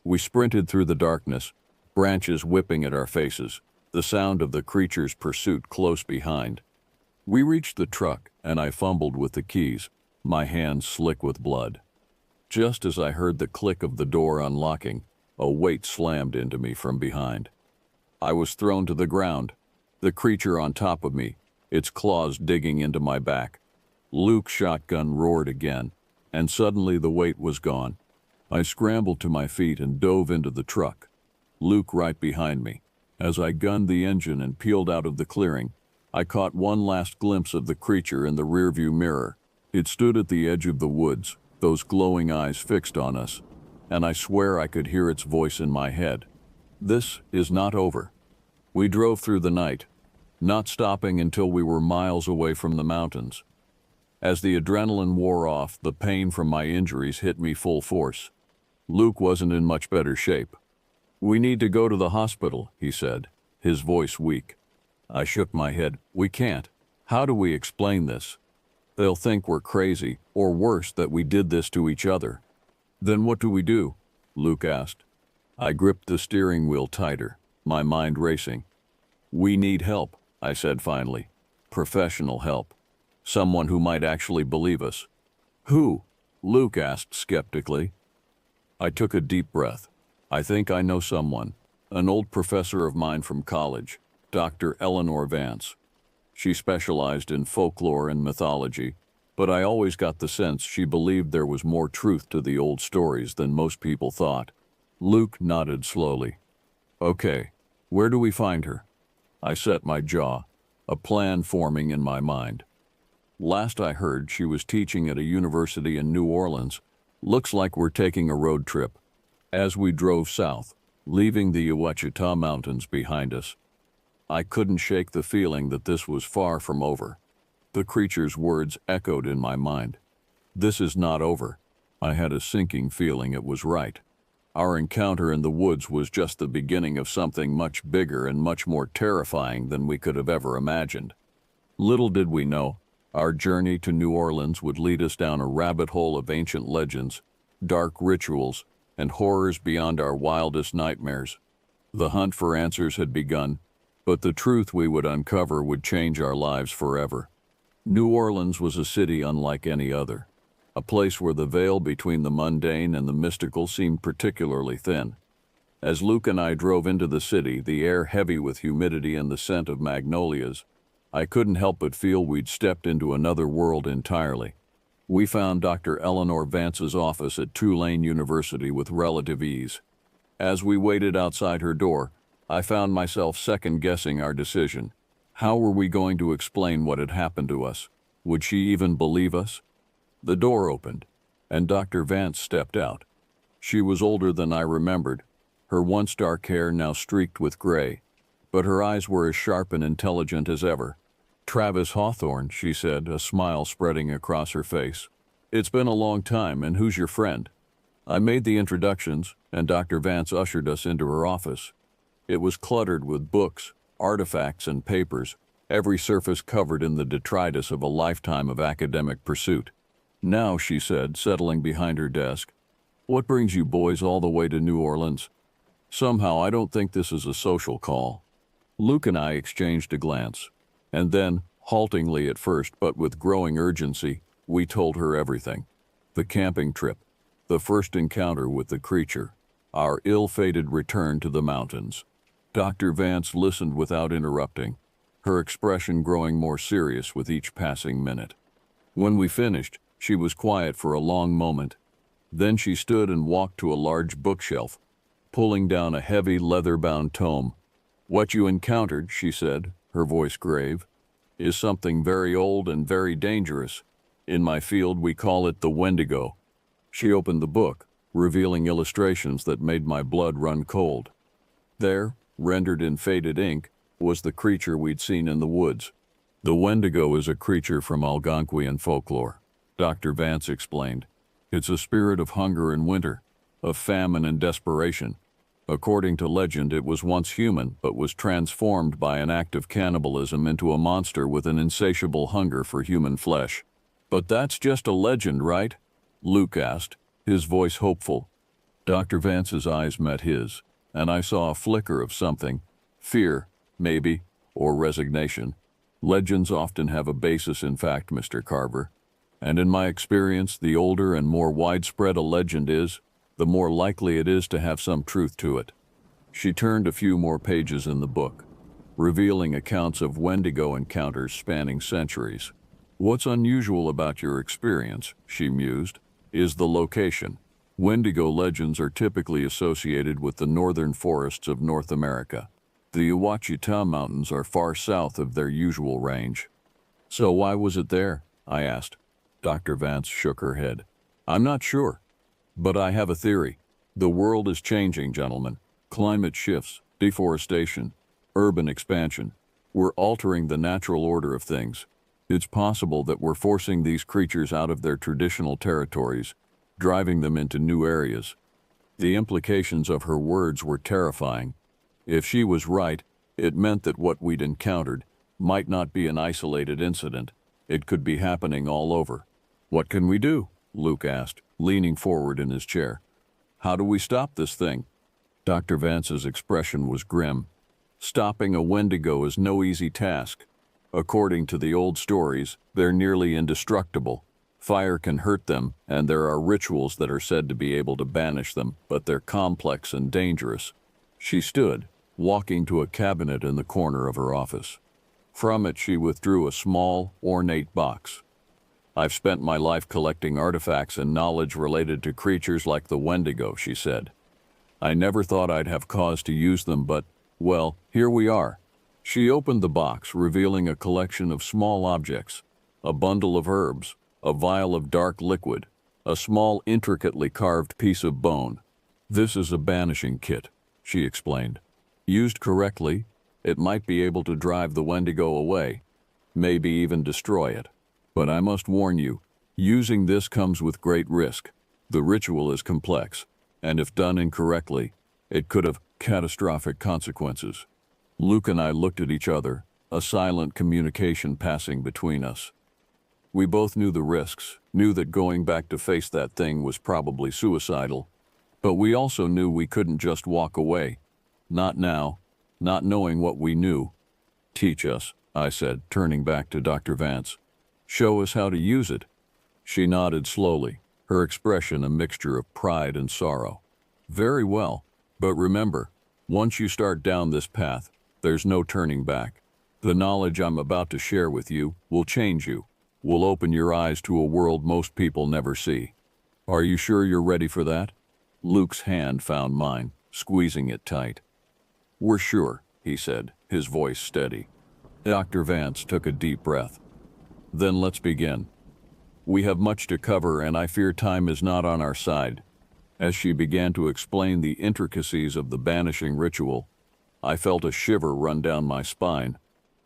We sprinted through the darkness, branches whipping at our faces, the sound of the creature's pursuit close behind. We reached the truck, and I fumbled with the keys, my hands slick with blood. Just as I heard the click of the door unlocking, a weight slammed into me from behind. I was thrown to the ground, the creature on top of me, its claws digging into my back. Luke's shotgun roared again, and suddenly the weight was gone. I scrambled to my feet and dove into the truck, Luke right behind me. As I gunned the engine and peeled out of the clearing, I caught one last glimpse of the creature in the rearview mirror. It stood at the edge of the woods, those glowing eyes fixed on us, and I swear I could hear its voice in my head. "This is not over." We drove through the night, not stopping until we were miles away from the mountains. As the adrenaline wore off, the pain from my injuries hit me full force. Luke wasn't in much better shape. "We need to go to the hospital," he said, his voice weak. I shook my head. "We can't. How do we explain this? They'll think we're crazy, or worse, that we did this to each other." "Then what do we do?" Luke asked. I gripped the steering wheel tighter, my mind racing. "We need help," I said finally. "Professional help. Someone who might actually believe us." "Who?" Luke asked skeptically. I took a deep breath. "I think I know someone. An old professor of mine from college, Dr. Eleanor Vance. She specialized in folklore and mythology, but I always got the sense she believed there was more truth to the old stories than most people thought." Luke nodded slowly. "Okay, where do we find her?" I set my jaw, a plan forming in my mind. "Last I heard, she was teaching at a university in New Orleans. Looks like we're taking a road trip." As we drove south, leaving the Ouachita Mountains behind us, I couldn't shake the feeling that this was far from over. The creature's words echoed in my mind. "This is not over." I had a sinking feeling it was right. Our encounter in the woods was just the beginning of something much bigger and much more terrifying than we could have ever imagined. Little did we know, our journey to New Orleans would lead us down a rabbit hole of ancient legends, dark rituals, and horrors beyond our wildest nightmares. The hunt for answers had begun, but the truth we would uncover would change our lives forever. New Orleans was a city unlike any other, a place where the veil between the mundane and the mystical seemed particularly thin. As Luke and I drove into the city, the air heavy with humidity and the scent of magnolias, I couldn't help but feel we'd stepped into another world entirely. We found Dr. Eleanor Vance's office at Tulane University with relative ease. As we waited outside her door, I found myself second-guessing our decision. How were we going to explain what had happened to us? Would she even believe us? The door opened, and Dr. Vance stepped out. She was older than I remembered, her once dark hair now streaked with gray, but her eyes were as sharp and intelligent as ever. "Travis Hawthorne," she said, a smile spreading across her face. "It's been a long time, and who's your friend?" I made the introductions, and Dr. Vance ushered us into her office. It was cluttered with books, artifacts, and papers, every surface covered in the detritus of a lifetime of academic pursuit. "Now," she said, settling behind her desk, "what brings you boys all the way to New Orleans? Somehow I don't think this is a social call." Luke and I exchanged a glance, and then, haltingly at first but with growing urgency, we told her everything. The camping trip, the first encounter with the creature, our ill-fated return to the mountains. Dr. Vance listened without interrupting, her expression growing more serious with each passing minute. When we finished, she was quiet for a long moment. Then she stood and walked to a large bookshelf, pulling down a heavy leather-bound tome. "What you encountered," she said, her voice grave, "is something very old and very dangerous. In my field we call it the Wendigo." She opened the book, revealing illustrations that made my blood run cold. There, rendered in faded ink, was the creature we'd seen in the woods. "The Wendigo is a creature from Algonquian folklore," Dr. Vance explained. "It's a spirit of hunger and winter, of famine and desperation. According to legend, it was once human but was transformed by an act of cannibalism into a monster with an insatiable hunger for human flesh." "But that's just a legend, right?" Luke asked, his voice hopeful. Dr. Vance's eyes met his, and I saw a flicker of something, fear, maybe, or resignation. "Legends often have a basis in fact, Mr. Carver. And in my experience, the older and more widespread a legend is, the more likely it is to have some truth to it." She turned a few more pages in the book, revealing accounts of Wendigo encounters spanning centuries. "What's unusual about your experience," she mused, "is the location. Wendigo legends are typically associated with the northern forests of North America. The Ouachita Mountains are far south of their usual range." "So why was it there?" I asked. Dr. Vance shook her head. "I'm not sure. But I have a theory. The world is changing, gentlemen. Climate shifts, deforestation, urban expansion. We're altering the natural order of things. It's possible that we're forcing these creatures out of their traditional territories, driving them into new areas." The implications of her words were terrifying. If she was right, it meant that what we'd encountered might not be an isolated incident. It could be happening all over. "What can we do?" Luke asked, leaning forward in his chair. "How do we stop this thing?" Dr. Vance's expression was grim. "Stopping a Wendigo is no easy task. According to the old stories, they're nearly indestructible. Fire can hurt them, and there are rituals that are said to be able to banish them, but they're complex and dangerous." She stood, walking to a cabinet in the corner of her office. From it she withdrew a small, ornate box. "I've spent my life collecting artifacts and knowledge related to creatures like the Wendigo," she said. "I never thought I'd have cause to use them, but, well, here we are." She opened the box, revealing a collection of small objects, a bundle of herbs, a vial of dark liquid, a small, intricately carved piece of bone. "This is a banishing kit," she explained. "Used correctly, it might be able to drive the Wendigo away, maybe even destroy it. But I must warn you, using this comes with great risk. The ritual is complex, and if done incorrectly, it could have catastrophic consequences." Luke and I looked at each other, a silent communication passing between us. We both knew the risks, knew that going back to face that thing was probably suicidal, but we also knew we couldn't just walk away. Not now, not knowing what we knew. "Teach us," I said, turning back to Dr. Vance. "Show us how to use it." She nodded slowly, her expression a mixture of pride and sorrow. "Very well, but remember, once you start down this path, there's no turning back. The knowledge I'm about to share with you will change you, will open your eyes to a world most people never see. Are you sure you're ready for that?" Luke's hand found mine, squeezing it tight. "We're sure," he said, his voice steady. Dr. Vance took a deep breath. Then let's begin. We have much to cover, and I fear time is not on our side. As she began to explain the intricacies of the banishing ritual, I felt a shiver run down my spine.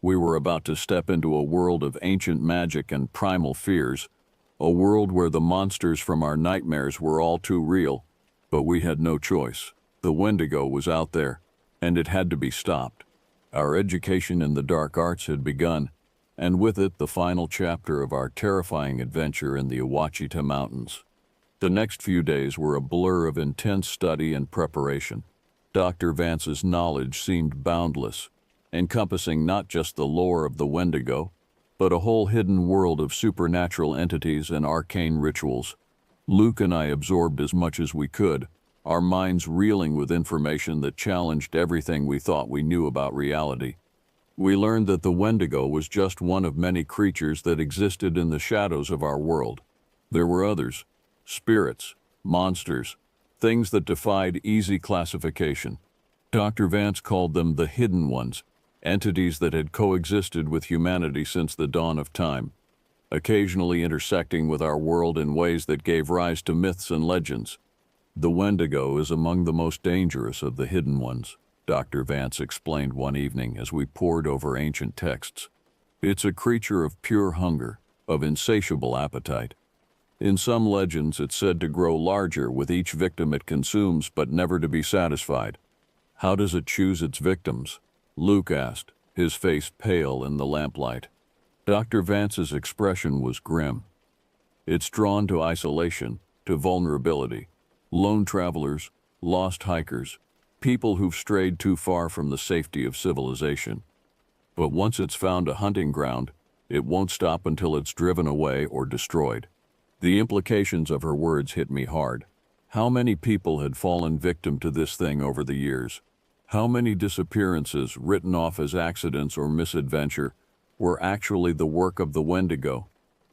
We were about to step into a world of ancient magic and primal fears, a world where the monsters from our nightmares were all too real, but we had no choice. The Wendigo was out there, and it had to be stopped. Our education in the dark arts had begun, and with it the final chapter of our terrifying adventure in the Ouachita Mountains. The next few days were a blur of intense study and preparation. Dr. Vance's knowledge seemed boundless, encompassing not just the lore of the Wendigo, but a whole hidden world of supernatural entities and arcane rituals. Luke and I absorbed as much as we could, our minds reeling with information that challenged everything we thought we knew about reality. We learned that the Wendigo was just one of many creatures that existed in the shadows of our world. There were others, spirits, monsters, things that defied easy classification. Dr. Vance called them the Hidden Ones, entities that had coexisted with humanity since the dawn of time, occasionally intersecting with our world in ways that gave rise to myths and legends. The Wendigo is among the most dangerous of the Hidden Ones, Dr. Vance explained one evening as we pored over ancient texts. It's a creature of pure hunger, of insatiable appetite. In some legends, it's said to grow larger with each victim it consumes, but never to be satisfied. How does it choose its victims? Luke asked, his face pale in the lamplight. Dr. Vance's expression was grim. It's drawn to isolation, to vulnerability. Lone travelers, lost hikers, people who've strayed too far from the safety of civilization. But once it's found a hunting ground, it won't stop until it's driven away or destroyed. The implications of her words hit me hard. How many people had fallen victim to this thing over the years? How many disappearances, written off as accidents or misadventure, were actually the work of the Wendigo?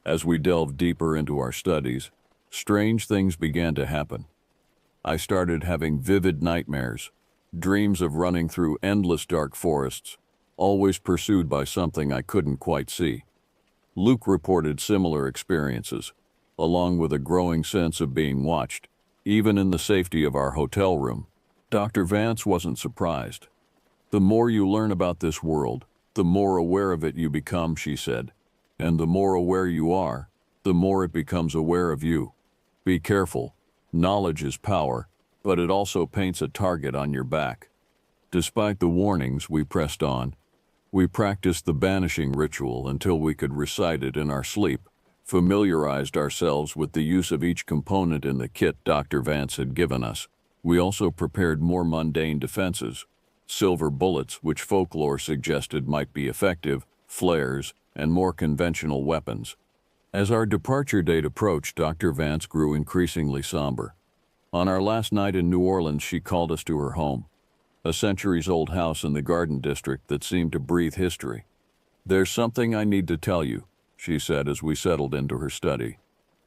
As we delved deeper into our studies, strange things began to happen. I started having vivid nightmares, dreams of running through endless dark forests, always pursued by something I couldn't quite see. Luke reported similar experiences, along with a growing sense of being watched, even in the safety of our hotel room. Dr. Vance wasn't surprised. The more you learn about this world, the more aware of it you become, she said. And the more aware you are, the more it becomes aware of you. Be careful. Knowledge is power, but it also paints a target on your back. Despite the warnings, we pressed on. We practiced the banishing ritual until we could recite it in our sleep, familiarized ourselves with the use of each component in the kit Dr. Vance had given us. We also prepared more mundane defenses, silver bullets, which folklore suggested might be effective, flares, and more conventional weapons. As our departure date approached, Dr. Vance grew increasingly somber. On our last night in New Orleans, she called us to her home, a centuries-old house in the Garden District that seemed to breathe history. "There's something I need to tell you," she said as we settled into her study.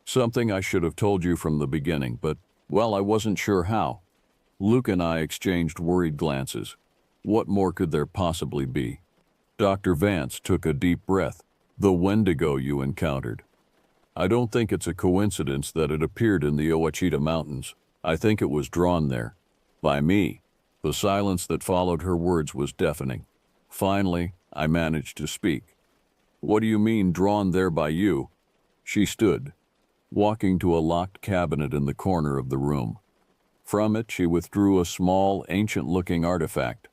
"Something I should have told you from the beginning, but, well, I wasn't sure how." Luke and I exchanged worried glances. What more could there possibly be? Dr. Vance took a deep breath. "The Wendigo you encountered. I don't think it's a coincidence that it appeared in the Ouachita Mountains. I think it was drawn there. By me." The silence that followed her words was deafening. Finally, I managed to speak. "What do you mean, drawn there by you?" She stood, walking to a locked cabinet in the corner of the room. From it, she withdrew a small, ancient-looking artifact,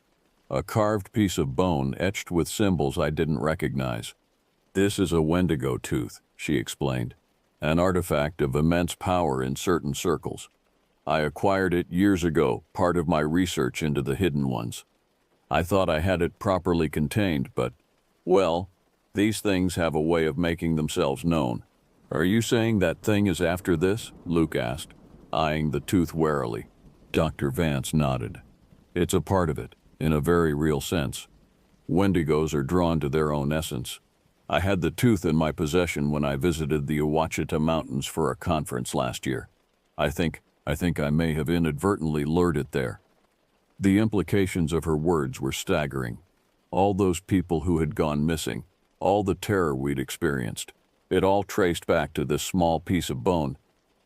a carved piece of bone etched with symbols I didn't recognize. "This is a Wendigo tooth," she explained, "an artifact of immense power in certain circles. I acquired it years ago, part of my research into the Hidden Ones. I thought I had it properly contained, but, well, these things have a way of making themselves known." "Are you saying that thing is after this?" Luke asked, eyeing the tooth warily. Dr. Vance nodded. "It's a part of it, in a very real sense. Wendigos are drawn to their own essence. I had the tooth in my possession when I visited the Ouachita Mountains for a conference last year. I think I may have inadvertently lured it there." The implications of her words were staggering. All those people who had gone missing, all the terror we'd experienced. It all traced back to this small piece of bone.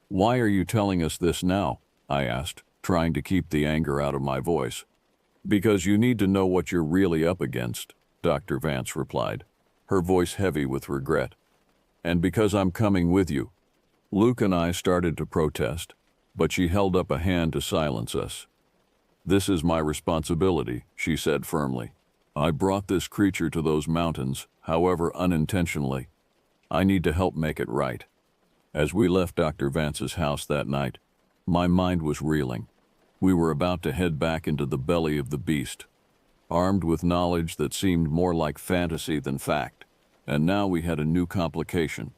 "Why are you telling us this now?" I asked, trying to keep the anger out of my voice. "Because you need to know what you're really up against," Dr. Vance replied, her voice heavy with regret. "And because I'm coming with you." Luke and I started to protest, but she held up a hand to silence us. "This is my responsibility," she said firmly. "I brought this creature to those mountains, however unintentionally. I need to help make it right." As we left Dr. Vance's house that night, my mind was reeling. We were about to head back into the belly of the beast, armed with knowledge that seemed more like fantasy than fact. And now we had a new complication.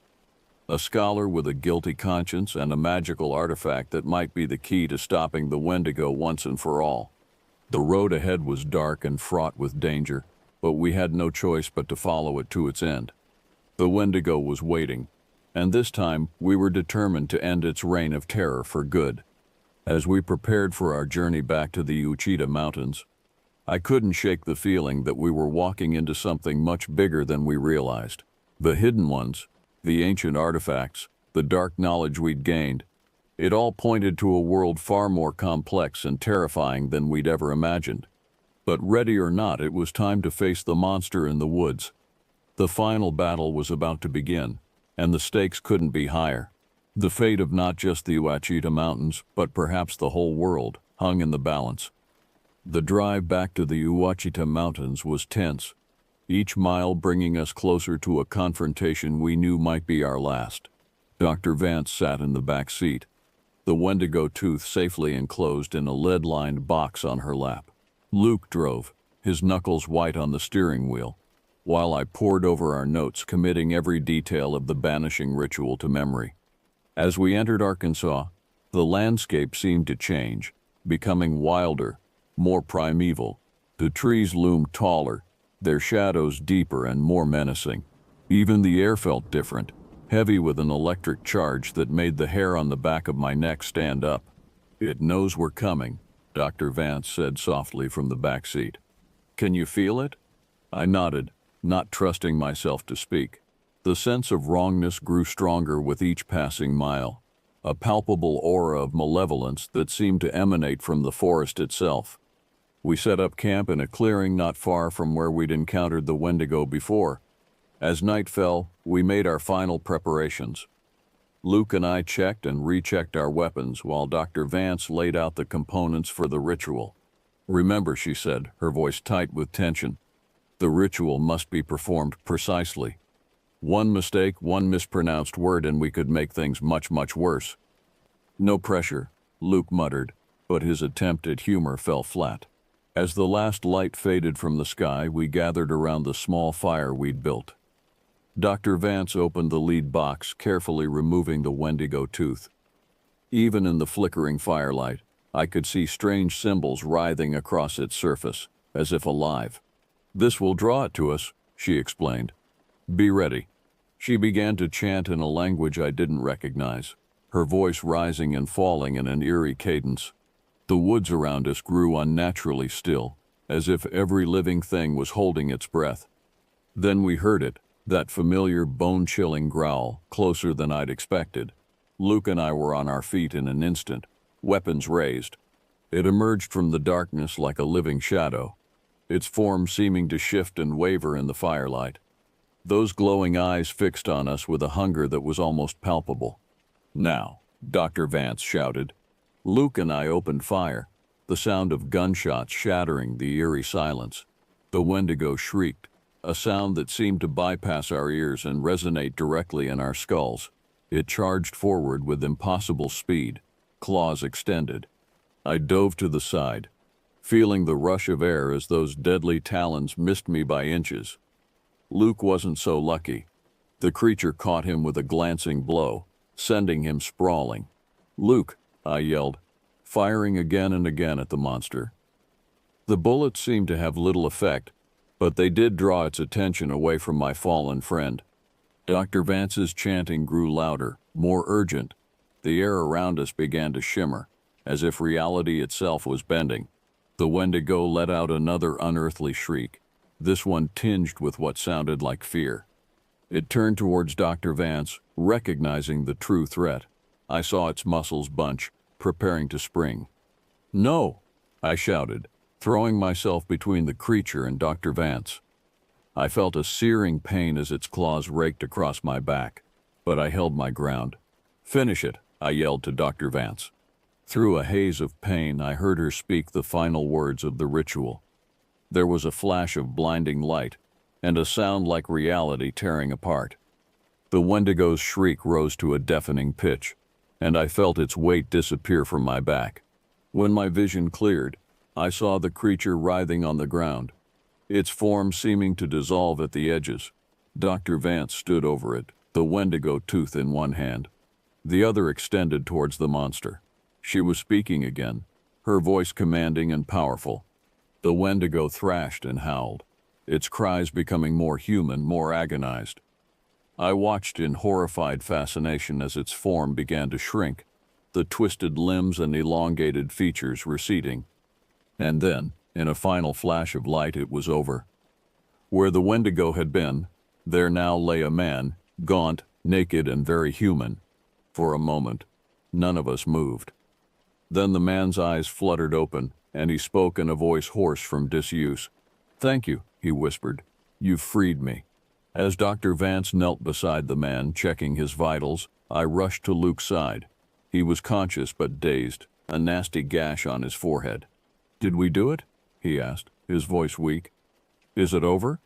A scholar with a guilty conscience and a magical artifact that might be the key to stopping the Wendigo once and for all. The road ahead was dark and fraught with danger, but we had no choice but to follow it to its end. The Wendigo was waiting, and this time we were determined to end its reign of terror for good. As we prepared for our journey back to the Ouachita Mountains, I couldn't shake the feeling that we were walking into something much bigger than we realized. The hidden ones, the ancient artifacts, the dark knowledge we'd gained, it all pointed to a world far more complex and terrifying than we'd ever imagined. But ready or not, it was time to face the monster in the woods. The final battle was about to begin, and the stakes couldn't be higher. The fate of not just the Ouachita Mountains, but perhaps the whole world, hung in the balance. The drive back to the Ouachita Mountains was tense, each mile bringing us closer to a confrontation we knew might be our last. Dr. Vance sat in the back seat, the Wendigo tooth safely enclosed in a lead-lined box on her lap. Luke drove, his knuckles white on the steering wheel, while I pored over our notes, committing every detail of the banishing ritual to memory. As we entered Arkansas, the landscape seemed to change, becoming wilder, more primeval. The trees loomed taller, their shadows deeper and more menacing. Even the air felt different, heavy with an electric charge that made the hair on the back of my neck stand up. "It knows we're coming," Dr. Vance said softly from the back seat. "Can you feel it?" I nodded, not trusting myself to speak. The sense of wrongness grew stronger with each passing mile, a palpable aura of malevolence that seemed to emanate from the forest itself. We set up camp in a clearing not far from where we'd encountered the Wendigo before. As night fell, we made our final preparations. Luke and I checked and rechecked our weapons while Dr. Vance laid out the components for the ritual. "Remember," she said, her voice tight with tension, "the ritual must be performed precisely. One mistake, one mispronounced word, and we could make things much, much worse." "No pressure," Luke muttered, but his attempt at humor fell flat. As the last light faded from the sky, we gathered around the small fire we'd built. Dr. Vance opened the lead box, carefully removing the Wendigo tooth. Even in the flickering firelight, I could see strange symbols writhing across its surface, as if alive. "This will draw it to us," she explained. "Be ready." She began to chant in a language I didn't recognize, her voice rising and falling in an eerie cadence. The woods around us grew unnaturally still, as if every living thing was holding its breath. Then we heard it, that familiar bone-chilling growl, closer than I'd expected. Luke and I were on our feet in an instant, weapons raised. It emerged from the darkness like a living shadow, its form seeming to shift and waver in the firelight. Those glowing eyes fixed on us with a hunger that was almost palpable. "Now," Dr. Vance shouted. Luke and I opened fire, the sound of gunshots shattering the eerie silence. The Wendigo shrieked, a sound that seemed to bypass our ears and resonate directly in our skulls. It charged forward with impossible speed, claws extended. I dove to the side, feeling the rush of air as those deadly talons missed me by inches. Luke wasn't so lucky. The creature caught him with a glancing blow, sending him sprawling. "Luke," I yelled, firing again and again at the monster. The bullets seemed to have little effect, but they did draw its attention away from my fallen friend. Dr. Vance's chanting grew louder, more urgent. The air around us began to shimmer, as if reality itself was bending. The Wendigo let out another unearthly shriek, this one tinged with what sounded like fear. It turned towards Dr. Vance, recognizing the true threat. I saw its muscles bunch, preparing to spring. "No!" I shouted, throwing myself between the creature and Dr. Vance. I felt a searing pain as its claws raked across my back, but I held my ground. "Finish it," I yelled to Dr. Vance. Through a haze of pain, I heard her speak the final words of the ritual. There was a flash of blinding light, and a sound like reality tearing apart. The Wendigo's shriek rose to a deafening pitch, and I felt its weight disappear from my back. When my vision cleared, I saw the creature writhing on the ground, its form seeming to dissolve at the edges. Dr. Vance stood over it, the Wendigo tooth in one hand, the other extended towards the monster. She was speaking again, her voice commanding and powerful. The Wendigo thrashed and howled, its cries becoming more human, more agonized. I watched in horrified fascination as its form began to shrink, the twisted limbs and elongated features receding. And then, in a final flash of light, it was over. Where the Wendigo had been, there now lay a man, gaunt, naked, and very human. For a moment, none of us moved. Then the man's eyes fluttered open, and he spoke in a voice hoarse from disuse. "Thank you," he whispered. "You've freed me." As Dr. Vance knelt beside the man, checking his vitals, I rushed to Luke's side. He was conscious but dazed, a nasty gash on his forehead. "Did we do it?" he asked, his voice weak. "Is it over?"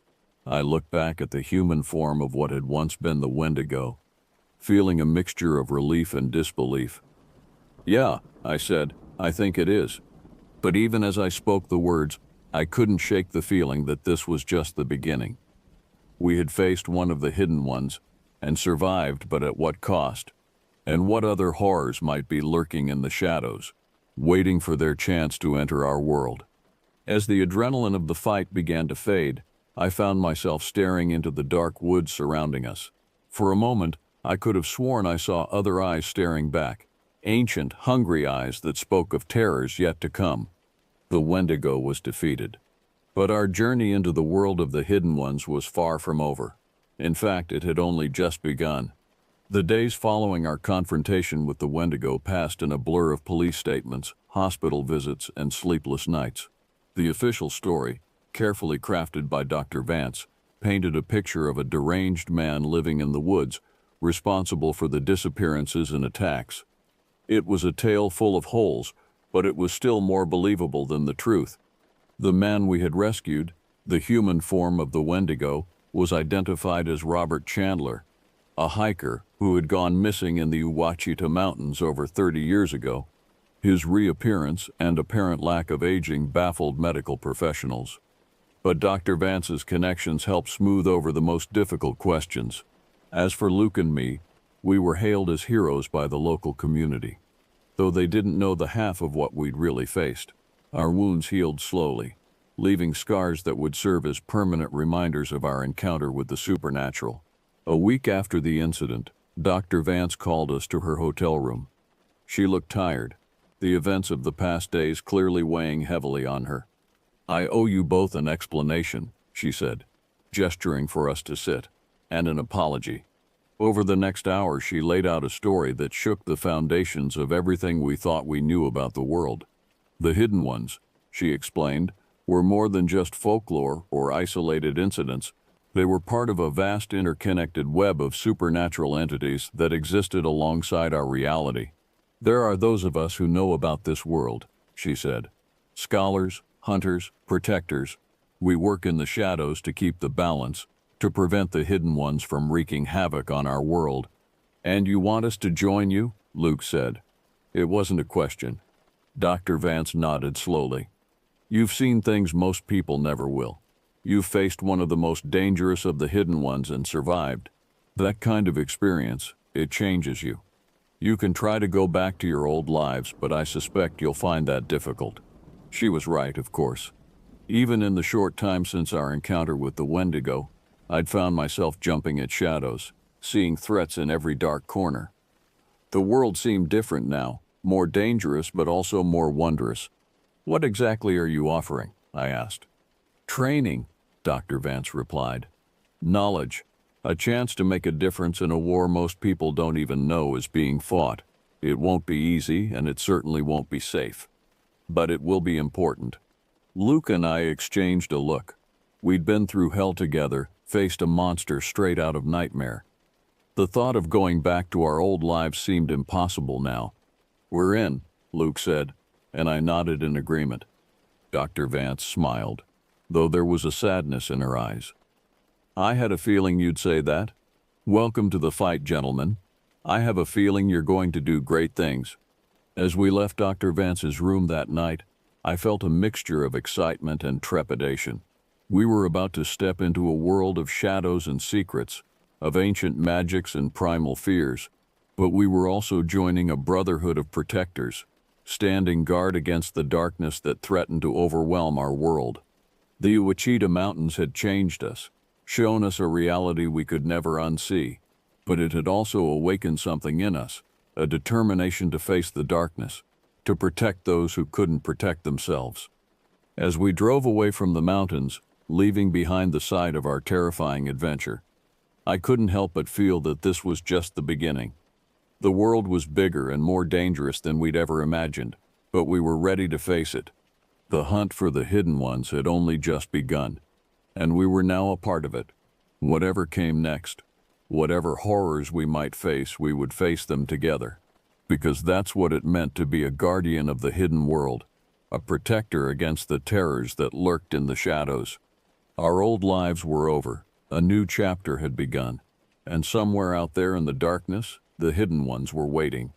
I looked back at the human form of what had once been the Wendigo, feeling a mixture of relief and disbelief. "Yeah," I said, "I think it is." But even as I spoke the words, I couldn't shake the feeling that this was just the beginning. We had faced one of the hidden ones, and survived, but at what cost? And what other horrors might be lurking in the shadows, waiting for their chance to enter our world? As the adrenaline of the fight began to fade, I found myself staring into the dark woods surrounding us. For a moment, I could have sworn I saw other eyes staring back, ancient, hungry eyes that spoke of terrors yet to come. The Wendigo was defeated. But our journey into the world of the hidden ones was far from over. In fact, it had only just begun. The days following our confrontation with the Wendigo passed in a blur of police statements, hospital visits, and sleepless nights. The official story, carefully crafted by Dr. Vance, painted a picture of a deranged man living in the woods, responsible for the disappearances and attacks. It was a tale full of holes, but it was still more believable than the truth. The man we had rescued, the human form of the Wendigo, was identified as Robert Chandler, a hiker who had gone missing in the Ouachita Mountains over 30 years ago. His reappearance and apparent lack of aging baffled medical professionals. But Dr. Vance's connections helped smooth over the most difficult questions. As for Luke and me, we were hailed as heroes by the local community, though they didn't know the half of what we'd really faced. Our wounds healed slowly, leaving scars that would serve as permanent reminders of our encounter with the supernatural. A week after the incident, Dr. Vance called us to her hotel room. She looked tired, the events of the past days clearly weighing heavily on her. "I owe you both an explanation," she said, gesturing for us to sit, "and an apology." Over the next hour, she laid out a story that shook the foundations of everything we thought we knew about the world. The hidden ones, she explained, were more than just folklore or isolated incidents. They were part of a vast interconnected web of supernatural entities that existed alongside our reality. "There are those of us who know about this world," she said. "Scholars, hunters, protectors. We work in the shadows to keep the balance, to prevent the hidden ones from wreaking havoc on our world." "And you want us to join you?" Luke said. It wasn't a question. Dr. Vance nodded slowly. "You've seen things most people never will. You've faced one of the most dangerous of the hidden ones and survived. That kind of experience, it changes you. You can try to go back to your old lives, but I suspect you'll find that difficult." She was right, of course. Even in the short time since our encounter with the Wendigo, I'd found myself jumping at shadows, seeing threats in every dark corner. The world seemed different now, more dangerous but also more wondrous. "What exactly are you offering?" I asked. "Training. Dr. Vance replied. Knowledge. A chance to make a difference in a war most people don't even know is being fought. It won't be easy, and it certainly won't be safe. But it will be important. Luke and I exchanged a look. We'd been through hell together, faced a monster straight out of nightmare. The thought of going back to our old lives seemed impossible now. We're in, Luke said, and I nodded in agreement. Dr. Vance smiled, though there was a sadness in her eyes. I had a feeling you'd say that. Welcome to the fight, gentlemen. I have a feeling you're going to do great things. As we left Dr. Vance's room that night, I felt a mixture of excitement and trepidation. We were about to step into a world of shadows and secrets, of ancient magics and primal fears, but we were also joining a brotherhood of protectors, standing guard against the darkness that threatened to overwhelm our world. The Ouachita Mountains had changed us, shown us a reality we could never unsee, but it had also awakened something in us, a determination to face the darkness, to protect those who couldn't protect themselves. As we drove away from the mountains, leaving behind the site of our terrifying adventure, I couldn't help but feel that this was just the beginning. The world was bigger and more dangerous than we'd ever imagined, but we were ready to face it. The hunt for the hidden ones had only just begun, and we were now a part of it. Whatever came next, whatever horrors we might face, we would face them together. Because that's what it meant to be a guardian of the hidden world, a protector against the terrors that lurked in the shadows. Our old lives were over, a new chapter had begun, and somewhere out there in the darkness, the hidden ones were waiting.